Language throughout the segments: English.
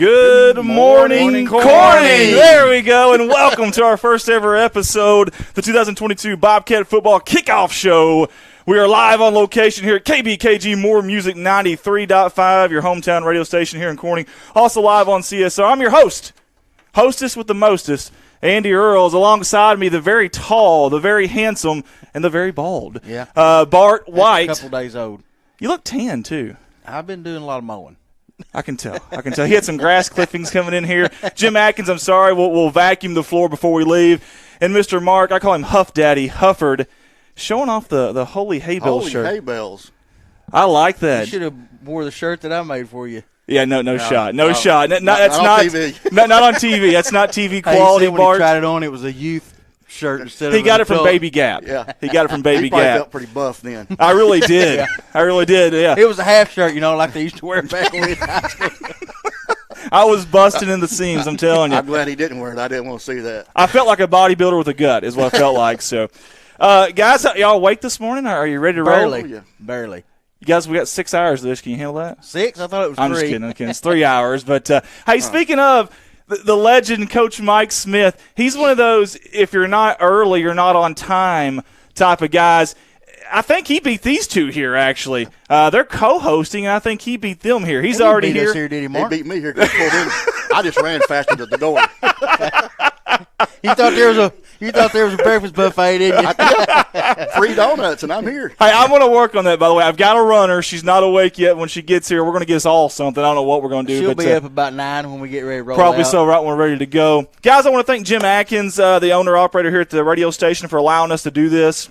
Good morning, Corning! There we go, and welcome to our first ever episode, the 2022 Bobcat Football Kickoff Show. We are live on location here at KBKG More Music 93.5, your hometown radio station here in Corning. Also live on CSR. I'm your hostess with the mostest, Andy Earls. Alongside me, the very tall, the very handsome, and the very bald. Yeah. Bart White. A couple days old. You look tan, too. I've been doing a lot of mowing. I can tell. He had some grass clippings coming in here. Jim Atkins, I'm sorry, we'll vacuum the floor before we leave. And Mr. Mark, I call him Huff Daddy, Hufford, showing off the Holy Hay Bales shirt. Holy Hay Bales. I like that. You should have wore the shirt that I made for you. Yeah, no shot. No, that's not on TV. Not on TV. That's not TV quality, when Bart. he tried it on, it was a youth shirt instead of He got it from adult. Baby Gap. Yeah. He got it from Baby He probably Gap. felt pretty buff then. I really did. Yeah. It was a half shirt, like they used to wear back when we were in high school. I was busting in the seams, I'm telling you. I'm glad he didn't wear it. I didn't want to see that. I felt like a bodybuilder with a gut is what I felt like. So, guys, y'all awake this morning? Are you ready to roll? Barely. Oh, yeah. Barely. You guys, we got 6 hours of this. Can you handle that? 6? I thought it was 3. I'm just kidding. Okay, it's 3 hours. But, hey, speaking of the legend, Coach Mike Smith, he's one of those, if you're not early, you're not on time type of guys. I think he beat these two here, actually. They're co-hosting, and I think he beat them here. He's already beat here. us here, did he, Mark? He beat me here. 'Cause he pulled in. I just ran faster to the door. You thought there was a breakfast buffet, didn't you? Free donuts, and I'm here. Hey, I'm going to work on that, by the way. I've got a runner. She's not awake yet. When she gets here, we're going to get us all something. I don't know what we're going to do. She'll but, be up about 9 when we get ready to roll Probably out. so, right when we're ready to go. Guys, I want to thank Jim Atkins, the owner-operator here at the radio station, for allowing us to do this.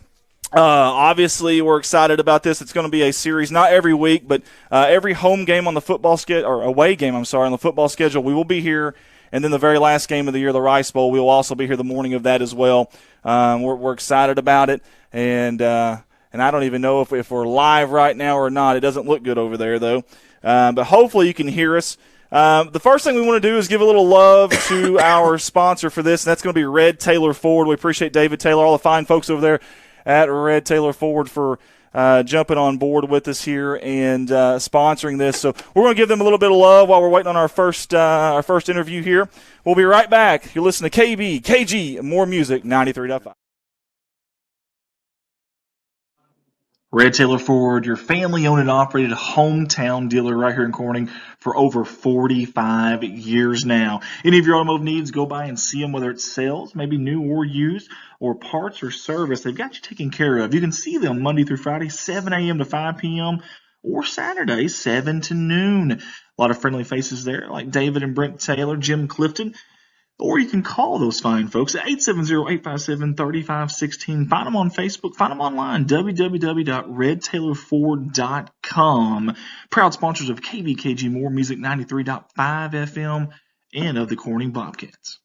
Obviously, we're excited about this. It's going to be a series, not every week, but every home game on the football schedule, or away game, on the football schedule, we will be here. And then the very last game of the year, the Rice Bowl, we will also be here the morning of that as well. We're excited about it, and I don't even know if we're live right now or not. It doesn't look good over there, though. But hopefully you can hear us. The first thing we want to do is give a little love to our sponsor for this, and that's going to be Red Taylor Ford. We appreciate David Taylor, all the fine folks over there at Red Taylor Ford for jumping on board with us here and sponsoring this. So we're going to give them a little bit of love while we're waiting on our first interview here. We'll be right back. You're listening to KG More Music 93.5. Red Taylor Ford, your family-owned and operated hometown dealer right here in Corning for over 45 years now. Any of your automotive needs, go by and see them, whether it's sales, maybe new or used, or parts or service. They've got you taken care of. You can see them Monday through Friday, 7 a.m. to 5 p.m., or Saturday, 7 to noon. A lot of friendly faces there, like David and Brent Taylor, Jim Clifton. Or you can call those fine folks at 870-857-3516. Find them on Facebook. Find them online, www.redtaylorford.com. Proud sponsors of KBKG More Music 93.5 FM and of the Corning Bobcats.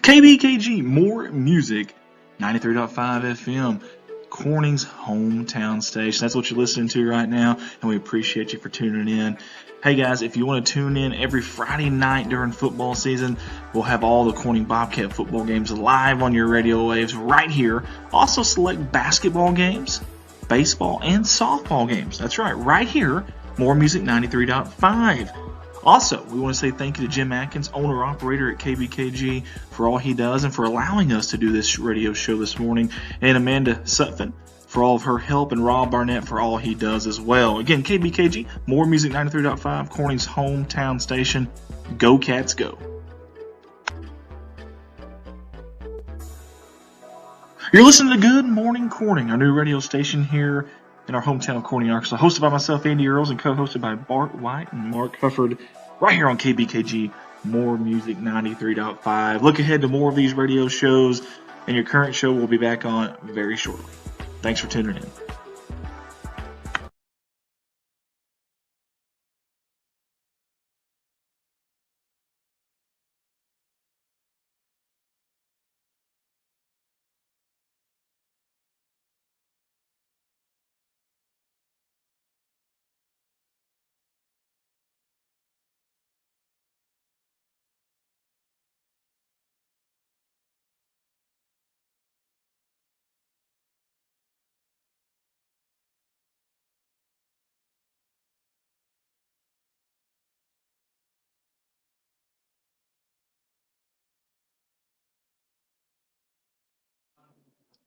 KBKG More Music 93.5 FM. Corning's hometown station. That's what you're listening to right now, and we appreciate you for tuning in. Hey guys, if you want to tune in every Friday night during football season, we'll have all the Corning Bobcat football games live on your radio waves right here. Also select basketball games, baseball, and softball games. That's right here, More Music 93.5. Also, we want to say thank you to Jim Atkins, owner-operator at KBKG, for all he does and for allowing us to do this radio show this morning, and Amanda Sutphin for all of her help, and Rob Barnett for all he does as well. Again, KBKG, More Music 93.5, Corning's hometown station. Go Cats, go. You're listening to Good Morning Corning, our new radio station here in our hometown of Corning, Arkansas, hosted by myself, Andy Earls, and co-hosted by Bart White and Mark Hufford, right here on KBKG, More Music 93.5. Look ahead to more of these radio shows, and your current show will be back on very shortly. Thanks for tuning in.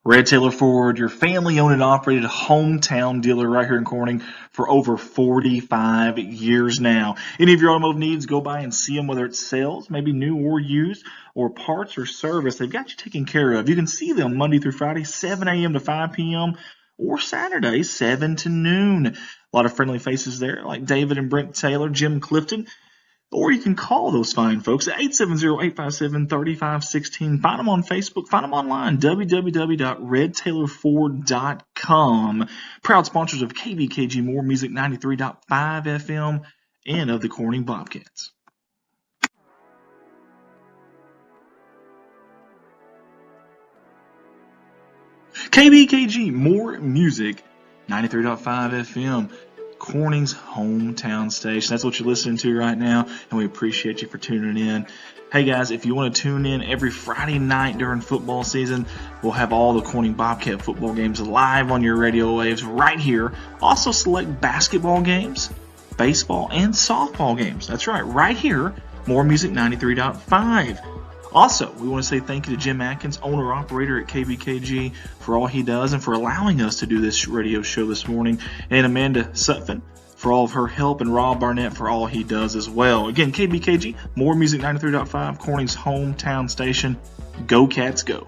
Red Taylor Ford, your family-owned and operated hometown dealer right here in Corning for over 45 years now. Any of your automotive needs, go by and see them, whether it's sales, maybe new or used, or parts or service. They've got you taken care of. You can see them Monday through Friday, 7 a.m. to 5 p.m., or Saturday, 7 to noon. A lot of friendly faces there, like David and Brent Taylor, Jim Clifton. Or you can call those fine folks at 870-857-3516. Find them on Facebook. Find them online, www.redtaylorford.com. Proud sponsors of KBKG More Music 93.5 FM and of the Corning Bobcats. KBKG More Music 93.5 FM. Corning's hometown station. That's what you're listening to right now, and we appreciate you for tuning in. Hey guys, if you want to tune in every Friday night during football season, we'll have all the Corning Bobcat football games live on your radio waves right here. Also select basketball games, baseball, and softball games. That's right here, More Music 93.5. Also, we want to say thank you to Jim Atkins, owner-operator at KBKG, for all he does and for allowing us to do this radio show this morning, and Amanda Sutphin for all of her help, and Rob Barnett for all he does as well. Again, KBKG, More Music 93.5, Corning's hometown station. Go Cats, go.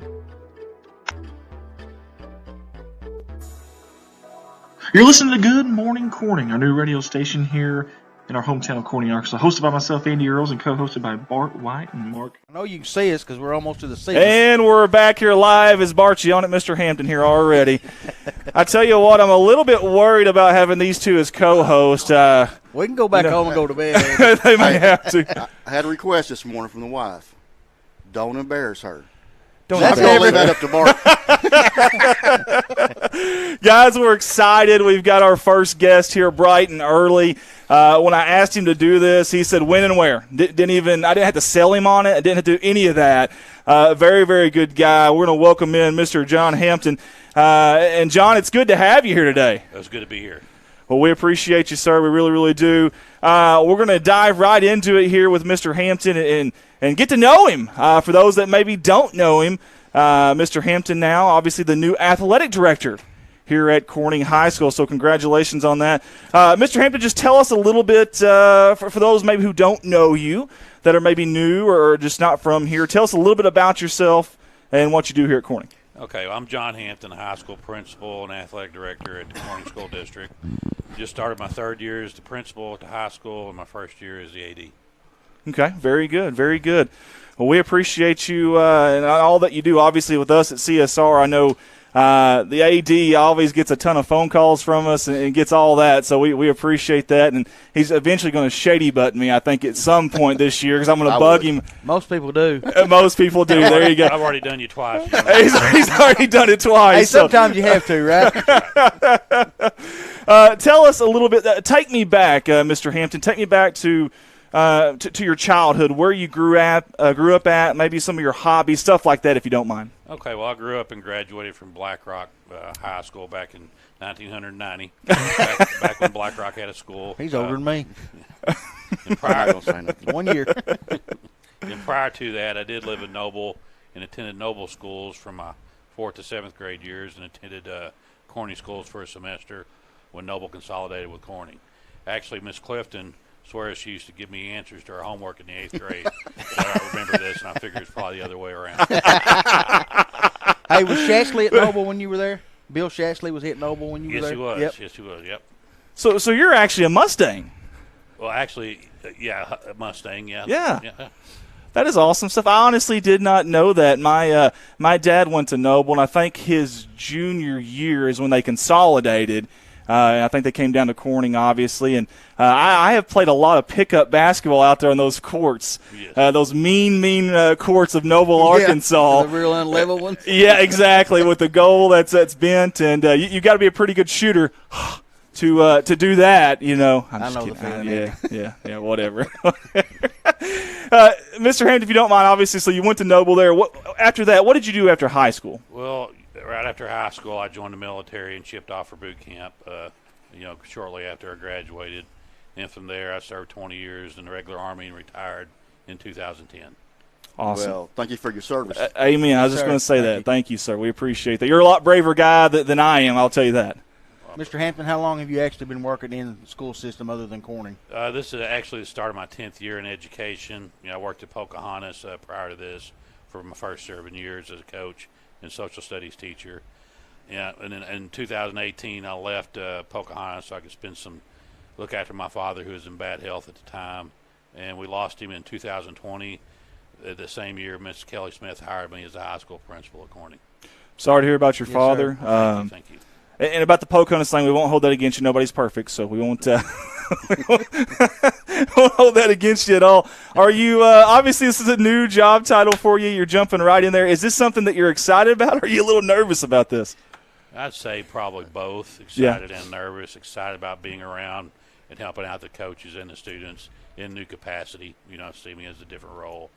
You're listening to Good Morning Corning, our new radio station here in our hometown of Corning, Arkansas, hosted by myself, Andy Earls, and co-hosted by Bart White and Mark. I know you can see us because we're almost to the season. And we're back here live as Bart's on at Mr. Hampton here already. I tell you what, I'm a little bit worried about having these two as co-hosts. We can go back home and go to bed. They may have to. I had a request this morning from the wife. Don't embarrass her. Don't I'm going to leave that up to Bart. Guys, we're excited. We've got our first guest here bright and early. When I asked him to do this, he said when and where. I didn't have to sell him on it. I didn't have to do any of that. Very, very good guy. We're going to welcome in Mr. John Hampton. And, John, it's good to have you here today. It's good to be here. Well, we appreciate you, sir. We really, really do. We're going to dive right into it here with Mr. Hampton and get to know him. For those that maybe don't know him, Mr. Hampton now, obviously the new athletic director here at Corning High School, so congratulations on that. Mr. Hampton, just tell us a little bit, for those maybe who don't know you, that are maybe new or just not from here, tell us a little bit about yourself and what you do here at Corning. Okay, well, I'm John Hampton, high school principal and athletic director at the Corning School District. Just started my third year as the principal at the high school, and my first year as the AD. Okay, very good, very good. Well, we appreciate you and all that you do, obviously, with us at CSR. I know the AD always gets a ton of phone calls from us and gets all that, so we appreciate that. And he's eventually going to shady button me, I think, at some point this year because I'm going to bug him. Most people do. Most people do. There you go. I've already done you twice. He's already done it twice. Hey, sometimes you have to, right? Tell us a little bit. Take me back, Mr. Hampton. Take me back to your childhood, where you grew up at, maybe some of your hobbies, stuff like that, if you don't mind. Okay, well, I grew up and graduated from Black Rock High School back in 1990, back when Black Rock had a school. He's older than me. And prior, 1 year. and prior to that, I did live in Noble and attended Noble schools from my 4th to 7th grade years and attended Corning schools for a semester when Noble consolidated with Corning. Actually, Miss Clifton swears she used to give me answers to her homework in the 8th grade. So I remember this, and I figured it's probably the other way around. Hey, was Shatsley at Noble when you were there? Bill Shatsley was at Noble when you were there? Yes, he was. Yep. Yes, he was, yep. So you're actually a Mustang. Well, actually, yeah, a Mustang, yeah. Yeah. That is awesome stuff. I honestly did not know that. My dad went to Noble, and I think his junior year is when they consolidated. And I think they came down to Corning, obviously. And I have played a lot of pickup basketball out there on those courts, Yes. those mean courts of Noble, Arkansas. The real unlevel ones. Yeah, exactly, with the goal that's bent. And you got to be a pretty good shooter to do that, you know. I'm I just know the kidding. feeling. Yeah, whatever. Mr. Hampton, if you don't mind, obviously, so you went to Noble there. After that, what did you do after high school? Well, right after high school, I joined the military and shipped off for boot camp, shortly after I graduated. And from there, I served 20 years in the regular Army and retired in 2010. Awesome. Well, thank you for your service. Amen. I was just Sir, going to say thank that. you. Thank you, sir. We appreciate that. You're a lot braver guy than I am, I'll tell you that. Mr. Hampton, how long have you actually been working in the school system other than Corning? This is actually the start of my 10th year in education. I worked at Pocahontas prior to this for my first 7 years as a coach and social studies teacher. Yeah, and then in 2018, I left Pocahontas so I could look after my father, who was in bad health at the time, and we lost him in 2020. The same year, Miss Kelly Smith hired me as a high school principal at Corning. Sorry to hear about your Yes, father. sir. Thank you. And about the Pocahontas thing, we won't hold that against you. Nobody's perfect, so we won't, won't hold that against you at all. Are you obviously this is a new job title for you. You're jumping right in there. Is this something that you're excited about, or are you a little nervous about this? I'd say probably both. Excited and nervous. Excited about being around and helping out the coaches and the students in new capacity. See me as a different role.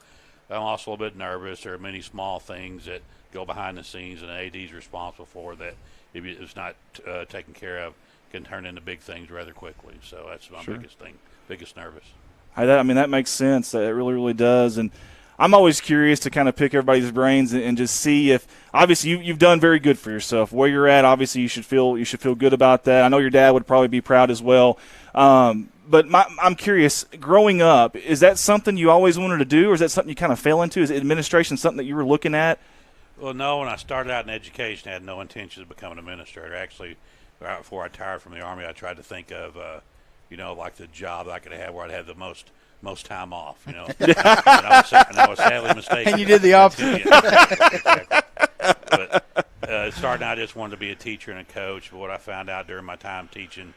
I'm also a little bit nervous. There are many small things that go behind the scenes and the AD is responsible for that if it's not taken care of can turn into big things rather quickly. So that's my biggest nervous. That makes sense. It really, really does. And I'm always curious to kind of pick everybody's brains and just see if obviously you've done very good for yourself. Where you're at, obviously you should feel good about that. I know your dad would probably be proud as well. But I'm curious, growing up, is that something you always wanted to do, or is that something you kind of fell into? Is administration something that you were looking at? Well, no, when I started out in education, I had no intention of becoming an administrator. Actually, right before I retired from the Army, I tried to think of, like the job that I could have where I'd have the most time off, and I was sadly mistaken. And you did the opposite. Exactly. But starting out, I just wanted to be a teacher and a coach. But what I found out during my time teaching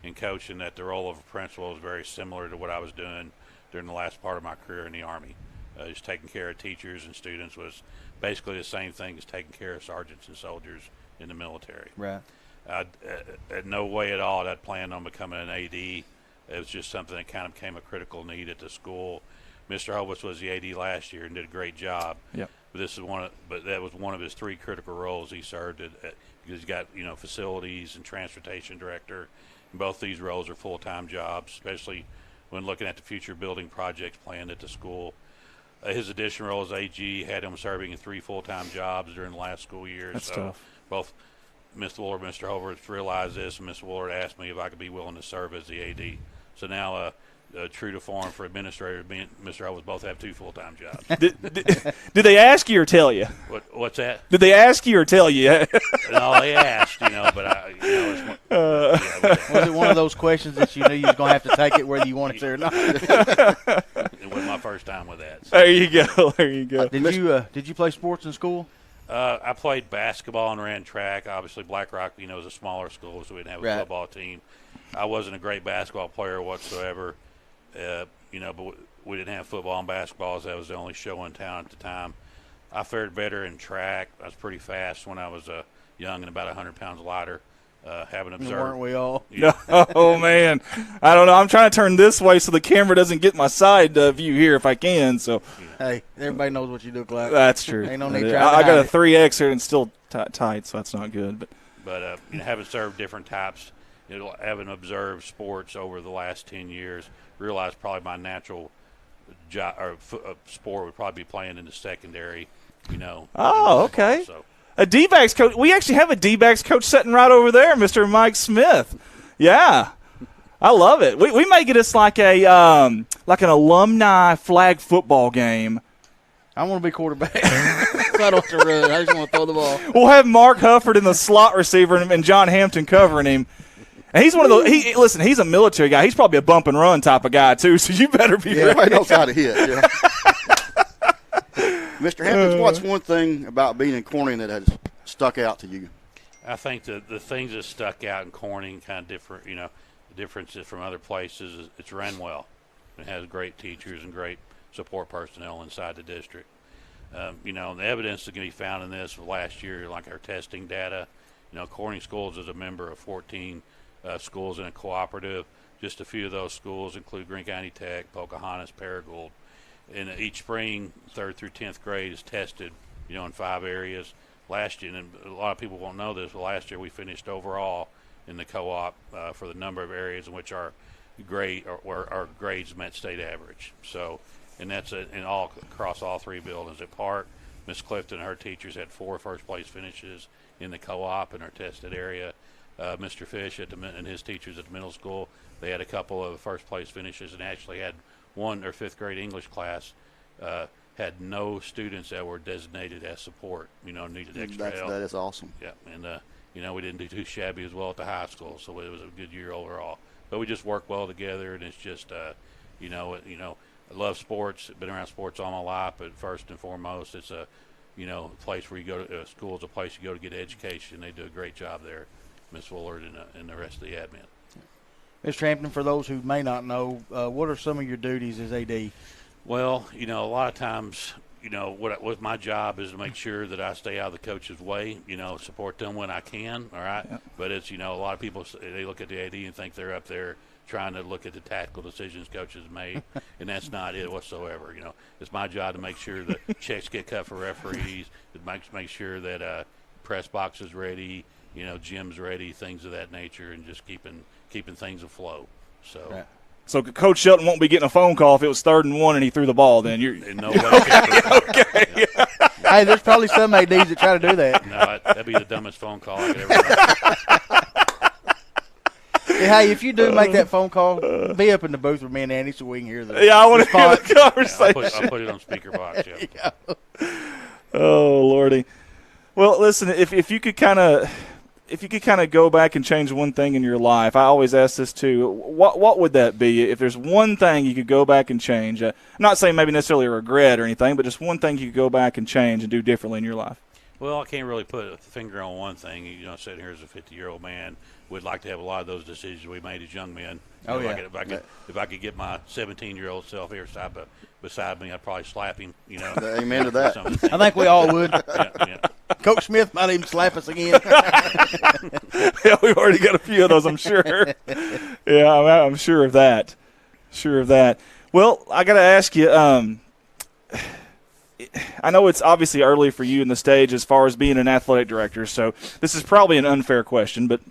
and coaching, that the role of a principal is very similar to what I was doing during the last part of my career in the Army. Just taking care of teachers and students was basically the same thing as taking care of sergeants and soldiers in the military. Right. No way at all I'd planned on becoming an AD. It was just something that kind of became a critical need at the school. Mr. Hobus was the AD last year and did a great job. Yep. But that was one of his 3 critical roles he served at because he's got facilities and transportation director. And both these roles are full-time jobs, especially when looking at the future building projects planned at the school. His additional role as AG had him serving in 3 full-time jobs during the last school year. That's so tough. Both Mr. Willard and Mr. Hobart realized this, and Mr. Willard asked me if I could be willing to serve as the AD. So now, true to form for administrator, me and Mr. Hobart both have 2 full-time jobs. Did they ask you or tell you? What's that? Did they ask you or tell you? No, they asked, but Was it one of those questions that you knew you was going to have to take it whether you wanted to or not? it was my first time with that. So. There you go. There you go. Did you play sports in school? I played basketball and ran track. Obviously, Black Rock, is a smaller school, so we didn't have a football team. I wasn't a great basketball player whatsoever, but we didn't have football and basketball, as that was the only show in town at the time. I fared better in track. I was pretty fast when I was young and about 100 pounds lighter. Haven't observed. Weren't we all? Yeah. Oh, man. I don't know. I'm trying to turn this way so the camera doesn't get my side view here if I can. So Hey, everybody knows what you look like. that's true. Ain't no need I trying to got a hide it. 3X here and still tight, so that's not good. But having served different types, having observed sports over the last 10 years, realized probably my natural sport would probably be playing in the secondary. Oh, okay. So. A D-backs coach. We actually have a D-backs coach sitting right over there, Mr. Mike Smith. Yeah, I love it. We may get us like an alumni flag football game. I want to be quarterback. I don't want to run. I just want to throw the ball. We'll have Mark Hufford in the slot receiver and John Hampton covering him. And he's one of those. Listen, he's a military guy. He's probably a bump and run type of guy too. So you better be ready. Everybody knows how to hit. Yeah. Mr. Hampton, what's one thing about being in Corning that has stuck out to you? I think the things that stuck out in Corning, kind of different, the differences from other places, is it's run well. It has great teachers and great support personnel inside the district. The evidence that can be found in this last year, like our testing data. Corning Schools is a member of 14 schools in a cooperative. Just a few of those schools include Greene County Tech, Pocahontas, Paragould. And each spring, 3rd through 10th grade is tested, in 5 areas. Last year, and a lot of people won't know this, but last year we finished overall in the co-op for the number of areas in which our grades met state average. So and that's in all across all 3 buildings. At Park, Miss Clifton and her teachers had 4 first-place finishes in the co-op in our tested area. Mr. Fish and his teachers at the middle school, they had a couple of first-place finishes, and actually had one their 5th grade English class had no students that were designated as support. Needed extra help. That is awesome. Yeah, and we didn't do too shabby as well at the high school, so it was a good year overall. But we just work well together, and it's just I love sports. Been around sports all my life, but first and foremost, it's a place where you go to school is a place you go to get education. They do a great job there, Miss Woolard and the rest of the admin. Mr. Hampton, for those who may not know, what are some of your duties as AD? Well, a lot of times, what my job is to make sure that I stay out of the coach's way, support them when I can, all right? Yep. But it's, a lot of people, they look at the AD and think they're up there trying to look at the tactical decisions coaches made, and that's not it whatsoever. It's my job to make sure that checks get cut for referees, to make sure that press box is ready, gym's ready, things of that nature, and just keeping things afloat. So. Right. So Coach Shelton won't be getting a phone call if it was 3rd and 1 and he threw the ball. Then you're in no way. Okay. Yeah. Hey, there's probably some ADs that try to do that. No, that'd be the dumbest phone call I could ever make. Hey, if you do make that phone call, be up in the booth with me and Andy so we can hear the. Yeah, I want to hear the conversation. Yeah, I'll put it on speaker box. Yeah. Oh Lordy. Well, listen, if you could kind of go back and change one thing in your life, I always ask this too. What would that be? If there's one thing you could go back and change, I'm not saying maybe necessarily a regret or anything, but just one thing you could go back and change and do differently in your life. Well, I can't really put a finger on one thing. Sitting here as a 50-year-old man, would like to have a lot of those decisions we made as young men. If I could get my 17-year-old self here beside me, I'd probably slap him. Amen to that. I think we all would. Yeah. Coach Smith might even slap us again. Yeah, we've already got a few of those, I'm sure. Yeah, I'm sure of that. Well, I got to ask you, I know it's obviously early for you in the stage as far as being an athletic director, so this is probably an unfair question, but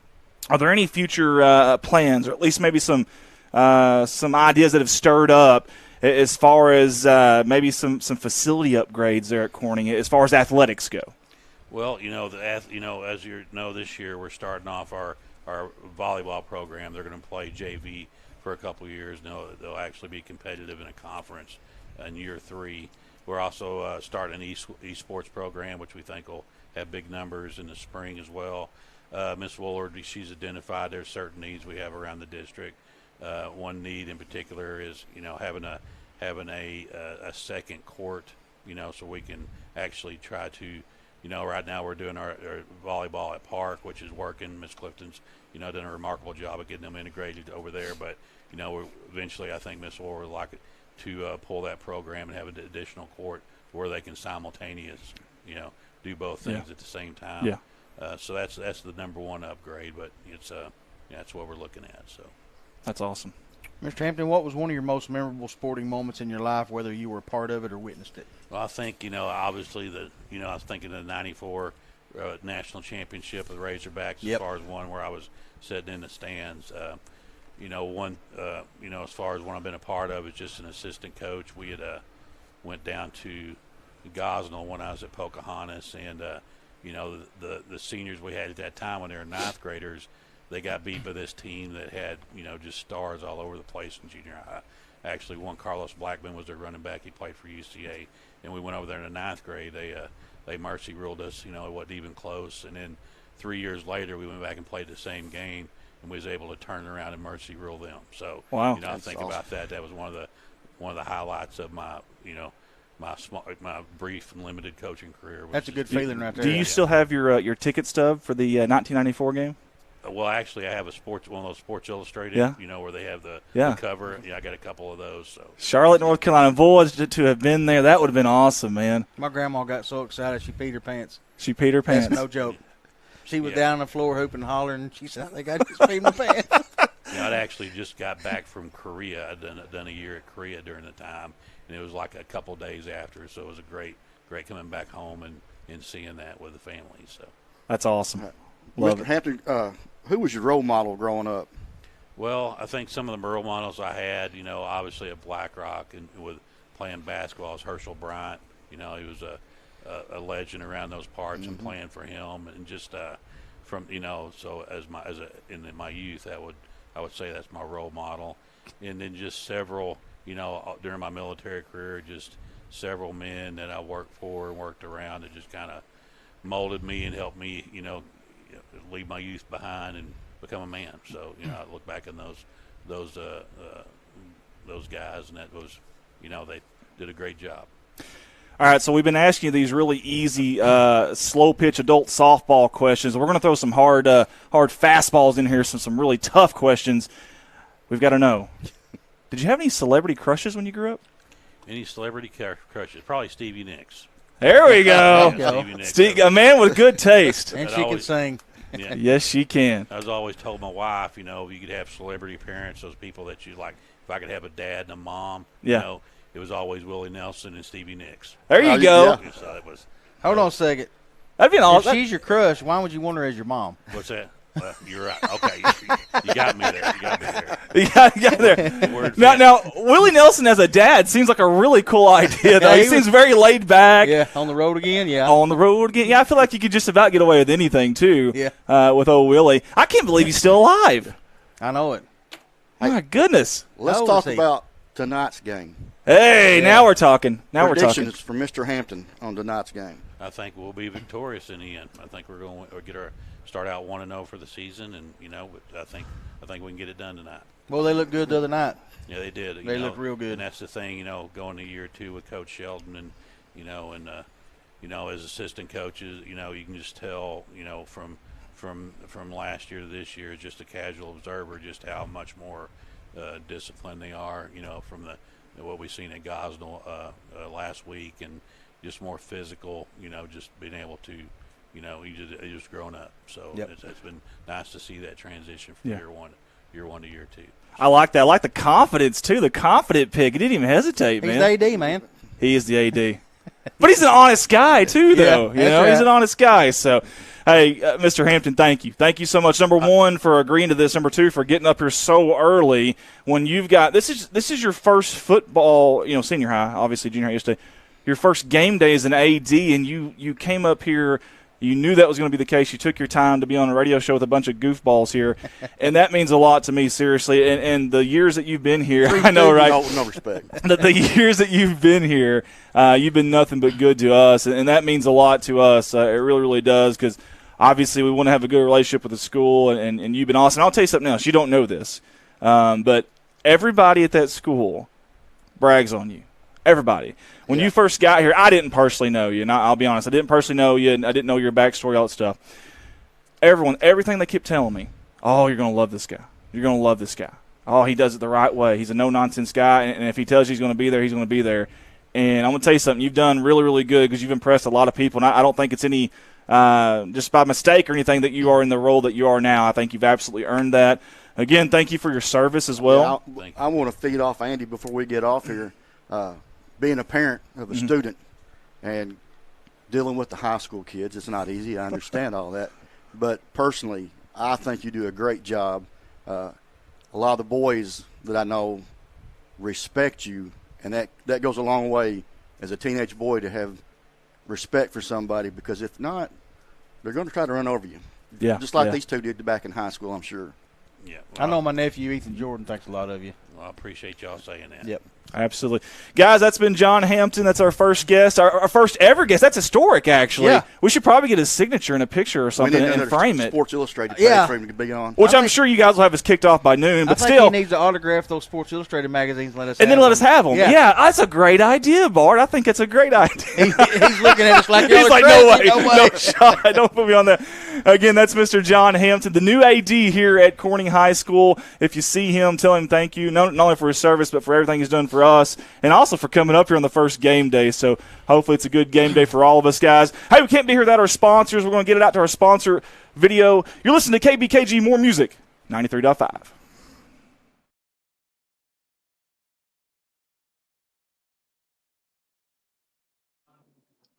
are there any future plans, or at least maybe some ideas that have stirred up as far as maybe some facility upgrades there at Corning as far as athletics go? Well, as you know, this year we're starting off our volleyball program. They're going to play JV for a couple of years. They'll actually be competitive in a conference in year 3. We're also starting an esports program, which we think will have big numbers in the spring as well. Miss Woolard, she's identified there's certain needs we have around the district. One need in particular is having a second court, so we can actually try to. Right now we're doing our volleyball at Park, which is working. Miss Clifton's, done a remarkable job of getting them integrated over there. But, eventually I think Miss Orr would like to pull that program and have an additional court where they can do both things at the same time. Yeah. So that's the number one upgrade, but it's that's what we're looking at. So that's awesome. Mr. Hampton, what was one of your most memorable sporting moments in your life, whether you were a part of it or witnessed it? Well, I think, obviously I was thinking of the 94 national championship with Razorbacks as far as one where I was sitting in the stands. As far as one I've been a part of is just an assistant coach. We had went down to Gosnell when I was at Pocahontas, and, the seniors we had at that time when they were 9th graders, they got beat by this team that had, just stars all over the place in junior high. Actually, one Carlos Blackman was their running back. He played for UCA. And we went over there in the 9th grade. They mercy ruled us. It wasn't even close. And then 3 years later, we went back and played the same game, and we was able to turn around and mercy rule them. So, wow. I think awesome about that. That was one of the highlights of my, my brief and limited coaching career. That's a good feeling right there. Do you still have your ticket stub for the 1994 game? Well, actually, I have one of those Sports Illustrated, where they have the cover. Yeah, I got a couple of those. So Charlotte, North Carolina. Boy, to have been there, that would have been awesome, man. My grandma got so excited she peed her pants. She peed her pants. That's no joke. She was down on the floor hooping and hollering, and she said, I think I just peed my pants. I'd actually just got back from Korea. I'd done a year at Korea during the time, and it was like a couple of days after, so it was a great coming back home and seeing that with the family. So that's awesome. Love Mr. it. Hampton, who was your role model growing up? Well, I think some of the role models I had, obviously at Black Rock and with playing basketball is Herschel Bryant. He was a legend around those parts, and playing for him, and just from so in my youth, I would say that's my role model. And then just several, during my military career, just several men that I worked for and worked around that just kind of molded me and helped me, leave my youth behind and become a man. So, I look back in those guys, and that was, they did a great job. All right, so we've been asking you these really easy, slow-pitch adult softball questions. We're going to throw some hard fastballs in here, some really tough questions. We've got to know, did you have any celebrity crushes when you grew up? Any celebrity crushes? Probably Stevie Nicks. There we go. Stevie Nicks. A man with good taste. And she can sing. Yeah. Yes, she can. I was always told my wife, you could have celebrity parents, those people that you like. If I could have a dad and a mom, it was always Willie Nelson and Stevie Nicks. There you go. Yeah. So it was. Hold on a second. That'd be an If awesome. she's your crush, why would you want her as your mom? What's that? You're right. Okay, you got me there. Yeah, there. Now, Willie Nelson as a dad seems like a really cool idea, though. Yeah, he he seems very laid back. Yeah, on the road again, yeah. On the road again. Yeah, I feel like you could just about get away with anything, too, with old Willie. I can't believe he's still alive. I know it. My goodness. Let's How old talk is he? about tonight's game. Hey, now we're talking. Now we're talking. Predictions for Mr. Hampton on tonight's game. I think we'll be victorious in the end. I think we're going to start out 1-0 for the season, and I think we can get it done tonight. Well, they looked good the other night. Yeah, they did. They looked real good. And that's the thing, going to year 2 with Coach Shelton, and as assistant coaches, you can just tell, from last year to this year, just a casual observer, just how much more disciplined they are, from what we've seen at Gosnell last week, and just more physical, just being able to, he's just grown up. So it's been nice to see that transition from year one to year 2. I like that. I like the confidence, too. The confident pick. He didn't even hesitate, He's man. the AD, man. He is the AD. But he's an honest guy, too, though. Yeah, that's He's right. an honest guy. So, hey, Mr. Hampton, thank you. Thank you so much. Number 1, for agreeing to this. Number 2, for getting up here so early when you've got – this is your first football, senior high, obviously junior high yesterday. Your first game day as an AD, and you came up here – you knew that was going to be the case. You took your time to be on a radio show with a bunch of goofballs here, and that means a lot to me, seriously. And the years that you've been here, I know, right? No respect. The years that you've been here, you've been nothing but good to us, and that means a lot to us. It really, really does, because obviously we want to have a good relationship with the school, and you've been awesome. I'll tell you something else. You don't know this, but everybody at that school brags on you. Everybody. When you first got here, I didn't personally know you, and I'll be honest, I didn't personally know you, and I didn't know your backstory, all that stuff. Everything they kept telling me, oh, you're going to love this guy. You're going to love this guy. Oh, he does it the right way. He's a no-nonsense guy, and if he tells you he's going to be there, he's going to be there. And I'm going to tell you something. You've done really, really good because you've impressed a lot of people, and I don't think it's any just by mistake or anything that you are in the role that you are now. I think you've absolutely earned that. Again, thank you for your service as well. Yeah, I want to feed off Andy before we get off here. Being a parent of a student and dealing with the high school kids, it's not easy. I understand all that. But personally, I think you do a great job. A lot of the boys that I know respect you, and that goes a long way as a teenage boy to have respect for somebody, because if not, they're going to try to run over you. Yeah, just like these two did back in high school, I'm sure. Yeah, I know my nephew, Ethan Jordan, thinks a lot of you. Well, I appreciate y'all saying that. Yep. Absolutely. Guys, that's been John Hampton. That's our first guest, our first ever guest. That's historic, actually. Yeah. We should probably get his signature in a picture or something We need and another frame it. Sports Illustrated page Yeah. for him to be on. Which I'm sure you guys will have us kicked off by noon, but I think still. he needs to autograph those Sports Illustrated magazines and let us And then let us have them. Yeah. Yeah, that's a great idea, Bart. I think it's a great idea. He's looking at us like, He's like, no way, no way. no shot. Don't put me on that. Again, that's Mr. John Hampton, the new AD here at Corning High School. If you see him, tell him thank you, not only for his service, but for everything he's done for us, and also for coming up here on the first game day. So hopefully it's a good game day for all of us, guys. Hey, we can't be here without our sponsors. We're going to get it out to our sponsor video. You're listening to KBKG More Music, 93.5.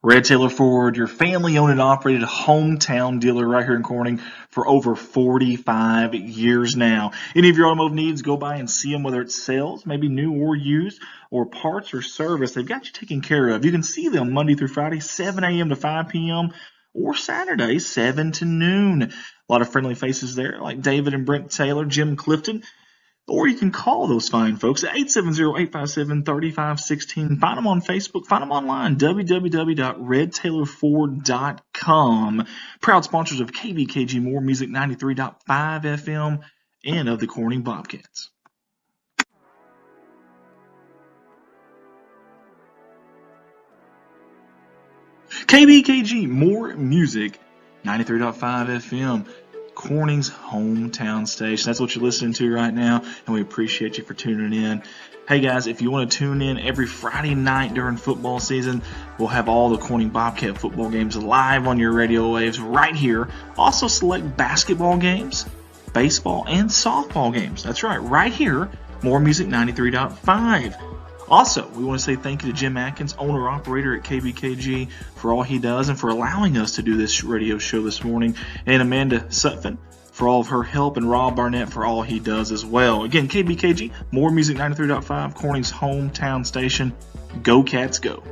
Red Taylor Ford, your family-owned and operated hometown dealer right here in Corning for over 45 years now. Any of your automotive needs, go by and see them, whether it's sales, maybe new or used, or parts or service. They've got you taken care of. You can see them Monday through Friday, 7 a.m. to 5 p.m., or Saturday, 7 to noon. A lot of friendly faces there, like David and Brent Taylor, Jim Clifton. Or you can call those fine folks at 870-857-3516. Find them on Facebook. Find them online, www.redtailorford.com. Proud sponsors of KBKG More Music 93.5 FM and of the Corning Bobcats. KBKG More Music 93.5 FM. Corning's hometown station. That's what you're listening to right now, and we appreciate you for tuning in. Hey guys, if you want to tune in every Friday night during football season, we'll have all the Corning Bobcat football games live on your radio waves right here. Also select basketball games, baseball, and softball games. That's right here, More Music 93.5. Also, we want to say thank you to Jim Atkins, owner-operator at KBKG, for all he does and for allowing us to do this radio show this morning, and Amanda Sutphin for all of her help, and Rob Barnett for all he does as well. Again, KBKG, More Music 93.5, Corning's hometown station. Go Cats, go.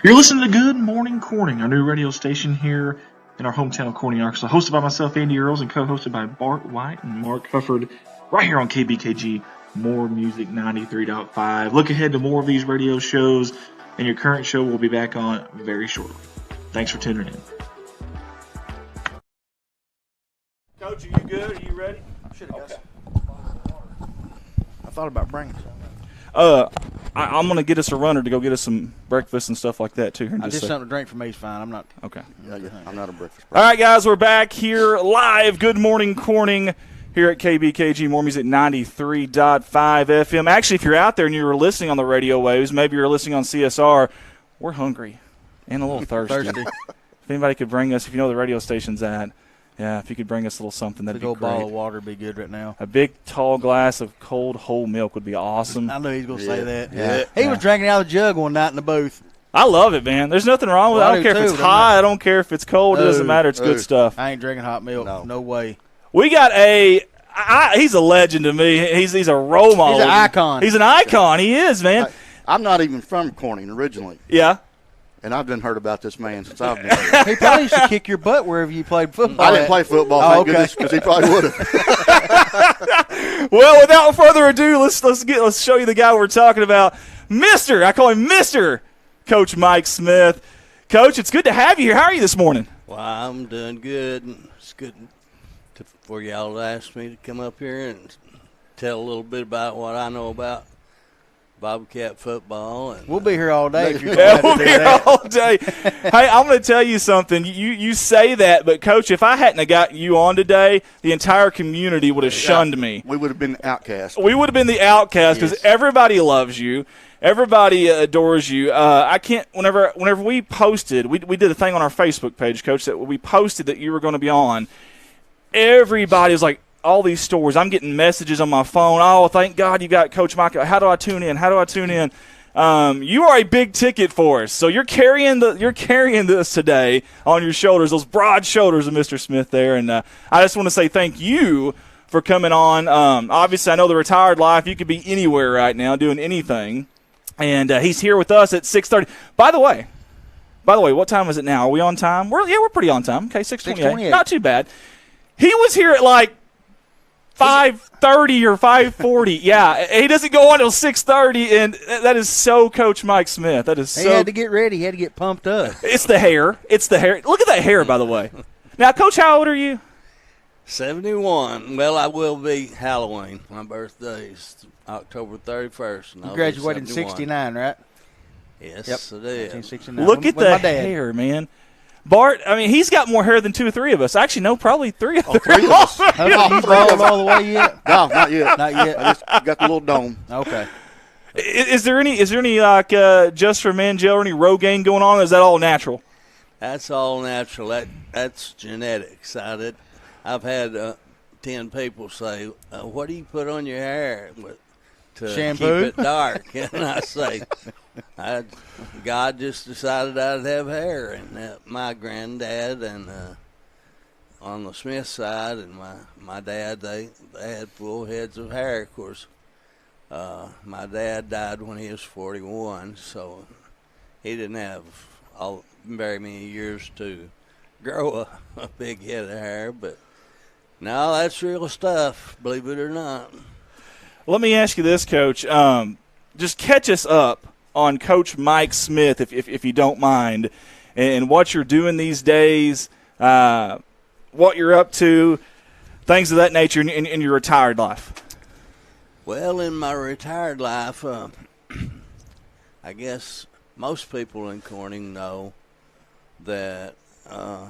You're listening to Good Morning Corning, our new radio station here in our hometown of Corning, Arkansas, hosted by myself, Andy Earls, and co-hosted by Bart White and Mark Hufford, right here on KBKG, More Music 93.5. Look ahead to more of these radio shows, and your current show will be back on very shortly. Thanks for tuning in. Coach, are you good? Are you ready? Should have got some. I thought about bringing some. I'm going to get us a runner to go get us some breakfast and stuff like that, too. Just something to drink for me is fine. I'm not. Okay. Yeah, I'm not a breakfast person. All right, guys, we're back here live. Good morning, Corning, here at KBKG, More Music 93.5 FM. Actually, if you're out there and you were listening on the radio waves, maybe you're listening on CSR, we're hungry and a little thirsty. If anybody could bring us, if you know the radio station's at, yeah, if you could bring us a little something, that'd be great. A bottle of water would be good right now. A big, tall glass of cold, whole milk would be awesome. I knew he was going to say that. Yeah. He was drinking out of the jug one night in the booth. I love it, man. There's nothing wrong with it. I don't care if it's hot. I don't care if it's cold. It doesn't matter. It's good stuff. I ain't drinking hot milk. No way. We got he's a legend to me. He's a role model. He's an icon. He's an icon. He is, man. I'm not even from Corning originally. Yeah. And I've been heard about this man since I've been here. He probably used to kick your butt wherever you played football. I didn't play football, thank goodness, because he probably would have. Well, without further ado, let's show you the guy we're talking about, I call him Mr. Coach Mike Smith. Coach, it's good to have you here. How are you this morning? Well, I'm doing good. It's good for y'all to ask me to come up here and tell a little bit about what I know about Bobcat football. And we'll be here all day if you're we'll be here all day. Hey, I'm going to tell you something. You say that, but, Coach, if I hadn't have got you on today, the entire community would have shunned me. We would have been the outcast. We would have been the outcast because everybody loves you. Everybody adores you. I can't. Whenever we posted, we did a thing on our Facebook page, Coach, that we posted that you were going to be on. Everybody was like, all these stories. I'm getting messages on my phone. Oh, thank God you got Coach Mike. How do I tune in? You are a big ticket for us. So you're carrying this today on your shoulders, those broad shoulders of Mr. Smith there. And I just want to say thank you for coming on. Obviously, I know the retired life. You could be anywhere right now doing anything. And he's here with us at 6:30. By the way, what time is it now? Are we on time? We're pretty on time. Okay, 6:28. Not too bad. He was here at like 5:30 or 5:40. Yeah, he doesn't go on until 6:30, and that is so Coach Mike Smith. That is so. He had to get ready. He had to get pumped up. It's the hair. Look at that hair, by the way. Now, Coach, how old are you? 71. Well, I will be Halloween. My birthday is October 31st. You graduated in 69, right? Yes, yep. I did. 1969. Look at the hair, man. Bart, I mean, he's got more hair than 2 or 3 of us. Actually, no, probably 3 of us. Have you bald all the way yet? No, not yet. Not yet. I just got the little dome. Okay. Is there any like just for men gel or any Rogaine going on? Or is that all natural? That's all natural. That's genetics. I've had 10 people say, "What do you put on your hair?" to Shampoo? keep it dark. And I say, God just decided I'd have hair. And my granddad and on the Smith side and my dad, they had full heads of hair. Of course, my dad died when he was 41, so he didn't have very many years to grow a big head of hair. But no, that's real stuff, believe it or not. Let me ask you this, Coach. Just catch us up on Coach Mike Smith, if you don't mind, and what you're doing these days, what you're up to, things of that nature in your retired life. Well, in my retired life, I guess most people in Corning know that I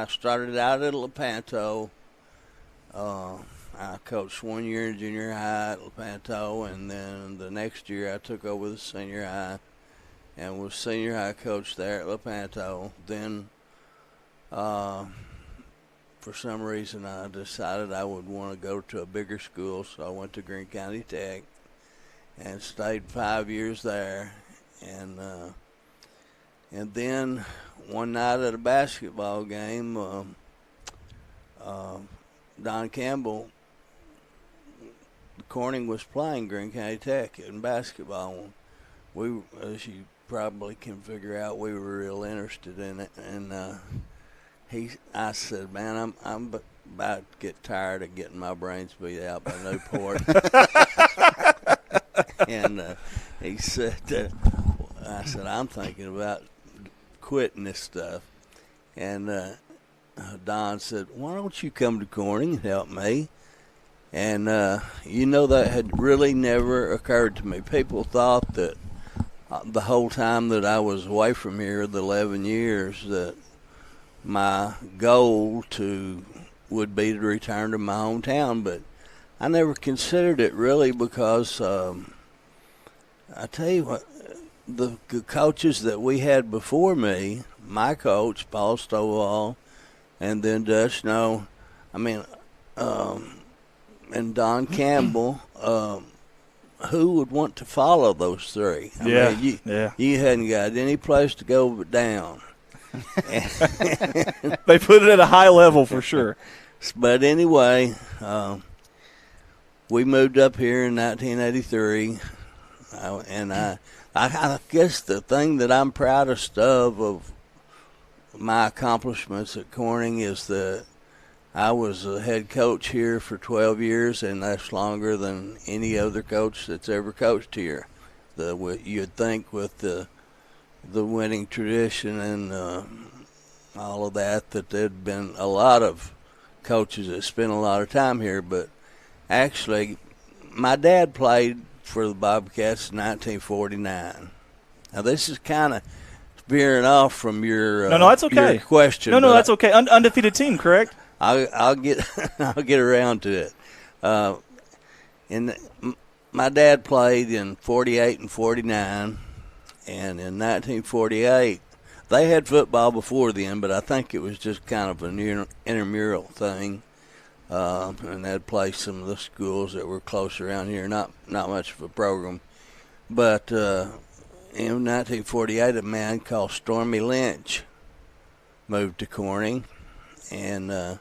started out at Lepanto. I coached 1 year in junior high at Lepanto, and then the next year I took over the senior high and was senior high coach there at Lepanto. Then, for some reason, I decided I would want to go to a bigger school, so I went to Greene County Tech and stayed 5 years there. And then one night at a basketball game, Don Campbell, Corning was playing Greene County Tech in basketball. We, as you probably can figure out, we were real interested in it. And I said, man, I'm about to get tired of getting my brains beat out by Newport. And he said, I said, I'm thinking about quitting this stuff. And Don said, why don't you come to Corning and help me? And, that had really never occurred to me. People thought that the whole time that I was away from here, the 11 years, that my goal would be to return to my hometown. But I never considered it really because, I tell you what, the coaches that we had before me, my coach, Paul Stovall, and then Dutch Snow, and Don Campbell, who would want to follow those three? You hadn't got any place to go but down. They put it at a high level for sure. But anyway, we moved up here in 1983, and I guess the thing that I'm proudest of my accomplishments at Corning is that I was a head coach here for 12 years, and that's longer than any other coach that's ever coached here. You'd think with the winning tradition and all of that there'd been a lot of coaches that spent a lot of time here, but actually my dad played for the Bobcats in 1949. Now this is kind of veering off from your no, that's okay. Your question. No, that's okay. Undefeated team, correct? I'll get around to it. My dad played in 48 and 49, and in 1948 they had football before then, but I think it was just kind of an intramural thing, and they'd play some of the schools that were close around here. Not much of a program, but in 1948 a man called Stormy Lynch moved to Corning, and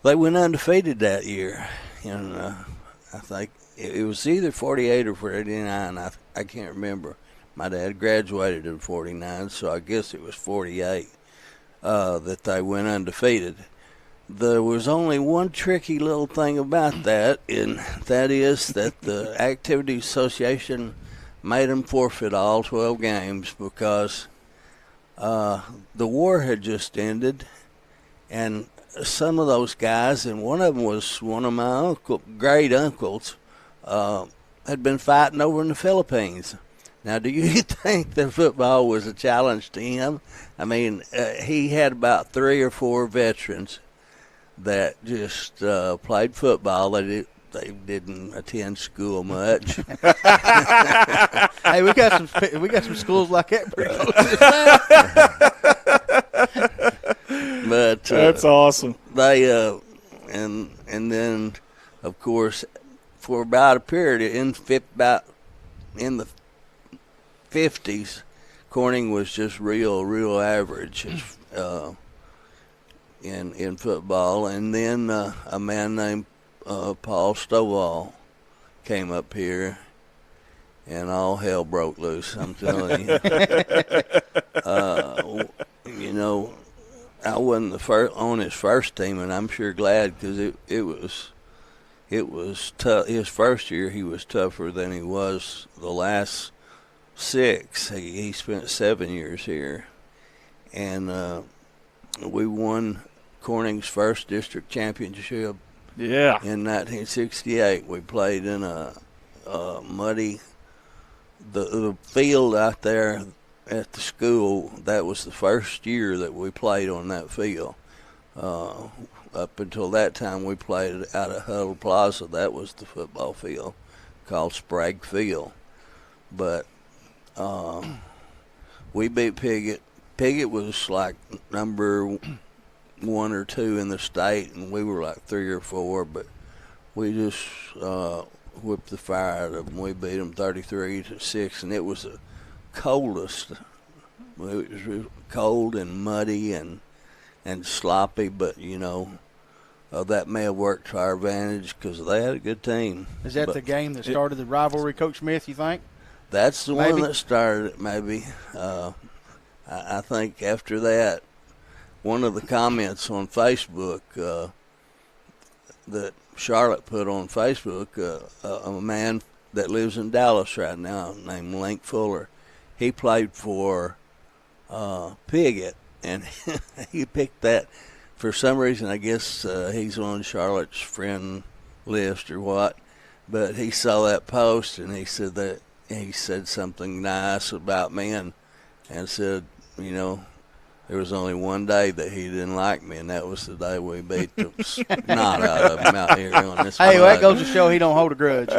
they went undefeated that year. And I think it was either 48 or 49. I can't remember. My dad graduated in 49, so I guess it was 48 that they went undefeated. There was only one tricky little thing about that, and that is that the Activity Association made them forfeit all 12 games because the war had just ended, and some of those guys, and one of them was one of my great uncles, had been fighting over in the Philippines. Now, do you think that football was a challenge to him? I mean, he had about 3 or 4 veterans that just played football. They didn't attend school much. Hey, we got some schools like that pretty close. But that's awesome. They and and then, of course, for about a period in the 50s, Corning was just real average in football. And then a man named Paul Stovall came up here, and all hell broke loose, I'm telling you. I wasn't on his first team, and I'm sure glad, because it was tough. His first year, he was tougher than he was the last 6. He spent 7 years here, and we won Corning's first district championship. Yeah. In 1968, we played in a muddy. The field out there at the school, that was the first year that we played on that field. Up until that time, we played out at Huddle Plaza. That was the football field called Sprague Field. But we beat Piggott. Piggott was like number 1 or 2 in the state, and we were like 3 or 4. But we just whipped the fire out of them. We beat them 33-6, and it was the coldest. It was cold and muddy and sloppy, but that may have worked to our advantage because they had a good team. Is that the game that started the rivalry, Coach Smith, you think? That's the one that started it, maybe. I think after that, one of the comments on Facebook that Charlotte put on Facebook, a man that lives in Dallas right now named Link Fuller, he played for Piggott, and he picked that. For some reason, I guess he's on Charlotte's friend list or what, but he saw that post, and he said something nice about me, and said, there was only one day that he didn't like me, and that was the day we beat the snot out of him out here on this. Hey, well, that goes to show he don't hold a grudge.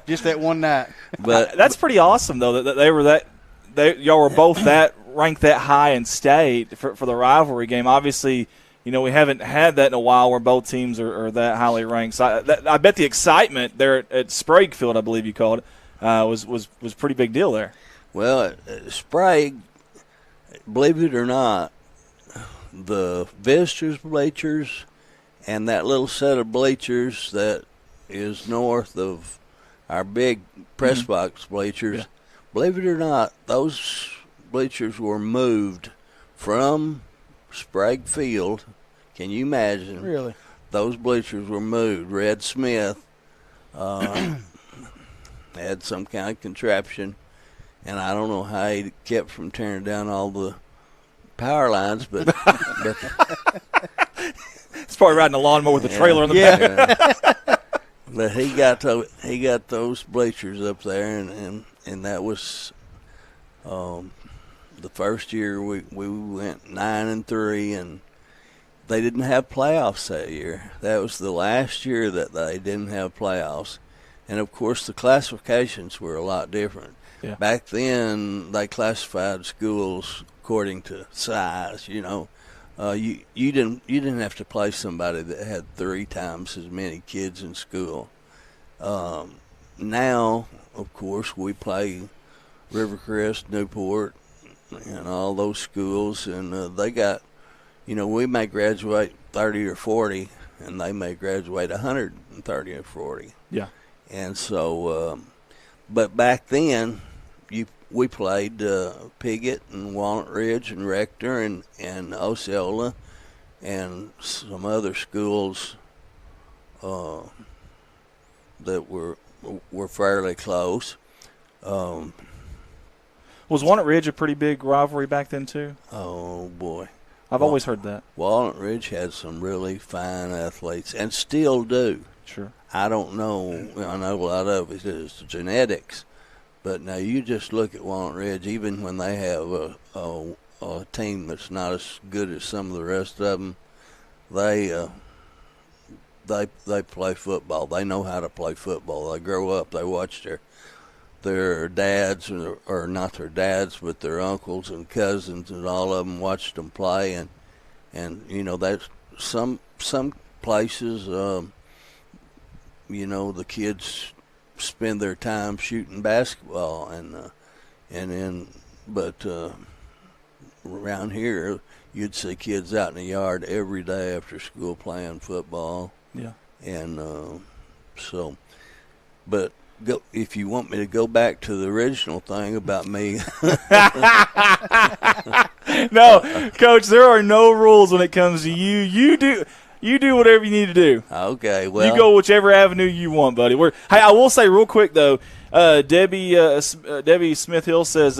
Just that one night. But that's pretty awesome, though, that they were that. Y'all were both ranked that high in state for the rivalry game. Obviously, we haven't had that in a while where both teams are that highly ranked. So I bet the excitement there at Sprague Field, I believe you called it, was a pretty big deal there. Well, Sprague, believe it or not, the visitors' bleachers and that little set of bleachers that is north of our big press box bleachers, yeah. Believe it or not, those bleachers were moved from Sprague Field. Can you imagine? Really? Those bleachers were moved. Red Smith had some kind of contraption, and I don't know how he kept from tearing down all the power lines, but it's probably riding a lawnmower with a trailer in the back. But he got those bleachers up there, and that was the first year we went 9-3, and they didn't have playoffs that year. That was the last year that they didn't have playoffs, and of course the classifications were a lot different. Yeah. Back then they classified schools according to size. You didn't have to play somebody that had 3 times as many kids in school. Now, of course, we play Rivercrest, Newport, and all those schools, and they got, we may graduate 30 or 40, and they may graduate 130 or 40. Yeah. And so, but back then, we played Piggott and Walnut Ridge and Rector and Osceola and some other schools that were fairly close. Was Walnut Ridge a pretty big rivalry back then too? Oh boy, I've always heard that. Walnut Ridge had some really fine athletes, and still do. Sure. I don't know. I know a lot of it is genetics, but now you just look at Walnut Ridge. Even when they have a team that's not as good as some of the rest of them, they play football. They know how to play football. They grow up. They watch their dads, or not their dads, but their uncles and cousins, and all of them watched them play, and that's some places. The kids spend their time shooting basketball, but around here you'd see kids out in the yard every day after school playing football. Yeah. And but if you want me to go back to the original thing about me. No, Coach, there are no rules when it comes to you. You do whatever you need to do. Okay, well. You go whichever avenue you want, buddy. Hey, I will say real quick, though, Debbie Smith-Hill says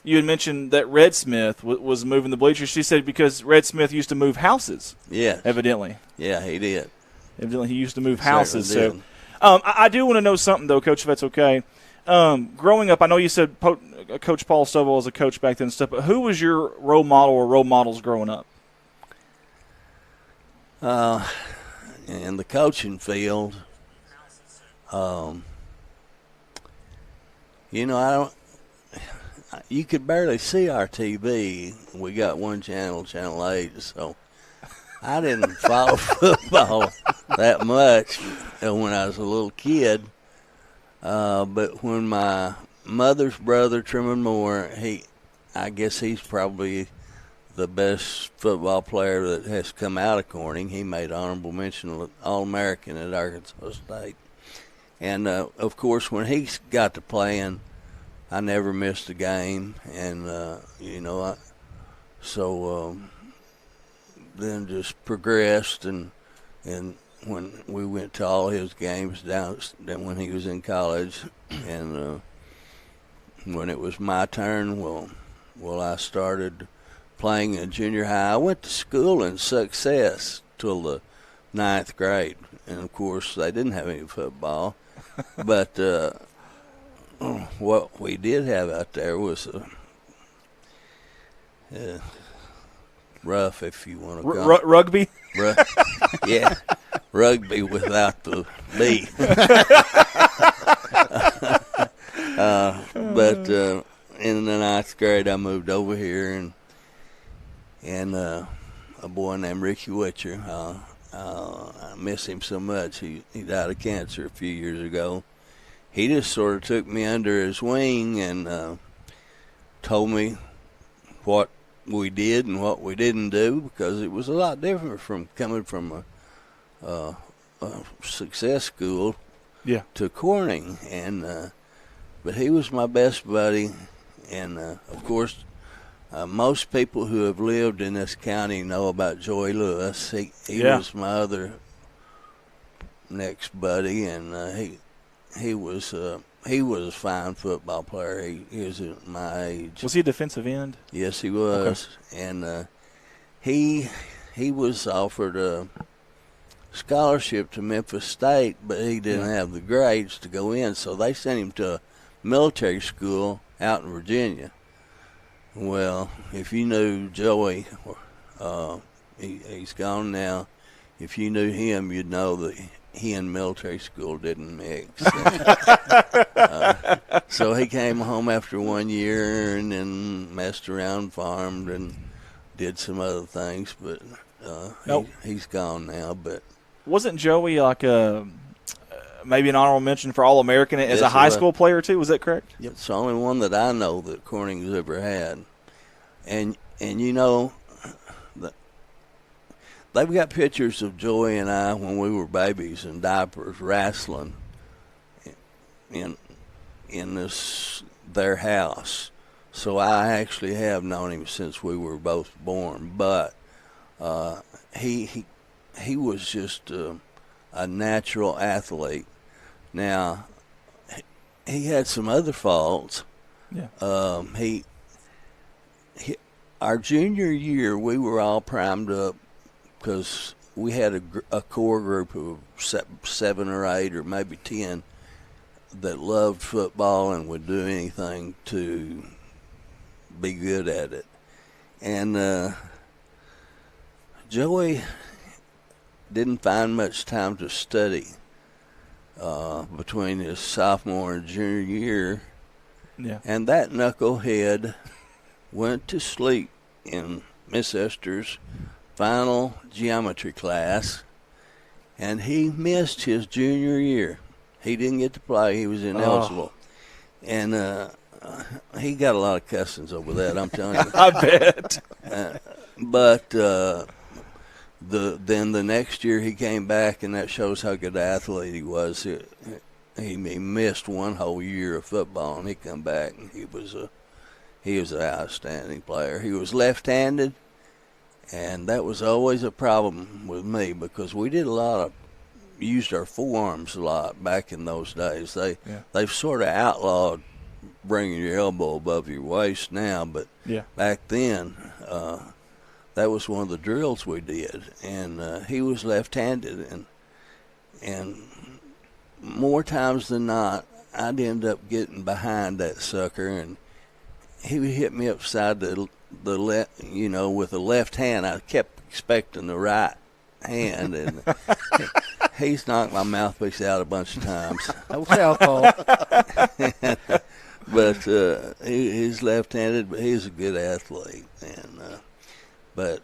you had mentioned that Red Smith was moving the bleachers. She said because Red Smith used to move houses. Yes. Evidently. Yeah, he did. Evidently, he used to move houses. Certainly So, I do want to know something, though, Coach, if that's okay. Growing up, I know you said Coach Paul Stovall was a coach back then and stuff, but who was your role model or role models growing up? In the coaching field, you could barely see our TV. We got one channel, Channel 8, so I didn't follow football that much when I was a little kid. But when my mother's brother, Truman Moore, I guess he's probably the best football player that has come out of Corning. He made honorable mention All-American at Arkansas State. And, of course, when he got to playing, I never missed a game. And, then just progressed. And when we went to all his games down when he was in college, and when it was my turn, I started playing in junior high. I went to school in Success till the 9th grade, and of course they didn't have any football. But what we did have out there was rough, if you want to call it. Rugby? Yeah, rugby without the B. But in the 9th grade, I moved over here, and a boy named Ricky Witcher. I miss him so much. He died of cancer a few years ago. He just sort of took me under his wing and told me what we did and what we didn't do, because it was a lot different from coming from a success school to Corning. And but he was my best buddy, and of course most people who have lived in this county know about Joey Lewis. He was my other next buddy, and he was a fine football player. He was at my age. Was he a defensive end? Yes, he was. Okay. And he was offered a scholarship to Memphis State, but he didn't have the grades to go in, so they sent him to a military school out in Virginia. Well, if you knew Joey, he's gone now. If you knew him, you'd know that he and military school didn't mix. So he came home after 1 year and then messed around, farmed, and did some other things. But he's gone now. But wasn't Joey like maybe an honorable mention for All-American as a high school player too? Was that correct? Yep. It's the only one that I know that Corning's ever had. And they've got pictures of Joey and I when we were babies in diapers wrestling in their house. So I actually have known him since we were both born. But he was just a natural athlete. Now he had some other faults. Yeah. Our junior year, we were all primed up, because we had a core group of 7 or 8 or maybe 10 that loved football and would do anything to be good at it. And Joey didn't find much time to study between his sophomore and junior year. Yeah. And that knucklehead went to sleep in Miss Esther's final geometry class and he missed his junior year. He didn't get to play. He was ineligible. And he got a lot of cussings over that, I'm telling you. I bet. But then the next year he came back, and that shows how good an athlete he was. He missed one whole year of football, and he come back, and he was an outstanding player. He was left-handed, and that was always a problem with me because we did used our forearms a lot back in those days. They've sort of outlawed bringing your elbow above your waist now, but back then that was one of the drills we did. And he was left-handed, and more times than not, I'd end up getting behind that sucker, and he would hit me upside the left, with the left hand. I kept expecting the right hand, and he's knocked my mouthpiece out a bunch of times. No southpaw. But he's left-handed, but he's a good athlete. And but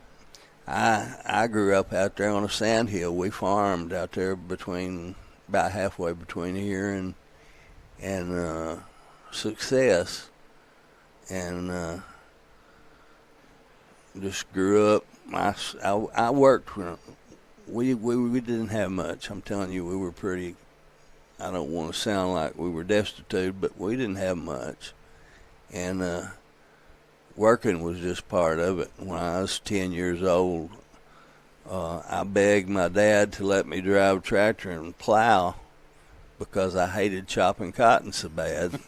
I grew up out there on a sand hill. We farmed out there about halfway between here and Success, and just grew up. I worked. We didn't have much. I'm telling you, we were pretty. I don't want to sound like we were destitute, but we didn't have much, and working was just part of it. When I was 10 years old, I begged my dad to let me drive a tractor and plow because I hated chopping cotton so bad.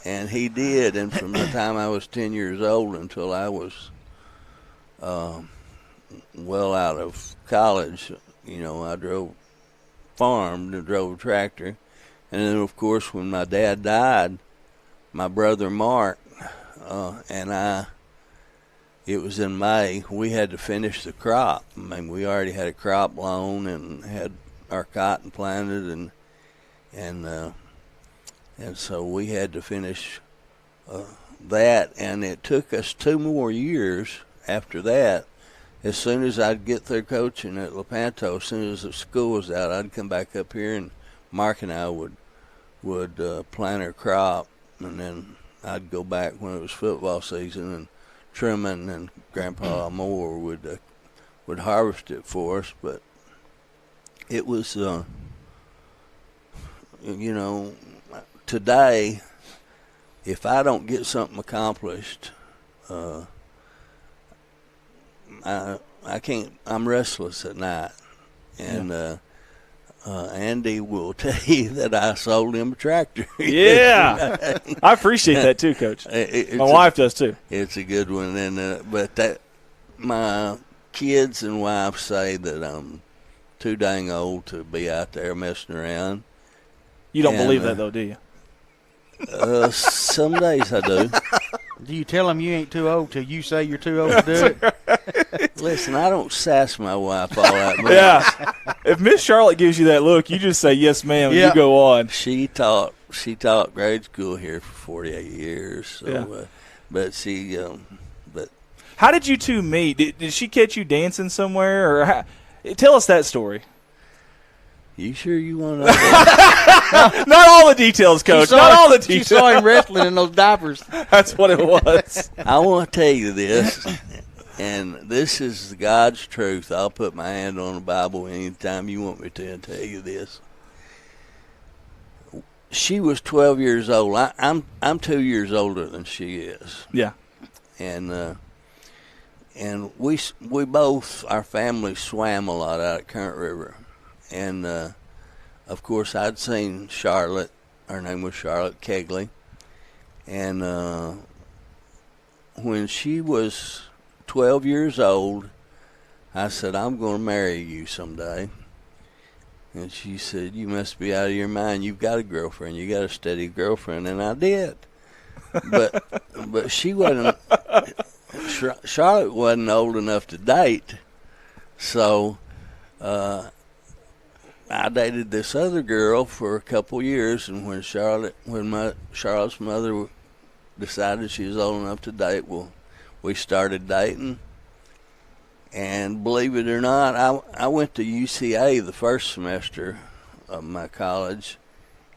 And he did, and from the time I was 10 years old until I was well out of college, I farmed and drove a tractor. And then, of course, when my dad died, my brother Mark and I, it was in May, we had to finish the crop. I mean, we already had a crop loan and had our cotton planted, and so we had to finish that, and it took us 2 more years after that. As soon as I'd get through coaching at Lepanto, as soon as the school was out, I'd come back up here, and Mark and I would plant our crop, and then I'd go back when it was football season, and trimming, and Grandpa Moore would harvest it for us. But it was, today, if I don't get something accomplished, I can't. I'm restless at night, and Andy will tell you that I sold him a tractor. Yeah, I appreciate that too, Coach. My wife does too. It's a good one, and but my kids and wife say that I'm too dang old to be out there messing around. You don't believe that though, do you? Some days I do. Do you tell them you ain't too old till you say you're too old to do it? Listen, I don't sass my wife all that much. Yeah. If Miss Charlotte gives you that look, you just say yes, ma'am, and you go on. She taught grade school here for 48 years. So, but how did you two meet? Did she catch you dancing somewhere, or tell us that story? You sure you want to know that? Not all the details, Coach. Not all the details. She saw him wrestling in those diapers. That's what it was. I want to tell you this, and this is God's truth. I'll put my hand on the Bible anytime you want me to and tell you this. She was 12 years old. I'm 2 years older than she is. Yeah. And we both, our family swam a lot out at Current River. And, of course, I'd seen Charlotte. Her name was Charlotte Kegley. And when she was 12 years old, I said, I'm going to marry you someday. And she said, you must be out of your mind. You've got a girlfriend. You got a steady girlfriend. And I did. But she wasn't – Charlotte wasn't old enough to date. So I dated this other girl for a couple years, and when Charlotte's mother decided she was old enough to date, we started dating, And believe it or not, I went to UCA the first semester of my college,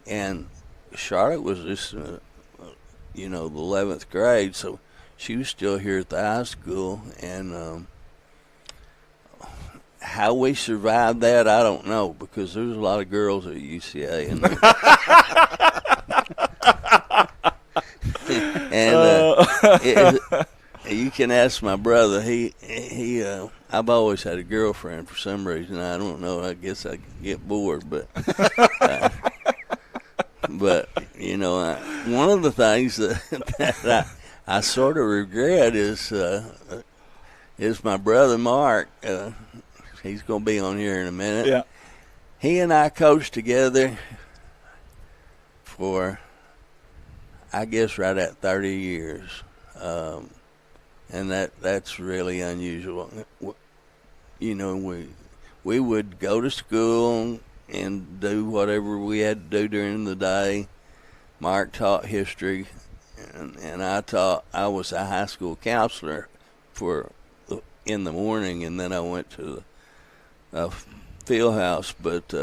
and Charlotte was just, the 11th grade, so she was still here at the high school. And how we survived that, I don't know, because there's a lot of girls at UCA. And you can ask my brother. I've always had a girlfriend for some reason. I don't know. I guess I get bored, but one of the things that I sort of regret is my brother Mark. He's going to be on here in a minute. Yeah. He and I coached together for, I guess, right at 30 years. And that's really unusual. We would go to school and do whatever we had to do during the day. Mark taught history, and I was a high school counselor in the morning, and then I went to the field house. But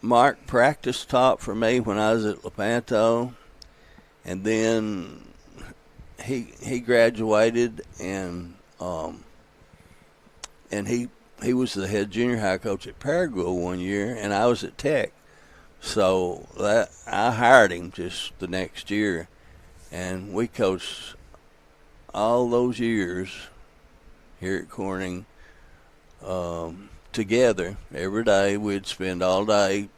Mark taught for me when I was at Lepanto, and then he graduated, and he was the head junior high coach at Paragould one year, and I was at Tech. So I hired him just the next year, and we coached all those years here at Corning together every day. We'd spend all day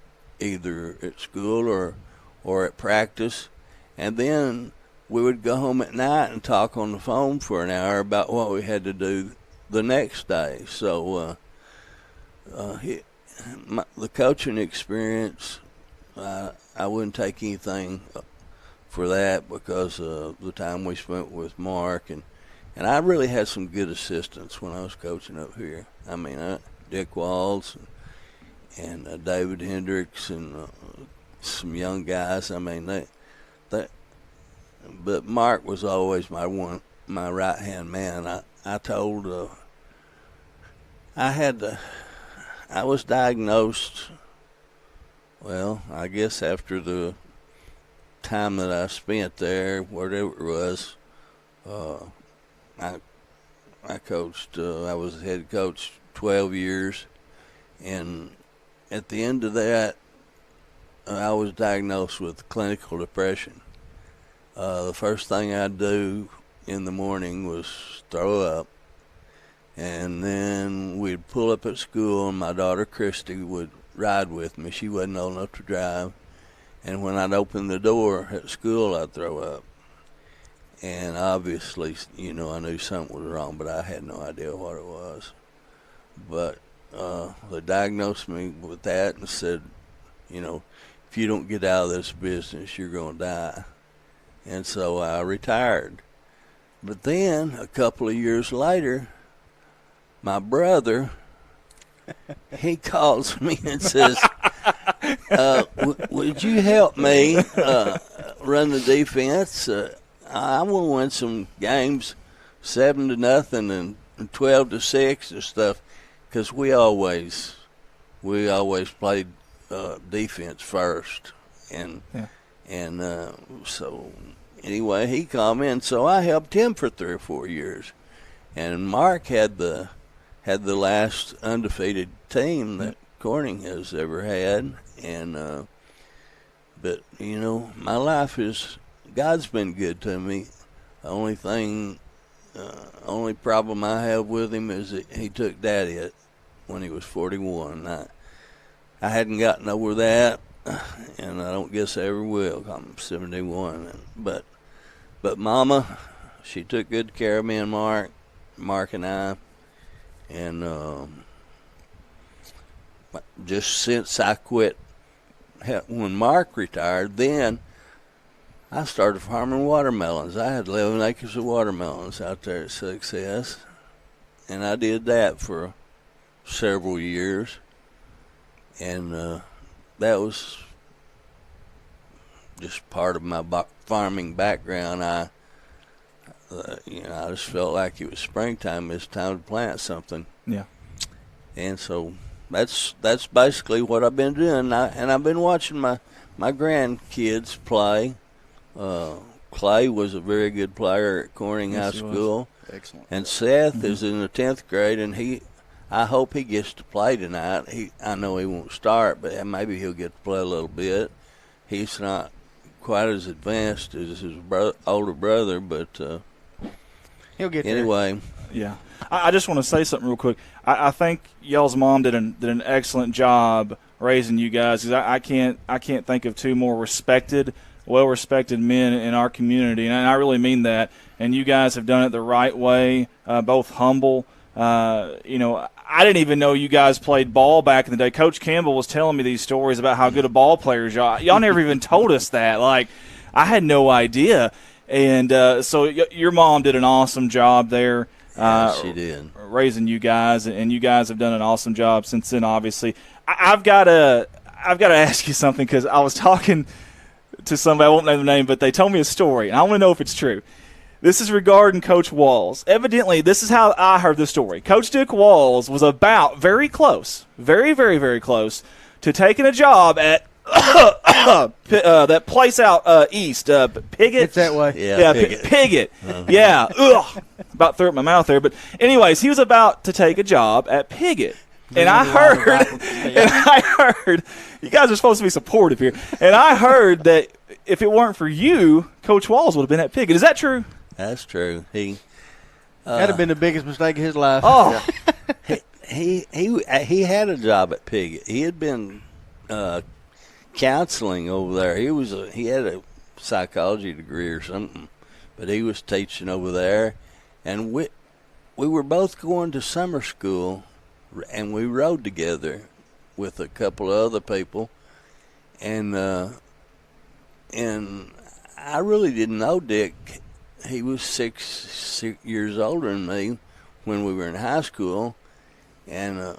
either at school or at practice, and then we would go home at night and talk on the phone for an hour about what we had to do the next day. So the coaching experience, I wouldn't take anything for that because of the time we spent with Mark. And I really had some good assistants when I was coaching up here. I mean, Dick Walls and David Hendricks and some young guys. I mean, but Mark was always my right-hand man. I was diagnosed, well, I guess after the time that I spent there, whatever it was, I coached, I was head coach 12 years, and at the end of that, I was diagnosed with clinical depression. The first thing I'd do in the morning was throw up, and then we'd pull up at school, and my daughter Christy would ride with me. She wasn't old enough to drive, and when I'd open the door at school, I'd throw up. And obviously, I knew something was wrong, but I had no idea what it was. But they diagnosed me with that and said, if you don't get out of this business, you're going to die. And so I retired. But then, a couple of years later, my brother, he calls me and says, would you help me run the defense? I want to win some games 7-0 and 12-6 and stuff, because we always played defense first. And so anyway, he called me, and so I helped him for 3 or 4 years. And Mark had the last undefeated team that Corning has ever had. And but my life is, God's been good to me. The only problem I have with him is that he took Daddy when he was 41. I hadn't gotten over that, and I don't guess I ever will. I'm 71. But Mama, she took good care of me and Mark and I. And just since I quit, when Mark retired, then I started farming watermelons. I had 11 acres of watermelons out there at Success, and I did that for several years. And that was just part of my farming background. I just felt like it was springtime. It's time to plant something. Yeah. And so that's basically what I've been doing. And I've been watching my grandkids play. Clay was a very good player at Corning High School. Excellent. And Seth is in the 10th grade, and I hope he gets to play tonight. I know he won't start, but maybe he'll get to play a little bit. He's not quite as advanced as his older brother, but he'll get anyway. Yeah. I just want to say something real quick. I think y'all's mom did an excellent job raising you guys, because I can't think of two more well-respected men in our community, and I really mean that. And you guys have done it the right way, both humble. I didn't even know you guys played ball back in the day. Coach Campbell was telling me these stories about how good of ball players y'all never even told us that. Like, I had no idea. And so your mom did an awesome job there. She did. Raising you guys, and you guys have done an awesome job since then, obviously. I've got to ask you something, because I was talking to somebody, I won't name the name, but they told me a story, and I want to know if it's true. This is regarding Coach Walls. Evidently, this is how I heard the story. Coach Dick Walls was about very close, very, very, very close to taking a job at that place out east, Piggott. It's that way. Yeah, Piggott. Yeah, about threw up my mouth there. But anyways, he was about to take a job at Piggott. And I heard, you guys are supposed to be supportive here, and I heard that if it weren't for you, Coach Walls would have been at Piggott. Is that true? That's true. That'd have been the biggest mistake of his life. Oh, he had a job at Piggott. He had been counseling over there. He had a psychology degree or something, but he was teaching over there, and we were both going to summer school, and we rode together with a couple of other people, and I really didn't know Dick. He was six years older than me when we were in high school, and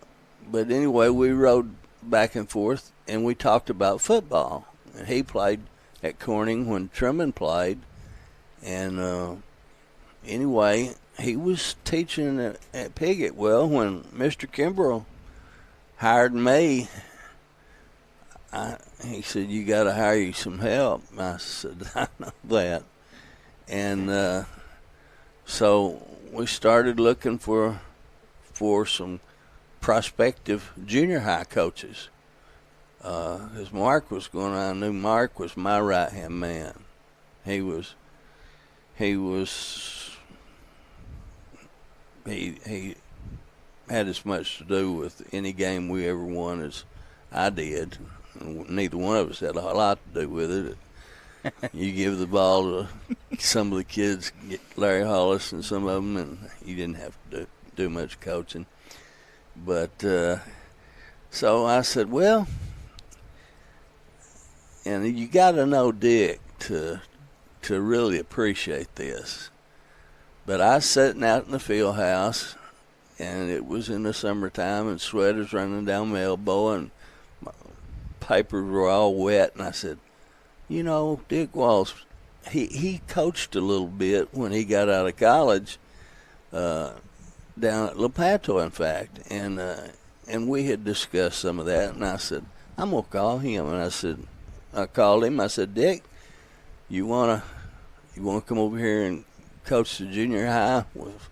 but anyway, we rode back and forth, and we talked about football. And he played at Corning when Truman played, and anyway, he was teaching at Piggott. Well, when Mr. Kimbrell hired me, he said, "You got to hire you some help." I said, "I know that." And so we started looking for some prospective junior high coaches. Because Mark was going on. I knew Mark was my right-hand man. He had as much to do with any game we ever won as I did. Neither one of us had a lot to do with it. You give the ball to some of the kids, Larry Hollis and some of them, and you didn't have to do much coaching. But so I said, well, and you got to know Dick to really appreciate this. But I was sitting out in the field house, and it was in the summertime, and sweaters running down my elbow, and my papers were all wet, and I said, you know, Dick Walls, he coached a little bit when he got out of college, down at Lepanto, in fact, and we had discussed some of that, and I said, I'm gonna call him, and I called him. I said, Dick, you wanna come over here and coach the junior high with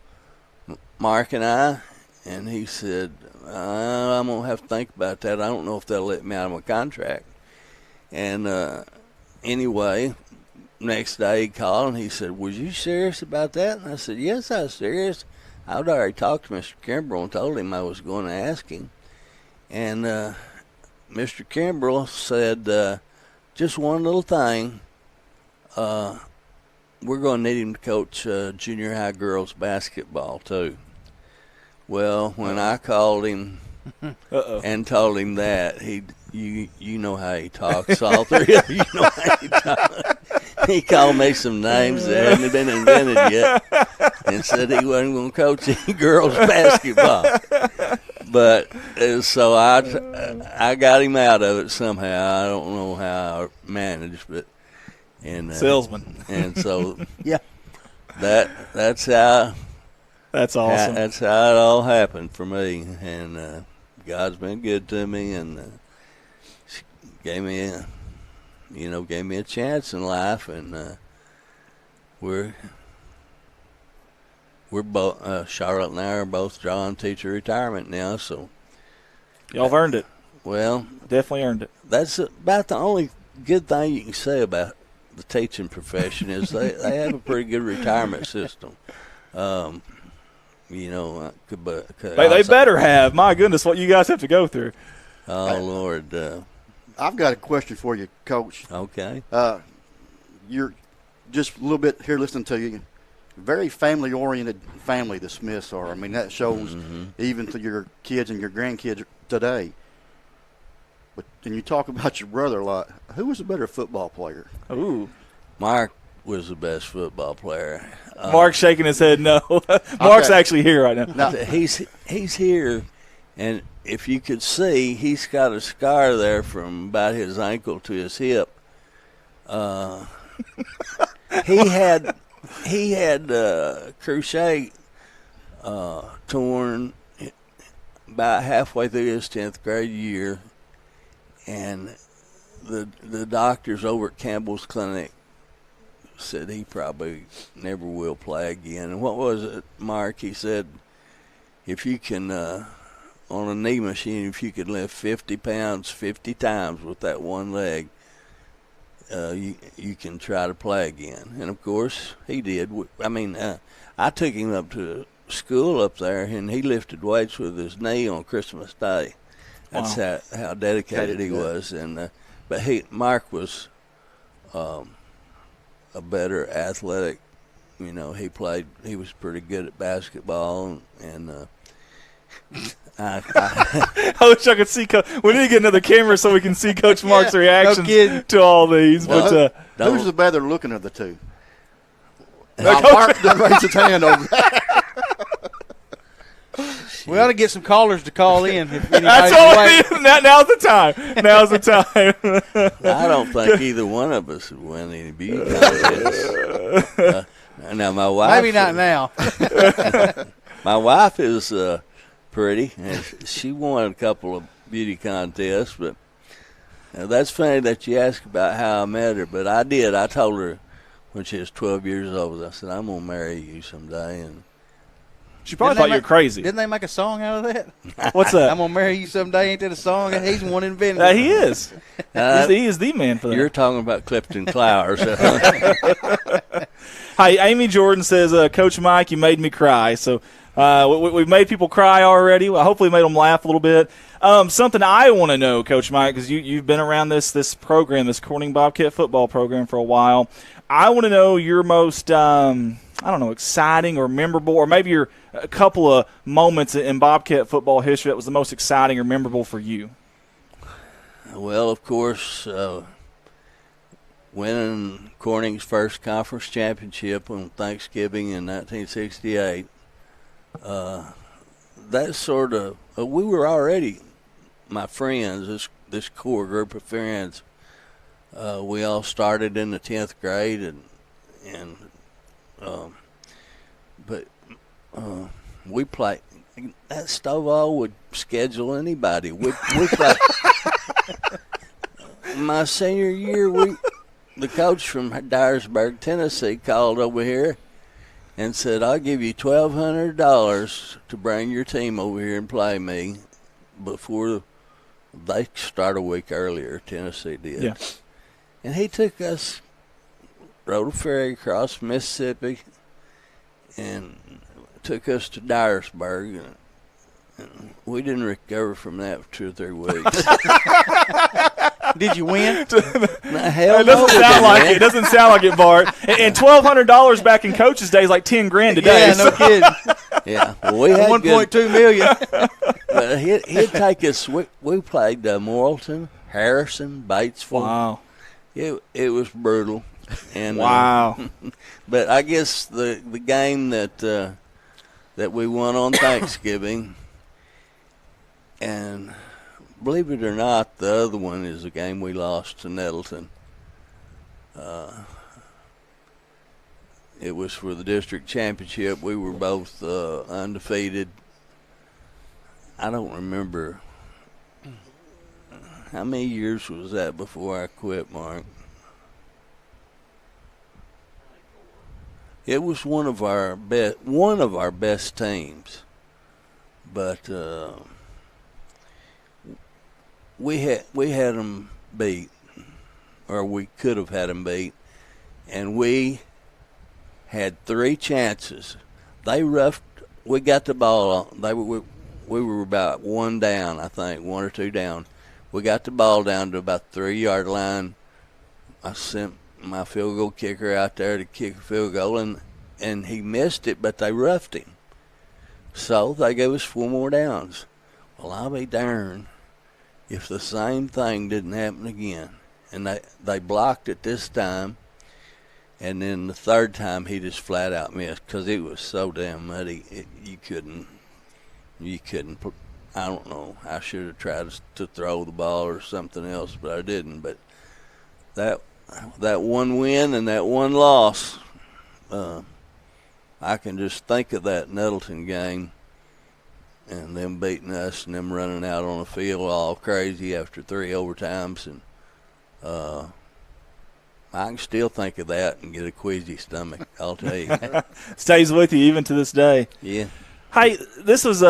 Mark and I? And he said, I'm gonna have to think about that. I don't know if they'll let me out of my contract. And anyway, next day he called and he said, was you serious about that? And I said, yes, I was serious. I'd already talked to Mr. Kimbrell and told him I was going to ask him. And Mr. Kimbrell said, just one little thing. We're going to need him to coach junior high girls basketball too. Well, when I called him and told him that, you know how he talks, all three of you know how he talks. He called me some names that hadn't been invented yet and said he wasn't going to coach any girls basketball. But so I got him out of it somehow. I don't know how I managed, but salesman. And so yeah. That's how. That's awesome. That's how it all happened for me, and God's been good to me, and gave me a chance in life, and we're both Charlotte and I are both drawing teacher retirement now, so Y'all have earned it. well, Definitely earned it. that's about the only good thing you can say about the teaching profession is they have a pretty good retirement system. They better have. My goodness, what you guys have to go through. Oh, Lord. I've got a question for you, Coach. Okay. You're just a little bit here listening to you. Very family-oriented family, the Smiths are. I mean, that shows even to your kids and your grandkids today. And you talk about your brother a lot. Who was a better football player? Ooh. Mark was the best football player. Mark's shaking his head no. Mark's actually here right now. Now, He's here, and if you could see, he's got a scar there from about his ankle to his hip. He had crochet torn about halfway through his 10th grade year, and the doctors over at Campbell's Clinic said he probably never will play again. And what was it, Mark? He said, if you can, on a knee machine, if you could lift 50 pounds 50 times with that one leg, you can try to play again. And, of course, he did. I took him up to school up there, and he lifted weights with his knee on Christmas Day. That's how dedicated he was. And but Mark was a better athletic. He was pretty good at basketball, and I wish I could see we need to get another camera so we can see Coach Mark's reactions to all these. Well, but who's the better looking of the two? Mark done raised his hand over there. We ought to get some callers to call in. If that's all. Now's the time. Now's the time. I don't think either one of us would win any beauty contests. Now my wife. Maybe not now. My wife is pretty, and she won a couple of beauty contests. But that's funny that you ask about how I met her. But I did. I told her when she was 12 years old. I said, "I'm gonna marry you someday." And she probably thought you were crazy. Didn't they make a song out of that? What's that? I'm gonna marry you someday. Ain't that a song? He's the one invented it. He is. He is the man for that. You're talking about Clifton Clowers. Hi, Amy Jordan says, Coach Mike, you made me cry. So we've made people cry already. Well, hopefully made them laugh a little bit. Something I want to know, Coach Mike, because you've been around this program, this Corning Bobcat football program for a while. I want to know your most, exciting or memorable, or maybe a couple of moments in Bobcat football history that was the most exciting or memorable for you. Well, of course, winning Corning's first conference championship on Thanksgiving in 1968. That sort of we were already my friends, this core group of friends. We all started in the 10th grade, but we played. That Stovall would schedule anybody. We played. My senior year, the coach from Dyersburg, Tennessee, called over here and said, "I'll give you $1,200 to bring your team over here and play me." Before they start a week earlier, Tennessee did. Yeah. And he took us, rode a ferry across Mississippi, and took us to Dyersburg. And we didn't recover from that for 2 or 3 weeks. Did you win? Hell It doesn't no, sound like man. it. It doesn't sound like it, Bart. And $1,200 back in Coach's day is like $10,000 today. Yeah, no kidding. Yeah, well, we had good. $1.2 million. But he'd take us. We played Morrilton, Harrison, Batesville. Wow. It was brutal. And Wow. but I guess the game that we won on Thanksgiving, and believe it or not, the other one is a game we lost to Nettleton. it was for the district championship. We were both undefeated. I don't remember how many years was that before I quit, Mark. It was one of our best teams, but we had them beat, or we could have had them beat, and we had 3 chances. They roughed. We got the ball. We were about 1 down, I think, 1 or 2 down. We got the ball down to about the 3-yard line. I sent my field goal kicker out there to kick a field goal, and he missed it, but they roughed him. So they gave us 4 more downs. Well, I'll be darned if the same thing didn't happen again. And they blocked it this time, and then the 3rd time he just flat out missed because it was so damn muddy. You couldn't. I don't know. I should have tried to throw the ball or something else, but I didn't. But that one win and that one loss, I can just think of that Nettleton game and them beating us and them running out on the field all crazy after 3 overtimes. And I can still think of that and get a queasy stomach, I'll tell you. Stays with you even to this day. Yeah. Hey, this was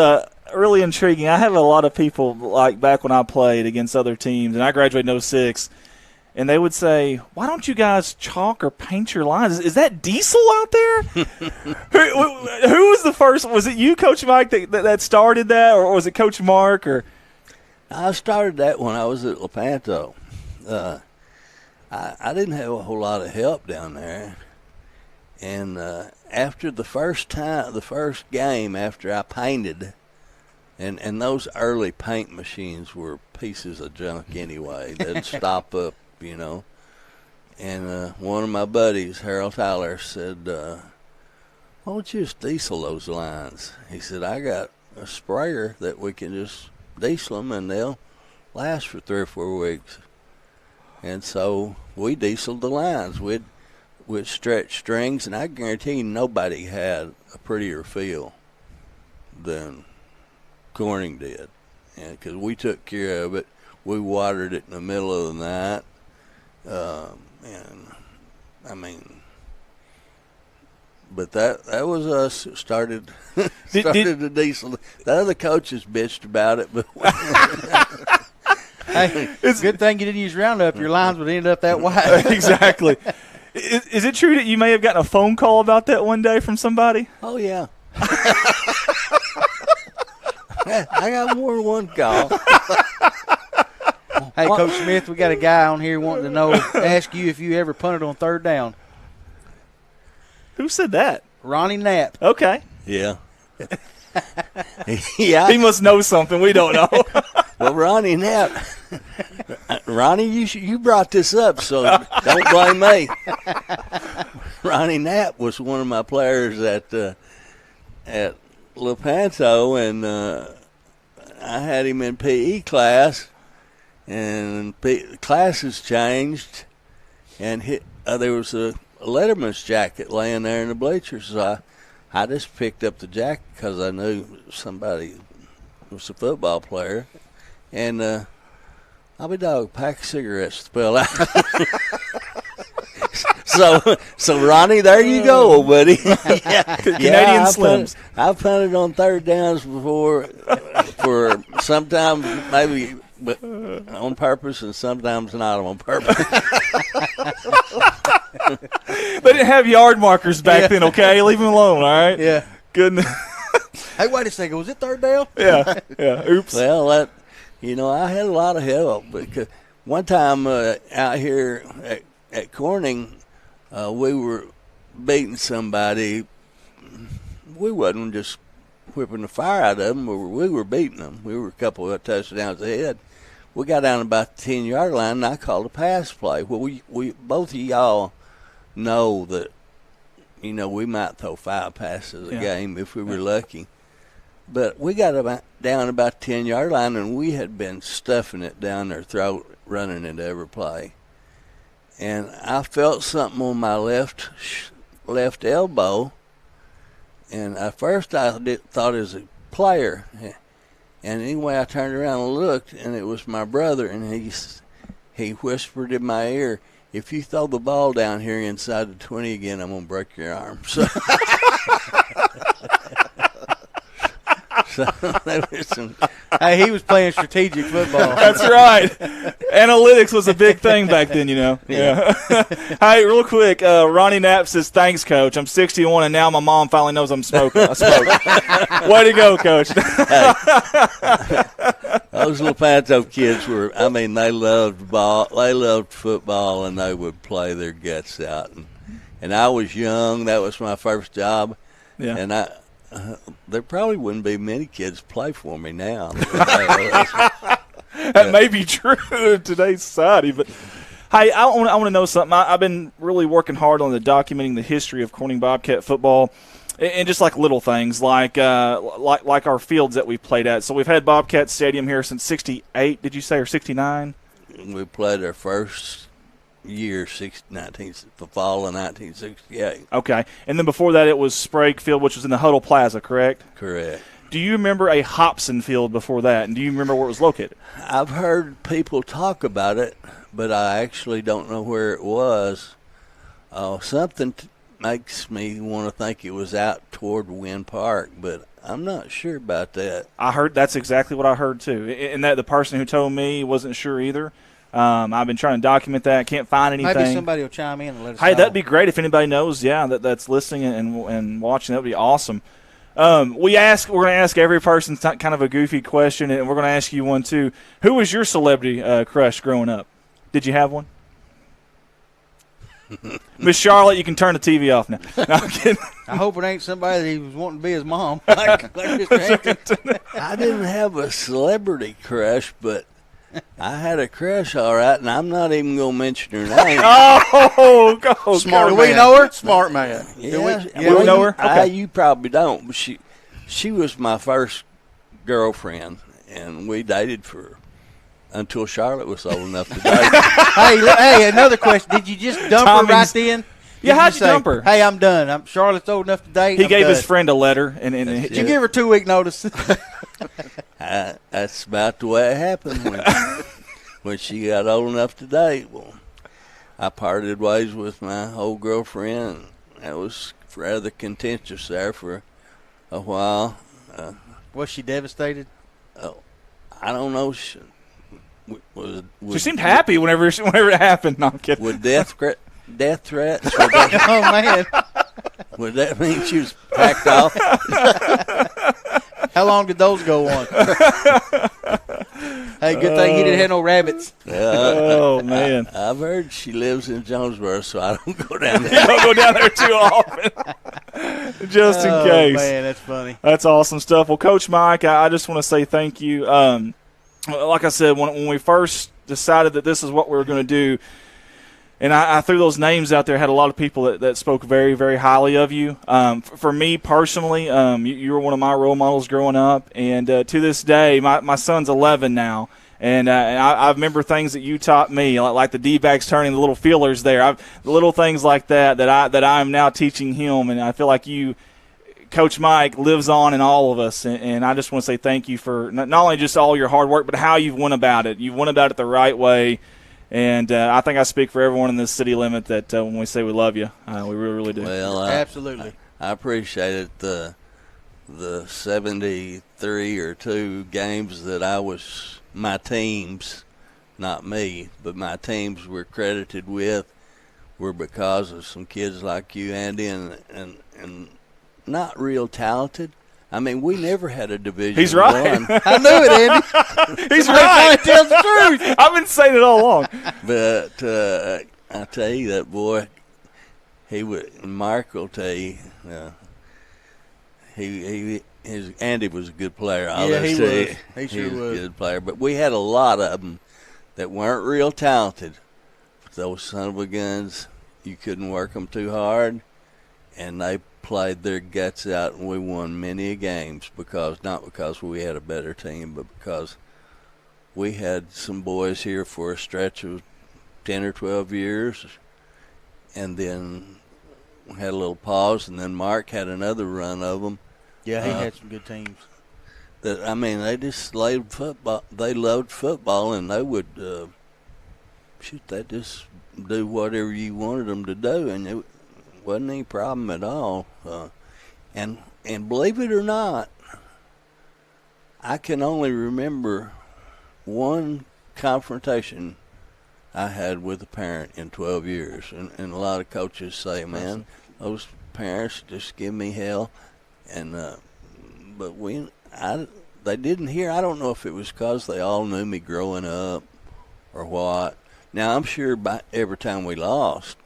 really intriguing. I have a lot of people, like back when I played against other teams, and I graduated in 06, and they would say, why don't you guys chalk or paint your lines? Is that diesel out there? who was the first? Was it you, Coach Mike, that started that, or was it Coach Mark? Or I started that when I was at Lepanto. I didn't have a whole lot of help down there. And after the first game after I painted, and those early paint machines were pieces of junk anyway. They'd stop up, you know. And one of my buddies, Farrell Tyler, said, why don't you just diesel those lines? He said, I got a sprayer that we can just diesel them and they'll last for 3 or 4 weeks. And so we dieseled the lines. We'd stretch strings, and I guarantee you nobody had a prettier feel than Corning did. And because we took care of it, we watered it in the middle of the night. And I mean, but that was us that started the diesel. The other coaches bitched about it, but hey, it's good thing you didn't use Roundup. Your lines would end up that wide. Exactly. Is it true that you may have gotten a phone call about that one day from somebody? Oh yeah. I got more than one call. Hey, Coach Smith, we got a guy on here wanting to ask you if you ever punted on 3rd down. Who said that? Ronnie Knapp. Okay. Yeah. Yeah. He must know something we don't know. Well, Ronnie Knapp. Ronnie, you brought this up, so don't blame me. Ronnie Knapp was one of my players at Lepanto, and I had him in PE class, and classes changed, and there was a Letterman's jacket laying there in the bleachers, so I just picked up the jacket because I knew somebody was a football player, and I'll be dog, pack of cigarettes spell out. So Ronnie, there you go, buddy. Canadian Slims. I've punted on 3rd downs before, for sometimes maybe on purpose and sometimes not on purpose. They didn't have yard markers back then, okay? Leave them alone, all right? Yeah. Goodness. Hey, wait a second. Was it 3rd down? Yeah. Oops. Well, I had a lot of help because one time out here at Corning, we were beating somebody. We wasn't just whipping the fire out of them. We were beating them. We were a couple of touchdowns ahead. We got down about the 10-yard line, and I called a pass play. Well, we both of y'all know that, we might throw 5 passes a game if we were lucky. But we got down about the 10-yard line, and we had been stuffing it down their throat, running into every play. And I felt something on my left left elbow, and at first I thought it was a player. And anyway, I turned around and looked, and it was my brother, and he whispered in my ear, "If you throw the ball down here inside the 20 again, I'm going to break your arm." So, Hey, he was playing strategic football. That's right. Analytics was a big thing back then, you know. Yeah. Hey, real quick, Ronnie Knapp says, "Thanks, Coach. I'm 61, and now my mom finally knows I'm smoking." I smoke. Way to go, Coach. Those little Panto kids they loved ball. They loved football, and they would play their guts out. And I was young. That was my first job. Yeah. And there probably wouldn't be many kids play for me now. That may be true in today's society, but hey, I want to know something. I've been really working hard on documenting the history of Corning Bobcat football, and just like little things like our fields that we've played at. So we've had Bobcat Stadium here since '68. Did you say, or '69? We played our first year, the fall of 1968. Okay, and then before that, it was Sprague Field, which was in the Huddle Plaza, correct? Correct. Do you remember a Hobson Field before that, and do you remember where it was located? I've heard people talk about it, but I actually don't know where it was. Something makes me want to think it was out toward Wynn Park, but I'm not sure about that. I heard that's exactly what I heard too, and that the person who told me wasn't sure either. I've been trying to document that. Can't find anything. Maybe somebody will chime in and let us know. Hey, that'd be great if anybody knows. Yeah, that's listening and watching. That'd be awesome. We're going to ask every person kind of a goofy question, and we're going to ask you one too. Who was your celebrity crush growing up? Did you have one? Miss Charlotte, you can turn the TV off now. No, I'm kidding. I hope it ain't somebody that he was wanting to be his mom. Like Mr. Hampton. I didn't have a celebrity crush, but I had a crush, all right, and I'm not even going to mention her name. Go. Smart Do man. we know her? Smart man. Yeah, Do we know her? Okay. You probably don't, but she was my first girlfriend, and we dated until Charlotte was old enough to date. Hey, another question. Did you just dump her right then? Yeah, how'd you say, dump her? Hey, I'm done. Charlotte's old enough to date. He I'm gave done. his friend a letter, and Did you give her 2-week notice? That's about the way it happened when she got old enough to date. Well, I parted ways with my old girlfriend. That was rather contentious there for a while. Was she devastated? I don't know. She seemed happy whenever it happened. No, I'm kidding. With death threats? Oh, man. Would that mean she was packed off? How long did those go on? Hey, good thing he didn't have no rabbits. Oh, man. I've heard she lives in Jonesboro, so I don't go down there. You don't go down there too often. Just in case. Oh, man, that's funny. That's awesome stuff. Well, Coach Mike, I just want to say thank you. Like I said, when we first decided that this is what we were going to do, and I threw those names out there, had a lot of people that spoke very, very highly of you. For me personally, you were one of my role models growing up, and to this day, my son's 11 now, and I remember things that you taught me, like the D-backs turning, the little feelers there, the little things like that I am now teaching him, and I feel like you, Coach Mike, lives on in all of us, and I just want to say thank you for not only just all your hard work, but how you've went about it. You've went about it the right way. And I think I speak for everyone in this city limit that when we say we love you, we really, really do. Well, Absolutely. I appreciate it. The 73 or 2 games that my teams, not me, but my teams were credited with were because of some kids like you, Andy, and not real talented. I mean, we never had a Division He's right. I. I knew it, Andy. He's right. Tells the truth. I've been saying it all along. But I tell you, that boy, Mark will tell you, Andy was a good player. He was. He He sure was a was. good player. But we had a lot of them that weren't real talented. But those son of a guns, you couldn't work them too hard, and they played their guts out, and we won many games not because we had a better team, but because we had some boys here for a stretch of 10 or 12 years, and then had a little pause, and then Mark had another run of them. Yeah, he had some good teams. They just played football. They loved football, and they would they just do whatever you wanted them to do, and it wasn't any problem at all. And believe it or not, I can only remember one confrontation I had with a parent in 12 years, and a lot of coaches say, "Man, those parents just give me hell," and but they didn't hear. I don't know if it was because they all knew me growing up or what. Now I'm sure by every time we lost,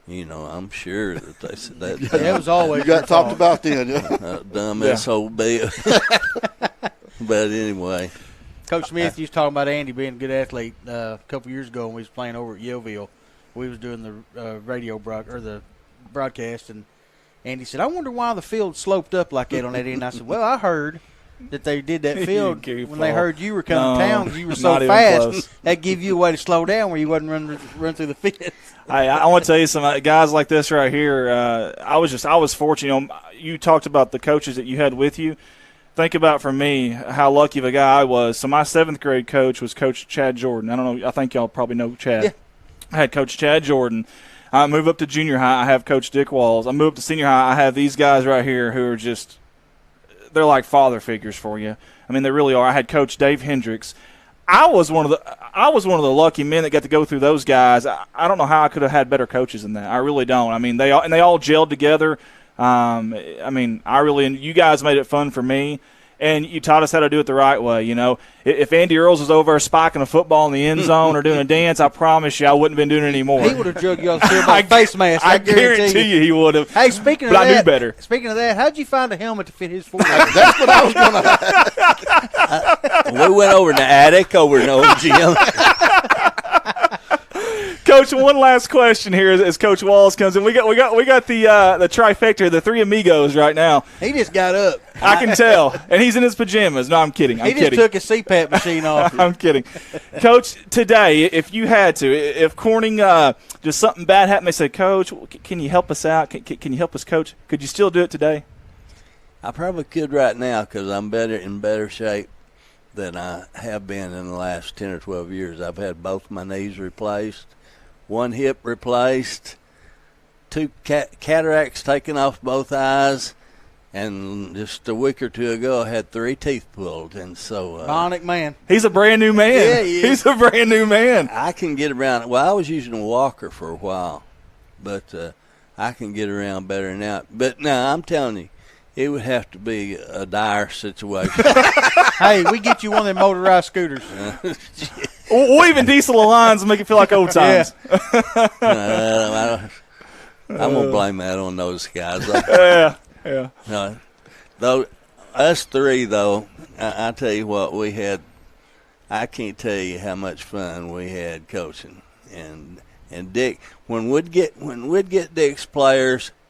I'm sure that they said that. That was always You got talked about then. Dumb SOB. But anyway. Coach Smith used to talk about Andy being a good athlete a couple years ago when we was playing over at Yellville. We was doing the the broadcast, and Andy said, "I wonder why the field sloped up like that on that end." I said, "Well, I heard that they did that field when they heard you were coming to town because you were so fast. That give you a way to slow down where you wasn't run through the field." I want to tell you some guys like this right here. I was fortunate. You talked about the coaches that you had with you. Think about, for me, how lucky of a guy I was. So my 7th grade coach was Coach Chad Jordan. I don't know. I think y'all probably know Chad. Yeah. I had Coach Chad Jordan. I move up to junior high, I have Coach Dick Walls. I move up to senior high, I have these guys right here who are just – they're like father figures for you. I mean, they really are. I had Coach Dave Hendricks. I was one of the lucky men that got to go through those guys. I don't know how I could have had better coaches than that. I really don't. I mean, they all gelled together. You guys made it fun for me, and you taught us how to do it the right way. If Andy Earls was over spiking a football in the end zone or doing a dance, I promise you I wouldn't have been doing it anymore. He would have drug you off the field by face mask. I guarantee you he would have. Hey, speaking of that, I knew better. Speaking of that, how'd you find a helmet to fit his forehead? That's what I was going to We went over in the attic over in old gym. Coach, one last question here as Coach Walls comes in. We got the trifecta, the three amigos right now. He just got up. I can tell, and he's in his pajamas. No, I'm kidding. He just took his CPAP machine off. I'm kidding, Coach. Today, if you had to, if Corning just something bad happened, they said, "Coach, can you help us out? Can you help us, Coach?" Could you still do it today? I probably could right now because I'm in better shape than I have been in the last 10 or 12 years. I've had both my knees replaced, one hip replaced, 2 cataracts taken off both eyes, and just a week or two ago I had 3 teeth pulled. And so bionic man. He's a brand new man. Yeah, he is. He's a brand new man. I can get around. Well, I was using a walker for a while, but I can get around better now. But now I'm telling you, it would have to be a dire situation. Hey, we get you one of them motorized scooters. We'll even diesel the lines and make it feel like old times. I'm going to blame that on those guys. Yeah. No, though, us three, though, I tell you what, we had – I can't tell you how much fun we had coaching. And Dick, when we'd get Dick's players –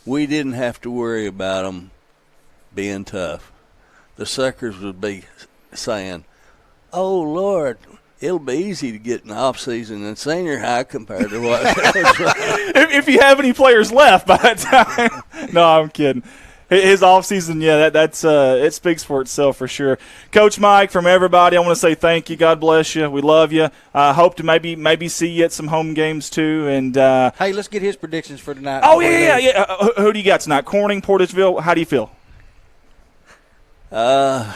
we didn't have to worry about them being tough. The suckers would be saying, "Oh, Lord, it'll be easy to get in the off-season in senior high compared to what if you have any players left by that time." No, I'm kidding. His off-season, that's it speaks for itself for sure. Coach Mike, from everybody, I want to say thank you. God bless you. We love you. Hope to maybe see you at some home games too. And hey, let's get his predictions for tonight. Oh yeah. Who do you got tonight? Corning, Portageville. How do you feel? Well,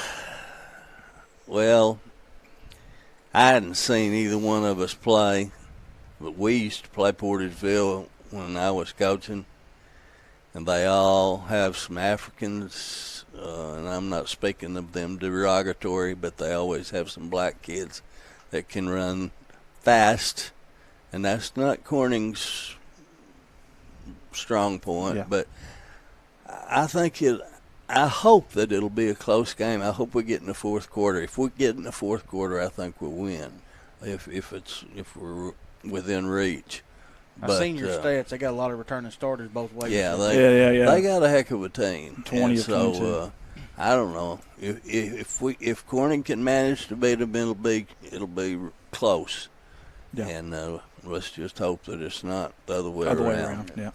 I hadn't seen either one of us play, but we used to play Portageville when I was coaching. And they all have some Africans, and I'm not speaking of them derogatory, but they always have some black kids that can run fast. And that's not Corning's strong point, but I hope that it'll be a close game. I hope we get in the fourth quarter. If we get in the fourth quarter, I think we'll win. If we're within reach. I've seen your stats. They got a lot of returning starters both ways. Yeah, they got a heck of a team. 20 of 22. I don't know if Corning can manage to beat them, it'll be close. Yeah. And let's just hope that it's not the other way around. Yeah.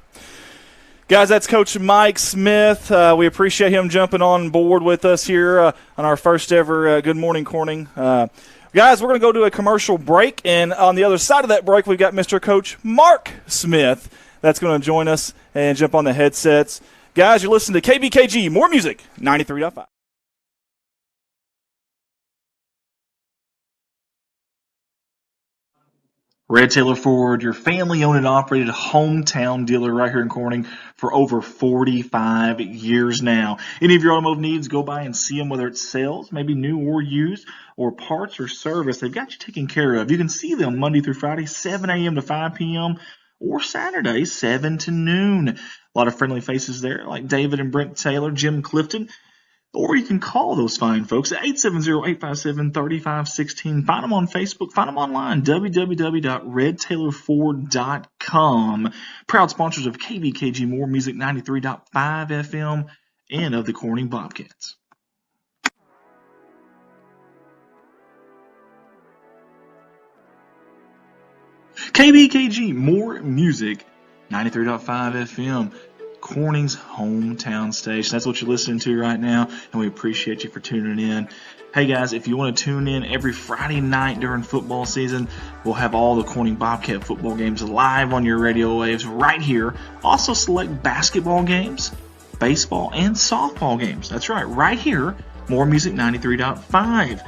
Guys, that's Coach Mike Smith. We appreciate him jumping on board with us here on our first ever Good Morning Corning. Guys, we're going to go to a commercial break, and on the other side of that break, we've got Mr. Coach Mark Smith that's going to join us and jump on the headsets. Guys, you're listening to KBKG, More Music, 93.5. Red Taylor Ford, your family-owned and operated hometown dealer right here in Corning for over 45 years now. Any of your automotive needs, go by and see them, whether it's sales, maybe new or used, or parts or service. They've got you taken care of. You can see them Monday through Friday, 7 a.m. to 5 p.m., or Saturday, 7 to noon. A lot of friendly faces there, like David and Brent Taylor, Jim Clifton. Or you can call those fine folks at 870-857-3516. Find them on Facebook. Find them online, www.redtailorford.com. Proud sponsors of KBKG More Music 93.5 FM and of the Corning Bobcats. KBKG More Music 93.5 FM. Corning's hometown station. That's what you're listening to right now, and we appreciate you for tuning in. Hey guys, if you want to tune in every Friday night during football season, we'll have all the Corning Bobcat football games live on your radio waves right here. Also select basketball games, baseball, and softball games. That's right here, More Music 93.5.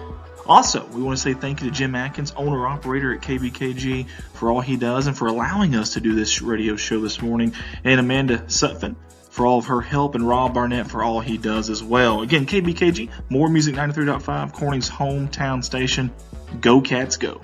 Also, we want to say thank you to Jim Atkins, owner-operator at KBKG, for all he does and for allowing us to do this radio show this morning, and Amanda Sutphin for all of her help, and Rob Barnett for all he does as well. Again, KBKG, More Music 93.5, Corning's hometown station. Go Cats, go.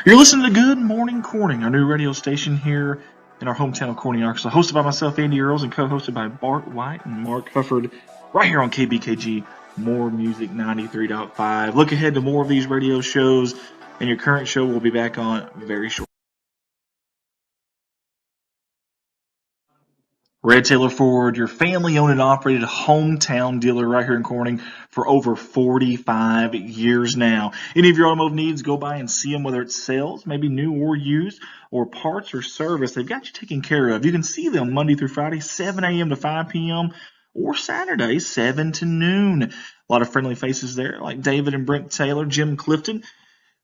You're listening to Good Morning Corning, our new radio station here in our hometown of Corning, Arkansas, hosted by myself, Andy Earls, and co-hosted by Bart White and Mark Hufford, right here on KBKG, More Music 93.5. Look ahead to more of these radio shows, and your current show will be back on very shortly. Red Taylor Ford, your family-owned and operated hometown dealer right here in Corning for over 45 years now. Any of your automotive needs, go by and see them, whether it's sales, maybe new or used, or parts or service. They've got you taken care of. You can see them Monday through Friday, 7 a.m. to 5 p.m., or Saturday, 7 to noon. A lot of friendly faces there, like David and Brent Taylor, Jim Clifton.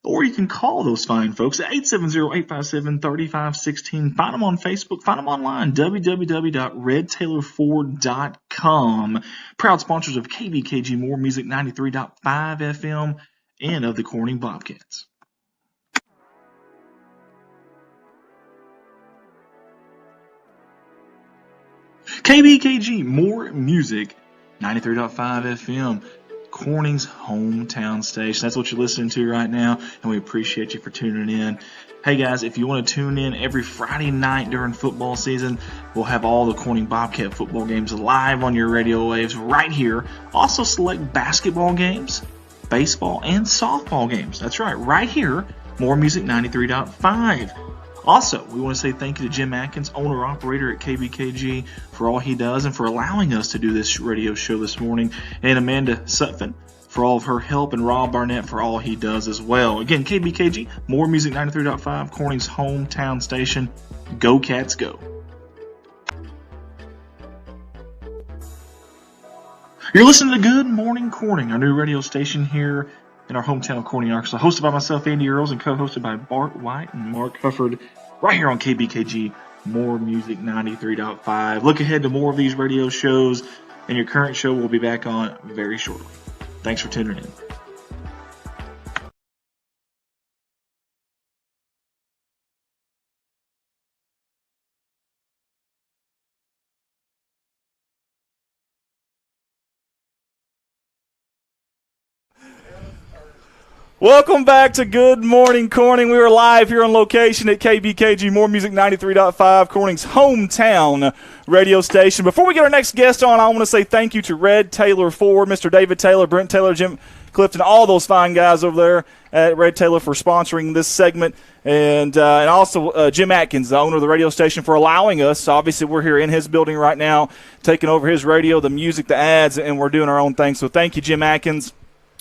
Or you can call those fine folks at 870-857-3516. Find them on Facebook. Find them online, www.redtailorford.com. Proud sponsors of KBKG More Music 93.5 FM and of the Corning Bobcats. KBKG More Music 93.5 FM. Corning's hometown station. That's what you're listening to right now, and we appreciate you for tuning in. Hey guys, if you want to tune in every Friday night during football season, we'll have all the Corning Bobcat football games live on your radio waves right here. Also select basketball games, baseball, and softball games. That's right here, More Music 93.5. Also, we want to say thank you to Jim Atkins, owner-operator at KBKG, for all he does and for allowing us to do this radio show this morning, and Amanda Sutphin for all of her help, and Rob Barnett for all he does as well. Again, KBKG, More Music 93.5, Corning's hometown station. Go Cats, go. You're listening to Good Morning Corning, our new radio station here in our hometown of Corning, Arkansas, hosted by myself, Andy Earls, and co-hosted by Bart White and Mark Hufford, right here on KBKG, More Music 93.5. Look ahead to more of these radio shows, and your current show will be back on very shortly. Thanks for tuning in. Welcome back to Good Morning Corning. We are live here on location at KBKG More Music 93.5, Corning's hometown radio station. Before we get our next guest on, I want to say thank you to Red Taylor Ford, Mr. David Taylor, Brent Taylor, Jim Clifton, all those fine guys over there at Red Taylor for sponsoring this segment, and also Jim Atkins, the owner of the radio station, for allowing us. Obviously, we're here in his building right now, taking over his radio, the music, the ads, and we're doing our own thing. So thank you, Jim Atkins.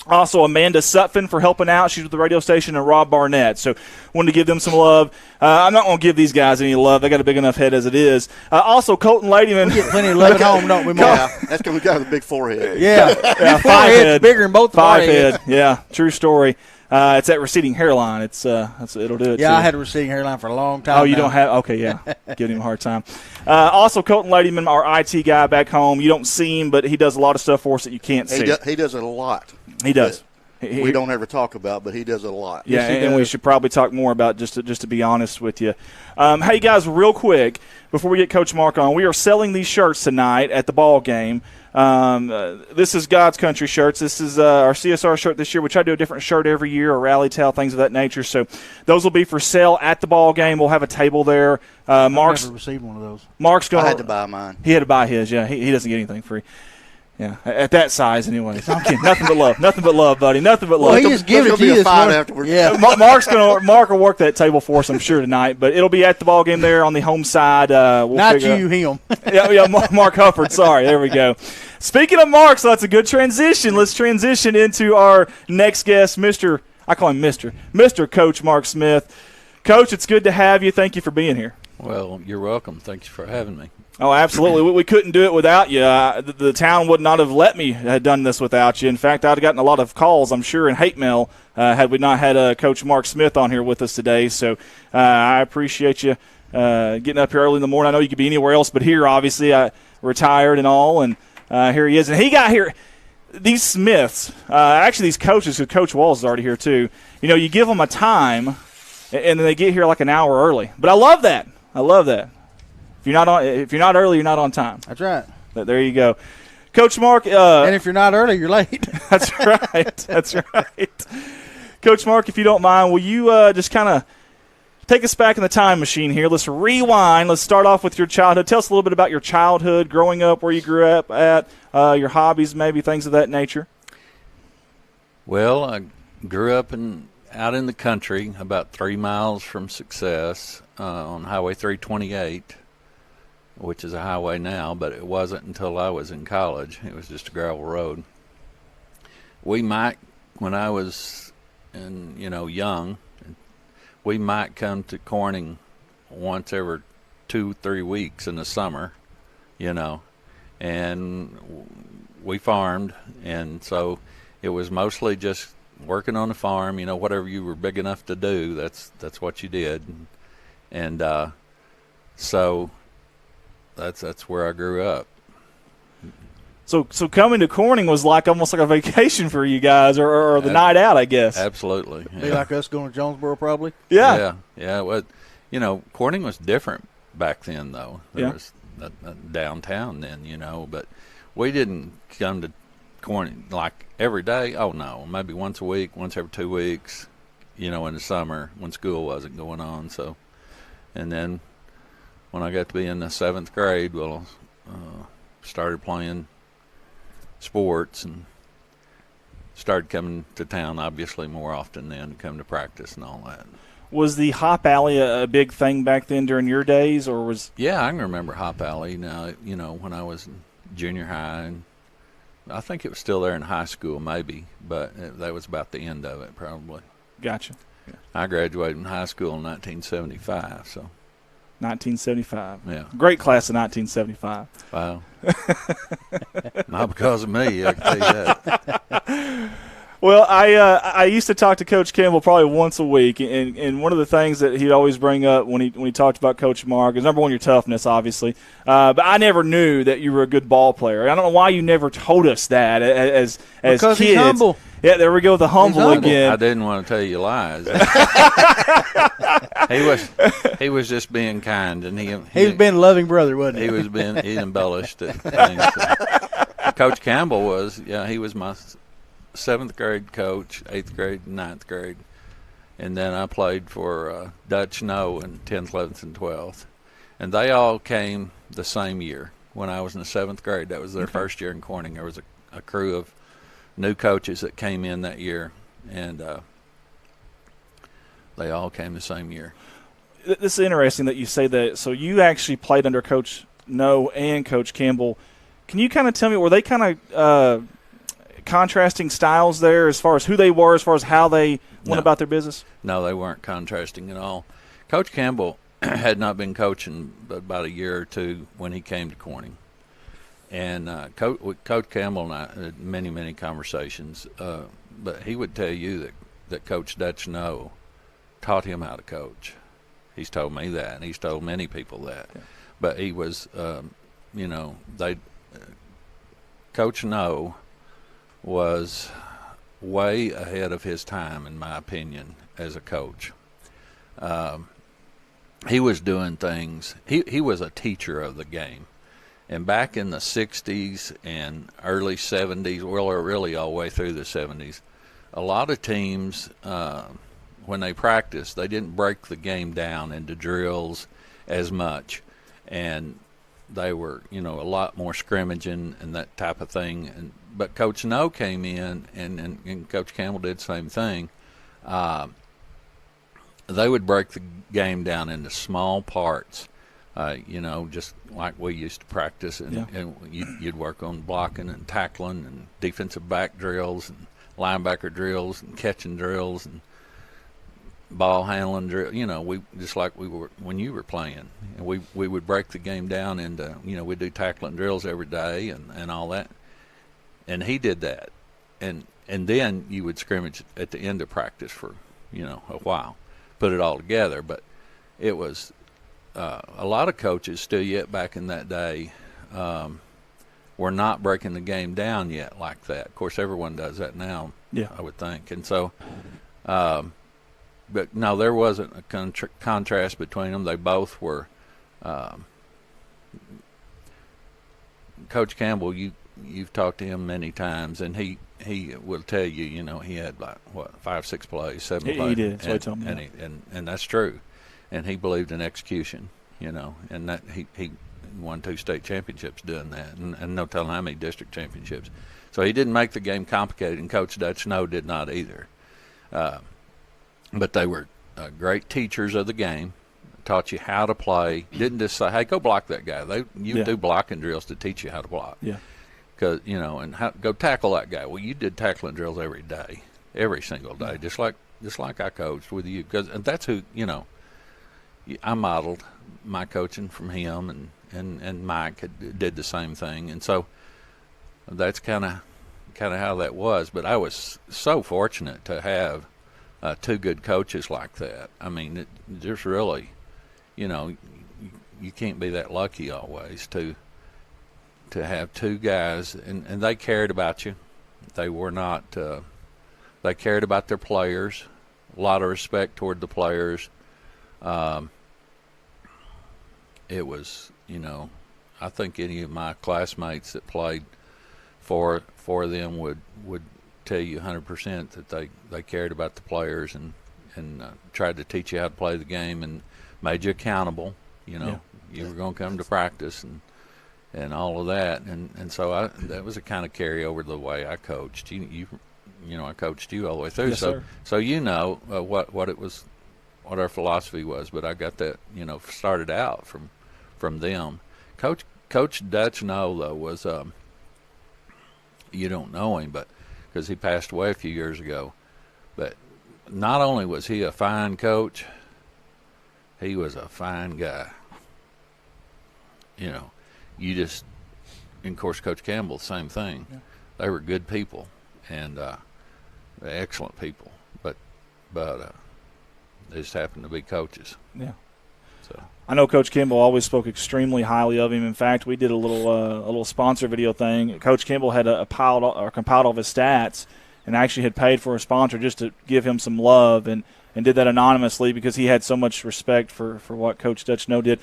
Also, Amanda Sutphin for helping out. She's with the radio station, and Rob Barnett. So, wanted to give them some love. I'm not going to give these guys any love. They got a big enough head as it is. Also, Colton Ladyman. We get plenty of love at home, don't we, Mark? Yeah, that's going to go with a big forehead. Yeah, Yeah, five heads bigger than both of our five heads. head. Yeah, true story. It's that receding hairline. It'll do it. Yeah, too. I had a receding hairline for a long time. Oh, you now. don't have? Okay, yeah. Giving him a hard time. Also, Colton Ladyman, our IT guy back home. You don't see him, but he does a lot of stuff for us that you can't see. He does it a lot. He does. We don't ever talk about, but he does it a lot. Yeah, Yes, he and we does. should probably talk more about just to be honest with you. Hey, guys, real quick, before we get Coach Mark on, we are selling these shirts tonight at the ball game. This is God's Country shirts. This is our CSR shirt this year. We try to do a different shirt every year, a rally towel, things of that nature. So those will be for sale at the ball game. We'll have a table there. I've Mark's never received one of those. going. I had to buy mine. He had to buy his. Yeah, he doesn't get anything free. Yeah, at that size, anyways. I'm kidding. Nothing but love. Nothing but love, buddy. Nothing but love. Well, he just give it There's to gonna you be a this fight morning. afterwards. Yeah. Mark will work that table for us, I'm sure, tonight. But it'll be at the ball game there on the home side. We'll Not figure you, him. yeah, Mark Hufford. Sorry, there we go. Speaking of Mark, so that's a good transition. Let's transition into our next guest, I call him Mr. Coach Mark Smith. Coach, it's good to have you. Thank you for being here. Well, you're welcome. Thanks for having me. Oh, absolutely. We couldn't do it without you. The town would not have let me have done this without you. In fact, I'd have gotten a lot of calls, I'm sure, and hate mail had we not had Coach Mark Smith on here with us today. So I appreciate you getting up here early in the morning. I know you could be anywhere else but here, obviously. I retired and all, and here he is. And he got here. These Smiths, actually these coaches, because Coach Walls is already here too, you give them a time, and then they get here like an hour early. But I love that. If you're not early, you're not on time. That's right. There you go. Coach Mark. And if you're not early, you're late. That's right. That's right. Coach Mark, if you don't mind, will you just kind of take us back in the time machine here? Let's rewind. Let's start off with your childhood. Tell us a little bit about your childhood, growing up, where you grew up at, your hobbies, maybe things of that nature. Well, I grew up out in the country, about 3 miles from Success, on Highway 328, which is a highway now, but it wasn't until I was in college. It was just a gravel road. When I was young, we might come to Corning once every 2-3 weeks in the summer, and we farmed, and so it was mostly just working on the farm, whatever you were big enough to do, that's what you did. And so that's where I grew up. So coming to Corning was almost like a vacation for you guys, or the night out, I guess. Absolutely. Yeah. Be like us going to Jonesboro, probably. Yeah. Well, Corning was different back then, though. There was downtown then, but we didn't come to Corning like every day. Oh no, maybe once a week, once every 2 weeks, in the summer when school wasn't going on. So, and then when I got to be in the 7th grade, started playing sports and started coming to town obviously more often then to come to practice and all that. Was the Hop Alley a big thing back then during your days, or was? Yeah, I can remember Hop Alley. Now, when I was in junior high, and I think it was still there in high school, maybe, but that was about the end of it, probably. Gotcha. Yeah. I graduated from high school in 1975, so. 1975. Yeah. Great class of 1975. Wow. Not because of me, I can tell you that. Well, I used to talk to Coach Campbell probably once a week, and one of the things that he'd always bring up when he talked about Coach Mark is, number one, your toughness, obviously. But I never knew that you were a good ball player. I don't know why you never told us that as because kids. He's humble. Yeah, there we go with the humble again. I didn't want to tell you lies. He was just being kind, and He's been a loving brother, wasn't he? He embellished it. Things. Coach Campbell was, he was my 7th grade coach, 8th grade, 9th grade, and then I played for Dutch No in 10th, 11th, and 12th, and they all came the same year when I was in the 7th grade. That was their first year in Corning. There was a crew of new coaches that came in that year, and they all came the same year. This is interesting that you say that. So you actually played under Coach No and Coach Campbell. Can you kind of tell me, were they kind of contrasting styles there as far as who they were, as far as how they went about their business? No, they weren't contrasting at all. Coach Campbell had not been coaching but about a year or two when he came to Corning. And Coach Campbell and I had many, many conversations, but he would tell you that Coach Dutch No taught him how to coach. He's told me that, and he's told many people that. Yeah. But he was, Coach No was way ahead of his time, in my opinion, as a coach. He was doing things. He was a teacher of the game. And back in the 60s and early 70s, well, really all the way through the 70s, a lot of teams, when they practiced, they didn't break the game down into drills as much. And they were, a lot more scrimmaging and that type of thing. But Coach No came in, and Coach Campbell did the same thing. They would break the game down into small parts, just like we used to practice. And you'd work on blocking and tackling and defensive back drills and linebacker drills and catching drills and ball handling drill. We just like we were when you were playing. And we would break the game down into, we'd do tackling drills every day and all that. And he did that. And then you would scrimmage at the end of practice for, a while. Put it all together. But it was a lot of coaches still yet back in that day were not breaking the game down yet like that. Of course, everyone does that now, I would think. And so, but no, there wasn't a contrast between them. They both were. Coach Campbell, you've talked to him many times, and he will tell you, he had like 5, 6 plays, 7 plays. He did. That's what he told me. And that's true. And he believed in execution, and that he won 2 state championships doing that, and no telling how many district championships. So he didn't make the game complicated, and Coach Dutch No did not either. But they were great teachers of the game, taught you how to play. Didn't just say, hey, go block that guy. You do blocking drills to teach you how to block. Yeah. Because, and go tackle that guy. Well, you did tackling drills every day, every single day, just like I coached with you. And that's who, I modeled my coaching from him, and Mike did the same thing. And so that's kind of how that was. But I was so fortunate to have 2 good coaches like that. I mean, there's really, you can't be that lucky always to have 2 guys, and they cared about you. They were not, they cared about their players, a lot of respect toward the players. It was, I think any of my classmates that played for them would tell you 100% that they cared about the players and tried to teach you how to play the game and made you accountable. You were going to come to practice and all of that, and so that was a kind of carryover to the way I coached. I coached you all the way through. Yes, sir. So what it was, what our philosophy was. But I got that started out from them. Coach Dutch No though was you don't know him, but because he passed away a few years ago. But not only was he a fine coach, he was a fine guy. You just, and of course, Coach Campbell, same thing. Yeah. They were good people and excellent people, but they just happened to be coaches. Yeah. So I know Coach Campbell always spoke extremely highly of him. In fact, we did a little sponsor video thing. Coach Campbell had compiled all of his stats, and actually had paid for a sponsor just to give him some love, and did that anonymously because he had so much respect for what Coach Dutch No did.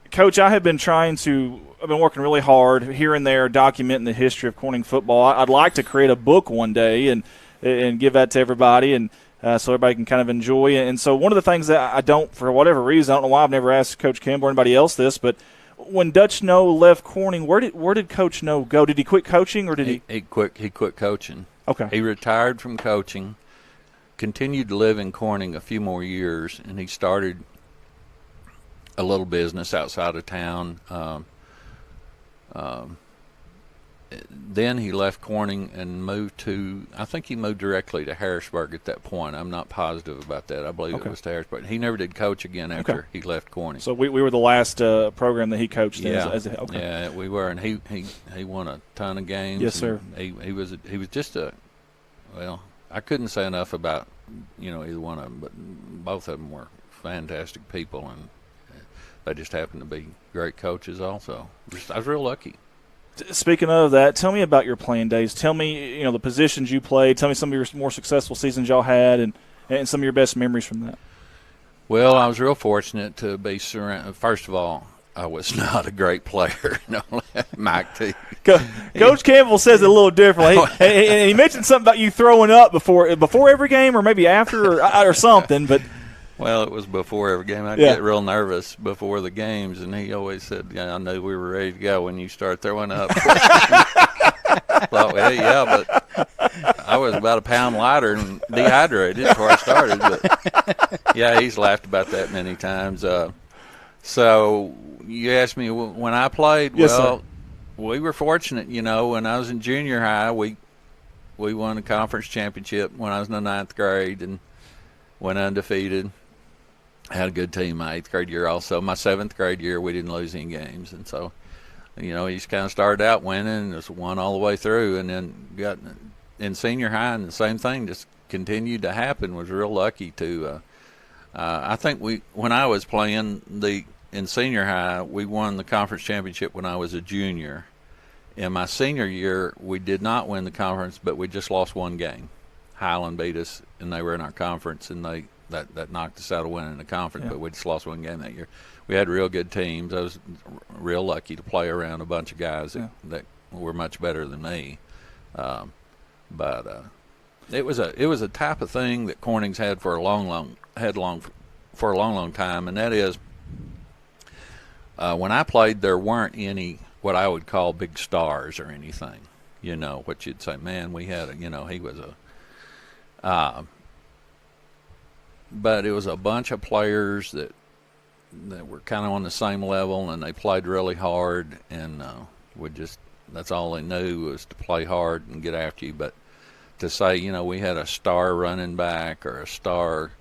Coach, I've been working really hard here and there documenting the history of Corning football. I'd like to create a book one day and give that to everybody, and so everybody can kind of enjoy it. And so one of the things that I don't, for whatever reason, I don't know why I've never asked Coach Campbell or anybody else this, but when Dutch No left Corning, where did Coach No go? Did he quit coaching, or did he? He quit coaching. Okay. He retired from coaching, continued to live in Corning a few more years, and he started a little business outside of town. then he left Corning and moved to, I think he moved directly to Harrisburg at that point. I'm not positive about that. I believe it was to Harrisburg. He never did coach again after he left Corning. So we were the last program that he coached in. Yeah, we were, and he won a ton of games. Yes, sir. He was just I couldn't say enough about, either one of them, but both of them were fantastic people, and they just happened to be great coaches also. I was real lucky. Speaking of that, tell me about your playing days. Tell me, the positions you played. Tell me some of your more successful seasons y'all had, and some of your best memories from that. Well, I was real fortunate to be surrounded. First of all, I was not a great player. Mike T. Coach Campbell says it a little differently. And he mentioned something about you throwing up before every game, or maybe after, or something. But well, it was before every game. I'd get real nervous before the games, and he always said, I knew we were ready to go when you start throwing up. Thought, well, yeah, but I was about a pound lighter and dehydrated before I started. But, yeah, he's laughed about that many times. So you asked me when I played. Yes, well, sir. We were fortunate, when I was in junior high, we won a conference championship when I was in the 9th grade and went undefeated. I had a good team my 8th grade year also. My 7th grade year, we didn't lose any games. And so, he just kind of started out winning and just won all the way through. And then got in senior high, and the same thing just continued to happen. Was real lucky to I think when I was playing in senior high, we won the conference championship when I was a junior. In my senior year, we did not win the conference, but we just lost one game. Highland beat us, and they were in our conference, and that knocked us out of winning the conference, but we just lost one game that year. We had real good teams. I was real lucky to play around a bunch of guys that were much better than me. But it was a type of thing that Corning's had for a long time, and that is when I played, there weren't any what I would call big stars or anything. What you'd say, man, we had he was but it was a bunch of players that were kind of on the same level, and they played really hard, and that's all they knew was to play hard and get after you. But to say, we had a star running back or a star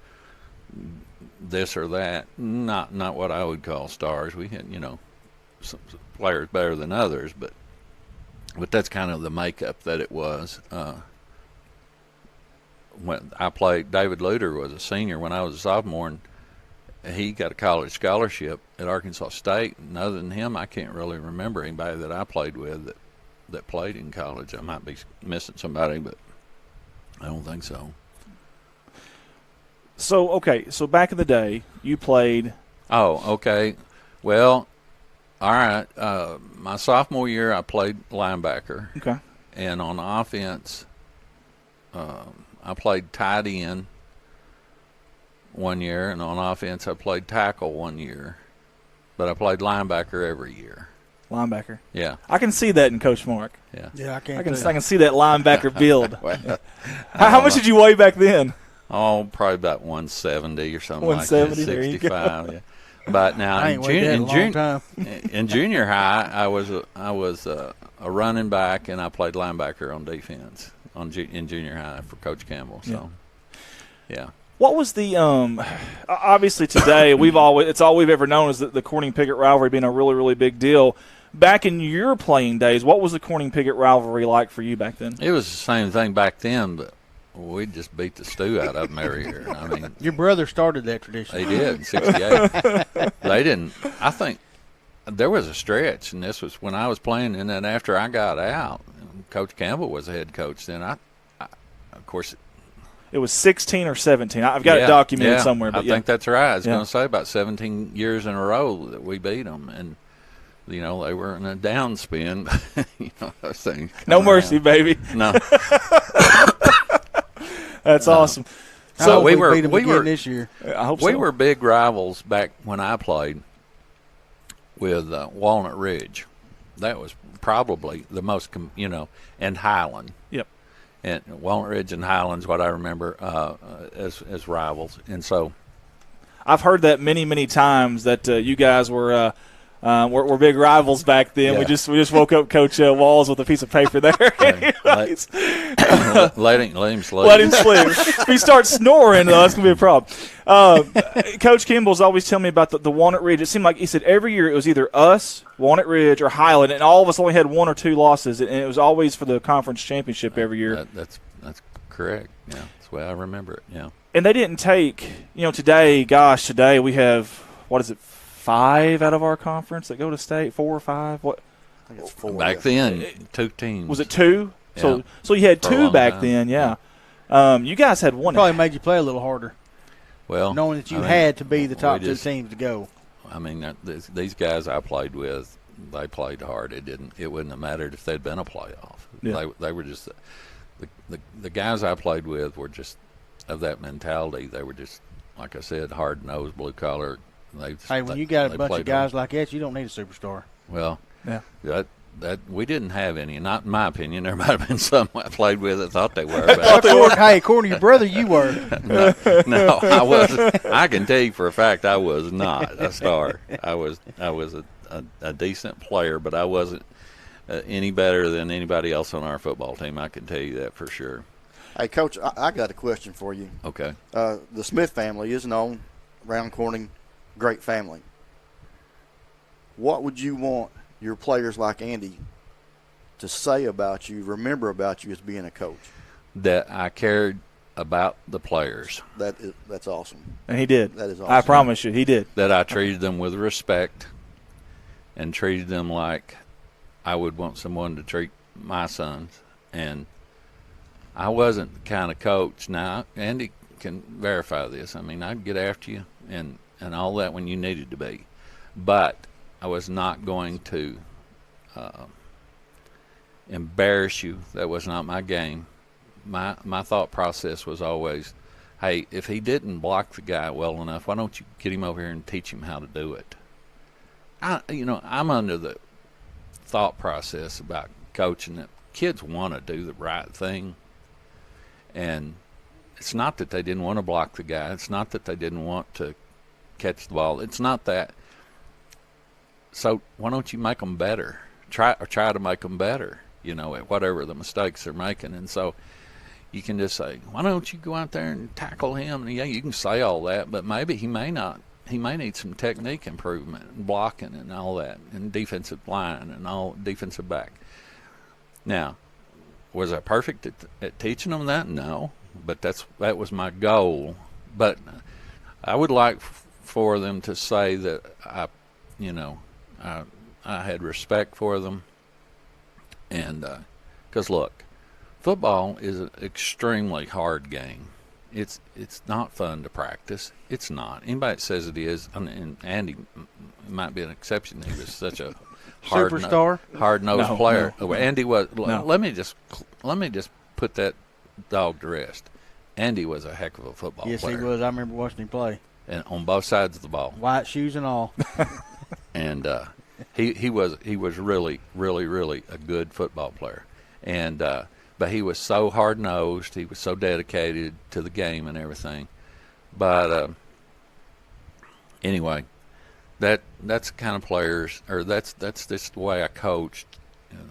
this or that, not what I would call stars. We had, some players better than others, but that's kind of the makeup that it was. When I played, David Luter was a senior when I was a sophomore, and he got a college scholarship at Arkansas State. And other than him, I can't really remember anybody that I played with that played in college. I might be missing somebody, but I don't think so. So back in the day, you played. Oh, okay. Well, all right. My sophomore year, I played linebacker. Okay. And on offense, I played tight end one year, and on offense I played tackle one year, but I played linebacker every year. Linebacker. Yeah. I can see that in Coach Mark. Yeah, I can see that linebacker build. How much did you weigh back then? Oh, probably about 170 or something 170, like that. there you 65. Yeah. But now in junior high, I was a running back, and I played linebacker on defense in junior high for Coach Campbell. So, yeah. What was the obviously today it's all we've ever known is the Corning Pickett rivalry being a really, really big deal. Back in your playing days, what was the Corning Pickett rivalry like for you back then? It was the same thing back then, but we just beat the stew out of them every year. I mean, your brother started that tradition. They did in '68. They didn't. I think there was a stretch, and this was when I was playing, and then after I got out, Coach Campbell was the head coach. Then I of course. It was 16 or 17. I've got it documented somewhere. But I think that's right. I was going to say about 17 years in a row that we beat them, and they were in a downspin. Those things. No mercy, baby. No. That's awesome. So we were this year. I hope we so. were big rivals back when I played with Walnut Ridge. That was probably the most, and Highland. Yep. And Walnut Ridge and Highland's what I remember as rivals. And so I've heard that many, many times that you guys were We're big rivals back then. Yeah. We just woke up Coach Walls with a piece of paper there. Anyways. Let him sleep. Let him sleep. If he starts snoring, though, that's going to be a problem. Coach Kimball's always telling me about the Walnut Ridge. It seemed like he said every year it was either us, Walnut Ridge, or Highland, and all of us only had 1 or 2 losses, and it was always for the conference championship every year. That's correct. Yeah, that's the way I remember it. Yeah. And they didn't take, today we have, 5 out of our conference that go to state, 4 or 5? What? I think it's 4. Back then, 2 teams. Was it 2? Yeah. So you had For a 2 long back time. then, yeah. You guys had 1. Probably made you play a little harder, Well, knowing that you I mean, had to be the top we 2 just- teams to go. I mean, these guys I played with, they played hard. It wouldn't have mattered if they'd been a playoff. Yeah. They were just the guys I played with were just of that mentality. They were just, like I said, hard nosed, blue collar. Hey, when you got a bunch of played guys hard. like that, you don't need a superstar. Well, Yeah. that we didn't have any. Not in my opinion. There might have been some I played with that thought they were. Hey, according to your brother, you were. No, I wasn't. I can tell you for a fact I was not a star. I was a decent player, but I wasn't any better than anybody else on our football team. I can tell you that for sure. Hey, Coach, I got a question for you. Okay. The Smith family is known around Corning, great family. What would you want your players like Andy to say about you, remember about you as being a coach? That I cared about the players. That's awesome. And he did. That is awesome. I promise you, he did. That I treated them with respect and treated them like I would want someone to treat my sons. And I wasn't the kind of coach. Now, Andy can verify this. I mean, I'd get after you and all that when you needed to be. But I was not going to embarrass you. That was not my game. My thought process was always, hey, if he didn't block the guy well enough, why don't you get him over here and teach him how to do it? I'm under the thought process about coaching that kids want to do the right thing. And it's not that they didn't want to block the guy. It's not that they didn't want to catch the ball. It's not that. So why don't you make them better? Try to make them better, at whatever the mistakes they're making. And so you can just say, why don't you go out there and tackle him? And yeah, you can say all that, but maybe he may not. He may need some technique improvement and blocking and all that, and defensive line and all defensive back. Now, was I perfect at teaching them that? No, but that was my goal. But I would like for them to say that I had respect for them, and because look, football is an extremely hard game. It's not fun to practice. It's not. Anybody that says it is, and Andy might be an exception. He was such a hard-nosed player. No. Andy was. No. Let me just put that dog to rest. Andy was a heck of a football player. Yes, he was. I remember watching him play. And on both sides of the ball. White shoes and all. And he was really, really, really a good football player. And but he was so hard-nosed. He was so dedicated to the game and everything. But anyway, that's the kind of players, or that's just the way I coached,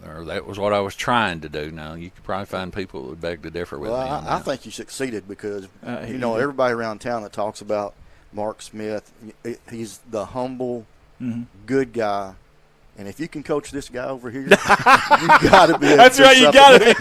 or that was what I was trying to do. Now, you could probably find people that would beg to differ with me on I that. think you succeeded because, everybody around town that talks about Mark Smith, he's the humble, good guy. And if you can coach this guy over here, you got to be. That's right, you got to be.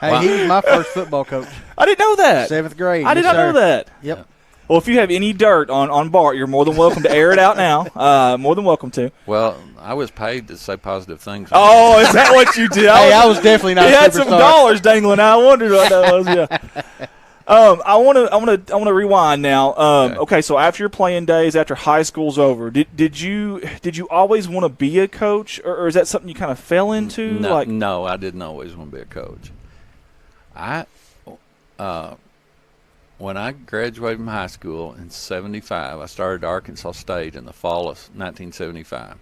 Hey, he was my first football coach. I didn't know that. 7th grade. I did not know that. Yep. Well, if you have any dirt on Bart, you're more than welcome to air it out now. More than welcome to. Well, I was paid to say positive things. Oh, is that what you did? Hey, I was definitely not He a had superstar. some dollars dangling. I wondered what that was. Yeah. I want to rewind now. Okay, so after your playing days, after high school's over, did you always want to be a coach, or is that something you kind of fell into? No, I didn't always want to be a coach. When I graduated from high school in '75, I started at Arkansas State in the fall of 1975.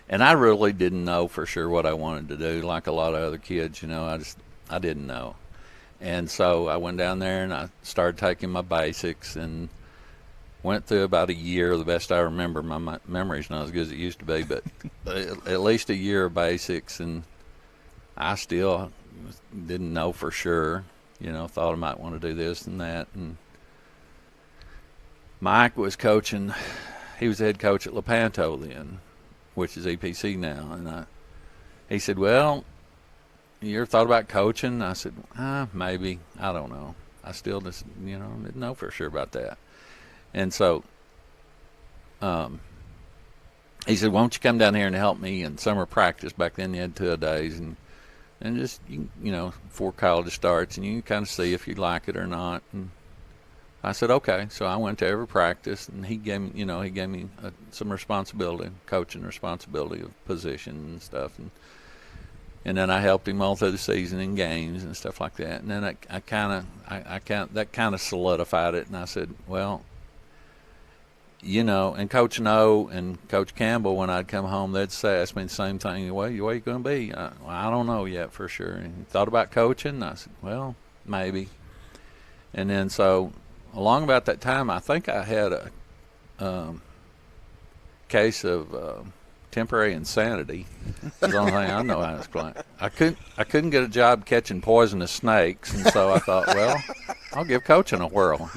And I really didn't know for sure what I wanted to do. Like a lot of other kids, I didn't know. And so I went down there and I started taking my basics, and went through about a year. The best I remember, my memory's not as good as it used to be, but at least a year of basics, and I still didn't know for sure. Thought I might want to do this and that. And Mike was coaching. He was the head coach at Lepanto then, which is EPC now. And he said, well, you ever thought about coaching? I said, maybe. I don't know. I still just, didn't know for sure about that. And so he said, why don't you come down here and help me in summer practice? Back then you had 2-a-days and just, before college starts, and you can kind of see if you like it or not. And I said, okay. So I went to every practice, and he gave me some responsibility, coaching responsibility of position and stuff. And then I helped him all through the season in games and stuff like that. And then that kind of solidified it. And I said, well, and Coach No and Coach Campbell, when I'd come home, they'd ask me the same thing. Where you going to be? I don't know yet for sure. And you thought about coaching? I said, well, maybe. And then so along about that time, I think I had a case of temporary insanity. That's the only thing I know how to explain. I couldn't get a job catching poisonous snakes, and so I thought, well, I'll give coaching a whirl.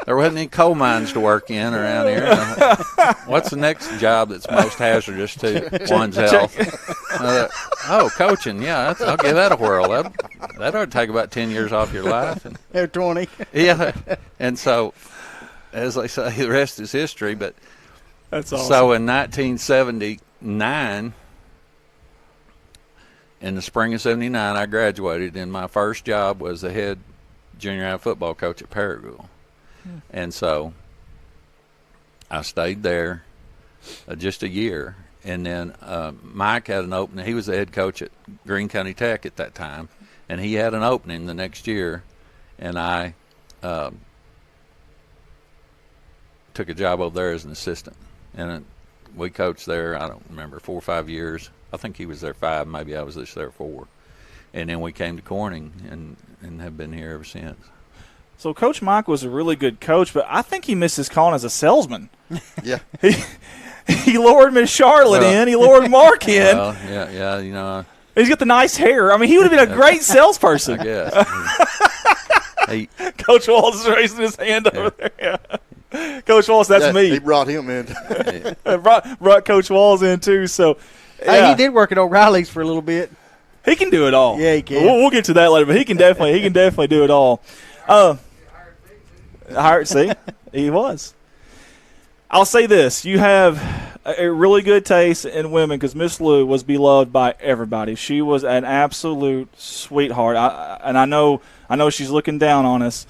There wasn't any coal mines to work in around here. What's the next job that's most hazardous to one's health? Coaching. Yeah, I'll give that a whirl. That ought to take about 10 years off your life. They're 20. Yeah, and so, as they say, the rest is history. But that's awesome. So in 1979, in the spring of '79, I graduated, and my first job was the head junior high football coach at Paragould. And so I stayed there just a year. And then Mike had an opening. He was the head coach at Greene County Tech at that time. And he had an opening the next year. And I took a job over there as an assistant. And we coached there, I don't remember, 4 or 5 years. I think he was there 5. Maybe I was just there 4. And then we came to Corning and have been here ever since. So Coach Mike was a really good coach, but I think he missed his calling as a salesman. Yeah. He lured Miss Charlotte in. He lured Mark in. Well, yeah, He's got the nice hair. I mean, he would have been a great salesperson. I guess. Coach Wallace is raising his hand over there. Yeah. Coach Wallace, that's me. He brought him in. brought Coach Wallace in, too. So, yeah. Hey, he did work at O'Reilly's for a little bit. He can do it all. Yeah, he can. We'll get to that later, but he can definitely do it all. See, he was. I'll say this: you have a really good taste in women because Miss Lou was beloved by everybody. She was an absolute sweetheart. I know she's looking down on us.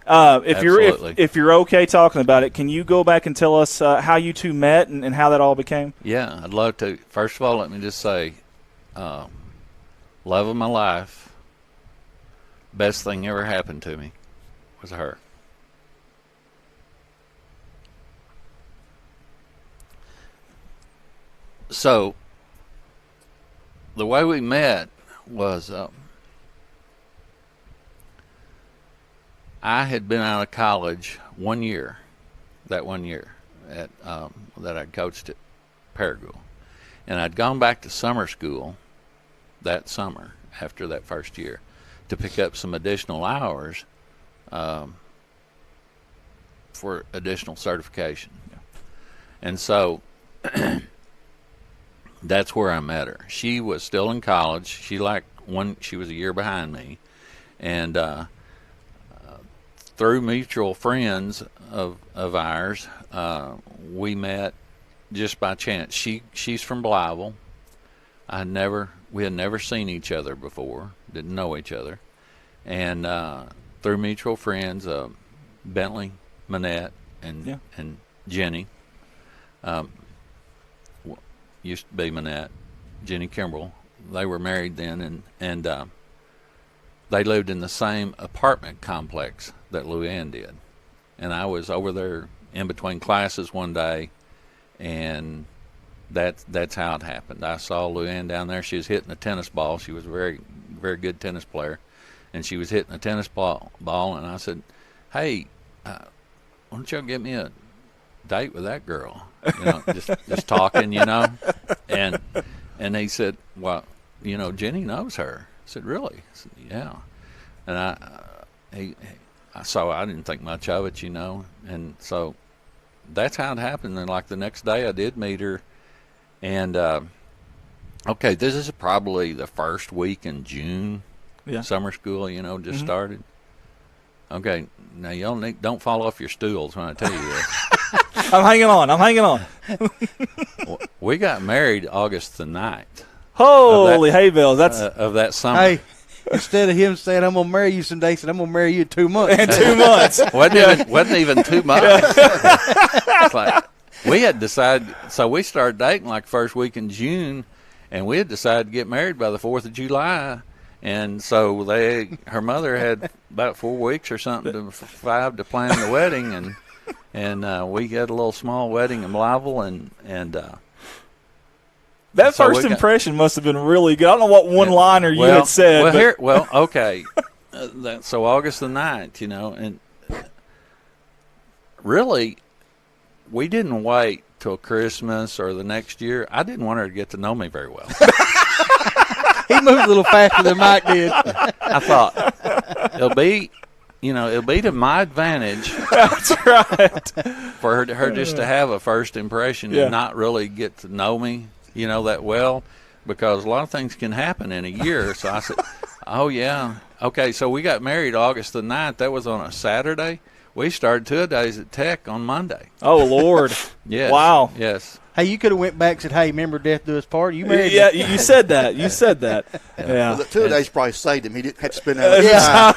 If you're okay talking about it, can you go back and tell us how you two met and how that all became? Yeah, I'd love to. First of all, let me just say, love of my life, best thing ever happened to me was her. So, the way we met was I had been out of college 1 year, that 1 year at that I'd coached at Paragould. And I'd gone back to summer school that summer after that first year to pick up some additional hours for additional certification. And so that's where I met her. She was still in college. She was a year behind me. And through mutual friends of ours, we met just by chance. She's from Blytheville. We had never seen each other before, didn't know each other. And through mutual friends, Bentley, Manette, and Jenny, used to be Manette, Jenny Kimbrell. They were married then, and they lived in the same apartment complex that Luann did. And I was over there in between classes one day, and that's how it happened. I saw Luann down there. She was hitting a tennis ball. She was a very, very good tennis player, and she was hitting a tennis ball, and I said, "Hey, why don't y'all get me a date with that girl? You know, just talking, you know. And he said, well, you know, Jenny knows her. I said, really? I said, yeah. And so I didn't think much of it, you know. And so that's how it happened. And like the next day I did meet her. And, okay, this is probably the first week in June. Yeah. Summer school, you know, just started. Okay, now y'all don't fall off your stools when I tell you this. I'm hanging on. We got married August the 9th. Holy hay bells! That's of that summer. Hey, instead of him saying, I'm going to marry you someday, he said, I'm going to marry you in 2 months. In 2 months. wasn't even 2 months. It's like, we had decided, so we started dating like first week in June, and we had decided to get married by the 4th of July. And so her mother had about 4 weeks or something, 5 to plan the wedding, and we had a little small wedding in Blytheville, and that so first impression must have been really good. I don't know what one-liner you had said. Okay. So August the 9th, you know, and really, we didn't wait till Christmas or the next year. I didn't want her to get to know me very well. He moved a little faster than Mike did. I thought it'll be to my advantage. That's right. For her just to have a first impression and not really get to know me, you know, that well, because a lot of things can happen in a year. So I said, oh, yeah. Okay, so we got married August the 9th. That was on a Saturday. We started 2 days at Tech on Monday. Oh, Lord. Yes. Wow. Yes. Hey, you could have went back and said, hey, remember death do us part? You married me. You said that. You said that. Yeah. Well, the 2 days probably saved him. He didn't have to spend that much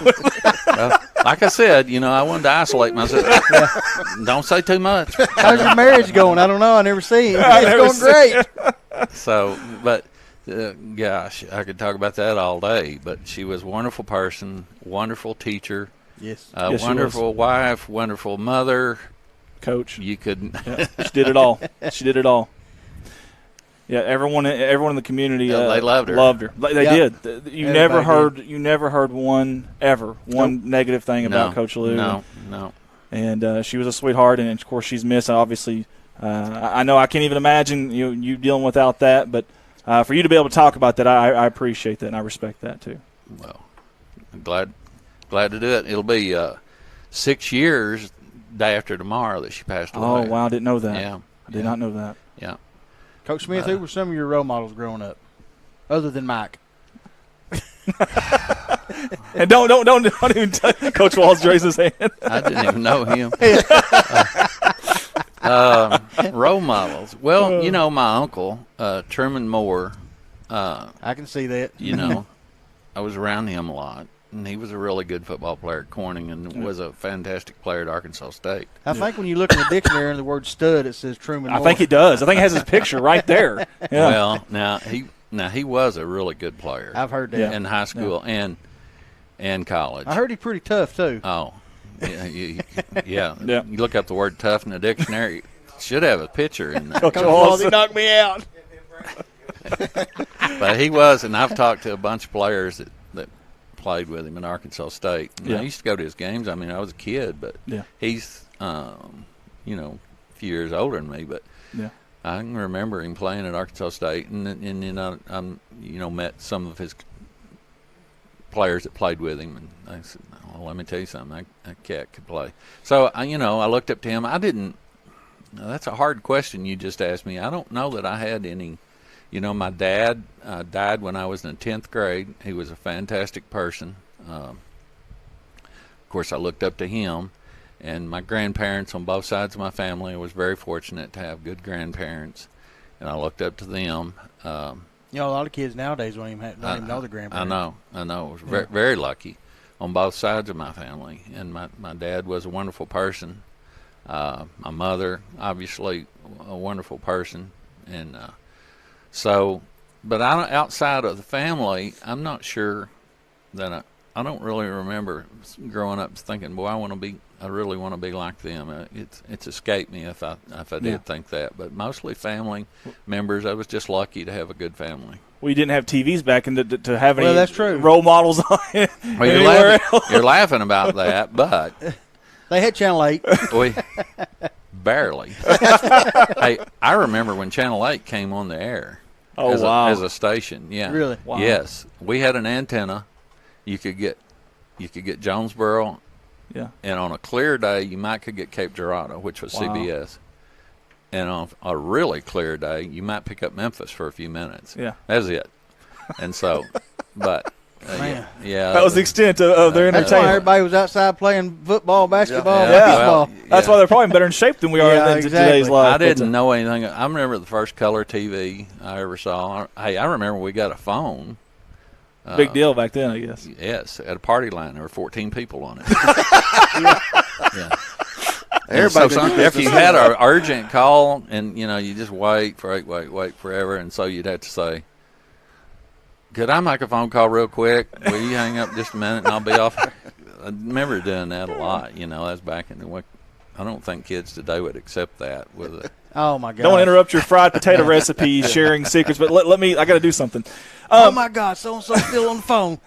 time. Well, like I said, you know, I wanted to isolate myself. Don't say too much. How's your marriage going? I don't know. I never see it. It's going great. So, but, gosh, I could talk about that all day. But she was a wonderful person, wonderful teacher. Yes. Wonderful wife, wonderful mother. Coach. You couldn't. She did it all. Yeah, everyone in the community they loved her. They did. You never heard one negative thing about Coach Lou. No. And she was a sweetheart, and of course she's missed. Obviously, I know I can't even imagine you dealing without that. But for you to be able to talk about that, I appreciate that and I respect that too. Well, I'm glad to do it. It'll be 6 years day after tomorrow that she passed away. Oh, wow, I didn't know that. Yeah. I did not know that. Yeah. Coach Smith, who were some of your role models growing up, other than Mike? And don't even Coach Walls raise his hand. I didn't even know him. Role models. Well, you know, my uncle, Truman Moore. I can see that. You know, I was around him a lot. And he was a really good football player at Corning and was a fantastic player at Arkansas State. I think when you look in the dictionary and the word stud, it says Truman Moore. I think it does. I think it has his picture right there. Yeah. Well, now he was a really good player. I've heard that. In high school and college. I heard he's pretty tough, too. Oh, yeah. You look up the word tough in the dictionary, it should have a picture in there. Coach Walls, he knocked me out. But he was, and I've talked to a bunch of players that played with him in Arkansas State. I used to go to his games. I mean, I was a kid, but he's, you know, a few years older than me. But I can remember him playing at Arkansas State, and you know, met some of his players that played with him, and I said, "Oh, let me tell you something. That cat could play." So I looked up to him. I didn't. That's a hard question you just asked me. I don't know that I had any. You know, my dad died when I was in the 10th grade. He was a fantastic person. Of course, I looked up to him. And my grandparents on both sides of my family, I was very fortunate to have good grandparents. And I looked up to them. You know, a lot of kids nowadays don't even know their grandparents. I know. I was very, very lucky on both sides of my family. And my dad was a wonderful person. My mother, obviously, a wonderful person. And so, but outside of the family, I'm not sure that I don't really remember growing up thinking, boy, I really want to be like them. It's escaped me if I did think that. But mostly family members. I was just lucky to have a good family. Well, you didn't have TVs back in to have any that's true. Role models on it. Well, you're laughing about that, but They had Channel 8. We barely. Hey, I remember when Channel 8 came on the air. Oh, as wow. as a station, yeah. Really? Wow. Yes, we had an antenna. You could get Jonesboro, Yeah. and on a clear day, you might could get Cape Girardeau, which was Wow. CBS. And on a really clear day, you might pick up Memphis for a few minutes. Yeah. That was it. And so, but Man. yeah, That was the extent of their That's why entertainment. everybody was outside playing football, basketball, Yeah. baseball. Well, That's why they're probably in better in shape than we are Yeah, in exactly. today's life. I didn't know anything. I remember the first color TV I ever saw. Hey, I remember we got a phone. Big deal back then, I guess. Yes, at a party line, there were 14 people on it. Yeah. Everybody So could if use you the had sun. an urgent call, and you just wait forever, and so you'd have to say, "Could I make a phone call real quick? Will you hang up just a minute, and I'll be off?" I remember doing that a lot. That's back in the. I don't think kids today would accept that with it. Oh, my God. Don't interrupt your fried potato recipe sharing secrets, but let me. I got to do something. Oh, my God. So-and-so's still on the phone.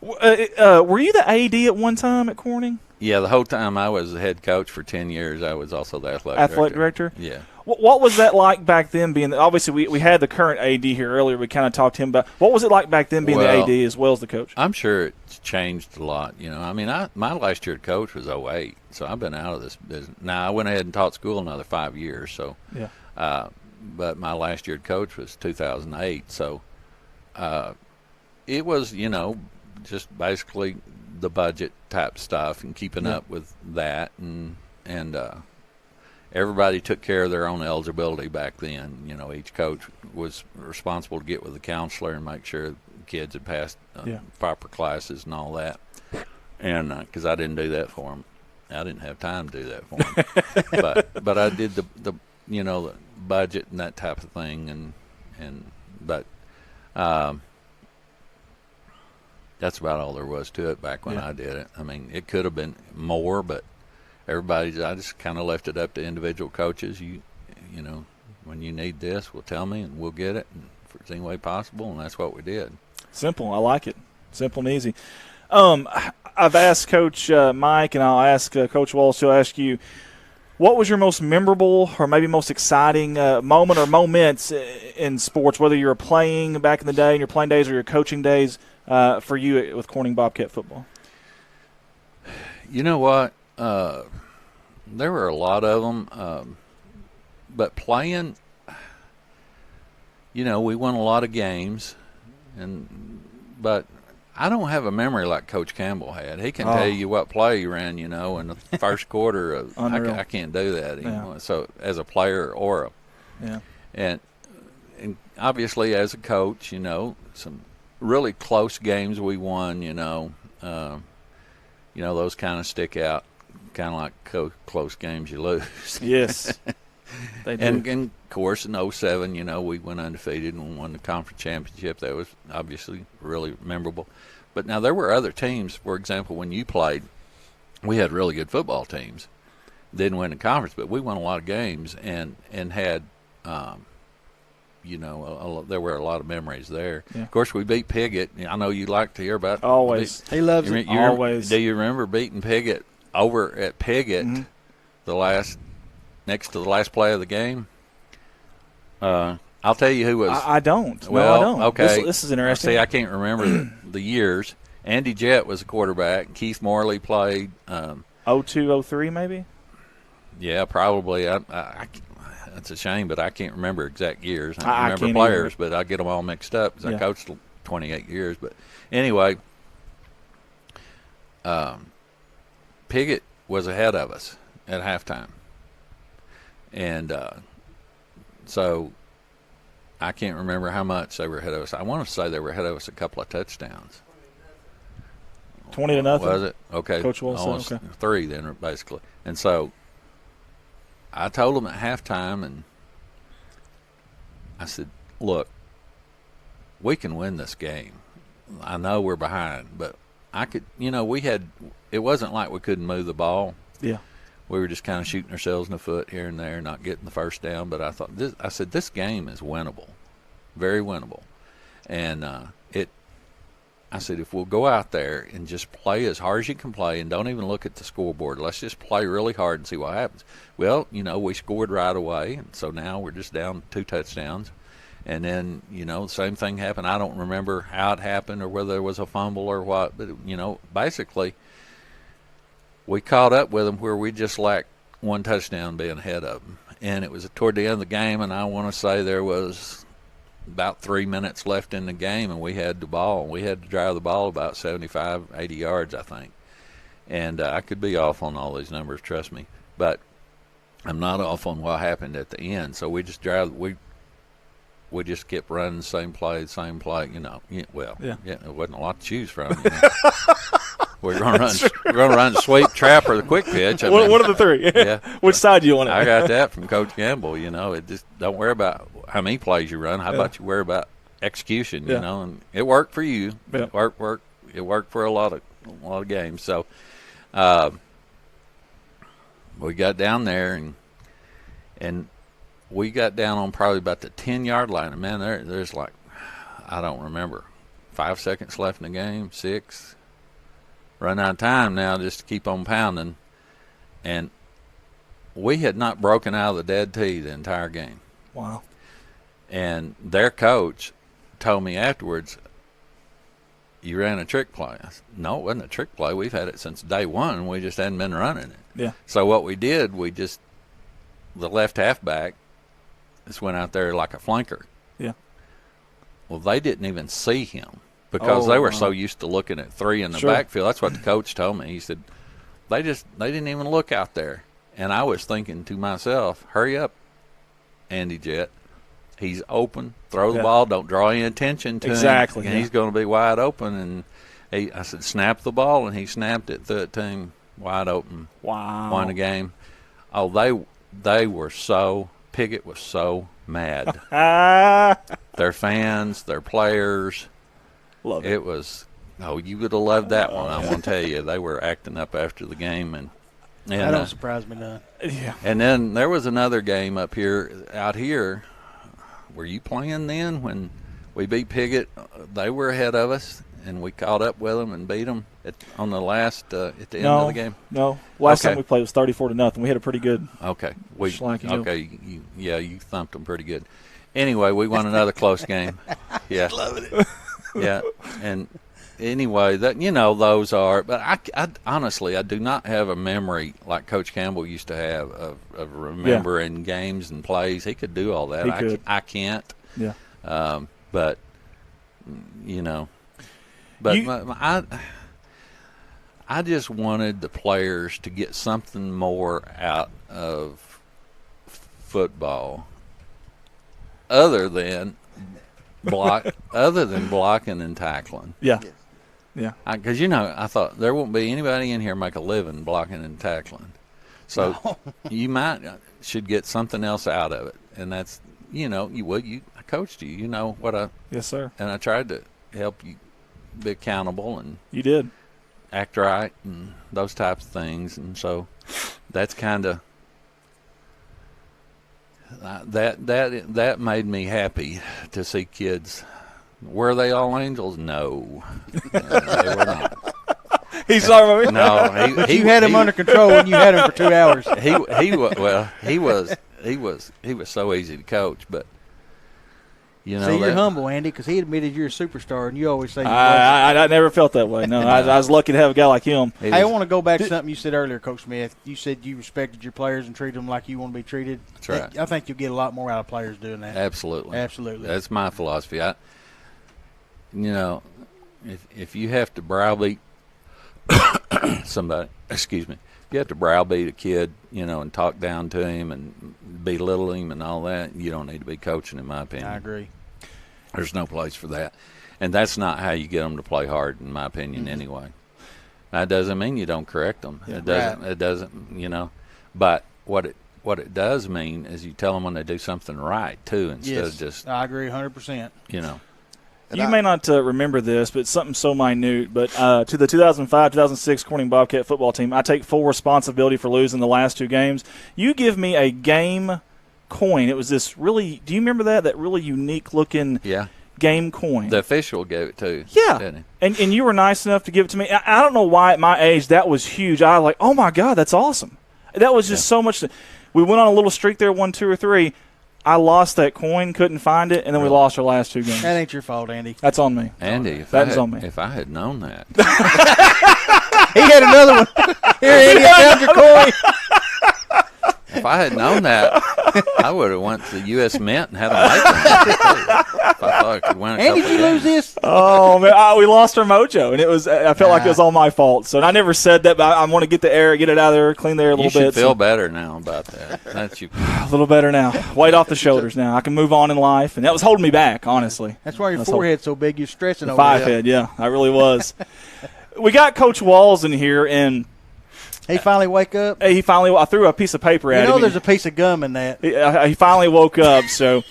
Were you the AD at one time at Corning? Yeah, the whole time I was the head coach for 10 years, I was also the Athletic director? Yeah. What was that like back then? Being obviously we had the current AD here earlier. We kind of talked to him about what was it like back then being the AD as well as the coach. I'm sure it's changed a lot. I mean, my last year coach was 2008, so I've been out of this business. Now, I went ahead and taught school another 5 years, so Yeah. but my last year coach was 2008, so it was just basically the budget type stuff and keeping up with that, and everybody took care of their own eligibility back then. Each coach was responsible to get with the counselor and make sure kids had passed proper classes and all that. And because I didn't do that for them, I didn't have time to do that for them. but I did the budget and that type of thing, but that's about all there was to it back when I did it. I mean, it could have been more, but I just kind of left it up to individual coaches. When you need this, well, tell me and we'll get it if it's any way possible, and that's what we did. Simple. I like it. Simple and easy. I've asked Coach Mike, and I'll ask Coach Walsh. He'll ask you, what was your most memorable or maybe most exciting moment or moments in sports, whether you were playing back in the day in your playing days or your coaching days for you with Corning Bobcat football? You know what? There were a lot of them, but playing, we won a lot of games, but I don't have a memory like Coach Campbell had. He can tell you what play he ran, in the first quarter. I can't do that anymore. Yeah. So as a player and obviously as a coach, some really close games we won, those kind of stick out, kind of like close games you lose. Yes. They do. And of course, in 2007, we went undefeated and won the conference championship. That was obviously really memorable. But now there were other teams. For example, when you played, we had really good football teams. Didn't win the conference, but we won a lot of games and had, there were a lot of memories there. Yeah. Of course, we beat Piggott. I know you like to hear about it. Always. He loves it. Always. Do you remember beating Piggott over at Piggott next to the last play of the game? I'll tell you who was. I don't. Well, no, I don't. Okay. This is interesting. See, I can't remember the years. Andy Jett was the quarterback. Keith Morley played. 02, 03 maybe? Yeah, probably. That's a shame, but I can't remember exact years. I remember can't players, either. but I get them all mixed up because I coached 28 years. But anyway, Piggott was ahead of us at halftime. And so I can't remember how much they were ahead of us. I want to say they were ahead of us a couple of touchdowns. 20-0. Was it? Okay. Coach Wilson. Okay. 3 then, basically. And so I told them at halftime, and I said, look, we can win this game. I know we're behind, but I could, it wasn't like we couldn't move the ball. Yeah. We were just kind of shooting ourselves in the foot here and there, not getting the first down. But I thought, this game is winnable, very winnable. And I said, if we'll go out there and just play as hard as you can play and don't even look at the scoreboard, let's just play really hard and see what happens. Well, we scored right away, and so now we're just down 2 touchdowns. And then, the same thing happened. I don't remember how it happened or whether there was a fumble or what, but, basically we caught up with them where we just lacked 1 touchdown being ahead of them. And it was toward the end of the game, and I want to say there was about 3 minutes left in the game, and we had the ball. We had to drive the ball about 75, 80 yards, I think. And I could be off on all these numbers, trust me. But I'm not off on what happened at the end. So we just we just kept running the same play. It wasn't a lot to choose from. We're going to run sweep, trap, or the quick pitch. One of the 3. Yeah. Which side do you want it? I got that from Coach Campbell. It just don't worry about how many plays you run. How about you worry about execution? And it worked for you. Yeah. It worked for a lot of games. So we got down there and we got down on probably about the 10-yard line. And, man, there's like, I don't remember, 5 seconds left in the game, 6. Run out of time now just to keep on pounding. And we had not broken out of the dead tee the entire game. Wow. And their coach told me afterwards, you ran a trick play. I said, no, it wasn't a trick play. We've had it since day one. We just hadn't been running it. Yeah. So what we did, the left halfback just went out there like a flanker. Yeah. Well, they didn't even see him because they were so used to looking at 3 in the backfield. That's what the coach told me. He said, they didn't even look out there. And I was thinking to myself, hurry up, Andy Jett. He's open. Throw the ball. Don't draw any attention to him. Exactly. And he's going to be wide open. And I said, snap the ball, and he snapped it, threw it to him wide open. Wow. Won the game. Oh, they were so – Piggott was so mad. Their fans, their players. Love it. It was – you would have loved that one, I want to tell you. They were acting up after the game. And that don't surprise me none. Yeah. And then there was another game out here. Were you playing then when we beat Piggott? They were ahead of us, and we caught up with them and beat them on the last at the end of the game. No, last time we played was 34-0. We had a pretty good. Okay, you thumped them pretty good. Anyway, we won another close game. Yeah, loving it. Yeah, and anyway, those are. But I honestly, I do not have a memory like Coach Campbell used to have of remembering games and plays. He could do all that. I can't. Yeah. But I just wanted the players to get something more out of football, other than blocking and tackling. Yeah. Yeah. Because, I thought there won't be anybody in here make a living blocking and tackling. So you should get something else out of it. And that's, I coached you, Yes, sir. And I tried to help you be accountable. And you did. Act right and those types of things. And so that's kind of, that made me happy to see kids. Were they all angels? No. They were not. He's sorry about me. No, you had him under control when you had him for 2 hours. He was so easy to coach, but See, you're humble, Andy, because he admitted you're a superstar, and you always say I never felt that way. No, I was lucky to have a guy like him. Hey, I want to go back to something you said earlier, Coach Smith. You said you respected your players and treated them like you want to be treated. That's right. I think you'll get a lot more out of players doing that. Absolutely. That's my philosophy. If you have to browbeat somebody, you have to browbeat a kid, and talk down to him and belittle him and all that, you don't need to be coaching, in my opinion. I agree. There's no place for that. And that's not how you get them to play hard, in my opinion, anyway. That doesn't mean you don't correct them. Yeah, It doesn't, But what it does mean is you tell them when they do something right, too, instead of just. I agree 100%. You may not remember this, but something so minute. But to the 2005-2006 Corning Bobcat football team, I take full responsibility for losing the last 2 games. You give me a game coin. It was this really – do you remember that really unique-looking game coin. The official gave it to you. Yeah. Didn't And you were nice enough to give it to me. I don't know why at my age that was huge. I was like, oh, my God, that's awesome. That was just so much. We went on a little streak there, 1, 2, or 3. I lost that coin, couldn't find it, and then we lost our last 2 games. That ain't your fault, Andy. That's on me. Andy, on me. If I had known that. He had another one. Here, Andy, I found your coin. If I had known that, I would have went to the U.S. Mint and had them make them. If I thought I could win a Andy, couple did you lose games. this? Oh, man, we lost our mojo, and it was. I felt like it was all my fault. So I never said that, but I want to get the air, get it out of there, clean the air a little You should bit. feel better now about that. That's you. A little better now. Weight off the shoulders now. I can move on in life, and that was holding me back, honestly. That's why your That's forehead's so big. You're stressing over Five it. head, yeah, I really was. We got Coach Walls in here, and He finally wake up. I threw a piece of paper at You know him. there's a piece of gum in that. He finally woke up, so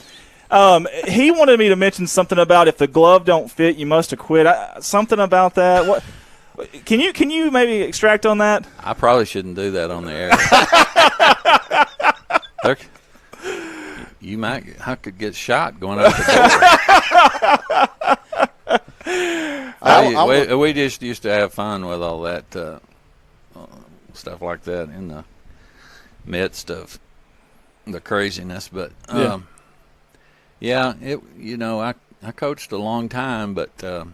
he wanted me to mention something about if the glove don't fit, you must have quit. Something about that. What? Can you maybe extract on that? I probably shouldn't do that on the air. I could get shot going out the door. We just used to have fun with all that stuff like that in the midst of the craziness. But I coached a long time, but let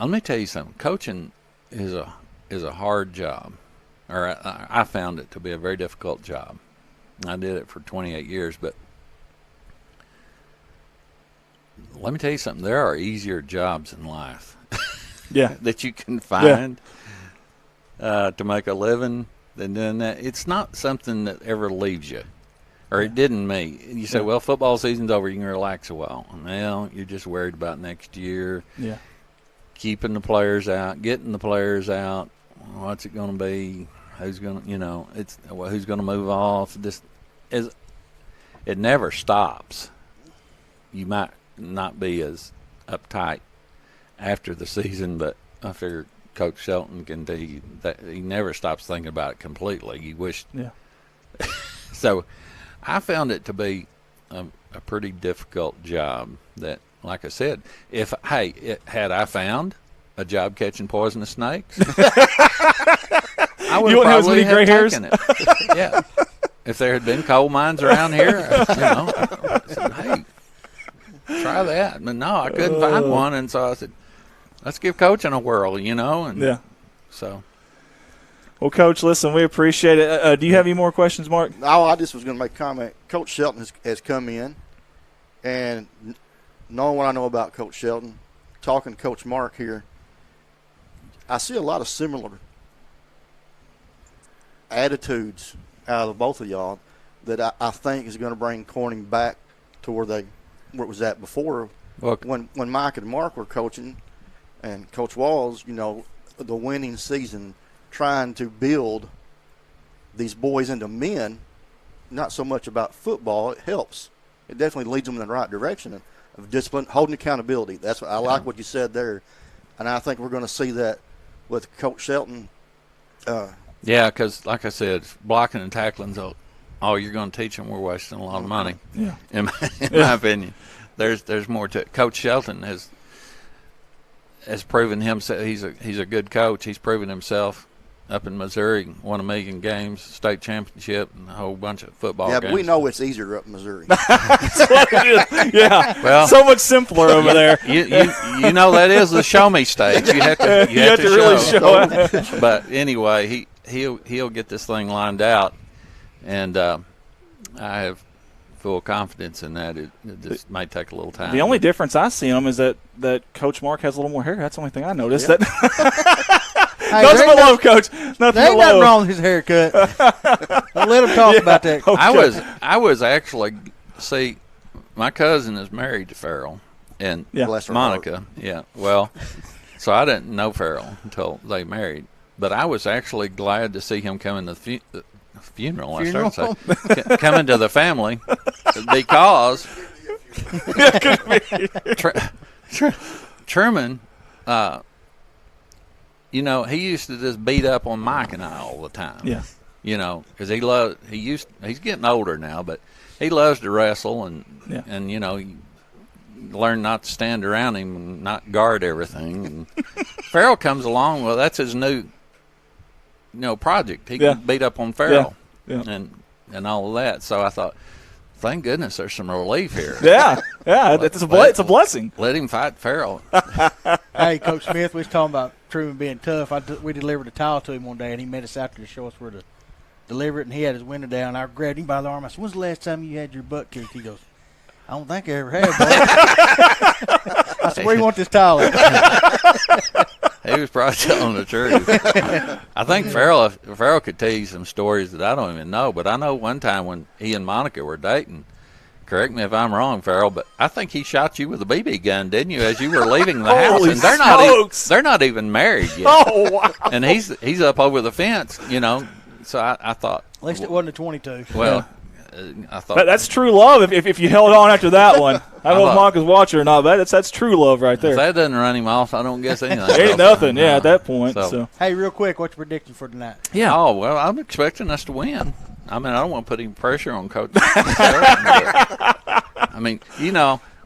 me tell you something. Coaching is a hard job, or I found it to be a very difficult job. I did it for 28 years, but let me tell you something. There are easier jobs in life that you can find to make a living than doing that. It's not something that ever leaves you, or it didn't me. You say, well, football season's over, you can relax a while. Well, you're just worried about next year. Yeah. Keeping the players out, getting the players out. What's it going to be? Who's going to, who's going to move off? It never stops. You might not be as uptight after the season, but I figure Coach Shelton can tell you that he never stops thinking about it completely. You wish. Yeah. So I found it to be a pretty difficult job that, like I said, had I found a job catching poisonous snakes, I would probably have taken it. Yeah. If there had been coal mines around here, I said, hey, try that. But no, I couldn't find one, and so I said, let's give coaching a whirl, And so. Well, Coach, listen, we appreciate it. Do you have any more questions, Mark? No, I just was going to make a comment. Coach Shelton has come in, and knowing what I know about Coach Shelton, talking to Coach Mark here, I see a lot of similar attitudes out of both of y'all that I think is going to bring Corning back to where it was at before. Look, when Mike and Mark were coaching, and Coach Walls, the winning season, trying to build these boys into men, not so much about football. It helps. It definitely leads them in the right direction of discipline, holding accountability. That's what I like what you said there, and I think we're going to see that with Coach Shelton. Because like I said, blocking and tackling's all you're going to teach them. We're wasting a lot of money. Yeah. In my opinion, there's more to it. Coach Shelton has proven himself. He's a good coach. He's proven himself up in Missouri. Won 1 million games, state championship, and a whole bunch of football games. Yeah, but we know it's easier up in Missouri. That's what it is. Yeah, well, so much simpler over there. You know that is the show me stage. You have to really show it. But anyway, he'll get this thing lined out, and I have full confidence in that. It just might take a little time. The only difference I see in him is that Coach Mark has a little more hair. That's the only thing I noticed. Yep. Hey, nothing but love, Coach. There ain't nothing wrong with his haircut. Don't let him talk about that. Okay. I was actually, my cousin is married to Farrell and Monica. Yeah, well, so I didn't know Farrell until they married. But I was actually glad to see him come in the funeral. Coming to the family because Truman, he used to just beat up on Mike and I all the time. Yeah, because he's getting older now, but he loves to wrestle and learn not to stand around him and not guard everything. And Farrell comes along. Well, that's his new, project. He can beat up on Farrell and all of that. So I thought, thank goodness there's some relief here. Yeah, it's a blessing. Let him fight Farrell. Hey, Coach Smith, we was talking about Truman being tough. We delivered a towel to him one day, and he met us after to show us where to deliver it, and he had his window down. I grabbed him by the arm. I said, when's the last time you had your butt kicked? He goes, I don't think I ever had, boy. I said, where do you want this towel at? He was probably telling the truth. I think Farrell could tell you some stories that I don't even know, but I know one time when he and Monica were dating, correct me if I'm wrong, Farrell, but I think he shot you with a BB gun, didn't you, as you were leaving the house? Holy And smokes. they're not even married yet. Oh, wow. And he's up over the fence, So I thought, At least it wasn't a 22. well, I thought That's true love if you held on after that one. I don't know if Monica's watching or not, but that's true love right if there. that doesn't run him off, I don't guess anything. Ain't nothing, at that point. So. Hey, real quick, what's your prediction for tonight? Yeah. Oh, well, I'm expecting us to win. I mean, I don't want to put any pressure on Coach. I mean,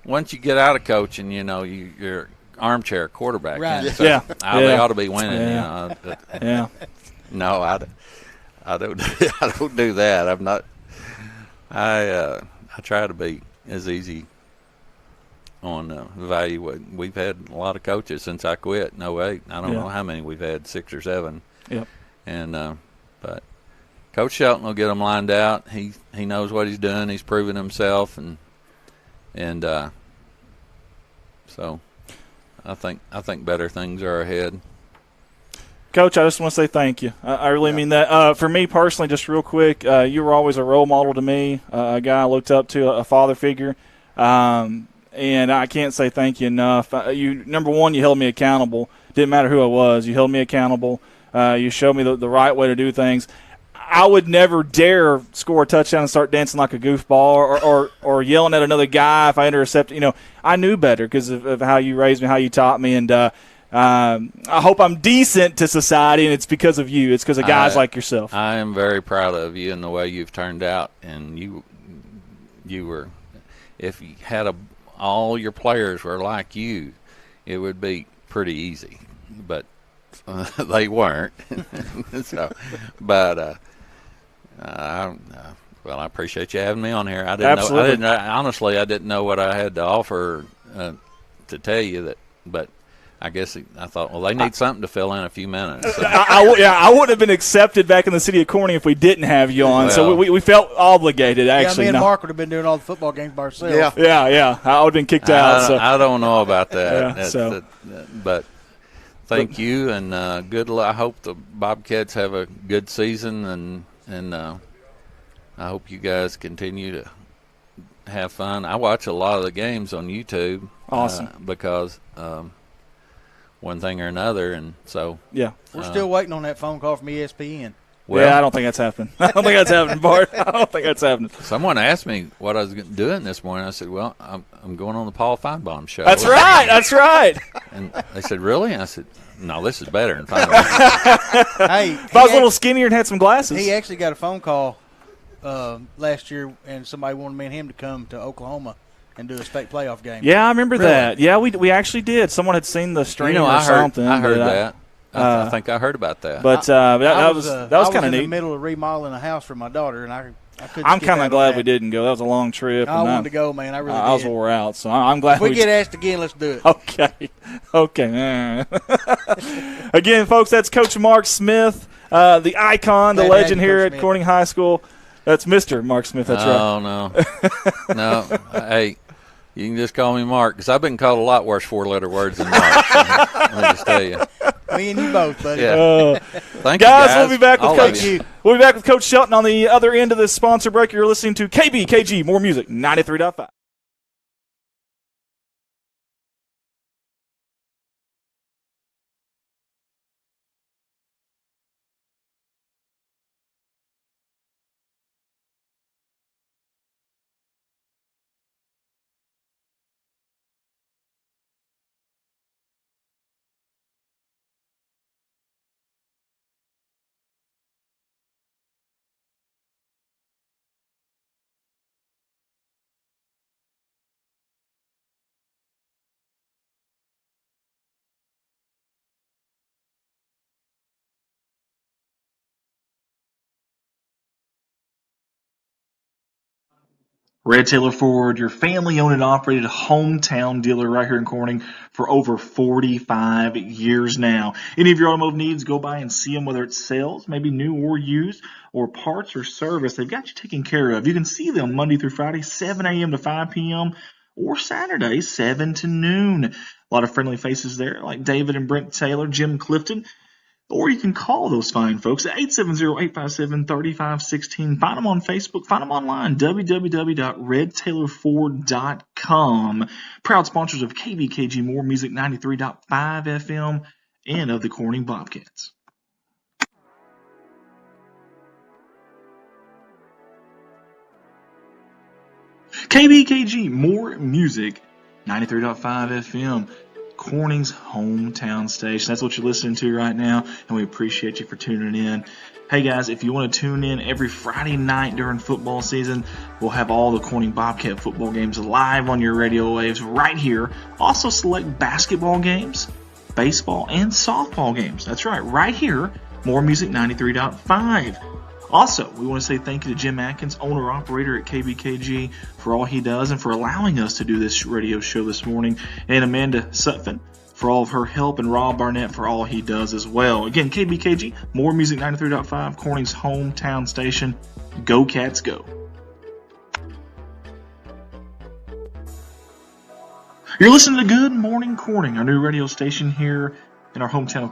once you get out of coaching, you're armchair quarterback. Right. So Yeah. They ought to be winning. Yeah. Yeah. No, I don't. I don't do that. I'm not. I try to be as easy on value. We've had a lot of coaches since I quit in 08. I don't know how many we've had, 6 or 7. Yep. And but Coach Shelton will get them lined out. He knows what he's doing. He's proven himself, and so I think better things are ahead. Coach, I just want to say thank you. I really mean that. For me personally, just real quick, you were always a role model to me, a guy I looked up to, a father figure, and I can't say thank you enough. Number one, you held me accountable. Didn't matter who I was. You held me accountable. You showed me the right way to do things. I would never dare score a touchdown and start dancing like a goofball or yelling at another guy if I intercepted. I knew better because of how you raised me, how you taught me, and I hope I'm decent to society, and it's because of you. It's because of guys like yourself. I am very proud of you and the way you've turned out. And you were, if you had all your players were like you, it would be pretty easy. But they weren't. So, but well, I appreciate you having me on here. Absolutely. Honestly, I didn't know what I had to offer to tell you that, but. I guess I thought, well, they need something to fill in a few minutes. So. I wouldn't have been accepted back in the city of Corning if we didn't have you on. So we felt obligated, actually. Yeah, me and Mark would have been doing all the football games by ourselves. Yeah. I would have been kicked out. I don't know about that. Yeah, but thank you, and good luck. I hope the Bobcats have a good season, and I hope you guys continue to have fun. I watch a lot of the games on YouTube. Awesome. Because one thing or another, and so we're still waiting on that phone call from ESPN. Well, I don't think that's happening. I don't think that's happening, Bart. I don't think that's happening. Someone asked me what I was doing this morning. I said, well, I'm going on the Paul Feinbaum show. That's right. That's right. And they said, really? And I said, no, this is better than Feinbaum. Hey, if I was a little skinnier and had some glasses. He actually got a phone call last year, and somebody wanted me and him to come to Oklahoma and do a state playoff game. Yeah, I remember that. Yeah, we actually did. Someone had seen the stream or something. I heard that. I think I heard about that. But that was kind of neat. I was in the middle of remodeling a house for my daughter, and I couldn't. I'm kind of glad we didn't go. That was a long trip. I wanted to go, man. I really did. I was wore out, so I'm glad. If we get asked again, let's do it. Okay. Again, folks, that's Coach Mark Smith, the icon, the legend here at Corning High School. That's Mr. Mark Smith. That's right. Oh, no. Hey, you can just call me Mark, because I've been called a lot worse 4-letter words than Mark. So let me just tell you. Me and you both, buddy. Yeah. Thank you, guys. guys. We'll be back with Coach Shelton on the other end of this sponsor break. You're listening to KBKG, more music, 93.5. Red Taylor Ford, your family-owned and operated hometown dealer right here in Corning for over 45 years now. Any of your automotive needs, go by and see them, whether it's sales, maybe new or used, or parts or service. They've got you taken care of. You can see them Monday through Friday, 7 a.m. to 5 p.m., or Saturday, 7 to noon. A lot of friendly faces there, like David and Brent Taylor, Jim Clifton. Or you can call those fine folks at 870-857-3516. Find them on Facebook. Find them online, www.redtailorford.com. Proud sponsors of KBKG More Music 93.5 FM and of the Corning Bobcats. KBKG More Music 93.5 FM. Corning's hometown station. That's what you're listening to right now, and we appreciate you for tuning in. Hey guys, if you want to tune in every Friday night during football season, we'll have all the Corning Bobcat football games live on your radio waves right here. Also select basketball games, baseball, and softball games. That's right here, More Music 93.5. Also, we want to say thank you to Jim Atkins, owner-operator at KBKG, for all he does and for allowing us to do this radio show this morning, and Amanda Sutphin for all of her help, and Rob Barnett for all he does as well. Again, KBKG, More Music 93.5, Corning's hometown station. Go Cats, go. You're listening to Good Morning Corning, our new radio station here in our hometown.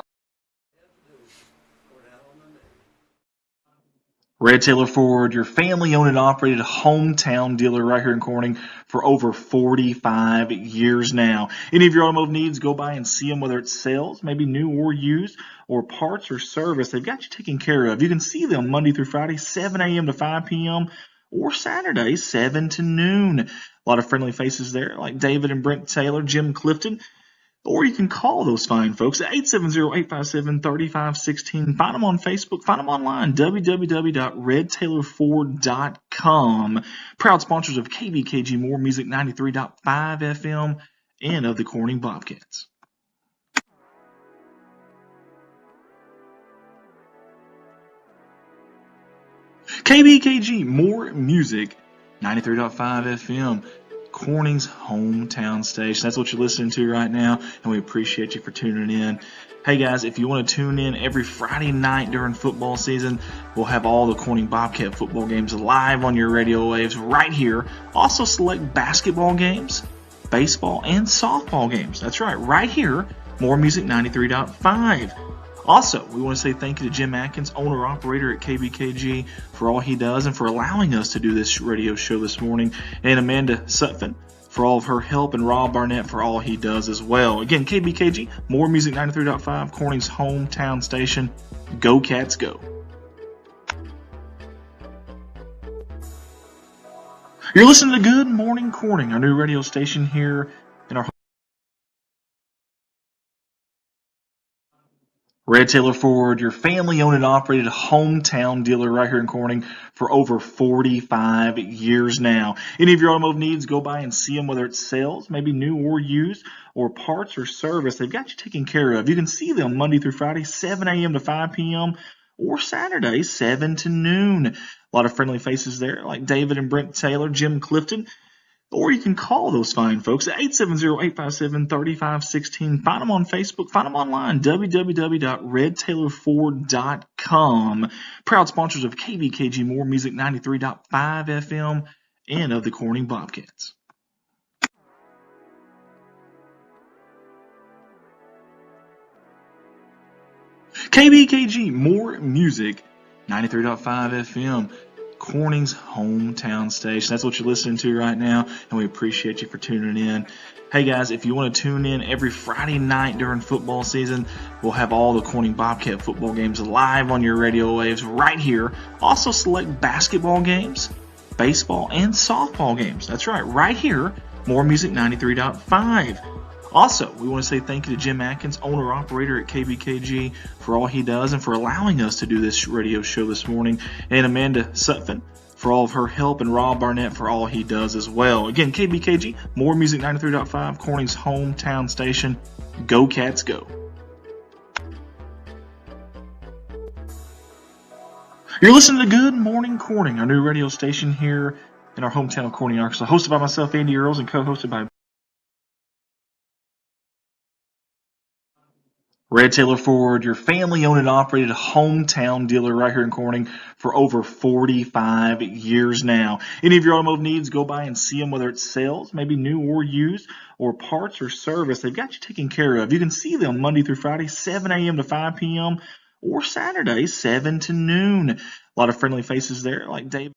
Red Taylor Ford, your family-owned and operated hometown dealer right here in Corning for over 45 years now. Any of your automotive needs, go by and see them, whether it's sales, maybe new or used, or parts or service. They've got you taken care of. You can see them Monday through Friday, 7 a.m. to 5 p.m., or Saturday, 7 to noon. A lot of friendly faces there, like David and Brent Taylor, Jim Clifton. Or you can call those fine folks at 870-857-3516. Find them on Facebook. Find them online, www.redtailorford.com. Proud sponsors of KBKG More Music 93.5 FM and of the Corning Bobcats. KBKG More Music 93.5 FM. Corning's hometown station. That's what you're listening to right now, and we appreciate you for tuning in. Hey guys, if you want to tune in every Friday night during football season, we'll have all the Corning Bobcat football games live on your radio waves right here. Also select basketball games, baseball, and softball games. That's right here, More Music 93.5. Also, we want to say thank you to Jim Atkins, owner-operator at KBKG, for all he does and for allowing us to do this radio show this morning, and Amanda Sutphin for all of her help, and Rob Barnett for all he does as well. Again, KBKG, More Music 93.5, Corning's hometown station. Go Cats, go. You're listening to Good Morning Corning, our new radio station here in our Red Taylor Ford, your family-owned and operated hometown dealer right here in Corning for over 45 years now. Any of your automotive needs, go by and see them, whether it's sales, maybe new or used, or parts or service. They've got you taken care of. You can see them Monday through Friday, 7 a.m. to 5 p.m., or Saturday, 7 to noon. A lot of friendly faces there, like David and Brent Taylor, Jim Clifton. Or you can call those fine folks at 870-857-3516. Find them on Facebook. Find them online, www.redtailorford.com. Proud sponsors of KBKG More Music 93.5 FM and of the Corning Bobcats. KBKG More Music 93.5 FM. Corning's hometown station. That's what you're listening to right now, and we appreciate you for tuning in. Hey guys, if you want to tune in every Friday night during football season, we'll have all the Corning Bobcat football games live on your radio waves right here. Also select basketball games, baseball, and softball games. That's right here, More Music 93.5. Also, we want to say thank you to Jim Atkins, owner-operator at KBKG, for all he does and for allowing us to do this radio show this morning, and Amanda Sutphin for all of her help, and Rob Barnett for all he does as well. Again, KBKG, More Music 93.5, Corning's hometown station. Go Cats, go. You're listening to Good Morning Corning, our new radio station here in our hometown of Corning, Arkansas. Hosted by myself, Andy Earls, and co-hosted by Red Taylor Ford, your family-owned and operated hometown dealer right here in Corning for over 45 years now. Any of your automotive needs, go by and see them, whether it's sales, maybe new or used, or parts or service. They've got you taken care of. You can see them Monday through Friday, 7 a.m. to 5 p.m., or Saturday, 7 to noon. A lot of friendly faces there, like Dave.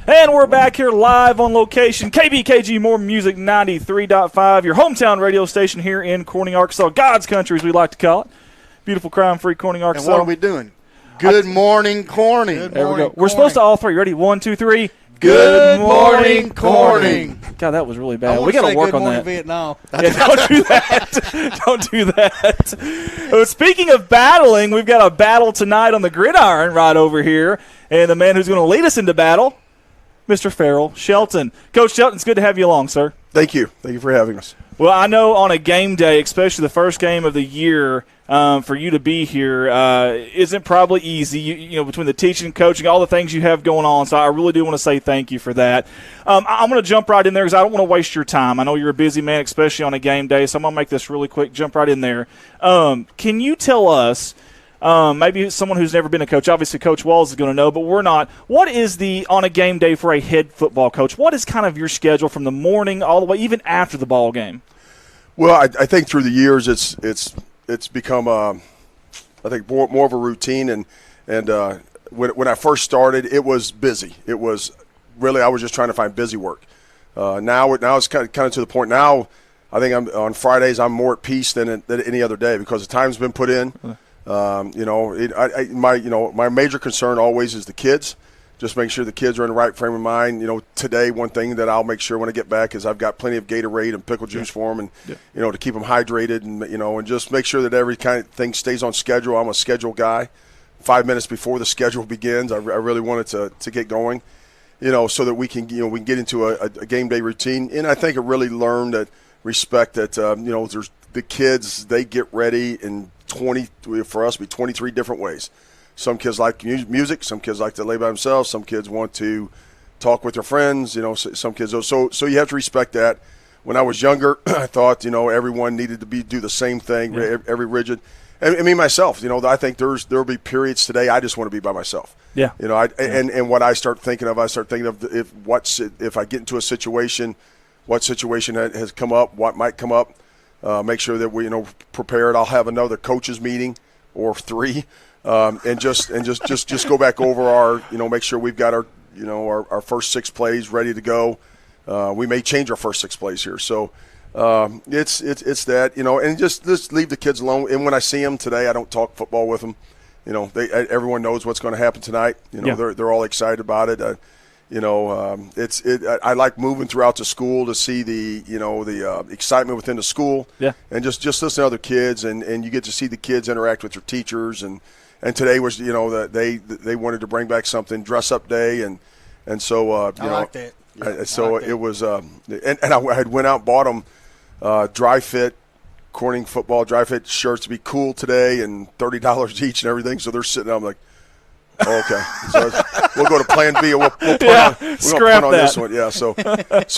And we're back here live on location. KBKG More Music 93.5, your hometown radio station here in Corning, Arkansas. God's country, as we like to call it. Beautiful, crime-free Corning, Arkansas. And what are we doing? Good morning, Corning. There we go. We're supposed to all three. Ready? 1, 2, 3. Good morning, Corning. God, that was really bad. We got to work on morning, that. Vietnam. Yeah, don't do that. Don't do that. Speaking of battling, we've got a battle tonight on the gridiron right over here. And the man who's going to lead us into battle, Mr. Farrell, Shelton. Coach Shelton, it's good to have you along, sir. Thank you. Thank you for having us. Well, I know on a game day, especially the first game of the year, for you to be here isn't probably easy, you know, between the teaching, coaching, all the things you have going on. So I really do want to say thank you for that. I'm going to jump right in there because I don't want to waste your time. I know you're a busy man, especially on a game day, so I'm going to make this really quick, jump right in there. Can you tell us, maybe someone who's never been a coach, obviously Coach Walls is going to know, but we're not. What is on a game day for a head football coach? What is kind of your schedule from the morning all the way, even after the ball game? Well, I think through the years it's become I think more of a routine, and when I first started, it was busy. It was really, I was just trying to find busy work. Now it's kind of to the point now. I think on Fridays I'm more at peace than any other day because the time's been put in. My major concern always is the kids. Just make sure the kids are in the right frame of mind. You know, today one thing that I'll make sure when I get back is I've got plenty of Gatorade and pickle juice for them, and to keep them hydrated, and just make sure that every kind of thing stays on schedule. I'm a schedule guy. 5 minutes before the schedule begins, I really wanted to get going, so that we can get into a game day routine. And I think I really learned that respect that there's the kids, they get ready in 23 different ways. Some kids like music. Some kids like to lay by themselves. Some kids want to talk with their friends. Some kids. So you have to respect that. When I was younger, I thought everyone needed to do the same thing, every rigid. And me myself, I think there will be periods today I just want to be by myself. Yeah. And what I start thinking of if I get into a situation, what situation has come up, what might come up. Make sure that we prepared. I'll have another coaches meeting or 3. And just go back over our, make sure we've got our first 6 plays ready to go. We may change our first 6 plays here. So it's that, and just leave the kids alone. And when I see them today, I don't talk football with them. Everyone knows what's going to happen tonight. They're all excited about it. I like moving throughout the school to see the excitement within the school. Yeah. And just listen to other kids, and you get to see the kids interact with their teachers, and today was that they wanted to bring back something, dress up day, and so I like that. It was and I had went out and bought them dry fit Corning football dry fit shirts to be cool today, and $30 each and everything. So they're sitting there. I'm like, oh, okay, so we'll go to Plan B. We'll punt on this one. Yeah. So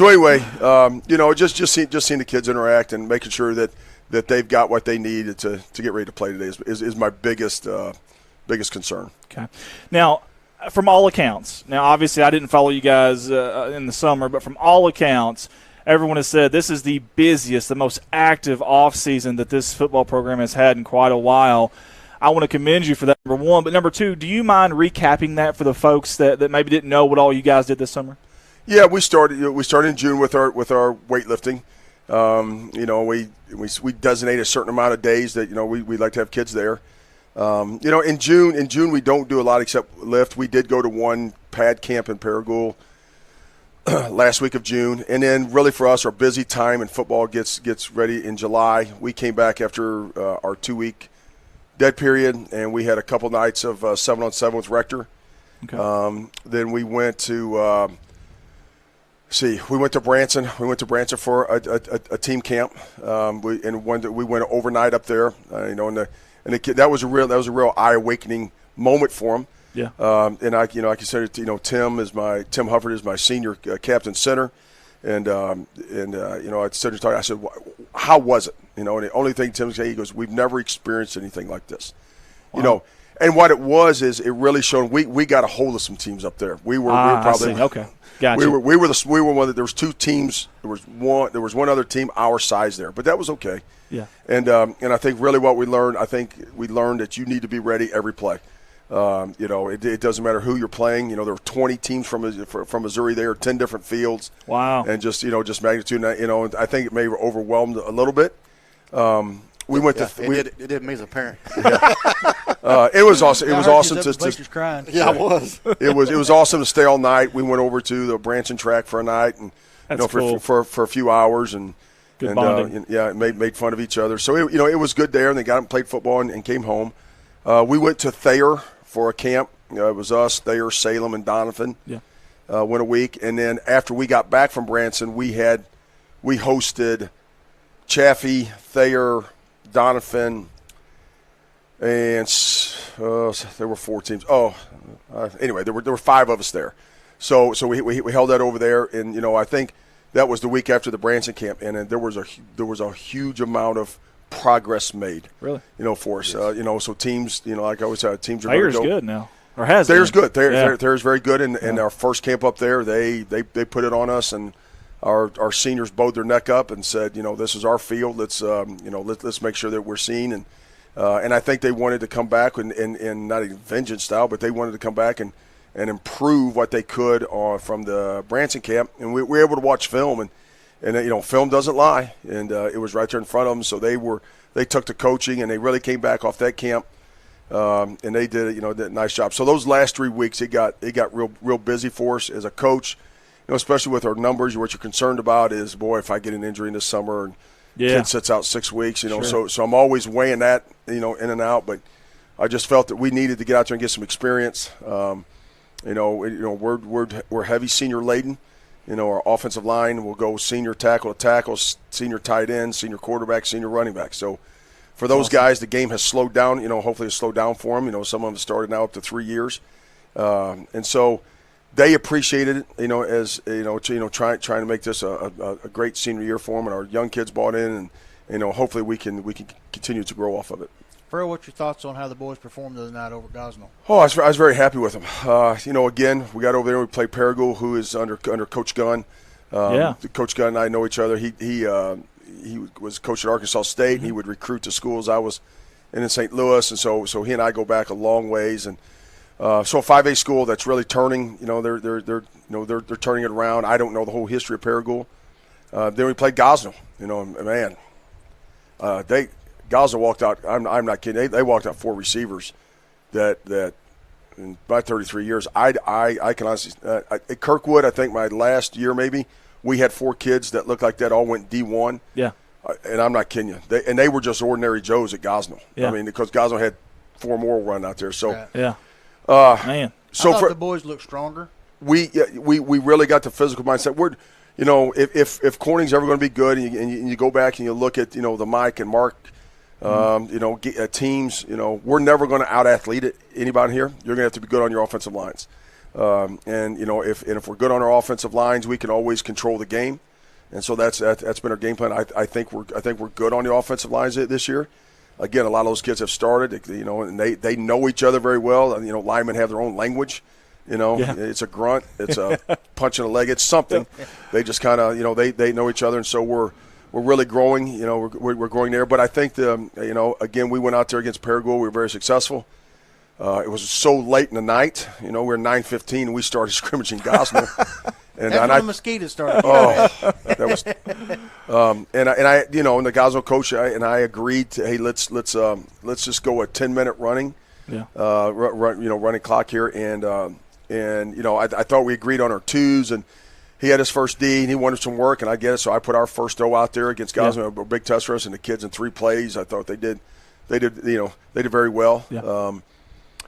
anyway, just seeing the kids interact and making sure that they've got what they need to get ready to play today is my biggest concern. Okay. Now, from all accounts, obviously I didn't follow you guys in the summer, but from all accounts, everyone has said this is the busiest, the most active offseason that this football program has had in quite a while. I want to commend you for that, number one. But number two, do you mind recapping that for the folks that maybe didn't know what all you guys did this summer? Yeah, we started in June with our weightlifting. We designate a certain amount of days that we like to have kids there. In June we don't do a lot except lift. We did go to one pad camp in Paragould last week of June, and then really for us, our busy time in football gets ready in July. We came back after our 2-week dead period, and we had a couple nights of 7-on-7 with Rector. Okay. Then we went to we went to Branson. We went to Branson for a team camp. We went overnight up there. That was a real eye awakening moment for them. Yeah. And I consider Tim Hufford is my senior captain center, and I said to talk. I said, how was it? And the only thing Tim said, he goes, we've never experienced anything like this. Wow. And what it was is it really showed we got a hold of some teams up there. We were probably okay. Gotcha. We were one that there was two teams. There was one other team our size there, but that was okay. Yeah. And I think really what we learned, that you need to be ready every play. It doesn't matter who you're playing. There were 20 teams from Missouri there, 10 different fields. Wow. And just magnitude. And I think it may have overwhelmed a little bit. We went to. It did me as a parent. It was awesome. It was awesome to crying. Yeah, it was. It was awesome to stay all night. We went over to the Branson track for a night and cool. for a few hours and good bonding. Made fun of each other. So it was good there. And they got up and played football and came home. We went to Thayer for a camp. It was us, Thayer, Salem, and Donovan. Yeah. Went a week, and then after we got back from Branson, we hosted Chaffee, Thayer, Donovan, and there were 4 teams. Anyway, there were 5 of us there. So we held that over there, and I think that was the week after the Branson camp, and there was a huge amount of progress made. Really? For us. So teams, like I always said, teams are Thayer's good now. Or has Thayer's been. good. Thayer's very good, and our first camp up there, they put it on us, and our seniors bowed their neck up and said, this is our field. Let's let's make sure that we're seen, and I think they wanted to come back and not even vengeance style, but they wanted to come back and improve what they could from the Branson camp, and we were able to watch film, and film doesn't lie, and it was right there in front of them. So they took to coaching, and they really came back off that camp. And they did did a nice job. So those last 3 weeks, it got real busy for us as a coach. Especially with our numbers, what you're concerned about is, boy, if I get an injury in the summer and kid sits out 6 weeks, Sure. So I'm always weighing that, in and out. But I just felt that we needed to get out there and get some experience. We're heavy senior laden. Our offensive line will go senior tackle to tackle, senior tight end, senior quarterback, senior running back. So for those guys, the game has slowed down. Hopefully it's slowed down for them. Some of them have started now up to 3 years, and so they appreciated it. As trying to make this a great senior year for them, and our young kids bought in, and hopefully we can continue to grow off of it. Farrell, what's your thoughts on how the boys performed the other night over at Gosnell? Oh, I was very happy with them. Again, we got over there and we played Paragould, who is under Coach Gunn. Coach Gunn and I know each other. He was coach at Arkansas State, and he would recruit to schools. I was in St. Louis, and so he and I go back a long ways. And so a 5A school that's really turning. They're turning it around. I don't know the whole history of Paragould. Then we played Gosnell. Man, Gosnell walked out. I'm not kidding. They walked out 4 receivers that in my 33 years, I can honestly at Kirkwood, I think my last year maybe, we had 4 kids that looked like that, all went D1. Yeah. And I'm not kidding you. They were just ordinary Joes at Gosnell. Yeah. Because Gosnell had 4 more run out there. So yeah. Man. So I thought the boys looked stronger. We really got the physical mindset. We're if Corning's ever going to be good, and you go back and you look at the Mike and Mark. Teams, we're never going to out-athlete anybody here. You're going to have to be good on your offensive lines. If we're good on our offensive lines, we can always control the game. And so that's been our game plan. I think we're good on the offensive lines this year. Again, a lot of those kids have started, and they know each other very well. Linemen have their own language. It's a grunt, it's a punch in the leg, it's something. They just kind of, they know each other, and so we're really growing. We're growing there. But I think again, we went out there against Paragould. We were very successful. It was so late in the night. We were 9:15 and we started scrimmaging Gosnell. And that's when the mosquitoes started. That was. And the Gosnell coach and I agreed to, hey, let's just go a 10-minute running. Yeah. Running clock here, and I thought we agreed on our 2s, and he had his first D, and he wanted some work, and I get it. So I put our first O out there against Gosnell, a big test for us, and the kids in 3 plays. I thought they did very well. Yeah.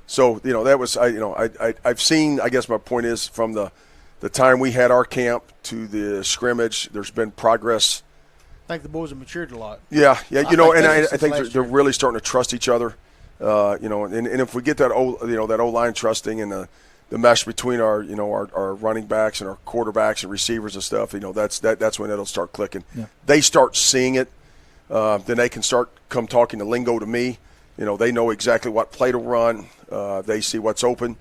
That was I've seen. I guess my point is from the time we had our camp to the scrimmage, there's been progress. I think the boys have matured a lot. Yeah. I think they're really starting to trust each other. And if we get that O-line trusting and the mesh between our running backs and our quarterbacks and receivers and stuff, that's when it'll start clicking. Yeah. They start seeing it, then they can start come talking the lingo to me. They know exactly what play to run. They see what's open.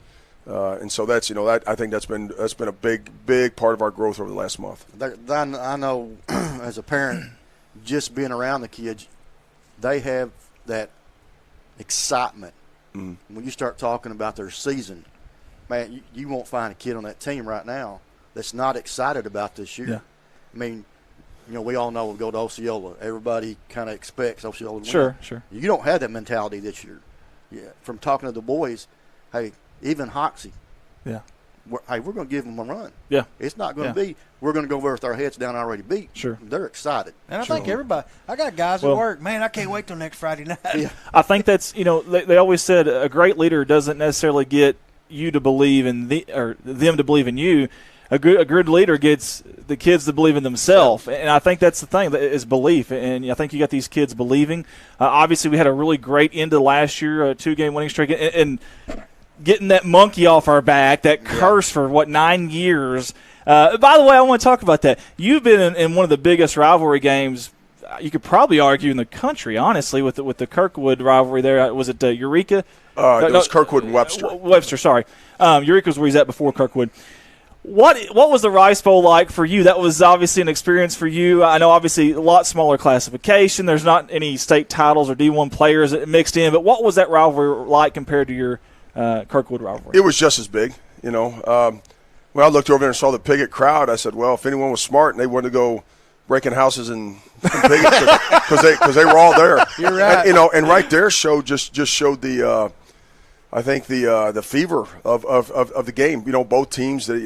And so that's I think that's been a big part of our growth over the last month. I know as a parent, just being around the kids, they have that excitement. Mm-hmm. When you start talking about their season, man, you won't find a kid on that team right now that's not excited about this year. Yeah. I mean, we all know we go to Osceola. Everybody kind of expects Osceola to win. Sure. You don't have that mentality this year. Yeah. From talking to the boys, hey, even Hoxie. Yeah. We're going to give them a run. Yeah. It's not going to be we're going to go over with our heads down already beat. Sure. They're excited. And I think everybody – I got guys at work. Man, I can't wait till next Friday night. Yeah. I think that's they always said a great leader doesn't necessarily get you to believe in or them to believe in you. A good leader gets the kids to believe in themselves, and I think that's the thing is belief. And I think you got these kids believing. Obviously, we had a really great end to last year, a 2-game winning streak, and getting that monkey off our back, that curse for 9 years. By the way, I want to talk about that. You've been in one of the biggest rivalry games. You could probably argue in the country, honestly, with the Kirkwood rivalry there. Was it Eureka? It was Kirkwood and Webster. Webster, sorry. Eureka was where he's at before Kirkwood. What was the Rice Bowl like for you? That was obviously an experience for you. I know obviously a lot smaller classification. There's not any state titles or D1 players mixed in, but what was that rivalry like compared to your Kirkwood rivalry? It was just as big, When I looked over there and saw the Piggott crowd, I said, well, if anyone was smart and they wanted to go breaking houses in Piggott because they were all there. You're right. And right there showed showed the I think the fever of the game. Both teams that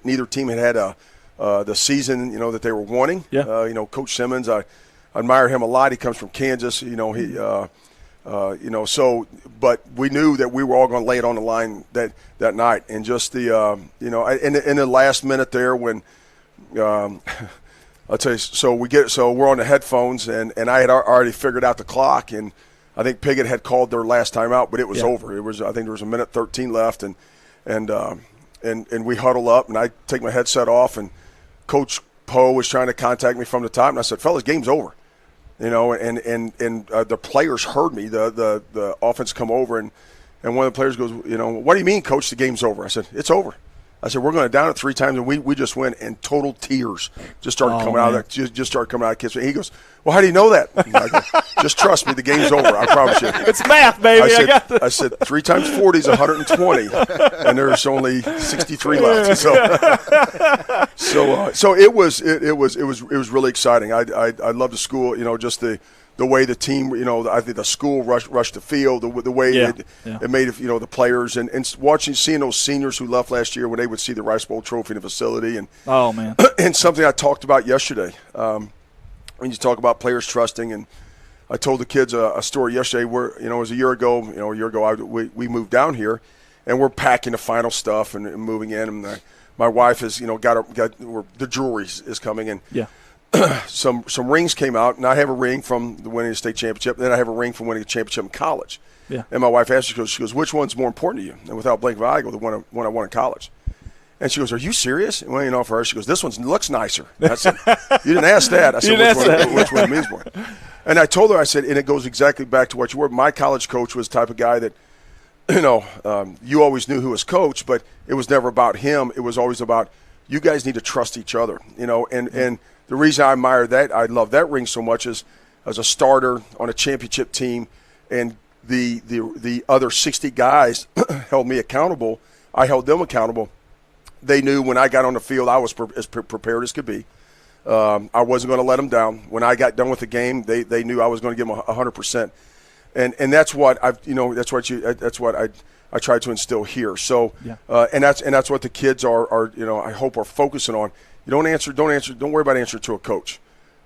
neither team had the season that they were wanting. Yeah. Coach Simmons, I admire him a lot. He comes from Kansas. He but we knew that we were all going to lay it on the line that night, and just the in the last minute there when I'll tell you. So we're on the headphones, and I had already figured out the clock, and I think Piggott had called their last time out, but it was over. I think there was a minute 13 left, and we huddle up, and I take my headset off, and Coach Poe was trying to contact me from the top, and I said, "Fellas, game's over." And the players heard me. The offense come over, and one of the players goes, "What do you mean, Coach? The game's over?" I said, "It's over." I said, "We're going to down it 3 times, and we just win." And total tears just started coming out of that. Just started coming out of kids. He goes, "Well, how do you know that?" I go, "Just trust me, the game's over. I promise you." It's math, baby. I said 3 times 40 is 120, and there's only 63 left. So it was really exciting. I love the school. Just the way the team, I think the school rushed the field, the way it made the players, and seeing those seniors who left last year when they would see the Rice Bowl trophy in the facility, and oh man, and something I talked about yesterday. When you talk about players trusting, and I told the kids a story yesterday where it was a year ago. We moved down here, and we're packing the final stuff and moving in, and my wife has got the jewelry is coming in. Yeah. Some rings came out, and I have a ring from winning the state championship. Then I have a ring from winning a championship in college. Yeah. And my wife asked, she goes, "Which one's more important to you?" And without blinking an eye, I go, "The one I won in college." And she goes, "Are you serious?" And well, for her, she goes, "This one looks nicer." And I said, "You didn't ask that." I said, which one means more? And I told her, I said, and it goes exactly back to what you were. My college coach was the type of guy that, you always knew who was coach, but it was never about him. It was always about you guys need to trust each other, and the reason I admire that, I love that ring so much is as a starter on a championship team, and the other 60 guys held me accountable. I held them accountable. They knew when I got on the field, I was as prepared as could be. I wasn't going to let them down. When I got done with the game, they knew I was going to give them 100%. And that's what that's what I tried to instill here. So, and that's what the kids are I hope are focusing on. You don't worry about answering to a coach.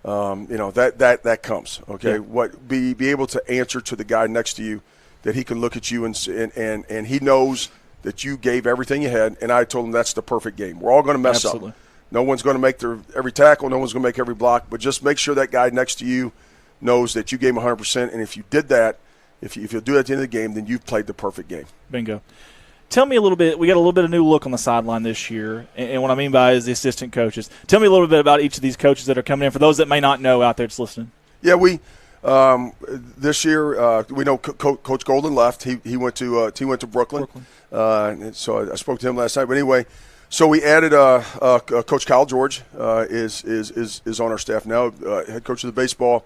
That comes, okay? Yeah. Be able to answer to the guy next to you, that he can look at you and he knows that you gave everything you had. And I told him that's the perfect game. We're all going to mess up. No one's going to make every tackle. No one's going to make every block. But just make sure that guy next to you knows that you gave him 100%. And if you did that, If you'll do it at the end of the game, then you've played the perfect game. Bingo. Tell me a little bit. We got a little bit of new look on the sideline this year, and what I mean by is the assistant coaches. Tell me a little bit about each of these coaches that are coming in for those that may not know out there that's listening. Yeah, we this year we know Coach Golden left. He went to Brooklyn. And so I spoke to him last night. But anyway, so we added Coach Kyle George is on our staff now, head coach of the baseball.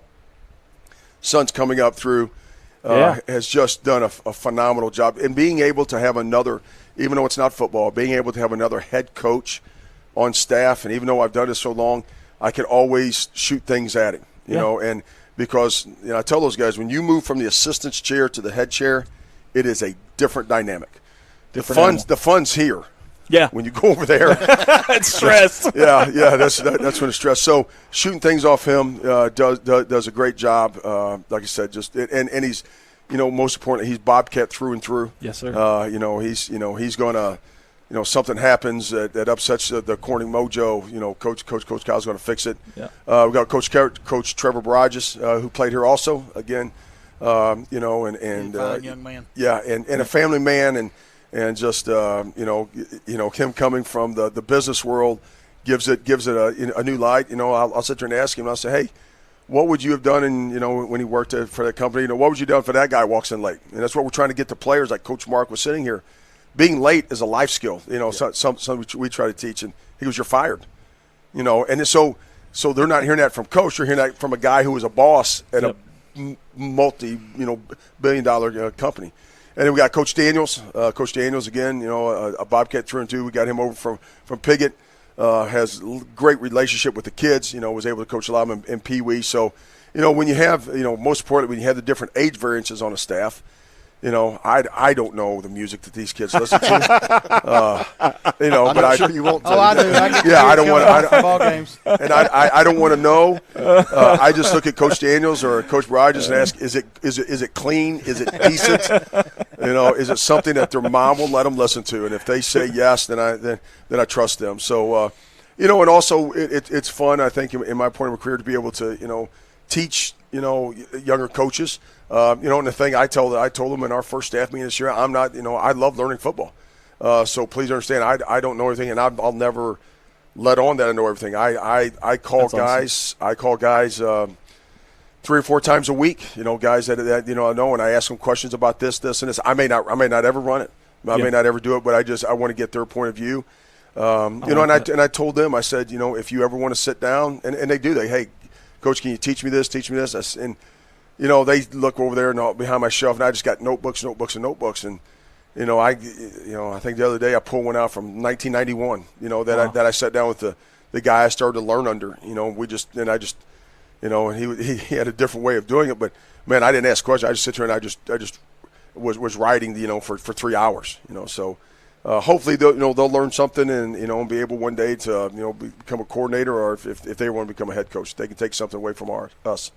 Son's coming up through. Has just done a phenomenal job. And being able to have another, even though it's not football, being able to have another head coach on staff, and even though I've done it so long, I can always shoot things at him, you know, and because I tell those guys, when you move from the assistant's chair to the head chair, it is a different dynamic. The fun's here. Yeah. When you go over there, it's stress. That's when it's stress. So shooting things off him does a great job. Like I said, and he's, most importantly, he's Bobcat through and through. Yes, sir. He's gonna, something happens that upsets the Corning mojo. Coach Kyle's gonna fix it. Yeah. We got Coach Trevor Barages, who played here also again. And fine young man. Yeah, and a family man and just him coming from the business world gives it a new light. I'll sit there and ask him, and I'll say, hey, what would you have done when he worked for that company? What would you have done for that guy who walks in late? And that's what we're trying to get to players like Coach Mark was sitting here. Being late is a life skill. Something we try to teach. And he goes, you're fired. And so they're not hearing that from Coach. They're hearing that from a guy who was a boss at a multi-billion-dollar company. And then we got Coach Daniels. Coach Daniels, again, a Bobcat through and through. We got him over from Piggott. Has great relationship with the kids. Was able to coach a lot of them in Pee Wee. So, when you have, most importantly, when you have the different age variances on a staff, I don't know the music that these kids listen to. I'm not sure you won't. I do. I don't want to. Ball games. And I don't want to know. I just look at Coach Daniels or Coach Barages and ask, is it clean? Is it decent? Is it something that their mom will let them listen to? And if they say yes, then I trust them. So, and also it's fun, I think, in my point of career to be able to, teach, younger coaches. And the thing I told them in our first staff meeting this year, I'm not, I love learning football. So please understand, I don't know everything, and I'll never let on that I know everything. I call guys. Awesome. I call guys 3 or 4 times a week. Guys that I know, and I ask them questions about this, and this. I may not ever run it. I may not ever do it, but I want to get their point of view. And I told them, I said, if you ever want to sit down, and they do, hey, Coach, can you teach me this? And they look over there and behind my shelf, and I just got notebooks. And I think the other day I pulled one out from 1991. That I sat down with the guy I started to learn under. And he had a different way of doing it. But man, I didn't ask questions. I just sit there and I just was writing. For 3 hours. So hopefully they'll learn something and be able one day to become a coordinator, or if they want to become a head coach, they can take something away from us.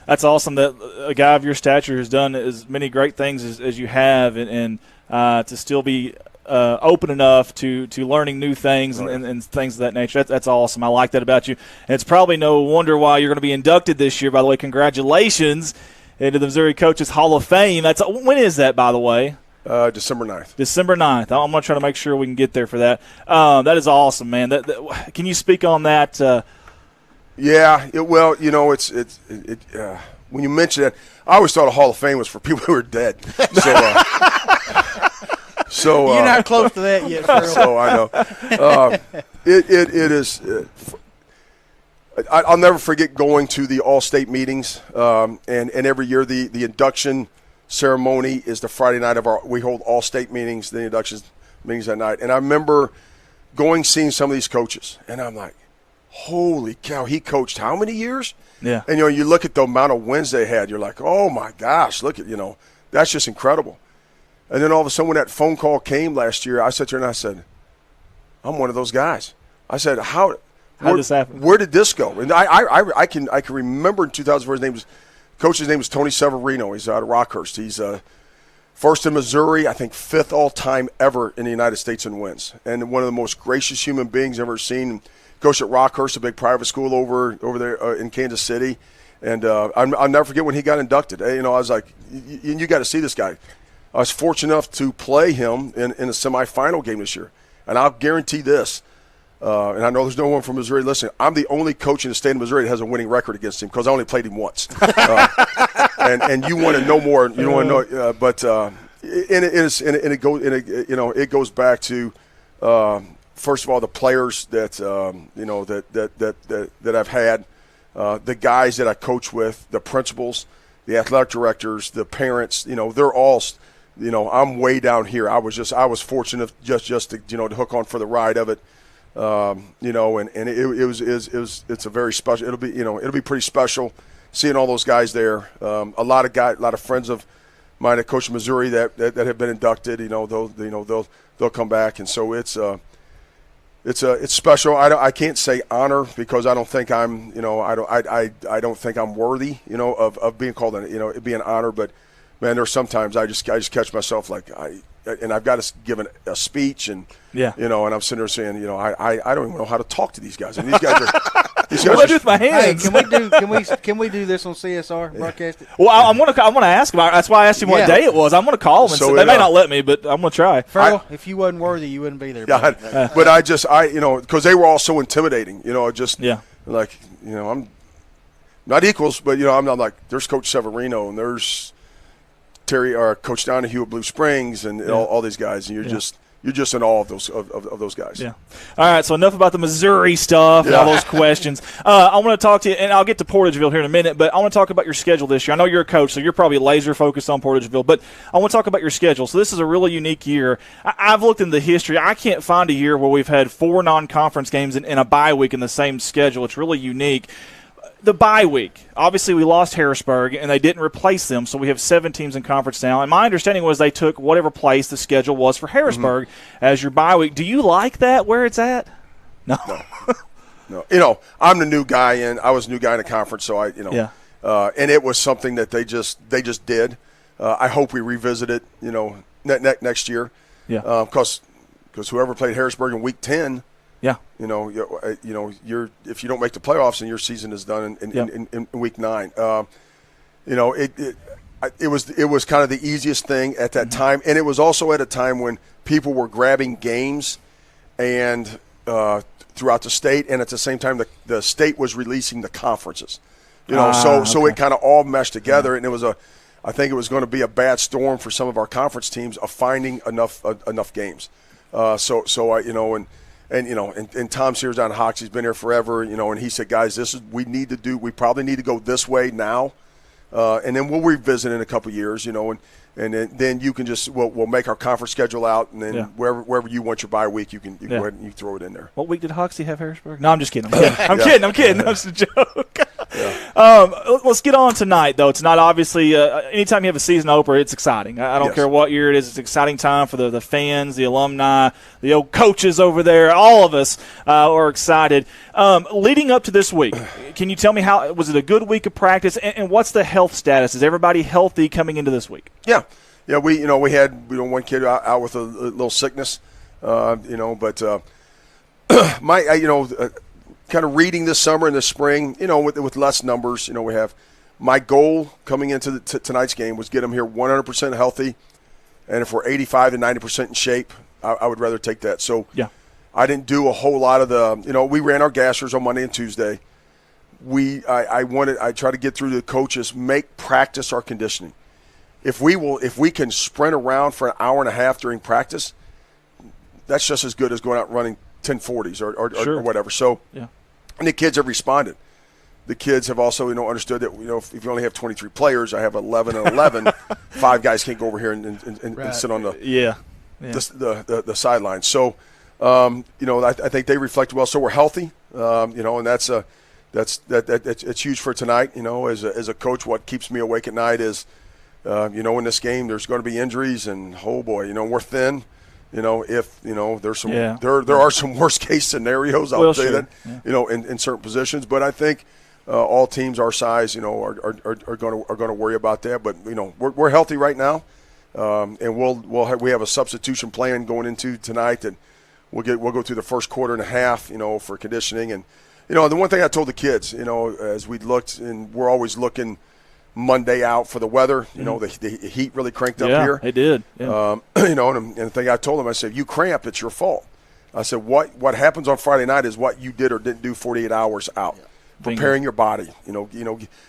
That's awesome that a guy of your stature has done as many great things as you have, and to still be open enough to learning new things and things of that nature. That's awesome. I like that about you. And it's probably no wonder why you're going to be inducted this year. By the way, congratulations into the Missouri Coaches Hall of Fame. When is that, by the way? December 9th. December 9th. I'm going to try to make sure we can get there for that. That is awesome, man. Can you speak on that? Yeah, it's when you mention it, I always thought a Hall of Fame was for people who are dead. So you're not close to that yet, Farrell. So I know it is. I'll never forget going to the all-state meetings, and every year the induction ceremony is the Friday night we hold all-state meetings, the induction meetings that night, and I remember seeing some of these coaches, and I'm like, holy cow, he coached how many years? Yeah. And, you look at the amount of wins they had, you're like, oh, my gosh, look at, that's just incredible. And then all of a sudden when that phone call came last year, I sat there and I said, I'm one of those guys. I said, how did this happen? Where did this go? And I can remember in 2004, coach's name was Tony Severino. He's out of Rockhurst. He's first in Missouri, I think 5th all-time ever in the United States in wins. And one of the most gracious human beings I've ever seen. Coached at Rockhurst, a big private school over there in Kansas City. And I'll never forget when he got inducted. I was like, you got to see this guy. I was fortunate enough to play him in a semifinal game this year. And I'll guarantee this, and I know there's no one from Missouri listening, I'm the only coach in the state of Missouri that has a winning record against him because I only played him once. And you want to know more. You want to know, but it goes back to first of all the players that that I've had, the guys that I coach with, the principals, the athletic directors, the parents. They're all. I'm way down here. I was fortunate just to to hook on for the ride of it. It's a very special. It'll be pretty special seeing all those guys there. A lot of friends of mine that coach in Missouri that have been inducted. They'll come back, and so it's special. I can't say honor because I don't think I'm I don't think I'm worthy of being called it'd be an honor. But man, there's sometimes I just catch myself like I've got to give a speech and and I'm sitting there saying I don't even know how to talk to these guys, and these guys are. What do I do with my hands? Hey, can we do this on CSR broadcast? Well, I'm gonna ask him. That's why I asked him what day it was. I'm gonna call them and say, they may not let me, but I'm gonna try. Farrell, if you wasn't worthy, you wouldn't be there. Yeah, but I because they were all so intimidating. Like I'm not equals, but I'm not like there's Coach Severino and there's Terry or Coach Donahue at Blue Springs and all these guys, and you're just in awe of those guys. Yeah. All right, so enough about the Missouri stuff and all those questions. I want to talk to you, and I'll get to Portageville here in a minute, but I want to talk about your schedule this year. I know you're a coach, so you're probably laser focused on Portageville, but I want to talk about your schedule. So this is a really unique year. I've looked into the history. I can't find a year where we've had 4 non-conference games in a bye week in the same schedule. It's really unique. The bye week, obviously we lost Harrisburg, and they didn't replace them, so we have 7 teams in conference now. And my understanding was they took whatever place the schedule was for Harrisburg as your bye week. Do you like that, where it's at? No. No. I'm the new guy in. I was a new guy in the conference, so and it was something that they just did. I hope we revisit it, next year. Yeah. Because whoever played Harrisburg in week 10. Yeah, you're if you don't make the playoffs, and your season is done in week 9. It was kind of the easiest thing at that time, and it was also at a time when people were grabbing games and throughout the state, and at the same time the state was releasing the conferences. So it kind of all meshed together, and I think it was going to be a bad storm for some of our conference teams of finding enough games. And Tom Sears down at Hawks, he's been here forever, and he said, guys, we probably need to go this way now, and then we'll revisit in a couple of years, and then you can we'll make our conference schedule out, and then wherever you want your bye week, you can go ahead and you throw it in there. What week did Hoxie have Harrisburg? No, I'm just kidding. I'm kidding. That's a joke. Let's get on tonight, though. Tonight, obviously, anytime you have a season opener, it's exciting. I don't care what year it is. It's an exciting time for the fans, the alumni, the old coaches over there. All of us are excited. Leading up to this week, can you tell me was it a good week of practice, and what's the health status? Is everybody healthy coming into this week? Yeah. We had one kid out with a little sickness, but kind of reading this summer and this spring, with less numbers, we have my goal coming into tonight's game was get them here 100% healthy, and if we're 85 to 90% in shape, I would rather take that. So I didn't do a whole lot of we ran our gassers on Monday and Tuesday. I try to get through to the coaches, make practice our conditioning. If we can sprint around for an hour and a half during practice, that's just as good as going out and running 1040s or whatever. So, and the kids have responded. The kids have also, understood that, if you only have 23 players, I have 11 and 11. 5 guys can't go over here and sit on the sideline. So, I think they reflect well. So we're healthy, and that's huge for tonight. As a coach, what keeps me awake at night is, in this game, there's going to be injuries, and oh boy, we're thin. If there's some, there are some worst case scenarios. I'll say that, in certain positions. But I think all teams our size, are going to worry about that. But we're healthy right now, and we have a substitution plan going into tonight that we'll go through the first quarter and a half, for conditioning, and the one thing I told the kids, as we looked, and we're always looking Monday out for the weather. The heat really cranked up here. It did. Yeah. And the thing I told them, I said, you cramp, it's your fault. I said, what happens on Friday night is what you did or didn't do 48 hours out. Yeah. Preparing your body,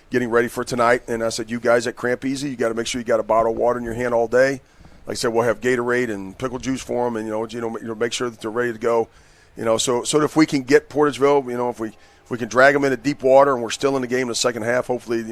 getting ready for tonight. And I said, you guys that cramp easy, you got to make sure you got a bottle of water in your hand all day. Like I said, we'll have Gatorade and pickle juice for them, and make sure that they're ready to go. So if we can get Portageville, if we can drag them into deep water and we're still in the game in the second half, hopefully,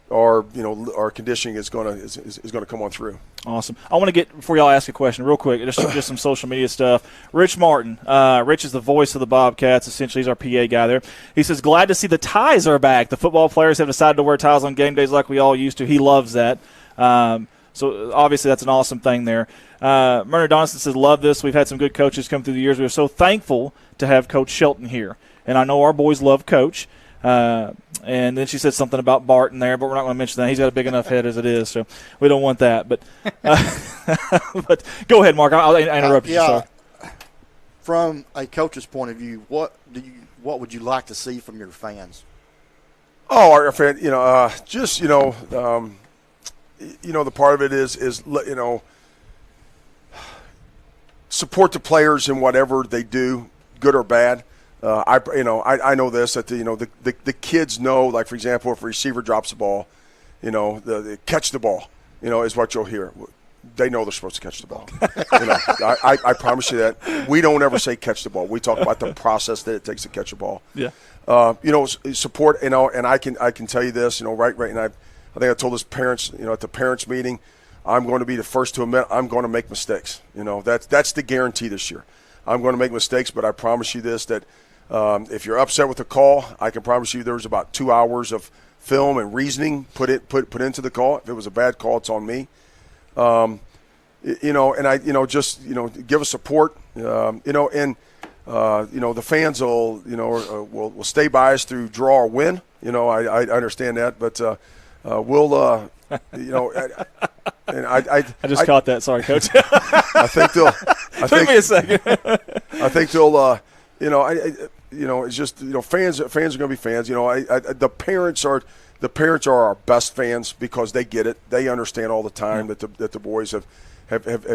our conditioning is going to come on through. Awesome. I want to get, before y'all ask a question, real quick, just some social media stuff. Rich Martin. Rich is the voice of the Bobcats. Essentially, he's our PA guy there. He says, glad to see the ties are back. The football players have decided to wear ties on game days like we all used to. He loves that. So, obviously, that's an awesome thing there. Myrna Donaldson says, love this. We've had some good coaches come through the years. We're so thankful to have Coach Shelton here. And I know our boys love Coach. And then she said something about Barton there, but we're not going to mention that. He's got a big enough head as it is, so we don't want that. But but go ahead, Mark. I'll interrupt you. Sorry. From a coach's point of view, what would you like to see from your fans? Oh, our fan, the part of it is support the players in whatever they do, good or bad. I know this, that the kids know, like, for example, if a receiver drops the ball, the catch the ball, is what you'll hear. They know they're supposed to catch the ball. I promise you that. We don't ever say catch the ball. We talk about the process that it takes to catch a ball. Yeah. Support, and I can tell you this, right, and I think I told his parents, at the parents meeting, I'm going to be the first to admit I'm going to make mistakes. That's the guarantee this year. I'm going to make mistakes, but I promise you this, that if you're upset with the call, I can promise you there's about 2 hours of film and reasoning put into the call. If it was a bad call, it's on me. And give us support. The fans will stay by us through draw or win. I understand that, but we'll. And I just caught that. Sorry, Coach. I think they'll. Took me a second. I think they'll. It's just fans are going to be fans. The parents are our best fans because they get it. They understand all the time that the boys have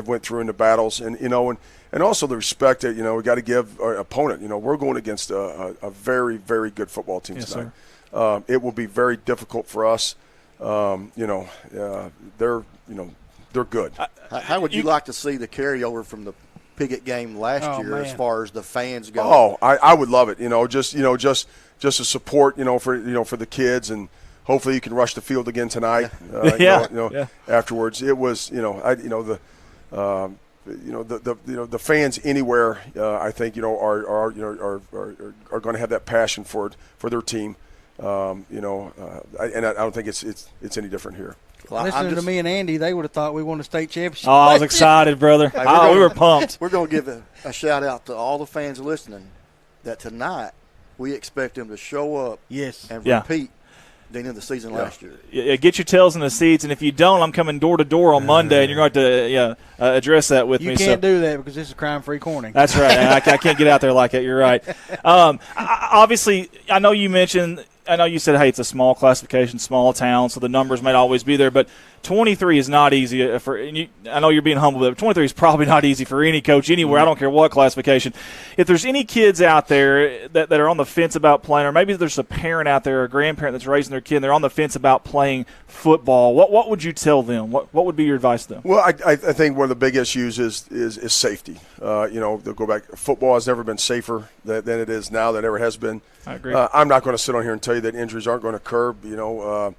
went through in the battles, and also the respect that we got to give our opponent. We're going against a very, very good football team tonight. It will be very difficult for us. They're good. How would you like to see the carryover from the Piggott game last year, man, as far as the fans go? Oh, I would love it. Just a support, for the kids, and hopefully you can rush the field again tonight. Afterwards, it was, the fans anywhere, I think, are going to have that passion for their team. And I don't think it's any different here. Well, listening to me and Andy, they would have thought we won a state championship. Oh, I was excited, brother. Hey, we were pumped. We're going to give a shout-out to all the fans listening that tonight we expect them to show up and repeat the end of the season last year. Yeah, get your tails in the seats, and if you don't, I'm coming door to door on Monday, and you're going to address that with me. You can't do that because this is crime-free Corning. That's right. I can't get out there like that. You're right. Obviously, I know you mentioned – I know you said, hey, it's a small classification, small town, so the numbers might always be there, but 23 is not easy I know you're being humble, but 23 is probably not easy for any coach anywhere. I don't care what classification. If there's any kids out there that are on the fence about playing, or maybe there's a parent out there or a grandparent that's raising their kid and they're on the fence about playing football, what would you tell them? What would be your advice to them? Well, I think one of the big issues is safety. They'll go back. Football has never been safer than it is now, than it ever has been. I agree. I'm not going to sit on here and tell you that injuries aren't going to occur. One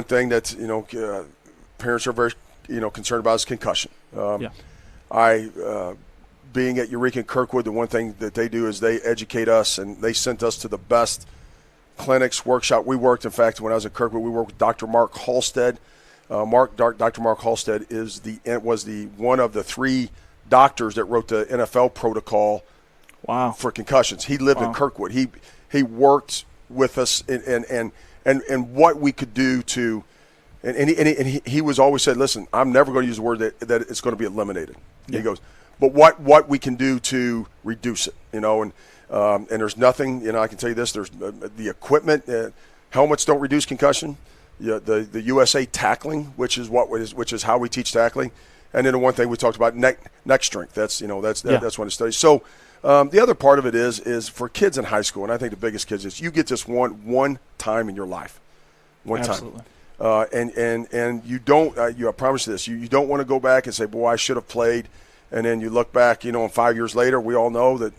thing that parents are very concerned about is concussion. Being at Eureka and Kirkwood, the one thing that they do is they educate us, and they sent us to the best clinics, workshop. We worked, in fact, when I was at Kirkwood, we worked with Dr. Mark Halstead. Dr. Mark Halstead was one of the 3 doctors that wrote the NFL protocol. Wow. For concussions. He lived in Kirkwood. He worked with us and what we could do to and he was always said, listen, I'm never going to use the word that it's going to be eliminated. Yeah. He goes, but what we can do to reduce it, and And there's nothing, I can tell you this, there's the equipment, helmets don't reduce concussion. The USA tackling, which is how we teach tackling. And then the one thing we talked about, neck strength. That's one of the studies. So the other part of it is for kids in high school, and I think the biggest kids is you get this one time in your life. Absolutely. Time. And you don't, I promise you this, you don't want to go back and say, boy, I should have played. And then you look back, and 5 years later, we all know that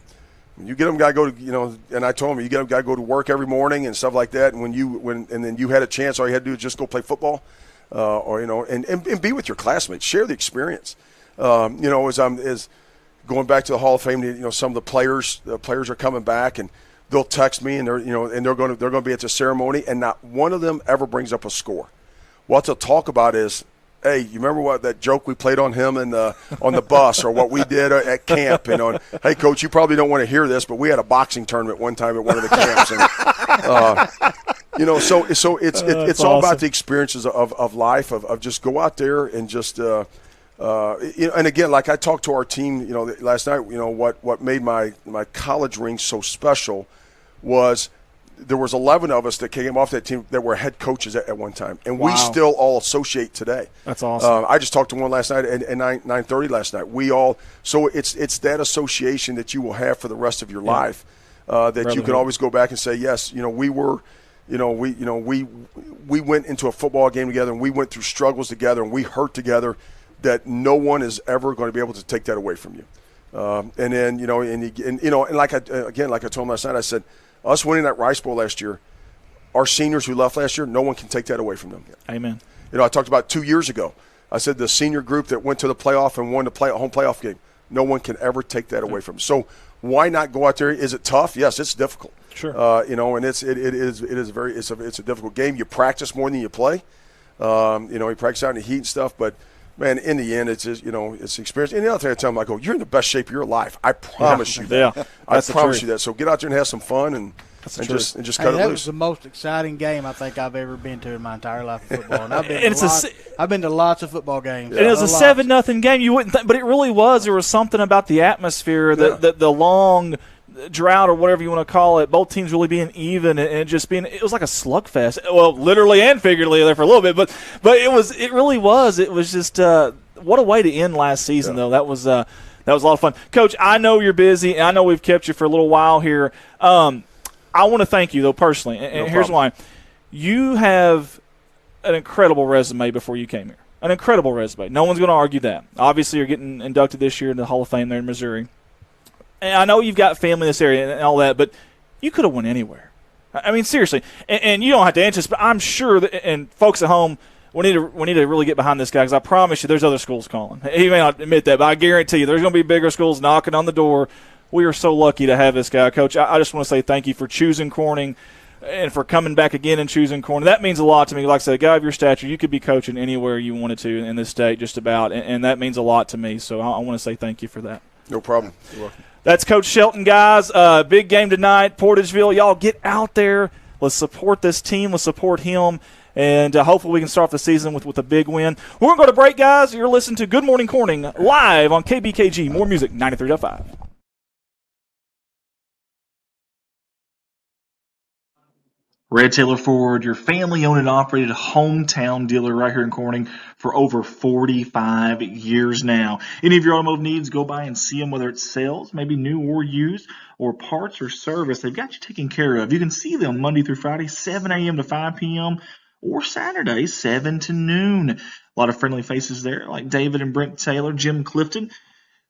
you get them got to go to, and I told them, you get them got to go to work every morning and stuff like that. And and then you had a chance, all you had to do is just go play football, and be with your classmates, share the experience. As going back to the Hall of Fame, some of the players are coming back and they'll text me and they're going to be at the ceremony, and not one of them ever brings up a score. What they'll talk about is, hey, you remember that joke we played on him on the bus, or what we did at camp? Hey, Coach, you probably don't want to hear this, but we had a boxing tournament one time at one of the camps, and so it's all about the experiences of life, of just go out there and just and again, like I talked to our team, last night, what made my college ring so special was there was 11 of us that came off that team that were head coaches at one time, and we still all associate today. That's awesome. I just talked to one last night at 9:30 last night. So it's that association that you will have for the rest of your life, that you can always go back and say, yes, we were, we went into a football game together, and we went through struggles together, and we hurt together, that no one is ever going to be able to take that away from you. And then, and like I told him last night, I said, us winning that Rice Bowl last year, our seniors who left last year, no one can take that away from them. Amen. I talked about 2 years ago. I said the senior group that went to the playoff and won the home playoff game, no one can ever take that away from them. So why not go out there? Is it tough? Yes, it's difficult. Sure. And it's a difficult game. You practice more than you play. You practice out in the heat and stuff, but man, in the end, it's just, it's experience. And the other thing I tell them, I go, you're in the best shape of your life. I promise you that. Yeah, I promise you that. So get out there and have some fun and just cut it loose. That was the most exciting game I think I've ever been to in my entire life of football. And I've been to lots of football games. And it was a 7-0 game. You wouldn't think, but it really was. There was something about the atmosphere, the long drought or whatever you want to call it, both teams really being even and just being, it was like a slugfest. Well, literally and figuratively there for a little bit, but it really was. It was just what a way to end last season though. That was a lot of fun. Coach, I know you're busy and I know we've kept you for a little while here. I want to thank you though personally, and here's why. You have an incredible resume before you came here. An incredible resume. No one's going to argue that. Obviously, you're getting inducted this year into the Hall of Fame there in Missouri. And I know you've got family in this area and all that, but you could have went anywhere. I mean, seriously. And you don't have to answer this, but I'm sure that, and folks at home, we need to really get behind this guy, because I promise you there's other schools calling. He may not admit that, but I guarantee you there's going to be bigger schools knocking on the door. We are so lucky to have this guy. Coach, I just want to say thank you for choosing Corning and for coming back again and choosing Corning. That means a lot to me. Like I said, a guy of your stature, you could be coaching anywhere you wanted to in this state just about, and that means a lot to me. So I want to say thank you for that. No problem. You're welcome. That's Coach Shelton, guys. Big game tonight, Portageville. Y'all get out there. Let's support this team. Let's support him. And hopefully we can start the season with a big win. We're going to go to break, guys. You're listening to Good Morning Corning live on KBKG. More Music 93.5. Red Taylor Ford, your family-owned and operated hometown dealer right here in Corning for over 45 years now. Any of your automotive needs, go by and see them, whether it's sales, maybe new or used, or parts or service. They've got you taken care of. You can see them Monday through Friday, 7 a.m. to 5 p.m., or Saturday, 7 to noon. A lot of friendly faces there, like David and Brent Taylor, Jim Clifton.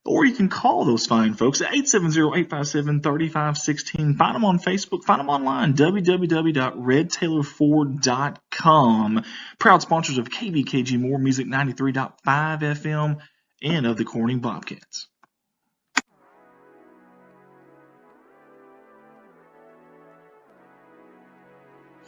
Or you can call those fine folks at 870-857-3516. Find them on Facebook. Find them online, www.redtaylorford.com. Proud sponsors of KBKG More Music 93.5 FM and of the Corning Bobcats.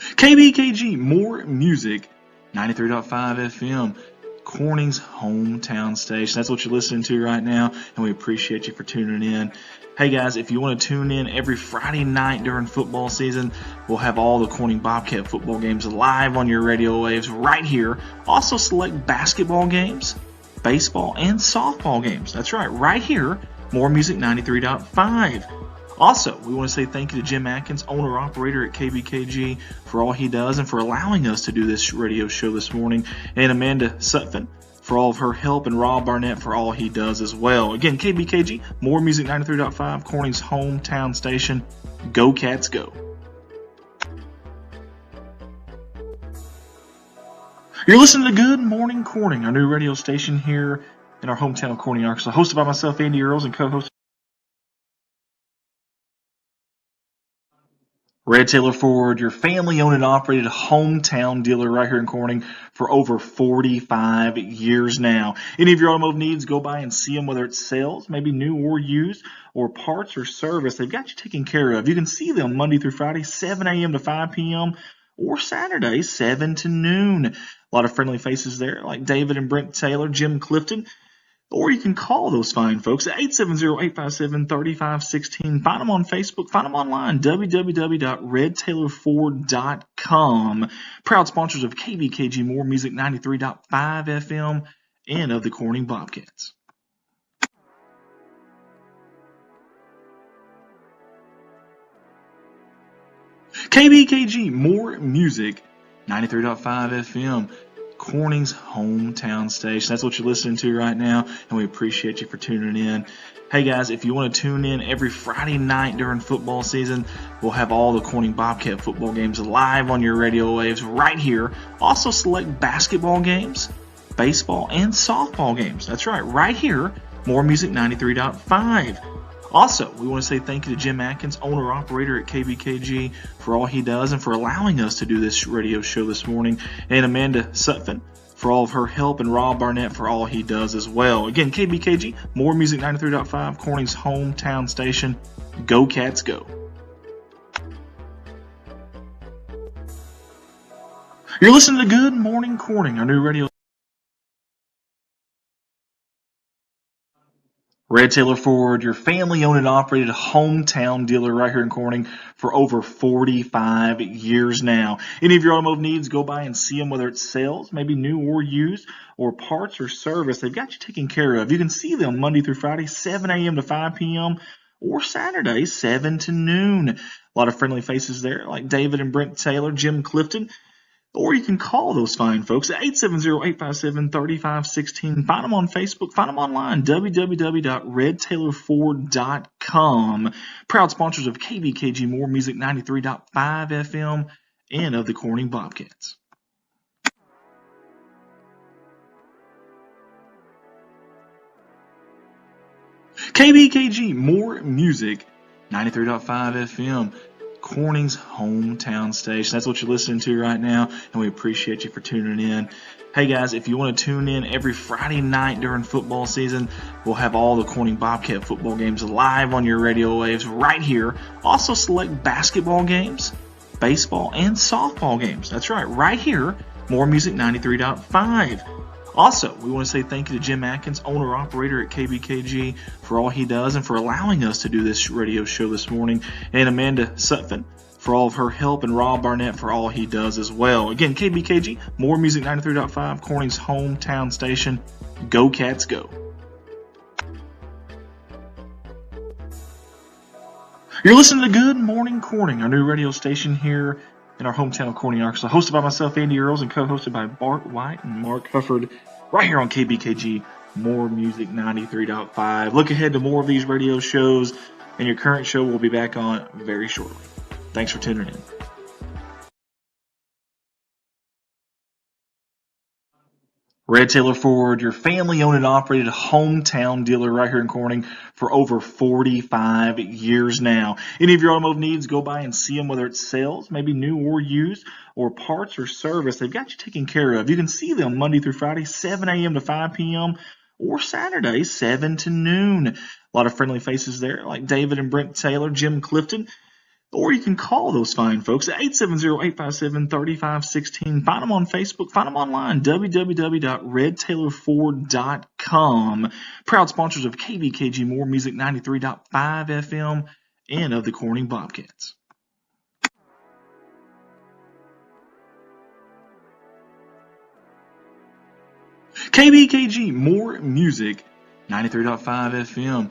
KBKG More Music 93.5 FM. Corning's hometown station. That's what you're listening to right now, and we appreciate you for tuning in. Hey guys, if you want to tune in every Friday night during football season, we'll have all the Corning Bobcat football games live on your radio waves right here. Also select basketball games, baseball, and softball games. That's right here, More Music 93.5. Also, we want to say thank you to Jim Atkins, owner-operator at KBKG, for all he does and for allowing us to do this radio show this morning, and Amanda Sutphin for all of her help, and Rob Barnett for all he does as well. Again, KBKG, More Music 93.5, Corning's hometown station. Go Cats, go. You're listening to Good Morning Corning, our new radio station here in our hometown of Corning, Arkansas, hosted by myself, Andy Earls, and co-hosted Red Taylor Ford, your family-owned and operated hometown dealer right here in Corning for over 45 years now. Any of your automotive needs, go by and see them, whether it's sales, maybe new or used, or parts or service. They've got you taken care of. You can see them Monday through Friday, 7 a.m. to 5 p.m., or Saturday, 7 to noon. A lot of friendly faces there, like David and Brent Taylor, Jim Clifton. Or you can call those fine folks at 870-857-3516. Find them on Facebook. Find them online, www.redtailorford.com. Proud sponsors of KBKG More Music 93.5 FM and of the Corning Bobcats. KBKG More Music 93.5 FM. Corning's hometown station. That's what you're listening to right now, and we appreciate you for tuning in. Hey guys, if you want to tune in every Friday night during football season, we'll have all the Corning Bobcat football games live on your radio waves right here. Also select basketball games, baseball, and softball games. That's right here, More Music 93.5. Also, we want to say thank you to Jim Atkins, owner-operator at KBKG, for all he does and for allowing us to do this radio show this morning, and Amanda Sutphin for all of her help, and Rob Barnett for all he does as well. Again, KBKG, More Music 93.5, Corning's hometown station. Go Cats, go. You're listening to Good Morning Corning, our new radio. Red Taylor Ford, your family-owned and operated hometown dealer right here in Corning for over 45 years now. Any of your automotive needs, go by and see them, whether it's sales, maybe new or used, or parts or service. They've got you taken care of. You can see them Monday through Friday, 7 a.m. to 5 p.m., or Saturday, 7 to noon. A lot of friendly faces there, like David and Brent Taylor, Jim Clifton. Or you can call those fine folks at 870-857-3516. Find them on Facebook. Find them online, www.redtailorford.com. Proud sponsors of KBKG More Music 93.5 FM and of the Corning Bobcats. KBKG More Music 93.5 FM. Corning's hometown station. That's what you're listening to right now, and we appreciate you for tuning in. Hey guys, if you want to tune in every Friday night during football season, we'll have all the Corning Bobcat football games live on your radio waves right here. Also select basketball games, baseball, and softball games. That's right here, More Music 93.5. Also, we want to say thank you to Jim Atkins, owner-operator at KBKG, for all he does and for allowing us to do this radio show this morning, and Amanda Sutphin for all of her help, and Rob Barnett for all he does as well. Again, KBKG, More Music 93.5, Corning's hometown station. Go Cats, go. You're listening to Good Morning Corning, our new radio station here in our hometown of Corning, Arkansas, hosted by myself, Andy Earls, and co-hosted by Bart White and Mark Hufford, right here on KBKG, More Music 93.5. Look ahead to more of these radio shows, and your current show will be back on very shortly. Thanks for tuning in. Red Taylor Ford, your family-owned and operated hometown dealer right here in Corning for over 45 years now. Any of your automotive needs, go by and see them, whether it's sales, maybe new or used, or parts or service. They've got you taken care of. You can see them Monday through Friday, 7 a.m. to 5 p.m., or Saturday, 7 to noon. A lot of friendly faces there, like David and Brent Taylor, Jim Clifton. Or you can call those fine folks at 870-857-3516. Find them on Facebook. Find them online, www.redtailorford.com. Proud sponsors of KBKG More Music 93.5 FM and of the Corning Bobcats. KBKG More Music 93.5 FM.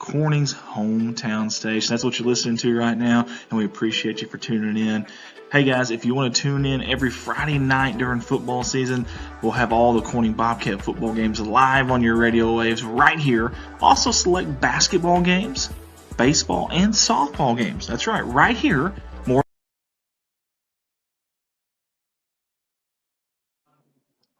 Corning's hometown station. That's what you're listening to right now, and we appreciate you for tuning in. Hey guys, if you want to tune in every Friday night during football season, we'll have all the Corning Bobcat football games live on your radio waves right here. Also select basketball games, baseball, and softball games. That's right here. More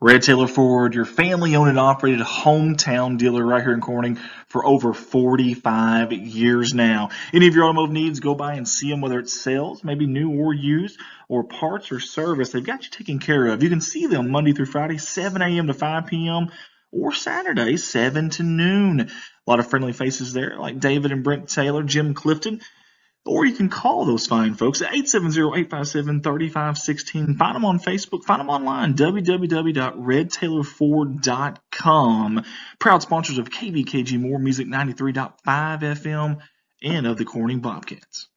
Red Taylor Ford, your family-owned and operated hometown dealer right here in Corning for over 45 years now. Any of your automotive needs, go by and see them, whether it's sales, maybe new or used, or parts or service. They've got you taken care of. You can see them Monday through Friday, 7 a.m. to 5 p.m., or Saturday, 7 to noon. A lot of friendly faces there, like David and Brent Taylor, Jim Clifton. Or you can call those fine folks at 870-857-3516. Find them on Facebook. Find them online, www.redtaylorford.com. Proud sponsors of KBKG More Music 93.5 FM and of the Corning Bobcats.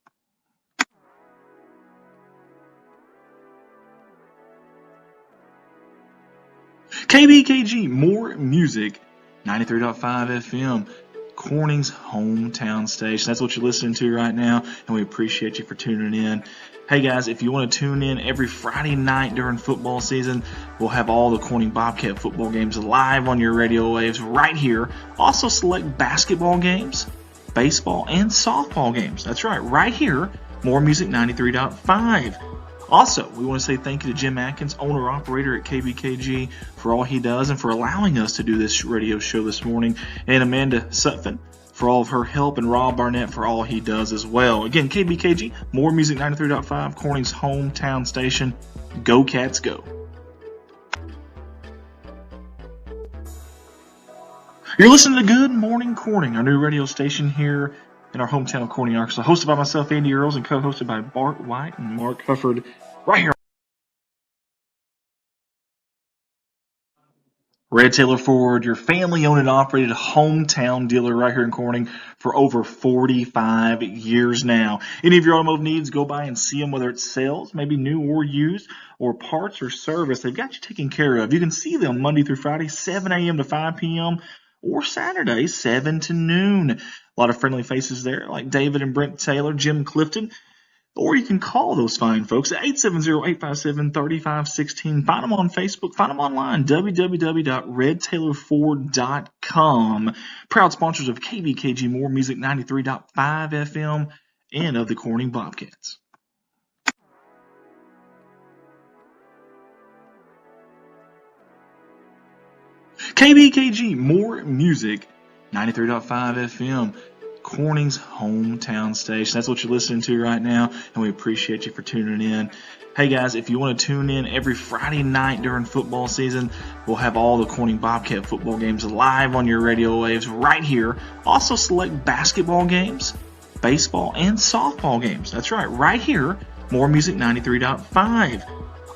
KBKG More Music 93.5 FM. Corning's hometown station. That's what you're listening to right now, and we appreciate you for tuning in. Hey guys, if you want to tune in every Friday night during football season, we'll have all the Corning Bobcat football games live on your radio waves right here. Also select basketball games, baseball, and softball games. That's right here. More Music 93.5. Also, we want to say thank you to Jim Atkins, owner-operator at KBKG, for all he does and for allowing us to do this radio show this morning, and Amanda Sutphin for all of her help, and Rob Barnett for all he does as well. Again, KBKG, More Music 93.5, Corning's hometown station. Go Cats, go. You're listening to Good Morning Corning, our new radio station here in our hometown of Corning, Arkansas, hosted by myself, Andy Earls, and co-hosted by Bart White and Mark Hufford, right here. Red Taylor Ford, your family-owned and operated hometown dealer right here in Corning for over 45 years now. Any of your automotive needs, go by and see them, whether it's sales, maybe new or used, or parts or service. They've got you taken care of. You can see them Monday through Friday, 7 a.m. to 5 p.m., or Saturday, 7 to noon. A lot of friendly faces there, like David and Brent Taylor, Jim Clifton. Or you can call those fine folks at 870-857-3516. Find them on Facebook. Find them online, www.redtaylorford.com. Proud sponsors of KBKG More Music 93.5 FM and of the Corning Bobcats. KBKG More Music 93.5 FM. Corning's hometown station. That's what you're listening to right now, and we appreciate you for tuning in. Hey guys, if you want to tune in every Friday night during football season, we'll have all the Corning Bobcat football games live on your radio waves right here. Also select basketball games, baseball, and softball games. That's right here. More Music 93.5.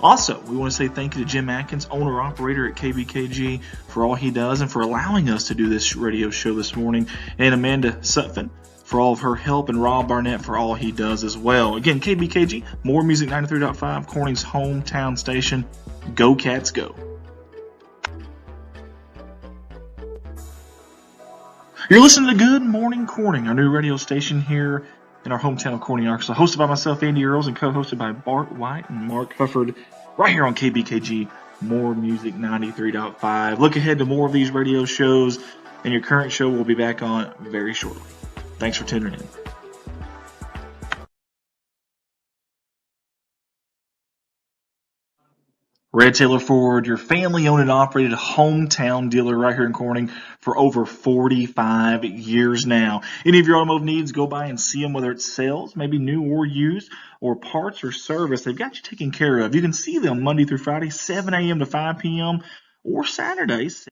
Also, we want to say thank you to Jim Atkins, owner-operator at KBKG, for all he does and for allowing us to do this radio show this morning, and Amanda Sutphin for all of her help, and Rob Barnett for all he does as well. Again, KBKG, More Music 93.5, Corning's hometown station. Go Cats, go. You're listening to Good Morning Corning, our new radio station here in our hometown of Corning, Arkansas, hosted by myself, Andy Earls, and co-hosted by Bart White and Mark Hufford, right here on KBKG, More Music 93.5. Look ahead to more of these radio shows, and your current show will be back on very shortly. Thanks for tuning in. Red Taylor Ford, your family-owned and operated hometown dealer right here in Corning for over 45 years now. Any of your automotive needs, go by and see them, whether it's sales, maybe new or used, or parts or service. They've got you taken care of. You can see them Monday through Friday, 7 a.m. to 5 p.m., or Saturdays.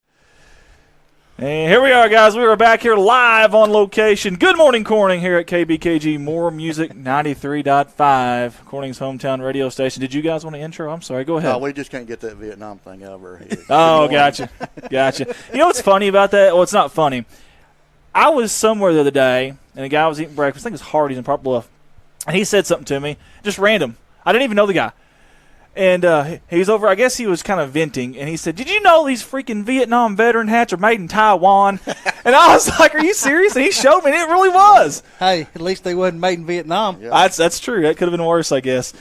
And here we are, guys. We are back here live on location. Good morning, Corning, here at KBKG More Music 93.5, Corning's hometown radio station. Did you guys want to intro? I'm sorry. Go ahead. No, we just can't get that Vietnam thing out of our head. Oh, gotcha. You know what's funny about that? Well, it's not funny. I was somewhere the other day, and a guy was eating breakfast. I think it was Hardee's in Park Bluff. And he said something to me, just random. I didn't even know the guy. And he's over, I guess he was kind of venting, and he said, "Did you know these freaking Vietnam veteran hats are made in Taiwan?" And I was like, "Are you serious?" And he showed me, and it really was. Hey, at least they wasn't made in Vietnam. Yeah. That's true. That could have been worse, I guess.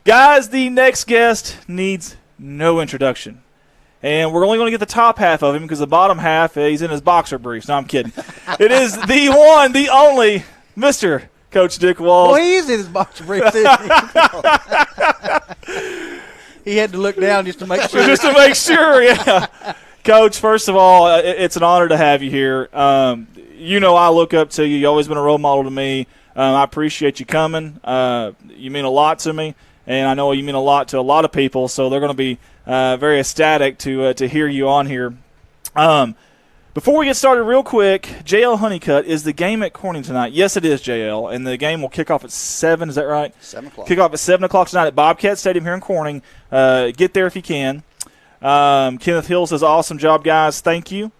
Guys, the next guest needs no introduction. And we're only going to get the top half of him because the bottom half, he's in his boxer briefs. No, I'm kidding. It is the one, the only, Mr. Coach Dick Walls. Well, he is in his boxer briefs, isn't he? He had to look down just to make sure. Just to make sure, yeah. Coach, first of all, it's an honor to have you here. You know I look up to you. You've always been a role model to me. I appreciate you coming. You mean a lot to me, and I know you mean a lot to a lot of people, so they're going to be very ecstatic to hear you on here. Before we get started real quick, JL Honeycutt, is the game at Corning tonight? Yes, it is, JL, and the game will kick off at 7, is that right? 7 o'clock. Kick off at 7 o'clock tonight at Bobcat Stadium here in Corning. Get there if you can. Kenneth Hill says, awesome job, guys. Thank you.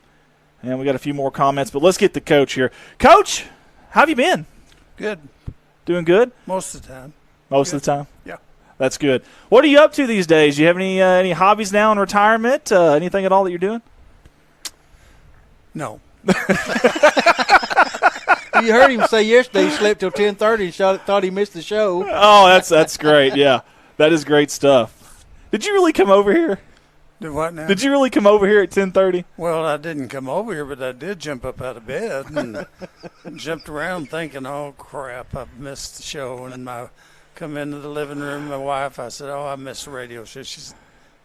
And we got a few more comments, but let's get the coach here. Coach, how have you been? Good. Doing good? Most of the time. Most of the time? Yeah. That's good. What are you up to these days? Do you have any hobbies now in retirement? Anything at all that you're doing? No. You heard him say yesterday he slept till 10:30 and thought he missed the show. Oh, that's great. Yeah, that is great stuff. Did you really come over here? Do what now? Did you really come over here at 10:30? Well, I didn't come over here, but I did jump up out of bed and jumped around thinking, oh, crap, I've missed the show. And then I come into the living room, my wife, I said, oh, I missed the radio show.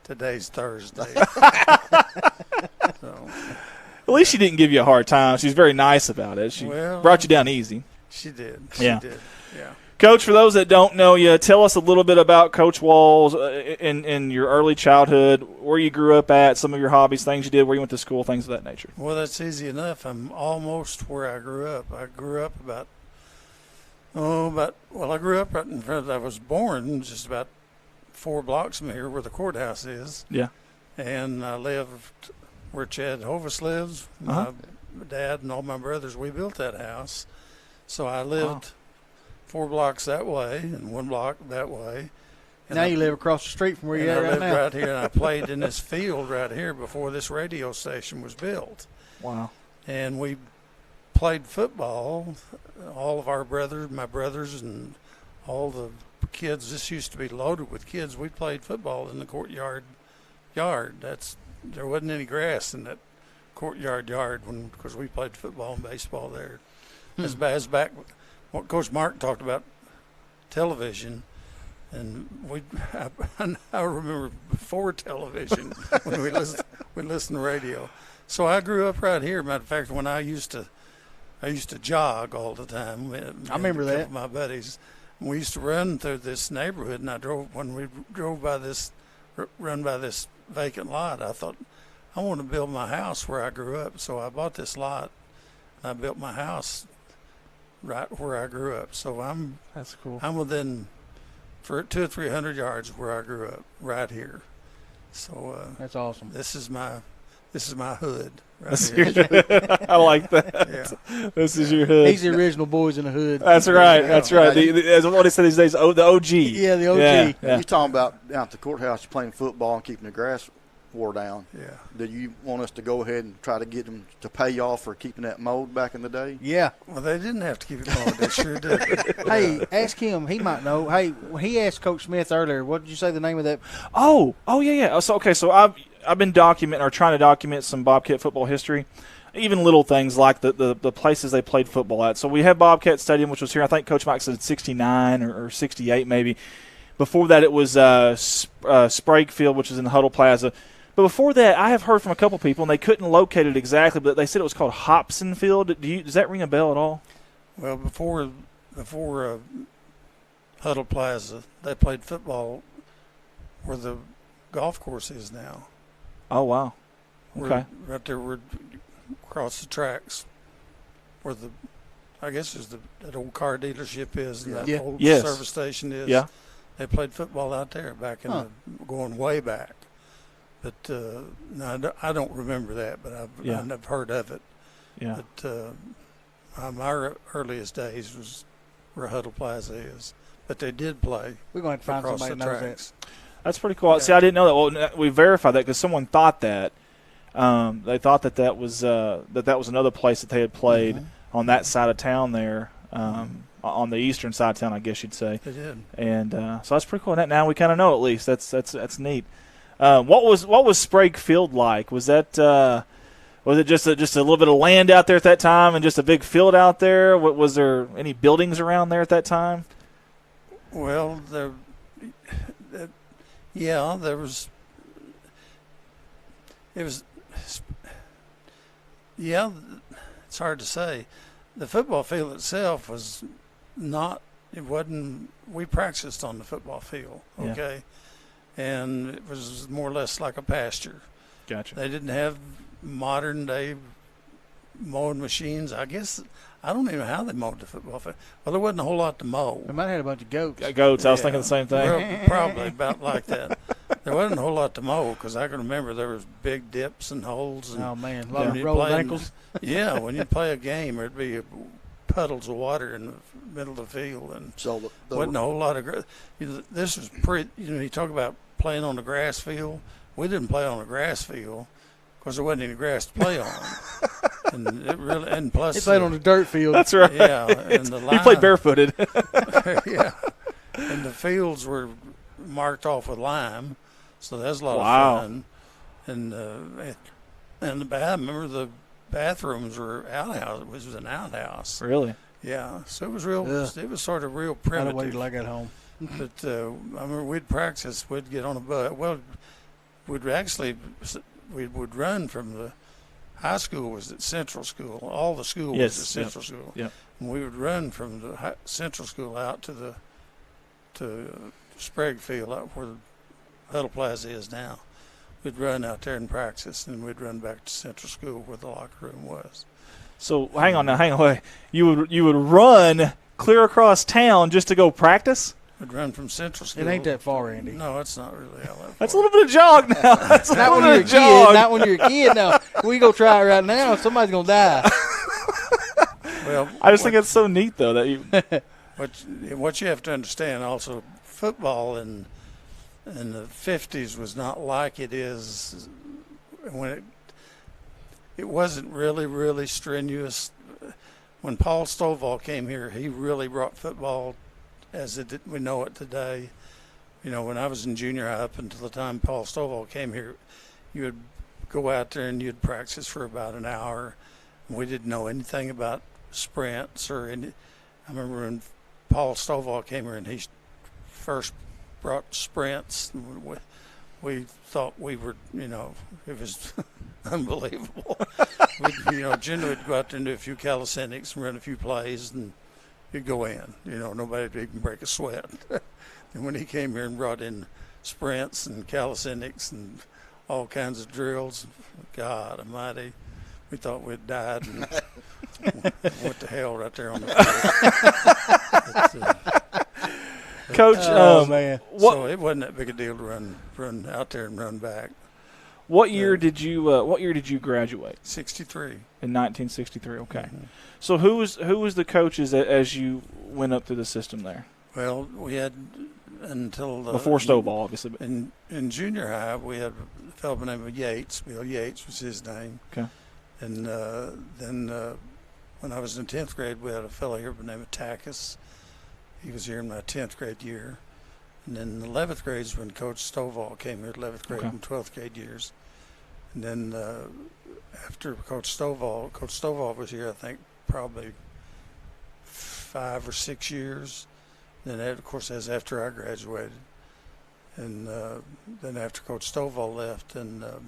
Today's Thursday. So. At least she didn't give you a hard time. She's very nice about it. She brought you down easy. She did. Yeah. She did. Yeah. Coach, for those that don't know you, tell us a little bit about Coach Walls in your early childhood, where you grew up at, some of your hobbies, things you did, where you went to school, things of that nature. Well, that's easy enough. I'm almost where I grew up. I grew up I grew up right in front. I was born just about 4 blocks from here where the courthouse is. Yeah. And I lived where Chad Hovis lives. My dad and all my brothers, we built that house. So I lived 4 blocks that way and 1 block that way. And now you live across the street from where you're at right now. I lived right here, and I played in this field right here before this radio station was built. Wow. And we played football, all of our brothers, my brothers, and all the kids. This used to be loaded with kids. We played football in the courtyard yard. There wasn't any grass in that courtyard yard because we played football and baseball there. As back what Coach Mark talked about television, and I remember before television when we listened to radio. So I grew up right here. Matter of fact, when I used to jog all the time. I remember that. My buddies, we used to run through this neighborhood, and when we drove by this vacant lot, I thought, I want to build my house where I grew up. So I bought this lot, and I built my house right where I grew up. So that's cool. I'm within 200 or 300 yards of where I grew up, right here. So that's awesome. This is my hood. Right I like that. Yeah. This is your hood. He's the original Boys in the Hood. That's right. That's right. As what they say these days, the OG. Yeah, the OG. Yeah. You're talking about down at the courthouse playing football and keeping the grass wore down. Yeah. Do you want us to go ahead and try to get them to pay you off for keeping that mowed back in the day? Yeah. Well, they didn't have to keep it mowed. They sure did. Hey, ask him. He might know. Hey, when he asked Coach Smith earlier, what did you say the name of that? Oh, yeah. So I've been trying to document some Bobcat football history, even little things like the places they played football at. So we have Bobcat Stadium, which was here. I think Coach Mike said 69 or 68 maybe. Before that, it was Sprague Field, which is in the Huddle Plaza. But before that, I have heard from a couple people, and they couldn't locate it exactly, but they said it was called Hobson Field. Does that ring a bell at all? Well, before Huddle Plaza, they played football where the golf course is now. Oh, wow. Okay. Right there, we're across the tracks where I guess there's that old car dealership is and that old service station is. Yeah. They played football out there back going way back. But no, I don't remember that, but I've heard of it. Yeah. But my earliest days was where Huddle Plaza is. But they did play. We're going to find across somebody the who knows tracks. That's pretty cool. See, I didn't know that. Well, we verified that because someone thought that. They thought that was another place that they had played on that side of town there, on the eastern side of town, I guess you'd say. They did. And so that's pretty cool. Now we kind of know at least. That's neat. What was Sprague Field like? Was that was it just a little bit of land out there at that time and just a big field out there? Was there any buildings around there at that time? Well, there was. Yeah, it's hard to say. The football field itself was not. It wasn't. We practiced on the football field, okay, and it was more or less like a pasture. Gotcha. They didn't have modern day mowing machines. I guess I don't even know how they mowed the football field. Well, there wasn't a whole lot to mow. We might have had a bunch of goats. Goats. I was thinking the same thing. Well, probably about like that. There wasn't a whole lot to mow because I can remember there was big dips and holes. And oh man, a lot of rolled ankles. Yeah, when you play a game, there'd be puddles of water in the middle of the field, and So wasn't a whole lot of. This was pretty. You talk about playing on the grass field. We didn't play on a grass field because there wasn't any grass to play on, and plus he played on the dirt field. That's right. Yeah, and the line, he played barefooted. yeah, and the fields were marked off with lime, so that was a lot of fun. And I remember the bathrooms were outhouse. It was an outhouse. Really? Yeah. So it was real. It was sort of real primitive. I'd wait till I got home. But I remember we'd practice. We'd get on a bus. Well, we would run from the high school was at Central School. All the school was at Central School. Yeah. And we would run from the Central School out to Sprague Field, out where the Huddle Plaza is now. We'd run out there and practice, and we'd run back to Central School where the locker room was. So hang on. Wait. You would run clear across town just to go practice? We'd run from Central School. It ain't that far, Andy. No, it's not really that far. That's a little bit of jog now. That's a Not little when bit you're a of jog. kid. Not when you're a kid. Now we go try it right now. Somebody's gonna die. Well, I just think it's so neat though that you. What you have to understand also, football in the 50s was not like it is when it wasn't really strenuous. When Paul Stovall came here, he really brought football as we know it today. When I was in junior high up until the time Paul Stovall came here, you would go out there and you'd practice for about an hour. We didn't know anything about sprints or any. I remember when Paul Stovall came here and he first brought sprints. We thought we were, it was unbelievable. Generally would go out there and do a few calisthenics and run a few plays, and you'd go in. Nobody would even break a sweat. And when he came here and brought in sprints and calisthenics and all kinds of drills, God Almighty, we thought we'd died and went to hell right there on the field. Coach, man. So it wasn't that big a deal to run out there and run back. What year did you graduate? 63. In 1963. Okay. Mm-hmm. So who was the coaches as you went up through the system there? Well, we had until before Stovall, obviously. In junior high, we had a fellow by the name of Yates. Bill Yates was his name. Okay. And then when I was in 10th grade, we had a fellow here by the name of Takis. He was here in my 10th grade year. And then the 11th grade is when Coach Stovall came here, 11th grade and 12th grade years. And then after Coach Stovall was here, I think probably 5 or 6 years. Then, of course, that's after I graduated. And then after Coach Stovall left, and of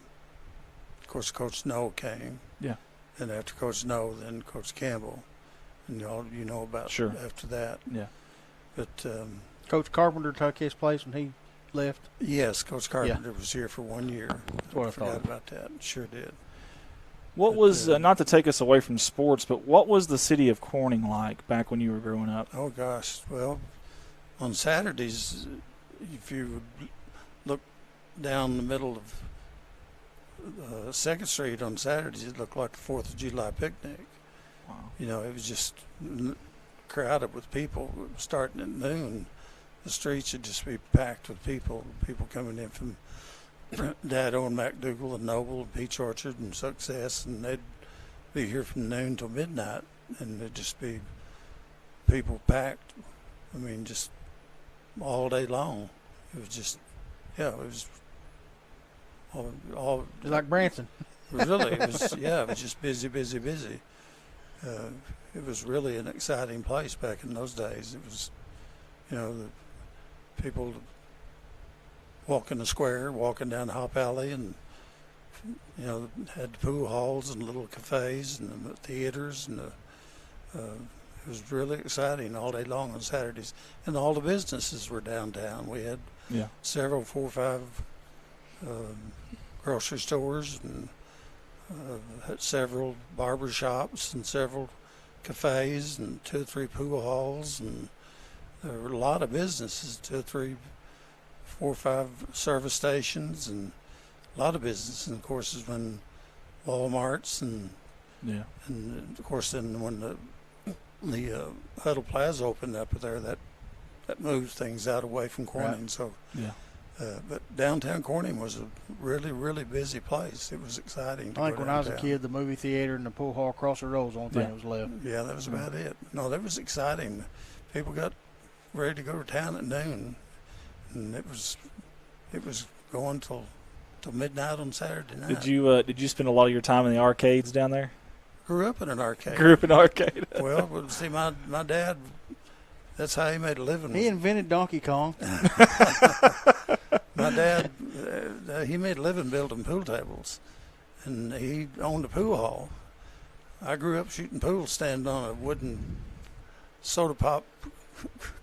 course Coach Noe came. Yeah. And after Coach Noe, then Coach Campbell. And you know about after that. Yeah. But Coach Carpenter took his place when he left. Yes, Coach Carpenter was here for 1 year. That's what I forgot thought about that. Sure did. What was not to take us away from sports, but what was the city of Corning like back when you were growing up? Oh gosh, well, on Saturdays, if you would look down the middle of 2nd Street on Saturdays, it looked like the 4th of July picnic. Wow. It was just crowded with people starting at noon. the streets would just be packed with people coming in from Dad owned MacDougal and Noble and Peach Orchard and Success, and they'd be here from noon till midnight, and there'd just be people packed. I mean, just all day long. It was just, yeah, it was all It's like Branson. really, it was just busy. It was really an exciting place back in those days. It was, the people walking the square, walking down the Hop Alley, and had the pool halls and little cafes and the theaters, and it was really exciting all day long on Saturdays. And all the businesses were downtown. We had several 4 or 5 grocery stores, and had several barber shops and several cafes and 2 or 3 pool halls, and there were a lot of businesses, 2 or 3, 4 or 5 service stations, and a lot of business. And of course, when Walmarts and of course then when the Huddle Plaza opened up there, that moved things out away from Corning. Right. So but downtown Corning was a really, really busy place. It was exciting. I think when I was a kid, the movie theater and the pool hall across the road was the only thing that was left. Yeah, that was about it. No, that was exciting. People got ready to go to town at noon, and it was going till midnight on Saturday night. Did you spend a lot of your time in the arcades down there? Grew up in an arcade. Well, see, my dad, that's how he made a living. He invented Donkey Kong. My dad, he made a living building pool tables, and he owned a pool hall. I grew up shooting pool, standing on a wooden soda pop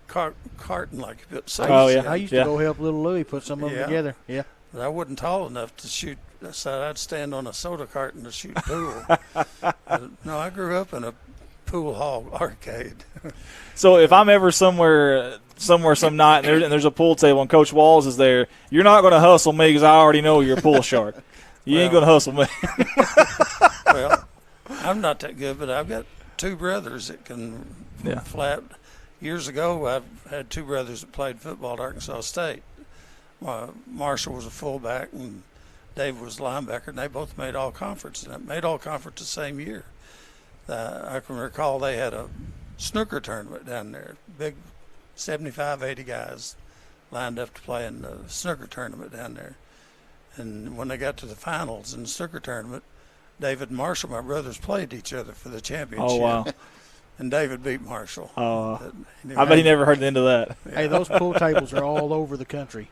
carton like you put soda. Oh, yeah. I used to go help little Louie put some of them together. Yeah. But I wasn't tall enough to shoot, so I'd stand on a soda carton to shoot pool. No, I grew up in a pool hall arcade. So if I'm ever somewhere some night and there's a pool table and Coach Walls is there, you're not going to hustle me because I already know you're a pool shark. You ain't going to hustle me. Well, I'm not that good, but I've got 2 brothers that can flat. Years ago, I had 2 brothers that played football at Arkansas State. Marshall was a fullback and Dave was a linebacker, and they both made all-conference. And made all-conference the same year. I can recall they had a snooker tournament down there. Big 75, 80 guys lined up to play in the snooker tournament down there. And when they got to the finals in the snooker tournament, David and Marshall, my brothers, played each other for the championship. Oh, wow. And David beat Marshall. I bet he never heard the end of that. Yeah. Hey, those pool tables are all over the country.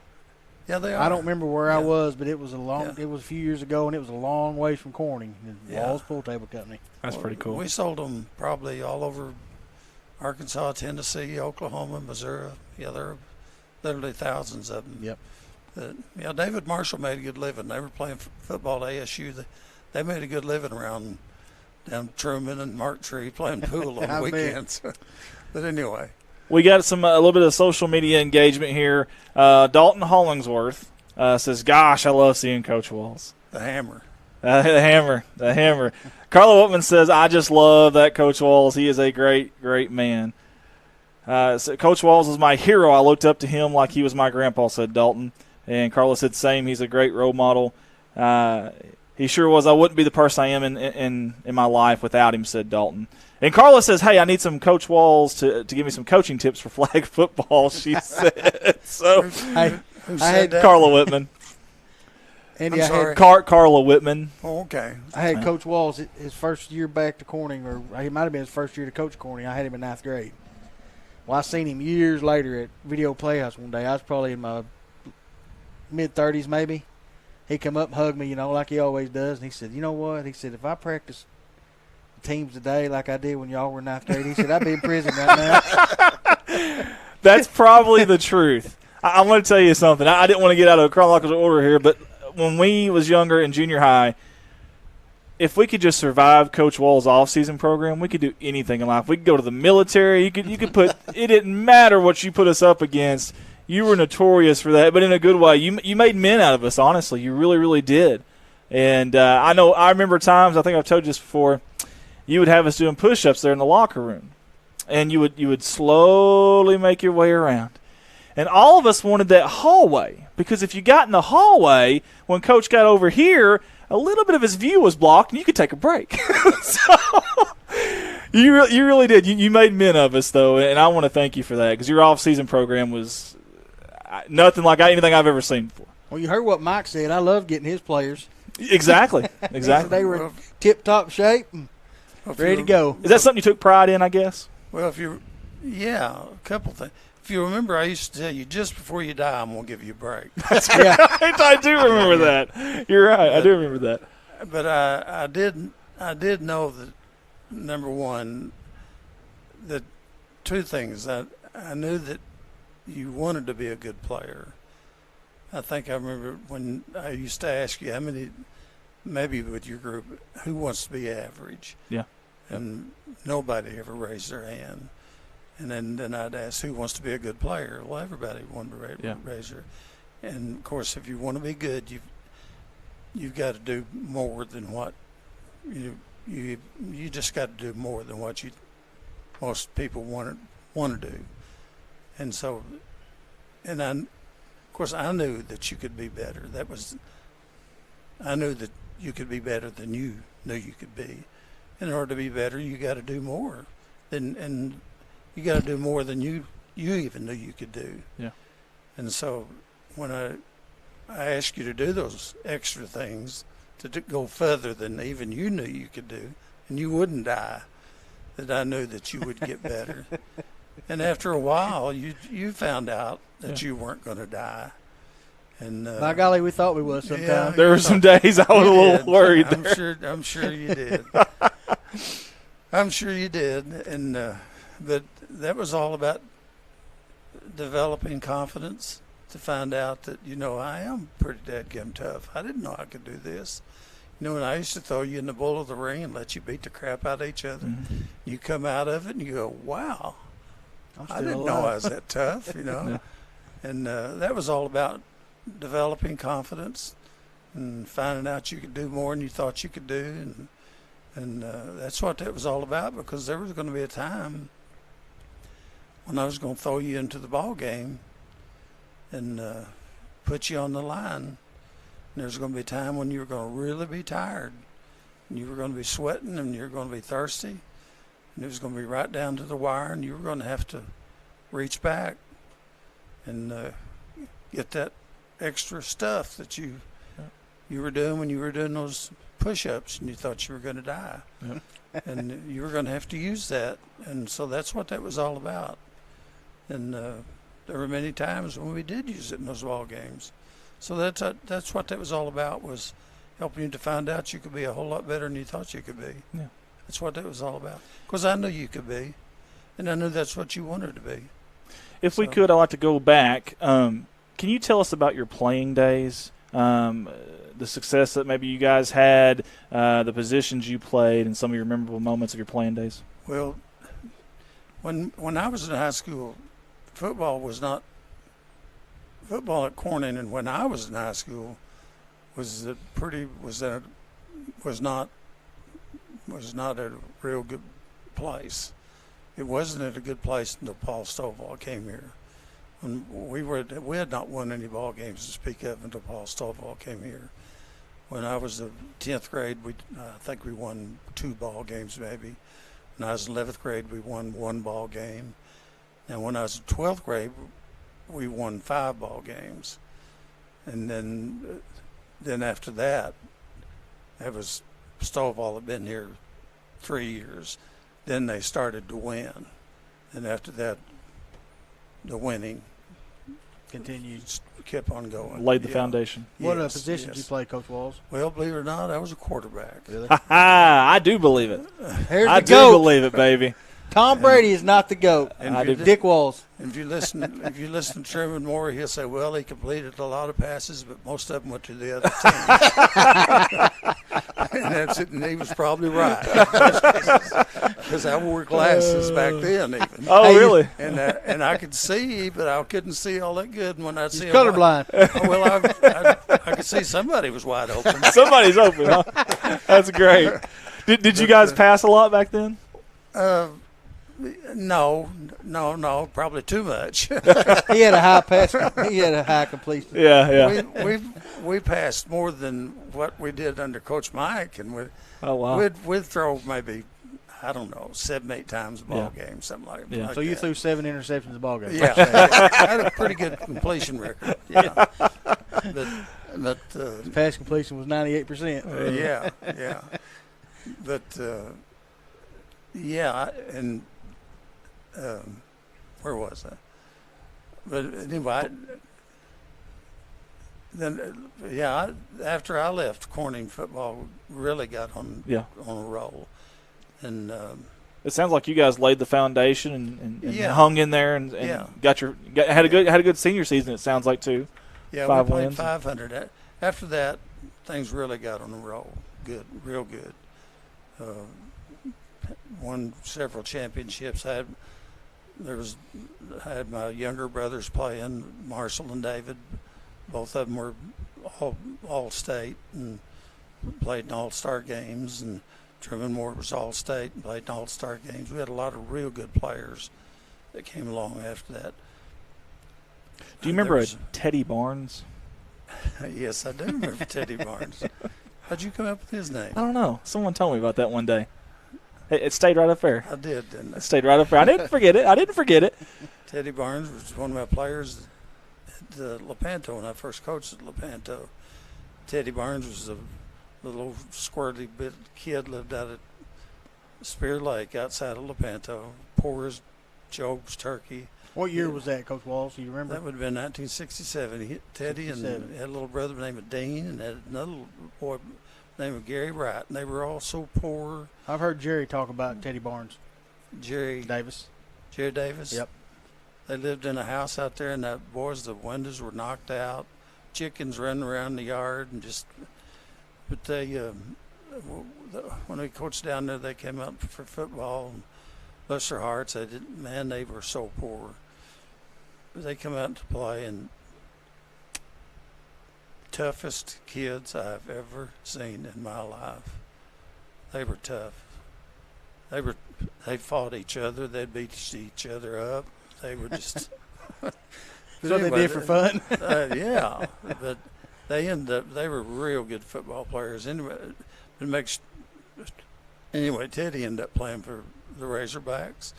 Yeah, they are. I don't remember where I was, but it was it was a few years ago, and it was a long ways from Corning, Walls Pool Table Company. That's pretty cool. We sold them probably all over Arkansas, Tennessee, Oklahoma, Missouri. Yeah, there are literally thousands of them. Yep. David Marshall made a good living. They were playing football at ASU. They made a good living around down Truman and Mark Tree playing pool on the weekends. But anyway. We got a little bit of social media engagement here. Dalton Hollingsworth says, "Gosh, I love seeing Coach Walls." The hammer. The hammer. Carla Whitman says, "I just love that Coach Walls. He is a great, great man." So Coach Walls is my hero. I looked up to him like he was my grandpa," said Dalton. And Carla said, "Same. He's a great role model." He sure was. I wouldn't be the person I am in my life without him," said Dalton. And Carla says, "Hey, I need some Coach Walls to give me some coaching tips for flag football," she said. So, I had Carla Whitman. Andy, I'm sorry. Carla Whitman. Oh, okay. I had Coach Walls his first year back to Corning, or he might have been his first year to coach Corning. I had him in 9th grade. Well, I seen him years later at Video Playhouse one day. I was probably in my mid-30s maybe. He come up and hugged me, like he always does, and he said, "You know what?" He said, "If I practice teams today like I did when y'all were in 9th grade," he said, "I'd be in prison right now." That's probably the truth. I'm going to tell you something. I didn't want to get out of chronological order here, but when we was younger in junior high, if we could just survive Coach Wall's off-season program, we could do anything in life. We could go to the military. You could put – it didn't matter what you put us up against. You were notorious for that, but in a good way. You made men out of us, honestly. You really, really did. And I remember times, I think I've told you this before, you would have us doing push-ups there in the locker room. And you would slowly make your way around. And all of us wanted that hallway, because if you got in the hallway, when Coach got over here, a little bit of his view was blocked, and you could take a break. So you really did. You made men of us, though, and I want to thank you for that, because your off-season program was nothing like anything I've ever seen before. Well, you heard what Mike said. I love getting his players. Exactly. They were in tip-top shape and ready to go. Is that something you took pride in, I guess? Well, a couple things. If you remember, I used to tell you, just before you die, I'm going to give you a break. That's right. I do remember that. You're right. I do remember that. But I did know that, number one, that two things. I knew that you wanted to be a good player. I think I remember when I used to ask you how many, maybe with your group, who wants to be average? Yeah. And nobody ever raised their hand. And then I'd ask, who wants to be a good player? Well, everybody wanted to raise their. And, of course, if you want to be good, you've got to do more than what you just got to do more than what most people want to do. And so, of course, I knew that you could be better. I knew that you could be better than you knew you could be. In order to be better, you got to do more, and you got to do more than you even knew you could do. Yeah. And so, when I asked you to do those extra things to go further than even you knew you could do, and you wouldn't die, that I knew that you would get better. And after a while, you found out that you weren't going to die. And by golly, we thought we was sometimes. Yeah, there were some days I was a little worried. I'm sure you did. I'm sure you did. And but that was all about developing confidence to find out that, I am pretty dadgum tough. I didn't know I could do this. And I used to throw you in the bowl of the ring and let you beat the crap out of each other. Mm-hmm. You come out of it and you go, wow, I didn't alive. know I was that tough, Yeah. And that was all about developing confidence and finding out you could do more than you thought you could do. And that's what that was all about, because there was going to be a time when I was going to throw you into the ball game and put you on the line. And there's going to be a time when you were going to really be tired, and you were going to be sweating, and you were going to be thirsty, and it was going to be right down to the wire, and you were going to have to reach back and get that extra stuff that you were doing when you were doing those push-ups, and you thought you were going to die. Yeah. And you were going to have to use that. And so that's what that was all about. And there were many times when we did use it in those ball games. So that's what that was all about, was helping you to find out you could be a whole lot better than you thought you could be. Yeah. That's what that was all about. Because I knew you could be, and I knew that's what you wanted to be. If we could, I'd like to go back. Can you tell us about your playing days, the success that maybe you guys had, the positions you played, and some of your memorable moments of your playing days? Well, when I was in high school, football at Corning, and when I was in high school, was not a real good place. It wasn't at a good place until Paul Stovall came here. When we had not won any ball games to speak of until Paul Stovall came here. When I was in 10th grade, I think we won 2 ball games maybe. When I was in 11th grade, we won 1 ball game. And when I was in 12th grade, we won 5 ball games. And then after that, it was Stovall had been here 3 years. Then they started to win. And after that, the winning continued, kept on going. Laid the foundation. What position did you play, Coach Walls? Well, believe it or not, I was a quarterback. Really? I do believe it. I do believe it, baby. Tom Brady is not the GOAT. Dick Walls. If you listen to Truman Moore, he'll say, well, he completed a lot of passes, but most of them went to the other team. And that's it, and he was probably right. Because I wore glasses back then even. Oh, really? And I could see, but I couldn't see all that good. And when I'd see colorblind. Well, I could see somebody was wide open. Somebody's open, huh? That's great. Did you guys pass a lot back then? No, probably too much. He had a high pass. He had a high completion. Yeah. We passed more than what we did under Coach Mike, and we'd throw maybe, I don't know, 7-8 times a ball game, something like that. Yeah. So you threw 7 interceptions a ball game. Yeah, I had a pretty good completion record. Yeah, but pass completion was 98%. Yeah. But and where was I? But anyway, after I left, Corning football really got on a roll, and it sounds like you guys laid the foundation and hung in there and had a good senior season. It sounds like too. Yeah, 5 we played wins. 500. After that, things really got on a roll. Good, real good. Won several championships. I had my younger brothers playing, Marshall and David. Both of them were all state and played in all-star games, and Truman Moore was all-state and played in all-star games. We had a lot of real good players that came along after that. Do you remember Teddy Barnes? Yes, I do remember Teddy Barnes. How'd you come up with his name? I don't know. Someone told me about that one day. It stayed right up there. I did, didn't I? It stayed right up there. I didn't forget it. Teddy Barnes was one of my players at Lepanto when I first coached at Lepanto. Teddy Barnes was a little squirty bit kid, lived out at Spear Lake outside of Lepanto, poor as Job's turkey. What year was that, Coach Walls? Do you remember? That would have been 1967. Teddy and had a little brother named Dean, and had another little boy named Gary Wright, and they were all so poor. I've heard Jerry talk about Teddy Barnes. Jerry Davis. Yep. They lived in a house out there, and the windows were knocked out, chickens running around the yard, and but they, when we coached down there, they came out for football, and bless their hearts, they were so poor. But they come out to play, and toughest kids I've ever seen in my life. They were tough. They fought each other. They beat each other up. They were just. So anyway, they did for fun. Yeah, but they were real good football players. Anyway, Teddy ended up playing for the Razorbacks.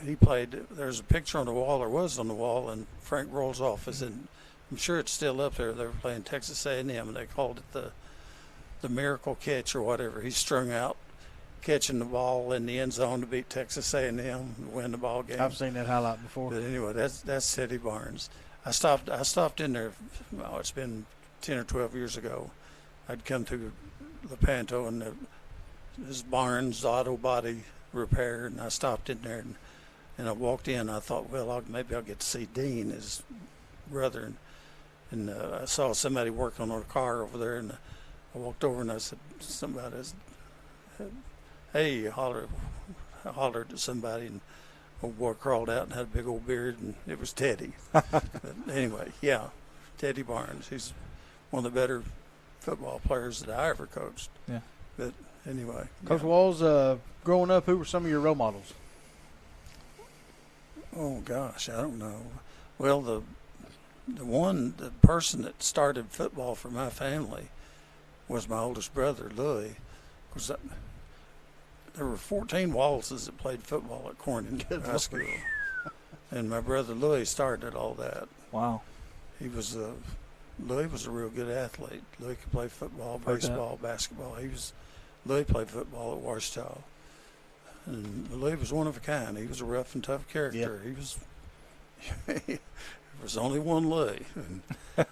He played. There's a picture on the wall, or was on the wall, in Frank Roll's office, and I'm sure it's still up there. They were playing Texas A&M, and they called it the miracle catch or whatever. He strung out, catching the ball in the end zone to beat Texas A&M and win the ball game. I've seen that highlight before. But anyway, that's Teddy Barnes. I stopped in there. Oh, it's been 10 or 12 years ago. I'd come through Lepanto, and this Barnes auto body repair, and I stopped in there, and I walked in. I thought, well, maybe I'll get to see Dean, his brother, and I saw somebody working on a car over there, and I walked over and I said, hey, I hollered at somebody, and old boy crawled out and had a big old beard, and it was Teddy. But anyway, yeah, Teddy Barnes. He's one of the better football players that I ever coached. Yeah. But anyway. Coach Walls, growing up, who were some of your role models? Oh, gosh, I don't know. Well, the person that started football for my family was my oldest brother, Louis. Because there were 14 Wallaces that played football at Corning High School. And my brother Louis started all that. Wow. Louis was a real good athlete. Louis could play football, baseball, basketball. Louis played football at Washita. And Louis was one of a kind. He was a rough and tough character. Yep. There was only one Louis.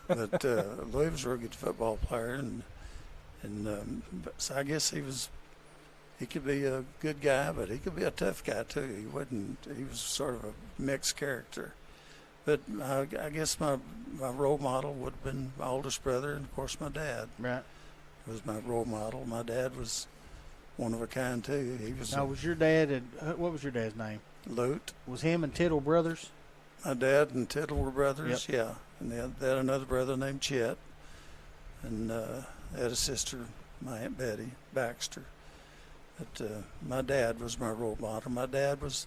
But Louis was a real good football player. So I guess he could be a good guy, but he could be a tough guy too. He was sort of a mixed character. But I guess my role model would have been my oldest brother, and of course my dad. Right. Was my role model. My dad was one of a kind too. Was your dad? What was your dad's name? Lute. Was him and Tittle brothers? My dad and Tittle were brothers. Yep. Yeah, and they had another brother named Chet, and they had a sister, my Aunt Betty Baxter, But my dad was my role model. My dad was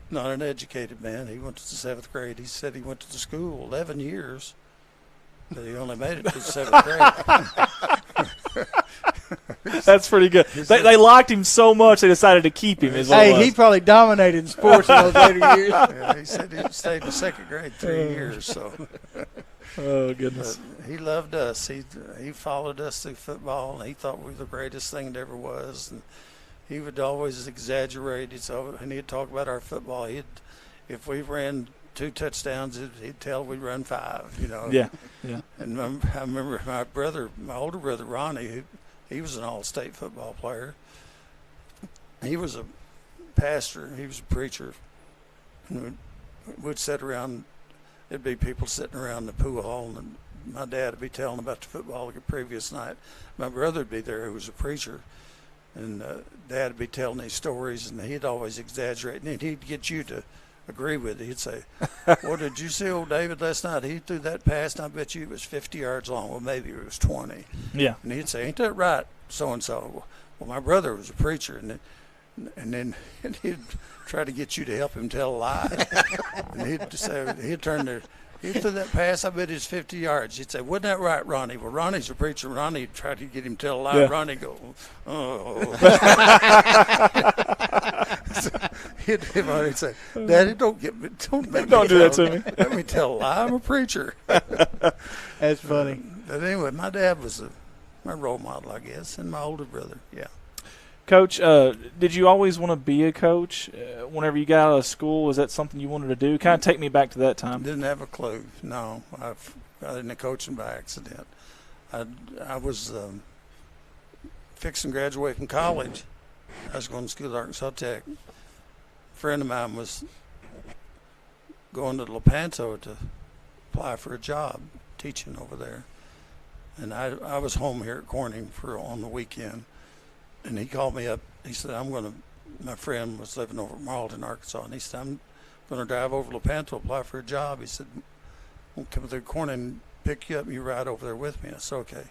not an educated man. He went to the 7th grade. He said he went to the school 11 years, but he only made it to the 7th grade. That's pretty good. They liked him so much they decided to keep him. Hey, he probably dominated in sports in those later years. Yeah, he said he stayed in 2nd grade 3 years. So. Oh, goodness. But he loved us. He followed us through football, and he thought we were the greatest thing there ever was. And he would always exaggerate. And he'd talk about our football. If we ran 2 touchdowns, he'd tell we run 5. Yeah. And I remember my older brother Ronnie, he was an all-state football player. He was a pastor. He was a preacher. And we'd sit around. There'd be people sitting around the pool hall, and my dad would be telling about the football the previous night. My brother would be there, who was a preacher, and Dad would be telling these stories, and he'd always exaggerate, and he'd get you to agree with it. He'd say, "Well, did you see old David last night? He threw that pass, and I bet you it was 50 yards long. Well, maybe it was 20." Yeah. And he'd say, "Ain't that right, so-and-so?" Well, my brother was a preacher, and then he'd try to get you to help him tell a lie. And he'd say, he threw that pass, I bet it's 50 yards. He'd say, "Wasn't that right, Ronnie?" Well, Ronnie's a preacher. Ronnie tried to get him to tell a lie. Yeah. Ronnie go, "Oh." He'd say, "Daddy, don't do that to me. Let me tell a lie. I'm a preacher." That's funny. But anyway, my dad was my role model, I guess, and my older brother. Yeah. Coach, did you always want to be a coach whenever you got out of school? Was that something you wanted to do? Kind of take me back to that time. Didn't have a clue. No, I got into coaching by accident. I was fixing to graduate from college. I was going to school at Arkansas Tech. A friend of mine was going to Lepanto to apply for a job teaching over there. And I was home here at Corning on the weekend. And he called me up. He said, my friend was living over at Marlton, Arkansas. And he said, "I'm going to drive over to Lepanto, apply for a job." He said, "I'll come through Corning and pick you up and you ride over there with me." I said, "Okay."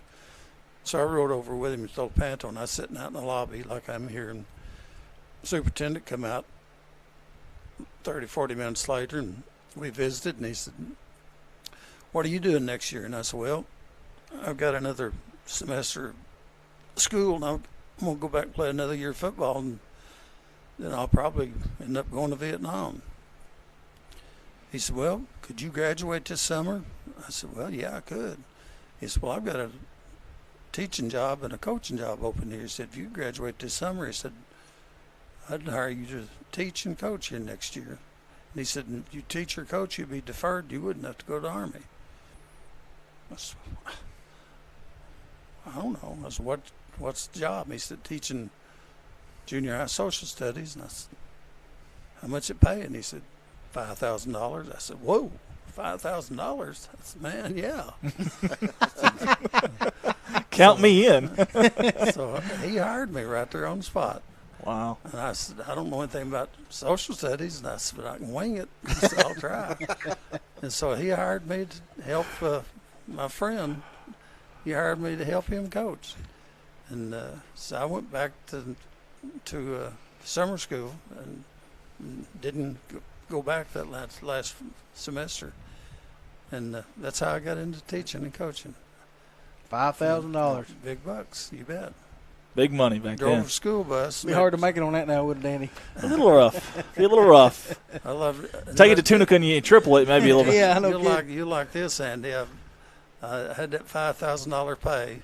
So I rode over with him to Lepanto, and I was sitting out in the lobby like I'm here. And the superintendent come out 30, 40 minutes later, and we visited. And he said, "What are you doing next year?" And I said, "Well, I've got another semester of school, and I'm going to go back and play another year of football, and then I'll probably end up going to Vietnam." He said, "Well, could you graduate this summer?" I said, "Well, yeah, I could." He said, "Well, I've got a teaching job and a coaching job open here." He said, "If you graduate this summer," he said, "I'd hire you to teach and coach here next year." And he said, "If you teach or coach, you'd be deferred. You wouldn't have to go to the Army." I said, "I don't know." I said, What's the job?" He said, "Teaching junior high social studies." And I said, "How much it pay?" And he said, $5,000. I said, "Whoa, $5,000?" I said, "Man, yeah." Count me in. So he hired me right there on the spot. Wow. And I said, "I don't know anything about social studies." And I said, "But I can wing it." I said, "I'll try." And so he hired me to help my friend. He hired me to help him coach. And so I went back to summer school and didn't go back that last semester. And that's how I got into teaching and coaching. $5,000. Big bucks, you bet. Big money back Drove then. a school bus. It'd be hard to make it on that now, wouldn't it, Danny? A little rough. Be a little rough. I love it. Take it to Tunica and you triple it, maybe a little bit. Yeah, I know. You like this, Andy. I had that $5,000 pay,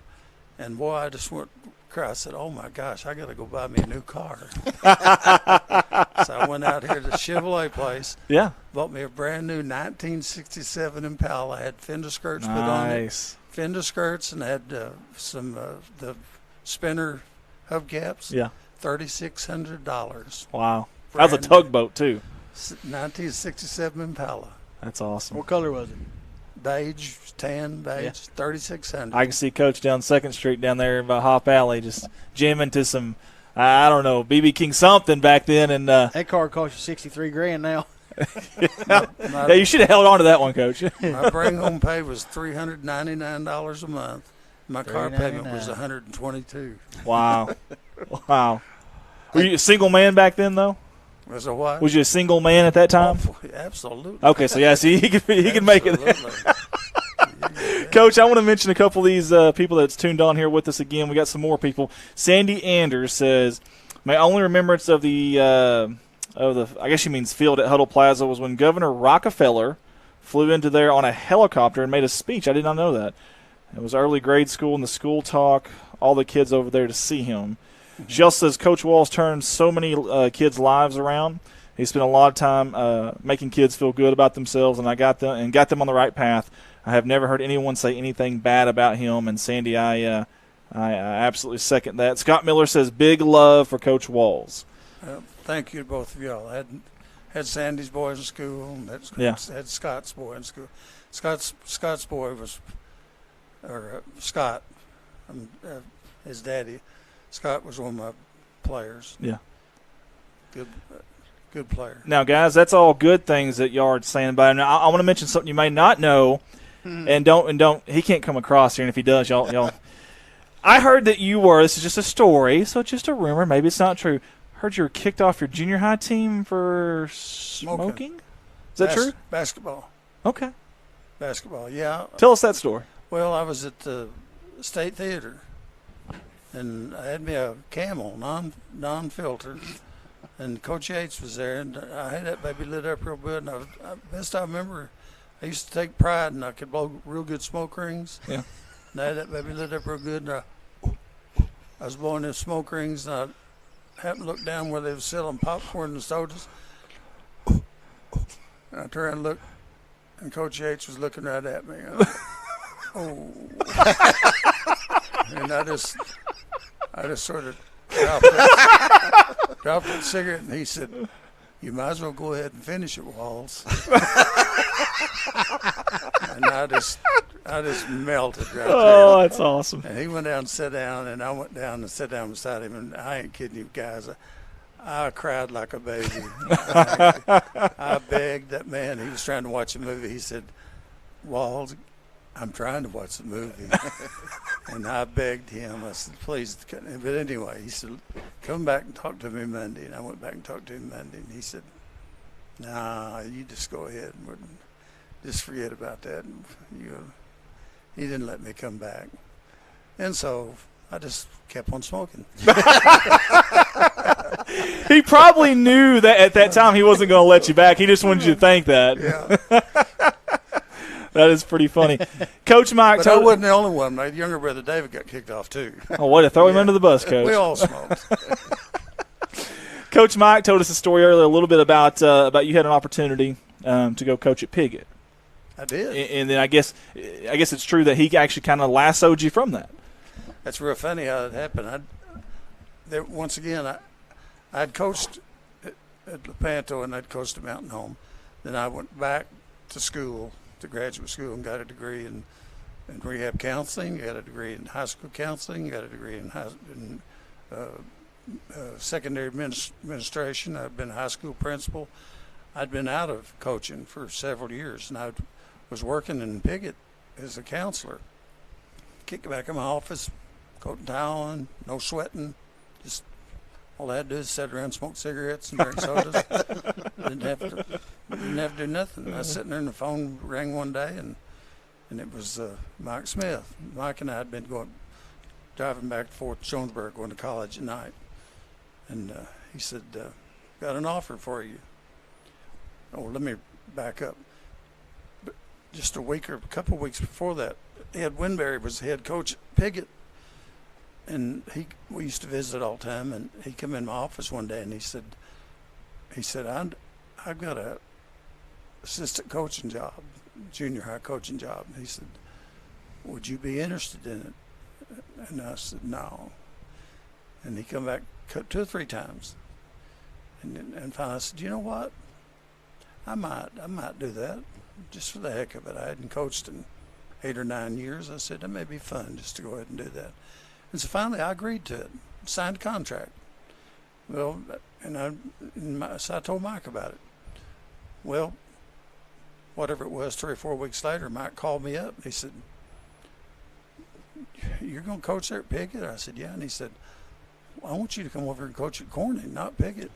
and boy, I just went cry. I said, "Oh my gosh, I got to go buy me a new car." So I went out here to the Chevrolet place. Yeah. Bought me a brand new 1967 Impala. Had fender skirts put on it. Nice. Fender skirts, and had some the spinner hubcaps. Yeah. $3,600. Wow. That was a tugboat too. 1967 Impala. That's awesome. What color was it? Beige, tan, beige, Yeah. 3,600. I can see Coach down 2nd Street down there by Hop Alley just jamming to some, I don't know, BB King something back then. And That car costs you $63,000 now. yeah, you should have held on to that one, Coach. My bring home pay was $399 a month. My car payment was $122. Wow. Wow. Were you a single man back then, though? Was a what? Was you a single man at that time? Oh, absolutely. Okay, so yeah, see, he can make it. Coach, I want to mention a couple of these people that's tuned on here with us again. We got some more people. Sandy Anders says, my only remembrance of the I guess she means field at Huddle Plaza was when Governor Rockefeller flew into there on a helicopter and made a speech. I did not know that. It was early grade school, and the school talk, all the kids over there to see him. She also says Coach Walls turned so many kids' lives around. He spent a lot of time making kids feel good about themselves, and got them on the right path. I have never heard anyone say anything bad about him. And Sandy, I absolutely second that. Scott Miller says big love for Coach Walls. Thank you to both of y'all. I had Sandy's boys in school, and had Scott's boy in school. Scott's boy was, Scott, his daddy. Scott was one of my players. Yeah. Good player. Now, guys, that's all good things that y'all are saying about him. Now, I want to mention something you may not know, and don't. He can't come across here, and if he does, y'all. I heard that you were. This is just a story, so it's just a rumor. Maybe it's not true. Heard you were kicked off your junior high team for smoking. Is that true? Basketball. Okay. Basketball. Yeah. Tell us that story. Well, I was at the State Theater, and I had me a Camel, non-filtered, and Coach Yates was there, and I had that baby lit up real good. And best I remember, I used to take pride, and I could blow real good smoke rings. Yeah. And I had that baby lit up real good, and I was blowing those smoke rings, and I happened to look down where they were selling popcorn and sodas. And I turned and looked, and Coach Yates was looking right at me. Oh. And I just sort of dropped that cigarette, and he said, "You might as well go ahead and finish it, Walls." And I just melted right there. Oh, that's awesome. And he went down and sat down, and I went down and sat down beside him, and I ain't kidding you guys. I cried like a baby. I begged that man. He was trying to watch a movie. He said, "Walls, I'm trying to watch the movie." And I begged him. I said, "Please." But anyway, he said, "Come back and talk to me Monday." And I went back and talked to him Monday. And he said, "Nah, you just go ahead and just forget about that." And he didn't let me come back. And so I just kept on smoking. He probably knew that at that time he wasn't going to let you back. He just wanted you to think that. Yeah. That is pretty funny. Coach Mike. But I wasn't the only one. My younger brother David got kicked off too. Oh, way to throw him under the bus, Coach. We all smoked. Coach Mike told us a story earlier a little bit about you had an opportunity to go coach at Piggott. I did. And then I guess it's true that he actually kind of lassoed you from that. That's real funny how it happened. Once again, I'd coached at Lepanto, and I'd coached at Mountain Home. Then I went back to school, to graduate school, and got a degree in rehab counseling, got a degree in high school counseling, got a degree in secondary administration. I've been a high school principal. I'd been out of coaching for several years, and I was working in Piggott as a counselor. Kicked back in my office, coat and towel on, no sweating, just all I had to do is sit around, smoke cigarettes, and drink sodas. Didn't have to do nothing. I was sitting there, and the phone rang one day, and it was Mike Smith. Mike and I had been driving back to Fort Jonesboro, going to college at night, and he said, "Got an offer for you." Oh, let me back up. But just a couple of weeks before that, Ed Winberry was head coach at Piggott. And we used to visit all the time, and he come in my office one day, and he said, I've got a assistant coaching job, junior high coaching job. And he said, "Would you be interested in it?" And I said, "No." And he come back 2 or 3 times, and finally I said, "You know what? I might do that, just for the heck of it." I hadn't coached in 8 or 9 years. I said, "That may be fun just to go ahead and do that." And so finally I agreed to it, signed a contract. Well, so I told Mike about it. Well, whatever it was, 3 or 4 weeks later, Mike called me up. He said, "You're going to coach there at Piggott?" I said, "Yeah." And he said, I want you to come over and coach at Corning, not Pickett.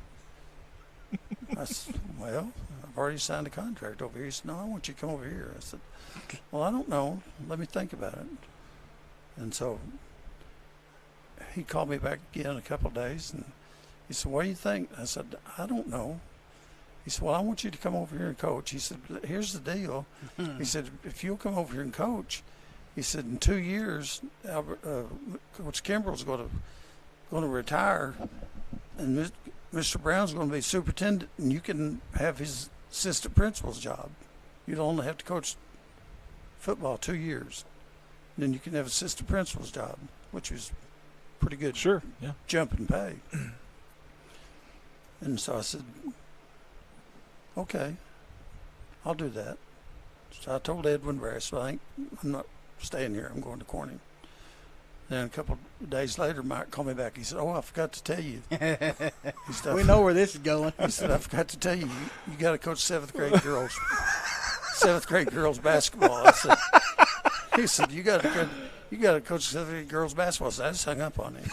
I said, well, I've already signed a contract over here. He said, no, I want you to come over here. I said, well, I don't know. Let me think about it. And so he called me back again in a couple of days, and he said, what do you think? I said, I don't know. He said, well, I want you to come over here and coach. He said, here's the deal. He said, if you'll come over here and coach, he said, in 2 years, Coach Kimbrell's going to retire, and Mr. Brown's going to be superintendent, and you can have his assistant principal's job. You'll only have to coach football 2 years. And then you can have assistant principal's job, which was pretty good. Sure, yeah. Jump in pay. And so I said, okay, I'll do that. So I told Edwin Brass, well, I'm not staying here. I'm going to Corning. Then a couple of days later, Mike called me back. He said, oh, I forgot to tell you. He said, We know where this is going. He said, I forgot to tell you, you got to coach seventh grade girls basketball. I said, he said, you got to coach seventh grade girls basketball. So I just hung up on him.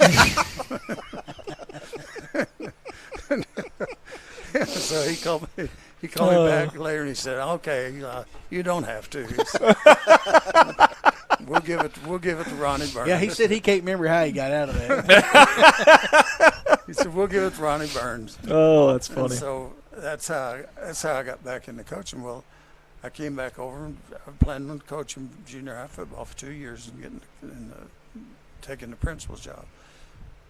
So he called me back later, and he said, okay, you don't have to. He said, We'll give it to Ronnie Burns. Yeah, he said he can't remember how he got out of that. He said we'll give it to Ronnie Burns. Oh, that's funny. And so that's how I got back into coaching. Well, I came back over and I planned on coaching junior high football for 2 years and taking the principal's job.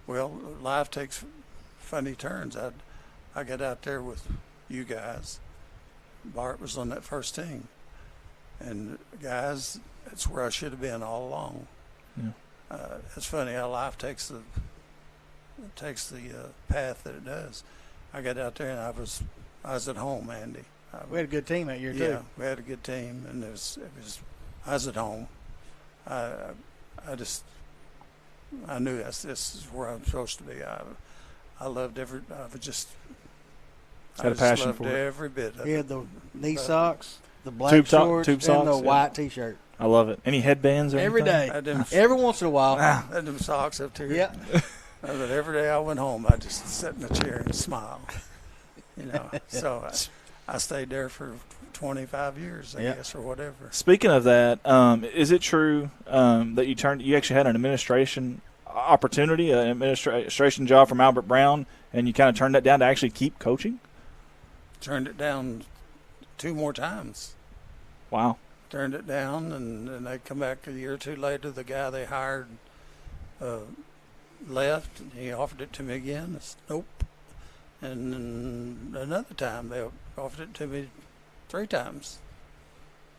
Well, life takes funny turns. I got out there with you guys. Bart was on that first team, and guys. That's where I should have been all along. Yeah. It's funny how life takes the path that it does. I got out there and I was at home, Andy. We had a good team that year too. Yeah, we had a good team, and I was at home. I knew this is where I'm supposed to be. I loved every. I just had a passion loved for it. every bit of it. He had the knee socks, the black tube shorts, socks, and the yeah. white T-shirt. I love it. Any headbands or Every anything? day. I didn't- Every once in a while. I had them socks up here. Yeah. But every day I went home, I just sat in a chair and smiled. So I stayed there for 25 years, I guess, or whatever. Speaking of that, is it true that you actually had an administration opportunity, an administration job from Albert Brown, and you kind of turned that down to actually keep coaching? Turned it down 2 more times. Wow. Turned it down, and they come back a year or 2 later. The guy they hired left, and he offered it to me again. I said, nope. And then another time they offered it to me 3 times.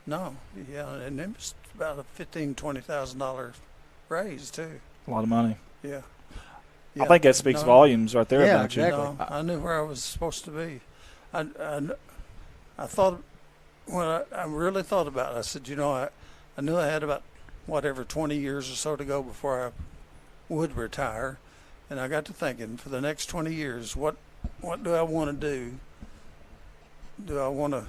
No, yeah, and it was about a $15,000-$20,000 raise too. A lot of money. Yeah. I think that speaks volumes right there about exactly. you. No, I knew where I was supposed to be. I thought, when I really thought about it, I said, I knew I had about 20 years or so to go before I would retire. And I got to thinking, for the next 20 years, what do I want to do?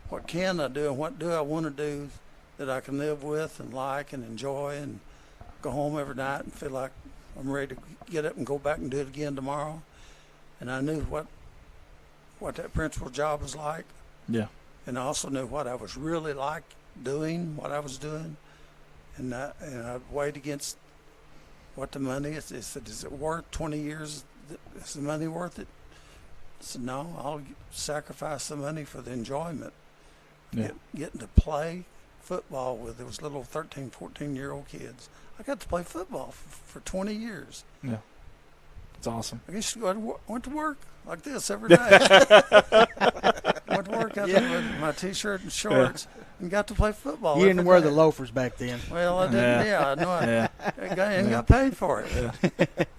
What can I do, and what do I want to do that I can live with and like and enjoy and go home every night and feel like I'm ready to get up and go back and do it again tomorrow? And I knew what that principal job was like. Yeah. And I also knew what I was really like doing, what I was doing. And I weighed against what the money is. Is it worth 20 years? Is the money worth it? I said, no, I'll sacrifice the money for the enjoyment. Yeah. Getting to play football with those little 13, 14-year-old kids. I got to play football for 20 years. Yeah. It's awesome. I guess went to work like this every day. Went to work out there with my T-shirt and shorts and got to play football. You didn't wear the loafers back then. Well, I didn't. Yeah, I know. I got paid for it. Yeah.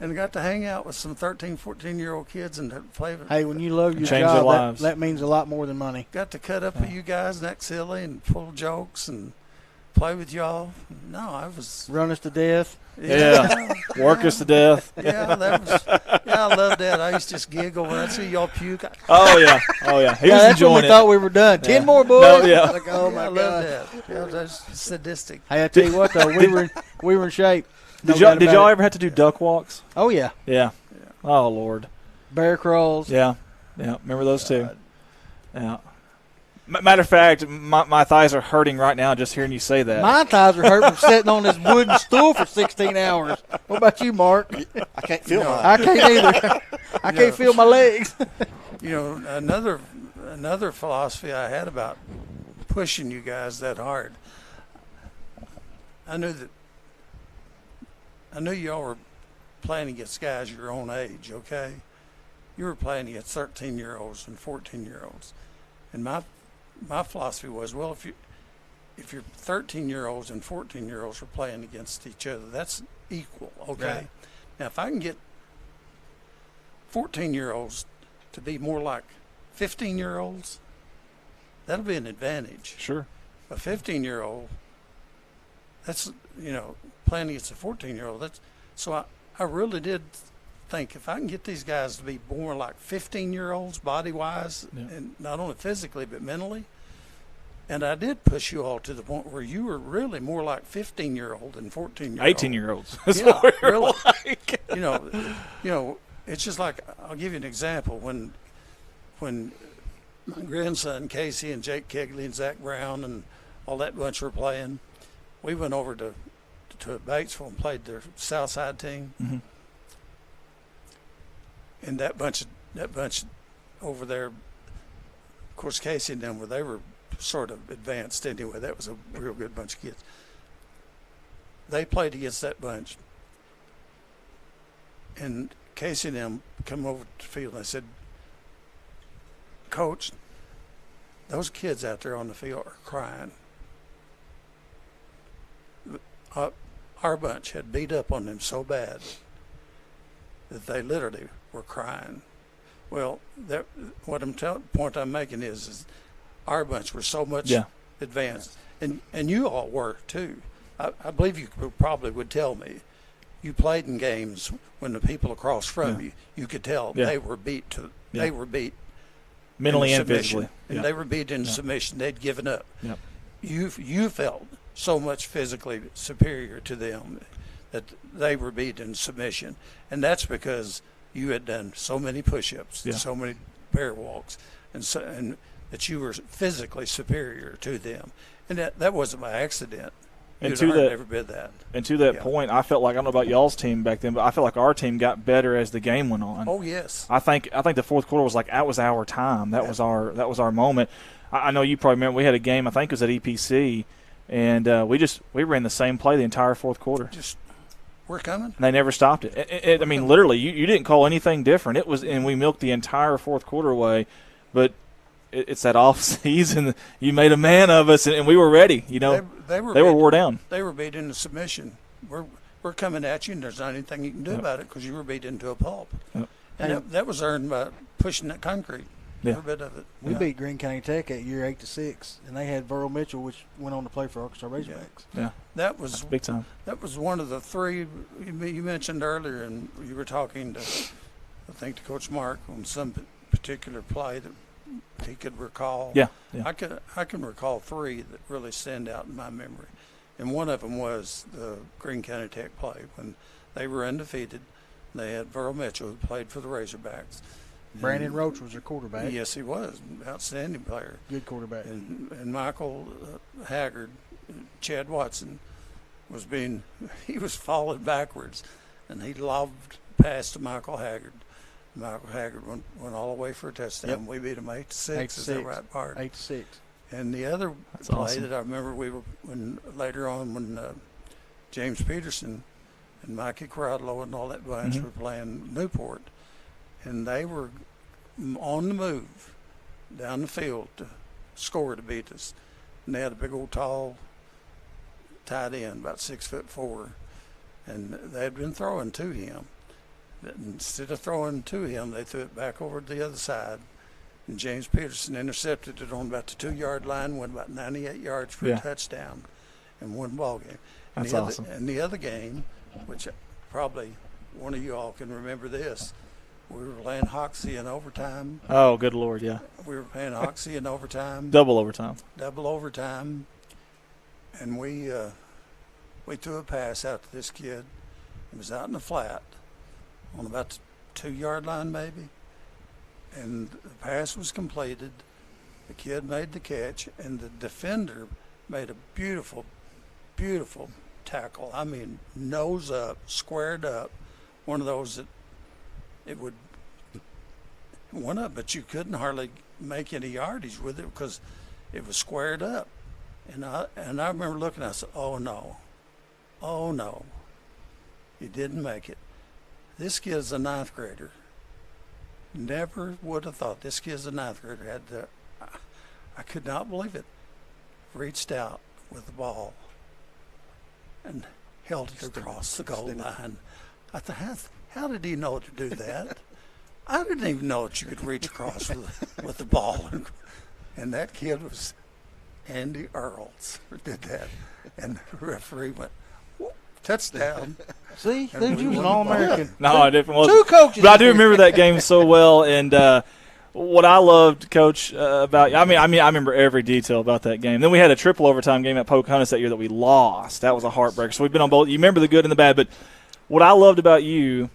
And got to hang out with some 13, 14-year-old kids and play. Hey, when you love your change their job, lives. That means a lot more than money. Got to cut up with you guys and act silly and pull jokes and play with y'all. No, I was run us to death. Yeah. Work us to death. Yeah, I love that. I used to just giggle when I see y'all puke. Oh yeah. He was that's enjoying when we it. thought we were done. 10 more boys. No, yeah. Like, oh my I God. love that. Yeah, that's sadistic. Hey, I tell you what though, we were in shape. No Did doubt y'all about it. ever have to do duck walks? Oh, yeah. Yeah. Oh, Lord. Bear crawls. Yeah. Yeah. Remember those two? Yeah. Matter of fact, my thighs are hurting right now just hearing you say that. My thighs are hurt from sitting on this wooden stool for 16 hours. What about you, Mark? I can't feel mine. I can't either. I can't feel my legs. You know, another philosophy I had about pushing you guys that hard. I knew y'all were playing against guys your own age, okay? You were playing against 13-year-olds and 14-year-olds. And my philosophy was, well, if your 13-year-olds and 14-year-olds are playing against each other, that's equal, okay? Right. Now, if I can get 14-year-olds to be more like 15-year-olds, that'll be an advantage. Sure. A 15-year-old, that's, playing against a 14-year-old. So I really did think if I can get these guys to be more like 15-year-olds body-wise, and not only physically but mentally, and I did push you all to the point where you were really more like 15-year-old than 14-year-old. 18-year-olds. That's Yeah, what we were really. like. It's just like, I'll give you an example. When my grandson Casey and Jake Kegley and Zach Brown and all that bunch were playing, we went over to Batesville and played their Southside team. Mm-hmm. And that bunch over there, of course, Casey and them they were sort of advanced anyway. That was a real good bunch of kids. They played against that bunch. And Casey and them come over to the field and I said, Coach, those kids out there on the field are crying. Our bunch had beat up on them so bad that they literally were crying. Well, point I'm making is our bunch were so much advanced, and you all were too. I believe you probably would tell me you played in games when the people across from you could tell they were beat they were beat mentally and physically, and they were beat in submission. They'd given up. Yep. You felt so much physically superior to them that they were beat in submission, and that's because you had done so many push-ups, so many bear walks, and that you were physically superior to them, and that wasn't by accident. And to that, every bit of that. And to that point, I felt like, I don't know about y'all's team back then, but I felt like our team got better as the game went on. Oh yes. I think the fourth quarter was like, that was our time. That was our moment. I know you probably remember we had a game, I think it was at EPC, and we ran the same play the entire fourth quarter. We're coming. And they never stopped it. I mean, literally, you didn't call anything different. It was, and we milked the entire fourth quarter away. But it's that off season. You made a man of us, and we were ready. They were wore down. They were beat into submission. We're coming at you, and there's not anything you can do about it because you were beat into a pulp. Yep. And that was earned by pushing that concrete. Every bit of it. We beat Greene County Tech that year 8-6, and they had Farrell Mitchell, which went on to play for Arkansas Razorbacks. Yeah, that's big time. That was one of the three you mentioned earlier, and you were talking to, I think, to Coach Mark on some particular play that he could recall. Yeah. I can recall three that really stand out in my memory, and one of them was the Greene County Tech play when they were undefeated. They had Farrell Mitchell, who played for the Razorbacks. Brandon Roach was their quarterback. Yes, he was. Outstanding player. Good quarterback. And Michael Haggard, Chad Watson, he was falling backwards, and he lobbed past to Michael Haggard. Michael Haggard went all the way for a touchdown. Yep. We beat him 8-6. Is that right, Bart? 8-6. And the other play awesome. that I remember, later on when James Peterson and Mikey Crowdlow and all that bunch were playing Newport, and they were on the move down the field to score to beat us. And they had a big old tall tight end, about 6'4", and they had been throwing to him. But instead of throwing to him, they threw it back over to the other side. And James Peterson intercepted it on about the 2-yard line, went about 98 yards for a touchdown, and won the ball game. That's awesome. And the other game, which probably one of you all can remember this, we were playing Hoxie in overtime. Oh, good Lord, yeah. We were playing Hoxie in overtime. Double overtime. And we threw a pass out to this kid, It was out in the flat on about the 2-yard line maybe. And the pass was completed. The kid made the catch, and the defender made a beautiful, beautiful tackle. I mean, nose up, squared up. One of those that it would went up, but you couldn't hardly make any yardage with it because it was squared up. And I remember looking, I said, oh no, he didn't make it. This kid's a 9th grader. Never would have thought this kid's a 9th grader. I could not believe it. Reached out with the ball and held it across the goal line. I thought, how did he know to do that? I didn't even know that you could reach across with the ball. And that kid was Andy Earls who did that. And the referee went, touchdown. See, he was an All-American. No, I definitely wasn't. 2 coaches. But I do remember that game so well, and what I loved, Coach, about I remember every detail about that game. Then we had a triple overtime game at Pocahontas that year that we lost. That was a heartbreaker. So we've been on both. You remember the good and the bad, but what I loved about you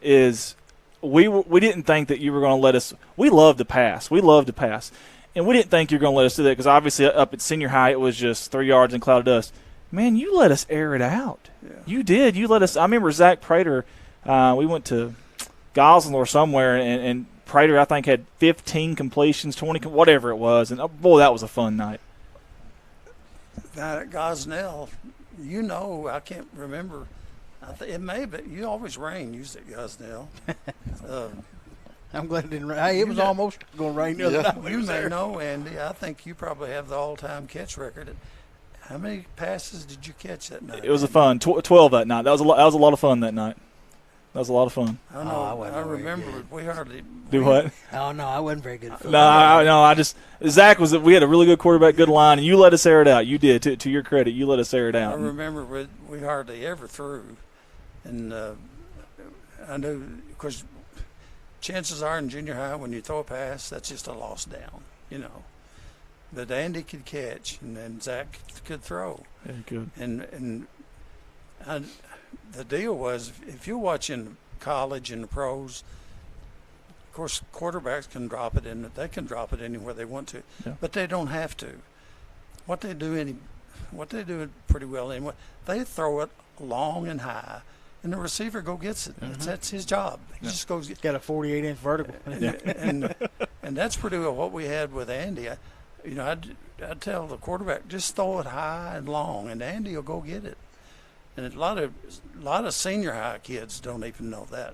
is we didn't think that you were going to let us. We loved to pass. And we didn't think you were going to let us do that because obviously up at senior high it was just 3 yards and cloud of dust. Man, you let us air it out. Yeah. You did. You let us. I remember Zach Prater. We went to Gosling or somewhere, and Prater I think had 15 completions, 20, whatever it was, and boy, that was a fun night. Now at Gosnell, I can't remember. It may have been. You always rain used at Gosnell. I'm glad it didn't rain. Hey, it was almost going to rain the other night. You may know, Andy. I think you probably have the all-time catch record. How many passes did you catch that night? It was a fun 12 that night. That was a lot of fun that night. That was a lot of fun. I don't know. I remember we hardly do what? Oh no, I wasn't very good at football. No, I just Zach was. We had a really good quarterback, good line, and you let us air it out. You did. To your credit, you let us air it out. I remember we hardly ever threw, and I knew because chances are in junior high when you throw a pass, that's just a lost down, But Andy could catch, and then Zach could throw. Yeah, good. And the deal was, if you're watching college and the pros, of course, quarterbacks can drop it in. They can drop it anywhere they want to, but they don't have to. What they do pretty well anyway, they throw it long and high, and the receiver gets it. Mm-hmm. That's his job. He just goes. Got a 48-inch vertical. And that's pretty well what we had with Andy. I'd tell the quarterback, just throw it high and long, and Andy will go get it. And a lot of senior high kids don't even know that.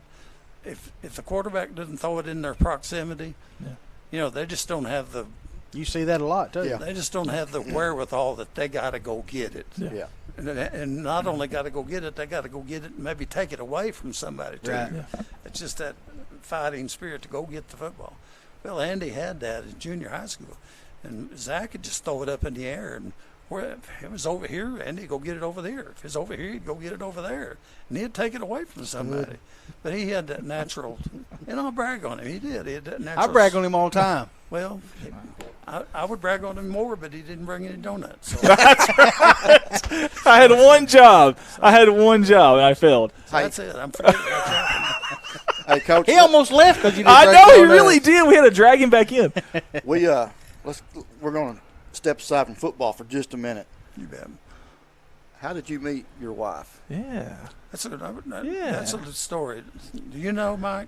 If the quarterback doesn't throw it in their proximity, they just don't have the. You see that a lot too. Yeah. They just don't have the wherewithal that they got to go get it. Yeah. And not only got to go get it, they got to go get it and maybe take it away from somebody too. Right. Yeah. It's just that fighting spirit to go get the football. Well, Andy had that in junior high school. And Zach could just throw it up in the air, and if it was over here, Andy go get it over there. If it's over here, he'd go get it over there, and he'd take it away from somebody. But he had that natural, and I'll brag on him. He did. He had that natural. I brag on him all the time. Well, I would brag on him more, but he didn't bring any donuts. So. That's right. I had one job, and I failed. So that's it. I'm forgetting that. Hey, Coach. He almost left because you didn't I bring know he donuts. really did. We had to drag him back in. We're going to step aside from football for just a minute. You bet. How did you meet your wife? Yeah. That's a story. Do you know, Mike?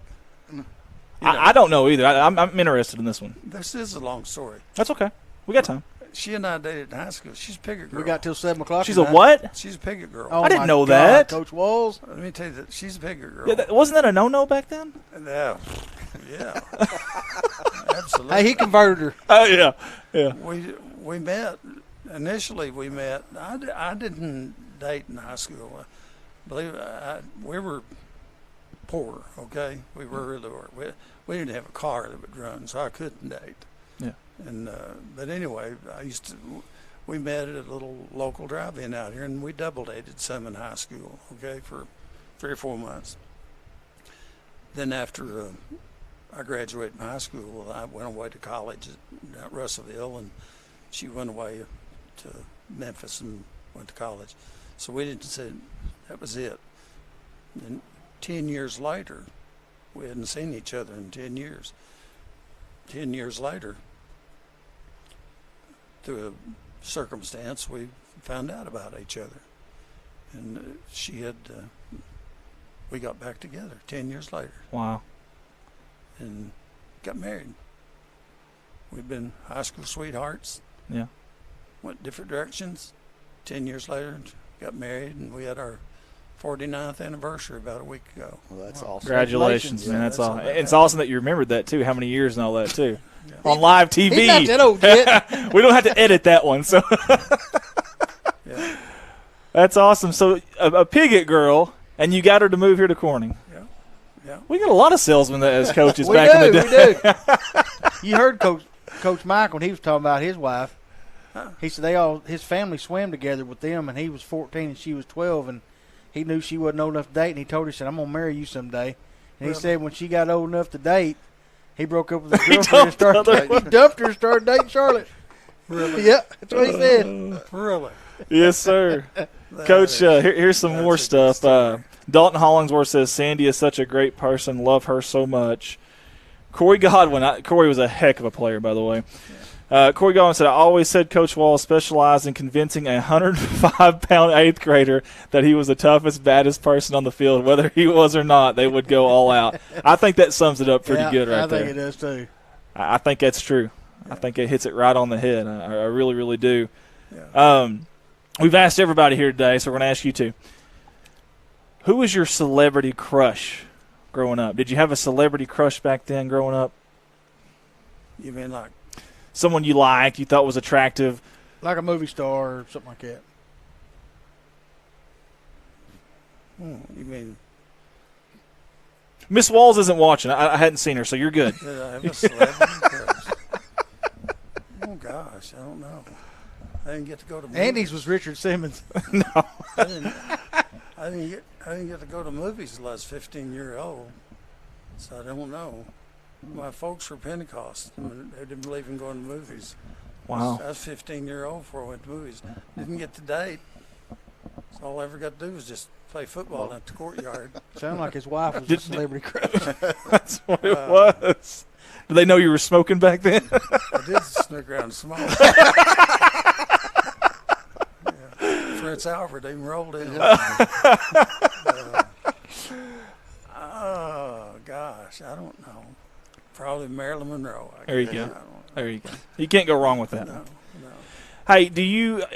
I don't know either. I'm interested in this one. This is a long story. That's okay. We got time. She and I dated in high school. She's a picket girl. We got till 7 o'clock. She's a what? She's a picket girl. Oh, I didn't know God, that. Coach Walls. Let me tell you that she's a picket girl. Yeah, wasn't that a no-no back then? Yeah. Absolutely. Hey, he converted her. Oh, yeah. We met. Initially, we met. I didn't date in high school. We were poor, okay? We really were. We didn't have a car that would run, so I couldn't date. Yeah. And but anyway, we met at a little local drive-in out here, and we double dated some in high school, okay, for 3 or 4 months. Then after I graduated from high school, I went away to college at Russellville, and she went away to Memphis and went to college. So we didn't say that was it. And 10 years later, we hadn't seen each other in 10 years. 10 years later, through a circumstance, we found out about each other. And we got back together 10 years later. Wow. And got married. We'd been high school sweethearts. Yeah. Went different directions. 10 years later, got married, and we had our 49th anniversary about a week ago. Well, that's awesome. Congratulations, man. Yeah, That's that's all. all It's that awesome that you remembered that too. How many years and all that too. On live TV. He's not that old yet. We don't have to edit that one. So Yeah. that's awesome. So a Piggott girl, and you got her to move here to Corning. Yeah. We got a lot of salesmen as coaches We back in the do, day. we do. You heard Coach Mike when he was talking about his wife. He said his family swam together with them, and he was 14 and she was 12, and he knew she wasn't old enough to date, and he told her, he said, I'm going to marry you someday. And he said when she got old enough to date, he broke up with his girlfriend he dumped her and started dating Charlotte. Really? Yep, that's what he said. Really? Yes, sir. Coach, here's some more stuff. Dalton Hollingsworth says, Sandy is such a great person. Love her so much. Corey Godwin. Corey was a heck of a player, by the way. Corey Godwin said, I always said Coach Wall specialized in convincing a 105-pound eighth grader that he was the toughest, baddest person on the field. Whether he was or not, they would go all out. I think that sums it up pretty good right there. I think it does, too. I think that's true. Yeah. I think it hits it right on the head. I really, really do. Yeah. We've asked everybody here today, so we're going to ask you too. Who was your celebrity crush growing up? Did you have a celebrity crush back then growing up? You mean like someone you liked, you thought was attractive? Like a movie star or something like that. You mean Miss Walls isn't watching. I hadn't seen her, so you're good. did I have a celebrity crush? Oh gosh, I don't know. I didn't get to go to movies. Andy's was Richard Simmons. No. I didn't get to go to movies until I was 15 years old, so I don't know. My folks were Pentecost. They didn't believe in going to movies. Wow. I was 15 years old before I went to movies. Didn't get to date. So all I ever got to do was just play football at the courtyard. Sounded like his wife was a celebrity crush. That's what it was. Did they know you were smoking back then? I did sneak around and smoke. Prince Alfred even rolled in. Oh, gosh, I don't know. Probably Marilyn Monroe. There you go. There you go. You can't go wrong with that. No. Hey,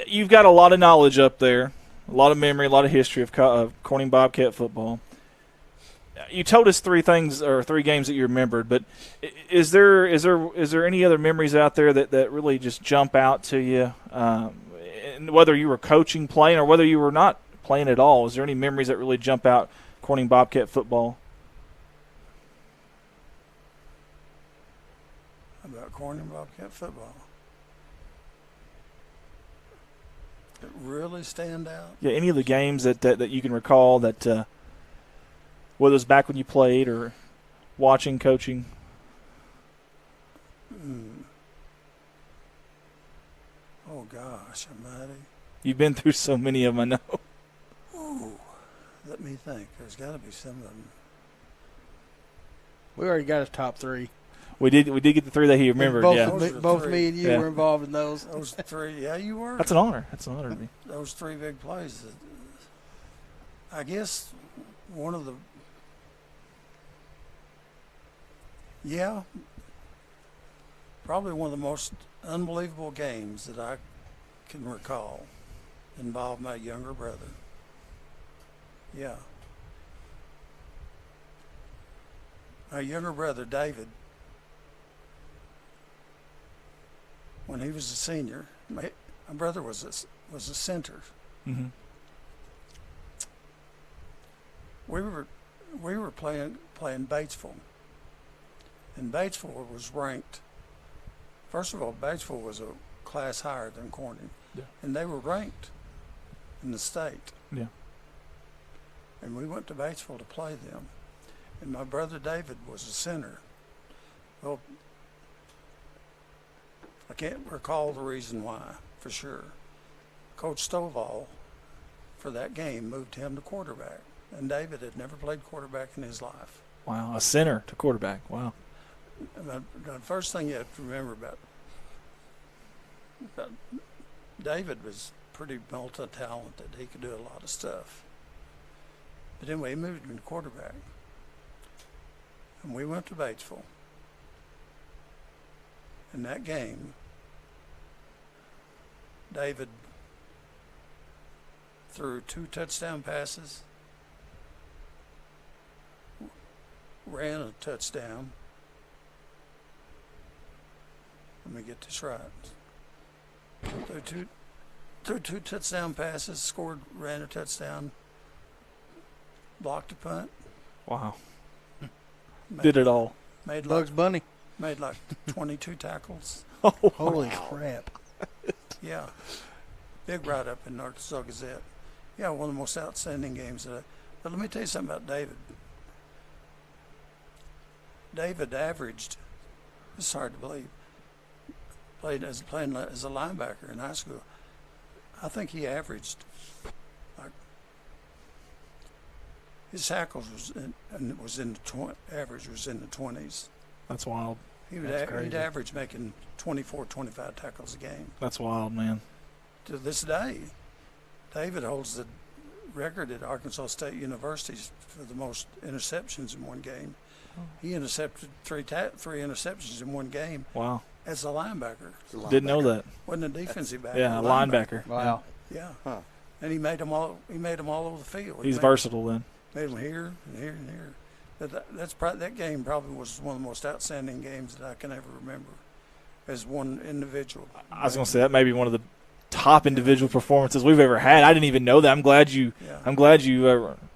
you've got a lot of knowledge up there, a lot of memory, a lot of history of Corning Bobcat football. You told us three games that you remembered, but is there any other memories out there that really just jump out to you? Whether you were coaching, playing, or whether you were not playing at all, is there any memories that really jump out Corning Bobcat football? About Corning Bobcat football. That really stand out? Yeah, any of the games that you can recall that, whether it was back when you played or watching, coaching? Oh, gosh, almighty. You've been through so many of them, I know. Ooh, let me think. There's got to be some of them. We already got his top three. We did get the three that he remembered, Both me and you were involved in those. Those three, yeah, you were. That's an honor. That's an honor to me. Those three big plays. I guess one of the probably one of the most unbelievable games that I can recall involved my younger brother. Yeah. My younger brother, David, when he was a senior, my brother was a center. Mm-hmm. We were playing Batesville, and Batesville was ranked. First of all, Batesville was a class higher than Corning, and they were ranked in the state. Yeah. And we went to Batesville to play them, and my brother David was a center. Well, I can't recall the reason why for sure. Coach Stovall, for that game, moved him to quarterback. and David had never played quarterback in his life. Wow, a center to quarterback. Wow. The first thing you have to remember about David was pretty multi-talented. He could do a lot of stuff. But anyway, he moved to quarterback. And we went to Batesville. In that game, David threw 2 touchdown passes, ran a touchdown. Let me get this right. Threw two touchdown passes, ran a touchdown, blocked a punt. Wow. Did it all. Bugs Bunny. Made like 22 tackles. Oh, holy crap. Yeah. Big write-up in the Arkansas Gazette. Yeah, one of the most outstanding games. But let me tell you something about David. David averaged, it's hard to believe, playing as a linebacker in high school. I think he averaged, like, his tackles average was in the 20s. That's wild. He'd average making 24, 25 tackles a game. That's wild, man. To this day, David holds the record at Arkansas State University for the most interceptions in one game. He intercepted three interceptions in one game. Wow. As a linebacker. Didn't know that. Wasn't a defensive back. Yeah, a linebacker. Wow. Yeah. Huh. And he made them all over the field. He's versatile then. Made them here and here and here. That game probably was one of the most outstanding games that I can ever remember as one individual. I was going to say that may be one of the top individual performances we've ever had. I didn't even know that. I'm glad you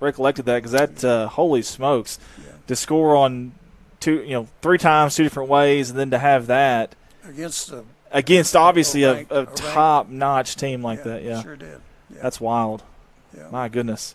recollected that, because that holy smokes, to score on 3 times 2 different ways, and then to have that against obviously a top-notch team like that. Yeah, sure did. Yeah. That's wild. Yeah. My goodness.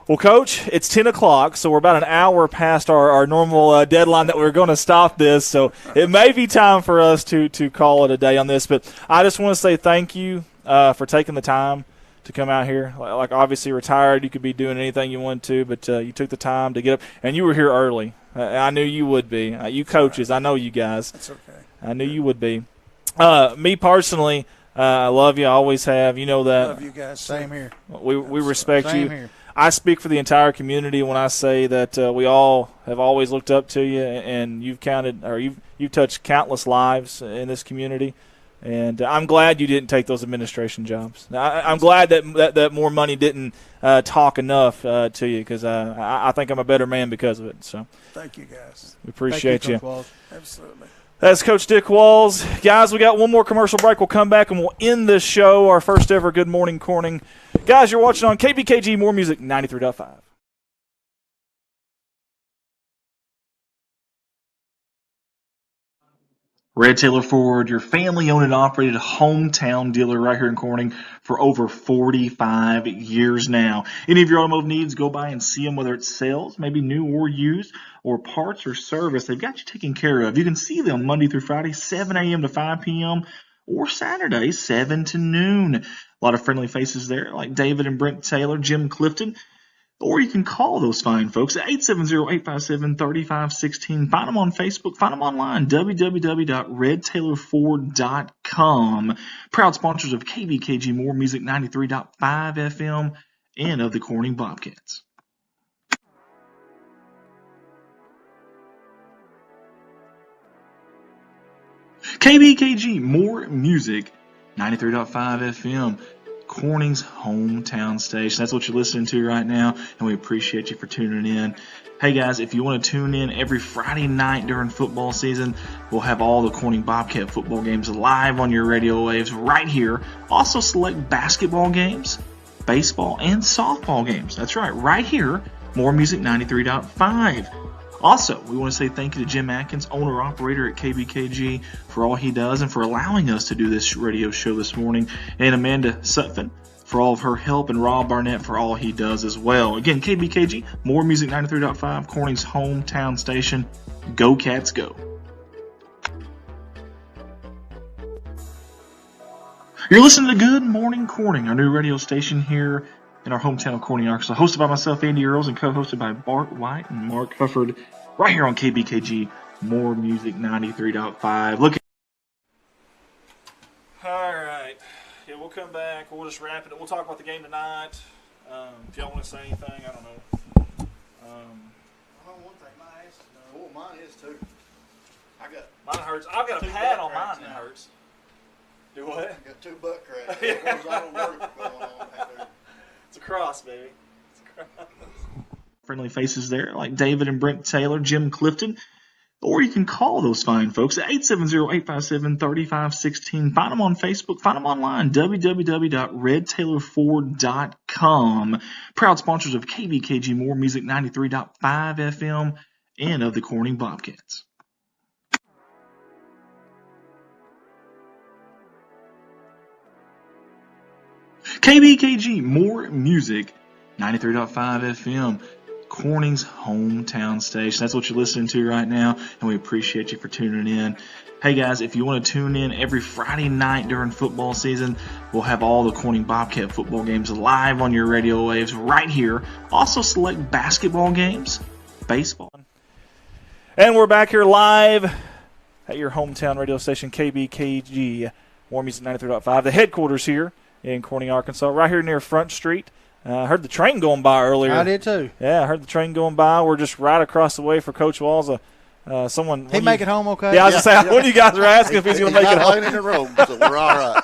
Well, Coach, it's 10 o'clock, so we're about an hour past our normal deadline that we're going to stop this. So it may be time for us to call it a day on this. But I just want to say thank you for taking the time to come out here. Like obviously retired, you could be doing anything you wanted to, but you took the time to get up. And you were here early. I knew you would be. You coaches, I know you guys. That's okay. I knew you would be. Me personally, I love you. I always have. You know that. Love you guys. Same here. We respect you. Same here. I speak for the entire community when I say that we all have always looked up to you, and you've touched countless lives in this community. And I'm glad you didn't take those administration jobs. I'm glad that more money didn't talk enough to you, because I think I'm a better man because of it. So thank you, guys. We appreciate you. Coach Walls. Absolutely. That's Coach Dick Walls. Guys, we got one more commercial break. We'll come back and we'll end this show, our first ever Good Morning Corning. Guys, you're watching on KBKG More Music 93.5. Red Taylor Ford, your family-owned and operated hometown dealer right here in Corning for over 45 years now. Any of your automotive needs, go by and see them, whether it's sales, maybe new or used, or parts or service. They've got you taken care of. You can see them Monday through Friday, 7 a.m. to 5 p.m., or Saturday, 7 to noon. A lot of friendly faces there, like David and Brent Taylor, Jim Clifton. Or you can call those fine folks at 870-857-3516. Find them on Facebook. Find them online, www.redtaylorford.com. Proud sponsors of KBKG More Music 93.5 FM and of the Corning Bobcats. KBKG More Music 93.5 FM. Corning's hometown station. That's what you're listening to right now, and we appreciate you for tuning in. Hey guys, if you want to tune in every Friday night during football season, we'll have all the Corning Bobcat football games live on your radio waves right here. Also select basketball games, baseball, and softball games. That's right here, More Music 93.5. Also, we want to say thank you to Jim Atkins, owner-operator at KBKG, for all he does and for allowing us to do this radio show this morning, and Amanda Sutphin for all of her help, and Rob Barnett for all he does as well. Again, KBKG, More Music 93.5, Corning's hometown station. Go Cats, go. You're listening to Good Morning Corning, our new radio station here in our hometown of Corning, Arkansas. Hosted by myself, Andy Earls, and co-hosted by Bart White and Mark Hufford, right here on KBKG More Music 93.5. Look. All right. Yeah, we'll come back. We'll just wrap it up. We'll talk about the game tonight. If y'all want to say anything, I don't know. One thing, my ass is done. Oh, mine is too. Mine hurts. I've got a pad on mine that hurts. Do what? I got 2 butt cracks. One's out of work going on. It's a cross, baby. It's a cross. Friendly faces there, like David and Brent Taylor, Jim Clifton. Or you can call those fine folks at 870-857-3516. Find them on Facebook. Find them online, www.redtaylorford.com. Proud sponsors of KBKG More Music 93.5 FM and of the Corning Bobcats. KBKG More Music 93.5 FM. Corning's hometown station. That's what you're listening to right now, and we appreciate you for tuning in. Hey guys, if you want to tune in every Friday night during football season, we'll have all the Corning Bobcat football games live on your radio waves right here. Also select basketball games, baseball. And we're back here live at your hometown radio station, KBKG, More Music 93.5, the headquarters here in Corning, Arkansas, right here near Front Street. I heard the train going by earlier. I did too. Yeah, I heard the train going by. We're just right across the way for Coach Walls. Someone. He make it home okay? Yeah, I was going to say, one of you guys were asking if he's going to make it home. He's not laying in the road, so we're all right.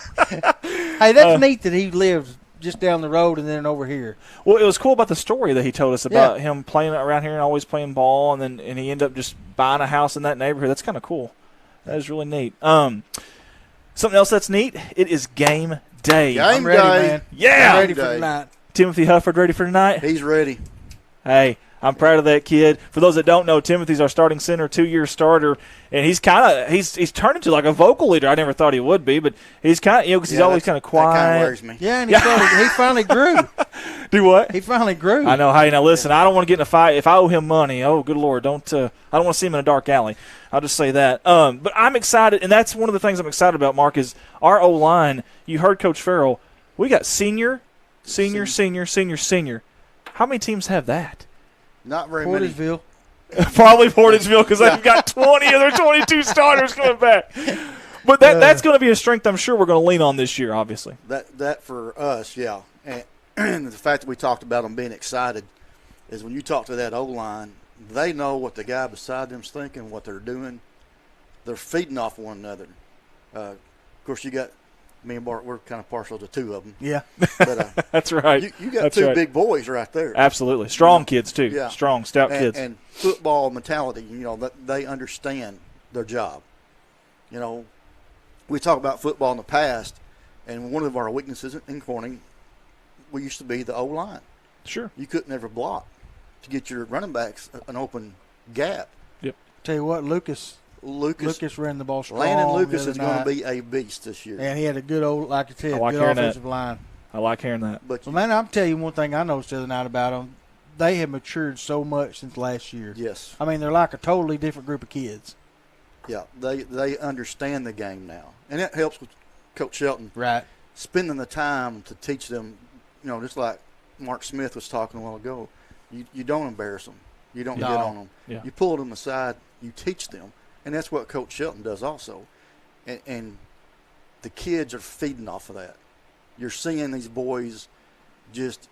Hey, that's neat that he lives just down the road and then over here. Well, it was cool about the story that he told us about him playing around here and always playing ball, and he ended up just buying a house in that neighborhood. That's kind of cool. That is really neat. Something else that's neat, it is game day. I'm ready, man. Yeah. I'm ready for tonight. Timothy Hufford ready for tonight? He's ready. Hey, I'm proud of that kid. For those that don't know, Timothy's our starting center, 2-year starter, and he's turned into like a vocal leader. I never thought he would be, but he's kind of, because he's always kind of quiet. That kind of worries me. Yeah, and he finally grew. Do what? He finally grew. I know. Hey, now listen, I don't want to get in a fight. If I owe him money, oh, good Lord, I don't want to see him in a dark alley. I'll just say that. But I'm excited, and that's one of the things I'm excited about, Mark, is our O-line. You heard Coach Farrell. We got senior. How many teams have that? Not very many. Portageville. Probably Portageville, because they've got 20 of their 22 starters coming back. But that's going to be a strength I'm sure we're going to lean on this year, obviously. That for us, yeah. And the fact that we talked about them being excited is when you talk to that O-line, they know what the guy beside them's thinking, what they're doing. They're feeding off one another. Of course, you got me and Bart, we're kind of partial to 2 of them. Yeah. But, that's right. You got 2 big boys right there. Absolutely. Strong kids, too. Yeah. Strong, stout kids. And football mentality, they understand their job. We talk about football in the past, and one of our weaknesses in Corning, we used to be the O-line. Sure. You couldn't ever block to get your running backs an open gap. Yep. Tell you what, Lucas ran the ball strong. Landon Lucas is going to be a beast this year. And he had a good like I said, good offensive line. I like hearing that. But man, I'll tell you one thing I noticed the other night about them. They have matured so much since last year. Yes. I mean, they're like a totally different group of kids. Yeah, they understand the game now. And that helps with Coach Shelton. Right. Spending the time to teach them, just like Mark Smith was talking a while ago, you don't embarrass them. You don't get on them. Yeah. You pull them aside. You teach them. And that's what Coach Shelton does also. And the kids are feeding off of that. You're seeing these boys just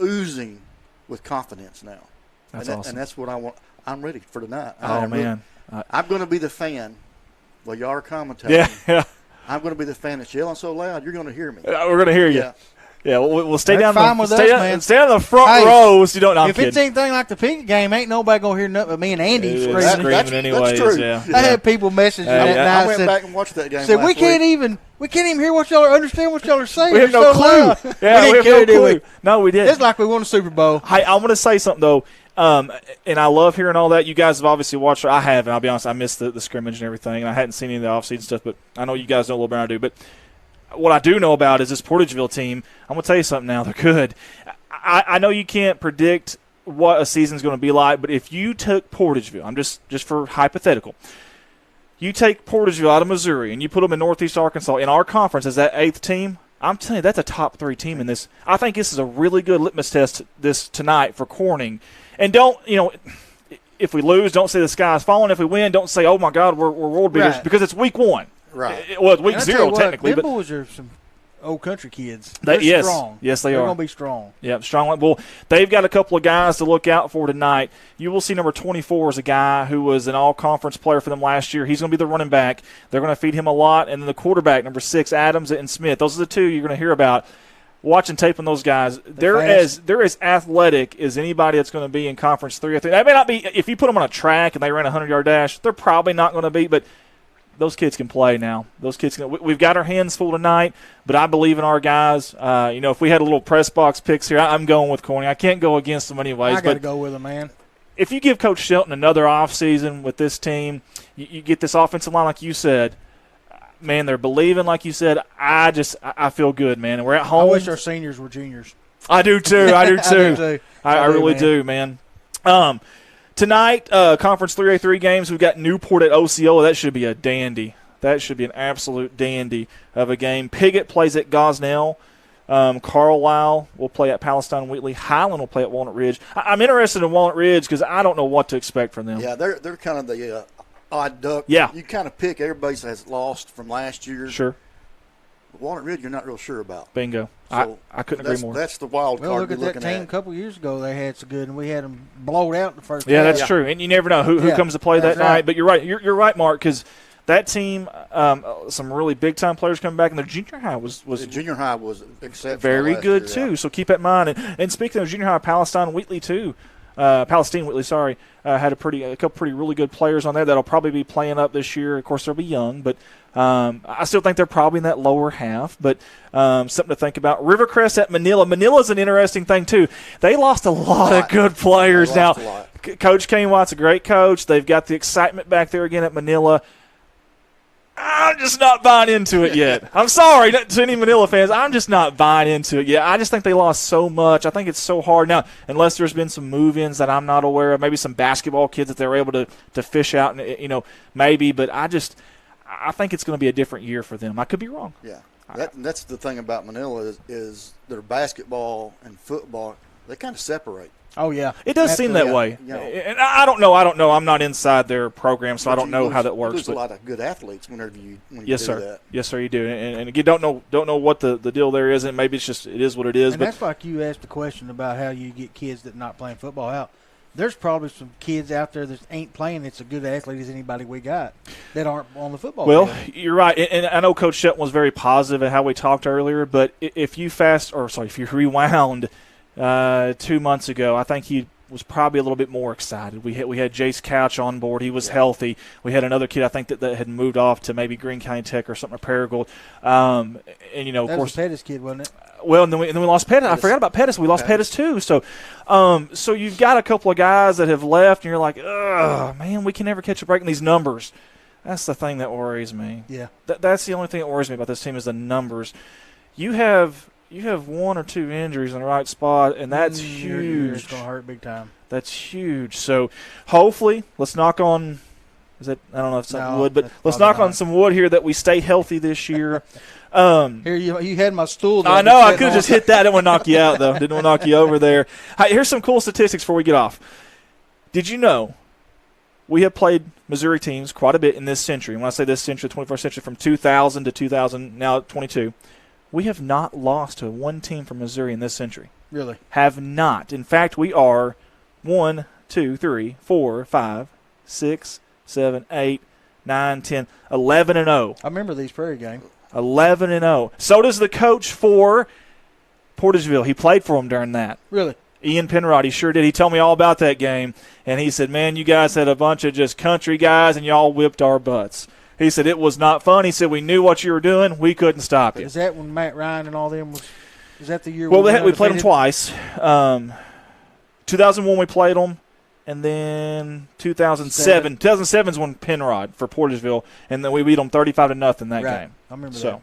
oozing with confidence now. That's awesome. And that's what I want. I'm ready for tonight. Man. I'm going to be the fan. Well, you are commentating. Yeah. I'm going to be the fan that's yelling so loud, you're going to hear me. We're going to hear you. Yeah. Yeah, we'll stay That's down fine with us, man. Stay on the front row so you don't. No, I'm if kidding. it's anything like the Pinkett game, ain't nobody gonna hear nothing but me and Andy screaming. That's anyways. true. Yeah. I had people messaging that night. I went back and watched that game. Said last we can't week. even hear what y'all understand what y'all are saying. We have no so clue. loud. Yeah, we have no clue. No, we didn't. It's like we won a Super Bowl. Hey, I want to say something though. And I love hearing all that. You guys have obviously watched. I haven't. I'll be honest. I missed the scrimmage and everything, and I hadn't seen any of the offseason stuff. But I know you guys know a little bit more than I do. But what I do know about is this Portageville team. I'm going to tell you something now. They're good. I know you can't predict what a season's going to be like, but if you took Portageville, I'm just for hypothetical, you take Portageville out of Missouri and you put them in Northeast Arkansas in our conference as that 8th team, I'm telling you, that's a top 3 team in this. I think this is a really good litmus test tonight for Corning. And don't, if we lose, don't say the sky's falling. If we win, don't say, oh, my God, we're world beaters, because it's week 1. Right. Well, it's week 0 technically. Them boys are some old country kids. Yes, strong. Yes, they They're are. going to be strong. Yeah, strong. Well, they've got a couple of guys to look out for tonight. You will see number 24 is a guy who was an all-conference player for them last year. He's going to be the running back. They're going to feed him a lot. And then the quarterback, number 6, Adams and Smith. Those are the 2 you're going to hear about. Watching tape on those guys, they're as athletic as anybody that's going to be in Conference 3. That may not be – if you put them on a track and they ran a 100-yard dash, they're probably not going to be, but – those kids can play now. Those kids can. We've got our hands full tonight, but I believe in our guys. If we had a little press box picks here, I'm going with Corning. I can't go against them anyways. I got to go with them, man. If you give Coach Shelton another offseason with this team, you get this offensive line like you said. Man, they're believing like you said. I feel good, man. And we're at home. I wish our seniors were juniors. I do too. I do too. I really man. do, man. Tonight, Conference 3A3 games, we've got Newport at Osceola. That should be a dandy. That should be an absolute dandy of a game. Piggott plays at Gosnell. Carlisle will play at Palestine Wheatley. Highland will play at Walnut Ridge. I'm interested in Walnut Ridge because I don't know what to expect from them. Yeah, they're kind of the odd duck. Yeah. You kind of pick everybody that's lost from last year. Sure. Walnut Ridge, you're not real sure about. Bingo. So I couldn't agree more. That's the wild card. Well, look at that team at. a couple years ago. They had so good, and we had them blowed out the first. Yeah, half. that's true. And you never know who comes to play that night. But you're right. You're right, Mark, because that team, some really big-time players coming back, and their junior high was the junior high was exceptional. Very good, year, too. So keep that in mind. And speaking of junior high, Palestine Wheatley, too. Palestine Wheatley, sorry, had a couple pretty really good players on there that'll probably be playing up this year. Of course, they'll be young, but I still think they're probably in that lower half. But something to think about. Rivercrest at Manila. Manila's an interesting thing too. They lost a lot of good players now. Coach Kane Watt's a great coach. They've got the excitement back there again at Manila. I'm just not buying into it yet. I'm sorry to any Manila fans. I'm just not buying into it yet. I just think they lost so much. I think it's so hard. Now, unless there's been some move-ins that I'm not aware of, maybe some basketball kids that they were able to fish out, and maybe. But I think it's going to be a different year for them. I could be wrong. Yeah. That's the thing about Manila is their basketball and football, they kind of separate. Oh, yeah. It does seem that way. And I don't know. I'm not inside their program, so I don't know how that works. There's a lot of good athletes when you yes, do sir. that. Yes, sir, you do. And again, don't know what the deal there is, and maybe it's just it is what it is. And that's like you asked the question about how you get kids that not playing football out. There's probably some kids out there that ain't playing that's a good athlete as anybody we got that aren't on the football field. You're right. And I know Coach Shelton was very positive at how we talked earlier, but if you rewound 2 months ago, I think he was probably a little bit more excited. We had Jace Couch on board. He was healthy. We had another kid, I think, that had moved off to maybe Greene County Tech or something, or Paragould. And, of that course. was Pettis' kid, wasn't it? Well, and then we lost Pettis. I forgot about Pettis. We lost Pettis too. So so you've got a couple of guys that have left, and you're like, ugh, man, we can never catch a break in these numbers. That's the thing that worries me. Yeah. That's the only thing that worries me about this team is the numbers. You have 1 or 2 injuries in the right spot, and that's huge. It's going to hurt big time. That's huge. So hopefully, let's knock on – I don't know if it's wood, but let's knock on some wood here that we stay healthy this year. Here, you had my stool there. I know. I could have just hit that. I didn't want to knock you out, though. Didn't want to knock you over there. Hey, here's some cool statistics before we get off. Did you know we have played Missouri teams quite a bit in this century? When I say this century, the 21st century, from 2000 to 2000, now 22, we have not lost to one team from Missouri in this century. Really? Have not. In fact, we are 1, 2, 3, 4, 5, 6, 7, 8, 9, 10, 11-0. I remember these Prairie games. 11-0. So does the coach for Portageville. He played for him during that. Really? Ian Penrod, he sure did. He told me all about that game, and he said, man, you guys had a bunch of just country guys, and y'all whipped our butts. He said, it was not fun. He said, we knew what you were doing. We couldn't stop you. Is that when Matt Ryan and all them was – is that the year we played them twice. 2001 we played them, and then 2007. 2007 is when Penrod for Portageville, and then we beat them 35-0 that game. I remember that.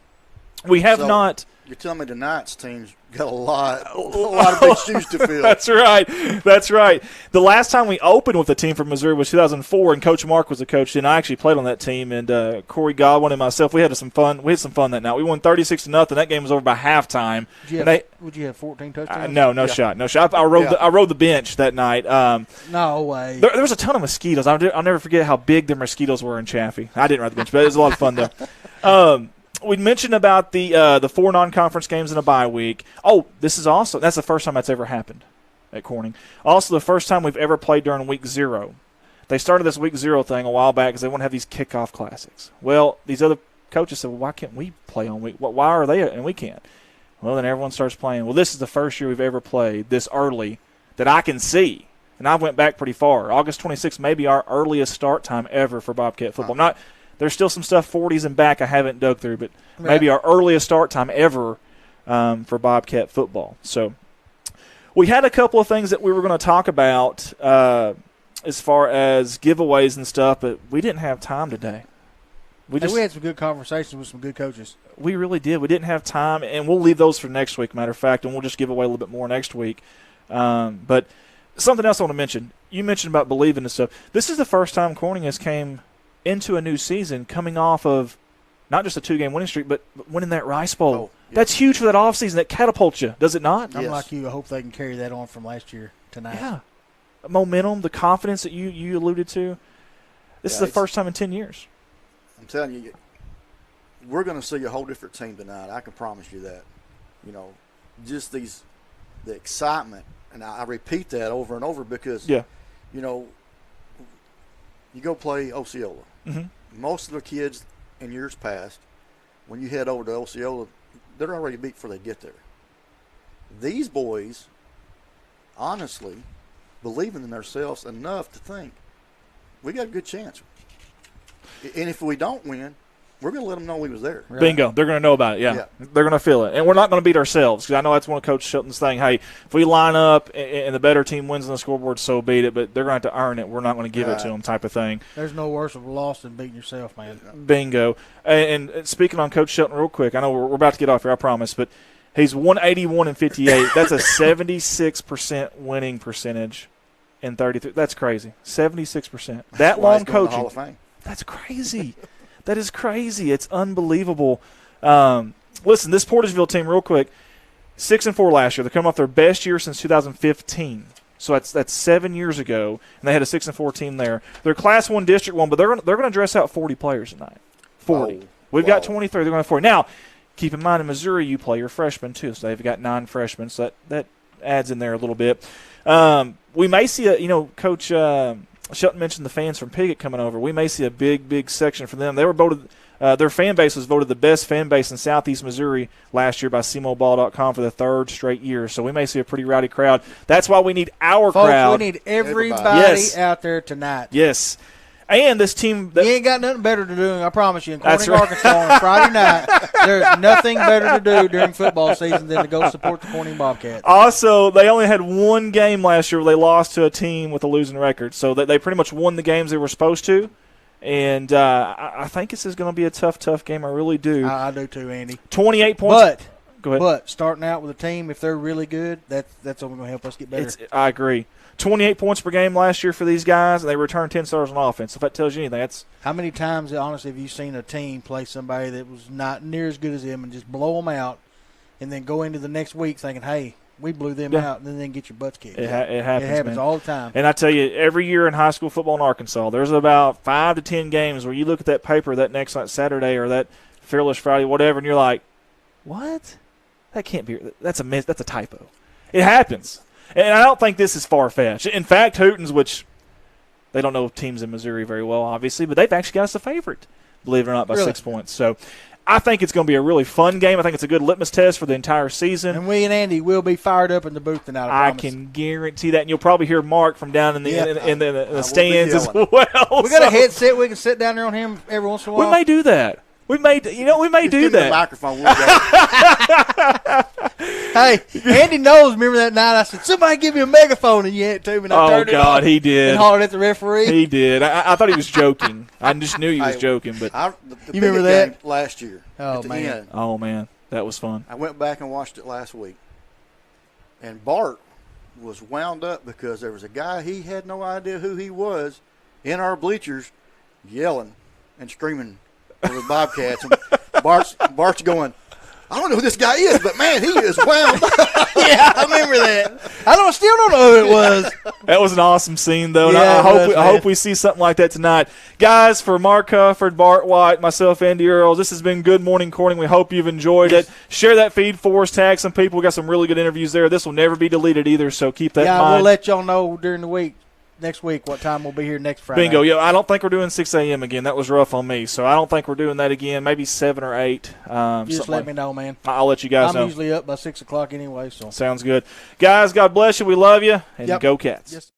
We have So, not. You're telling me tonight's team's got a lot of big shoes to fill. That's right. That's right. The last time we opened with a team from Missouri was 2004, and Coach Mark was the coach. And I actually played on that team. And Corey Godwin and myself, we had some fun. We had some fun that night. We won 36-0. That game was over by halftime. Would you have 14 touchdowns? No shot. I rode the bench that night. No way. There was a ton of mosquitoes. I'll never forget how big the mosquitoes were in Chaffee. I didn't ride the bench, but it was a lot of fun though. We mentioned about the 4 non-conference games in a bye week. Oh, this is awesome. That's the first time that's ever happened at Corning. Also, the first time we've ever played during week 0. They started this week 0 thing a while back because they want to have these kickoff classics. Well, these other coaches said, well, why can't we play on week? Why are they and we can't? Well, then everyone starts playing. Well, this is the first year we've ever played this early that I can see. And I went back pretty far. August 26th may be our earliest start time ever for Bobcat football. There's still some stuff 40s and back I haven't dug through, but maybe our earliest start time ever for Bobcat football. So we had a couple of things that we were going to talk about as far as giveaways and stuff, but we didn't have time today. We had some good conversations with some good coaches. We really did. We didn't have time, and we'll leave those for next week, matter of fact, and we'll just give away a little bit more next week. But something else I want to mention. You mentioned about believing and stuff. This is the first time Corning has came into a new season coming off of not just a 2-game winning streak, but winning that Rice Bowl. Oh, yeah. That's huge for that offseason. That catapults you, does it not? I'm like you. I hope they can carry that on from last year tonight. Yeah. Momentum, the confidence that you alluded to. This is the first time in 10 years. I'm telling you, we're going to see a whole different team tonight. I can promise you that. Just the excitement, and I repeat that over and over because, you go play Osceola. Mm-hmm. Most of the kids in years past, when you head over to Osceola, they're already beat before they get there. These boys, honestly, believing in themselves enough to think, we got a good chance. And if we don't win, we're going to let them know we was there. Right. Bingo. They're going to know about it, yeah. They're going to feel it. And we're not going to beat ourselves because I know that's one of Coach Shelton's thing. Hey, if we line up and the better team wins on the scoreboard, so beat it, but they're going to have to earn it. We're not going to give it to them type of thing. There's no worse of a loss than beating yourself, man. Bingo. And speaking on Coach Shelton real quick, I know we're about to get off here, I promise, but he's 181-58. That's a 76% winning percentage in 33. That's crazy. 76%. That long coaching. Hall of Fame. That's crazy. That is crazy. It's unbelievable. Listen, this Porterville team, real quick, 6-4 last year. They're coming off their best year since 2015. So that's 7 years ago, and they had a 6-4 team there. They're Class 1, District 1, but they're going to dress out 40 players tonight. 40. We've got 23. They're going to have 40. Now, keep in mind, in Missouri, you play your freshmen too. So they've got 9 freshmen. So that adds in there a little bit. We may see Coach Shelton mentioned the fans from Piggott coming over. We may see a big section for them. They were voted. Their fan base was voted the best fan base in Southeast Missouri last year by CMOBall.com for the 3rd straight year. So we may see a pretty rowdy crowd. That's why we need our crowd. We need everybody out there tonight. Yes. And this team. You ain't got nothing better to do, I promise you. In Corning, Arkansas on a Friday night, there's nothing better to do during football season than to go support the Corning Bobcats. Also, they only had one game last year where they lost to a team with a losing record. So they pretty much won the games they were supposed to. And I think this is going to be a tough game. I really do. I do too, Andy. 28 points. Go ahead. But starting out with a team, if they're really good, that's only going to help us get better. I agree. 28 points per game last year for these guys, and they returned 10 stars on offense. If that tells you anything, that's how many times, honestly, have you seen a team play somebody that was not near as good as them and just blow them out, and then go into the next week thinking, "Hey, we blew them out," and then get your butts kicked. It happens, man. All the time. And I tell you, every year in high school football in Arkansas, there's about 5 to 10 games where you look at that paper that next Saturday or that Fearless Friday, whatever, and you're like, "What? That can't be. That's a typo." It happens. And I don't think this is far-fetched. In fact, Hooten's, which they don't know teams in Missouri very well, obviously, but they've actually got us a favorite, believe it or not, by 6 points. So I think it's going to be a really fun game. I think it's a good litmus test for the entire season. And we and Andy will be fired up in the booth tonight, I can guarantee that. And you'll probably hear Mark from down in the stands as well. We got a headset. We can sit down there on him every once in a while. We may do that. We may do Give that. Me the microphone. Hey, Andy knows. Remember that night I said, "Somebody give me a megaphone," and you had it to me. And I turned it on he did. And hollered at the referee. He did. I thought he was joking. I just knew he was joking. But you remember that last year? Oh man. Oh man. That was fun. I went back and watched it last week, and Bart was wound up because there was a guy, he had no idea who he was, in our bleachers yelling and screaming for the Bobcats. And Bart's going, I don't know who this guy is, but, man, he is wound up. Yeah, I remember that. Still don't know who it was. That was an awesome scene, though. And Yeah, I hope we see something like that tonight. Guys, for Mark Hufford, Bart White, myself, Andy Earls, this has been Good Morning Corning. We hope you've enjoyed it. Share that feed for us. Tag some people. We got some really good interviews there. This will never be deleted either, so keep that in mind. Yeah, we'll let y'all know during the week. Next week, what time we'll be here next Friday. Bingo. Yeah, I don't think we're doing 6 a.m. again. That was rough on me. So I don't think we're doing that again. Maybe 7 or 8. Just let me know, man. I'll let you guys know. I'm usually up by 6 o'clock anyway. So sounds good. Guys, God bless you. We love you. And Yep. go Cats. Yes.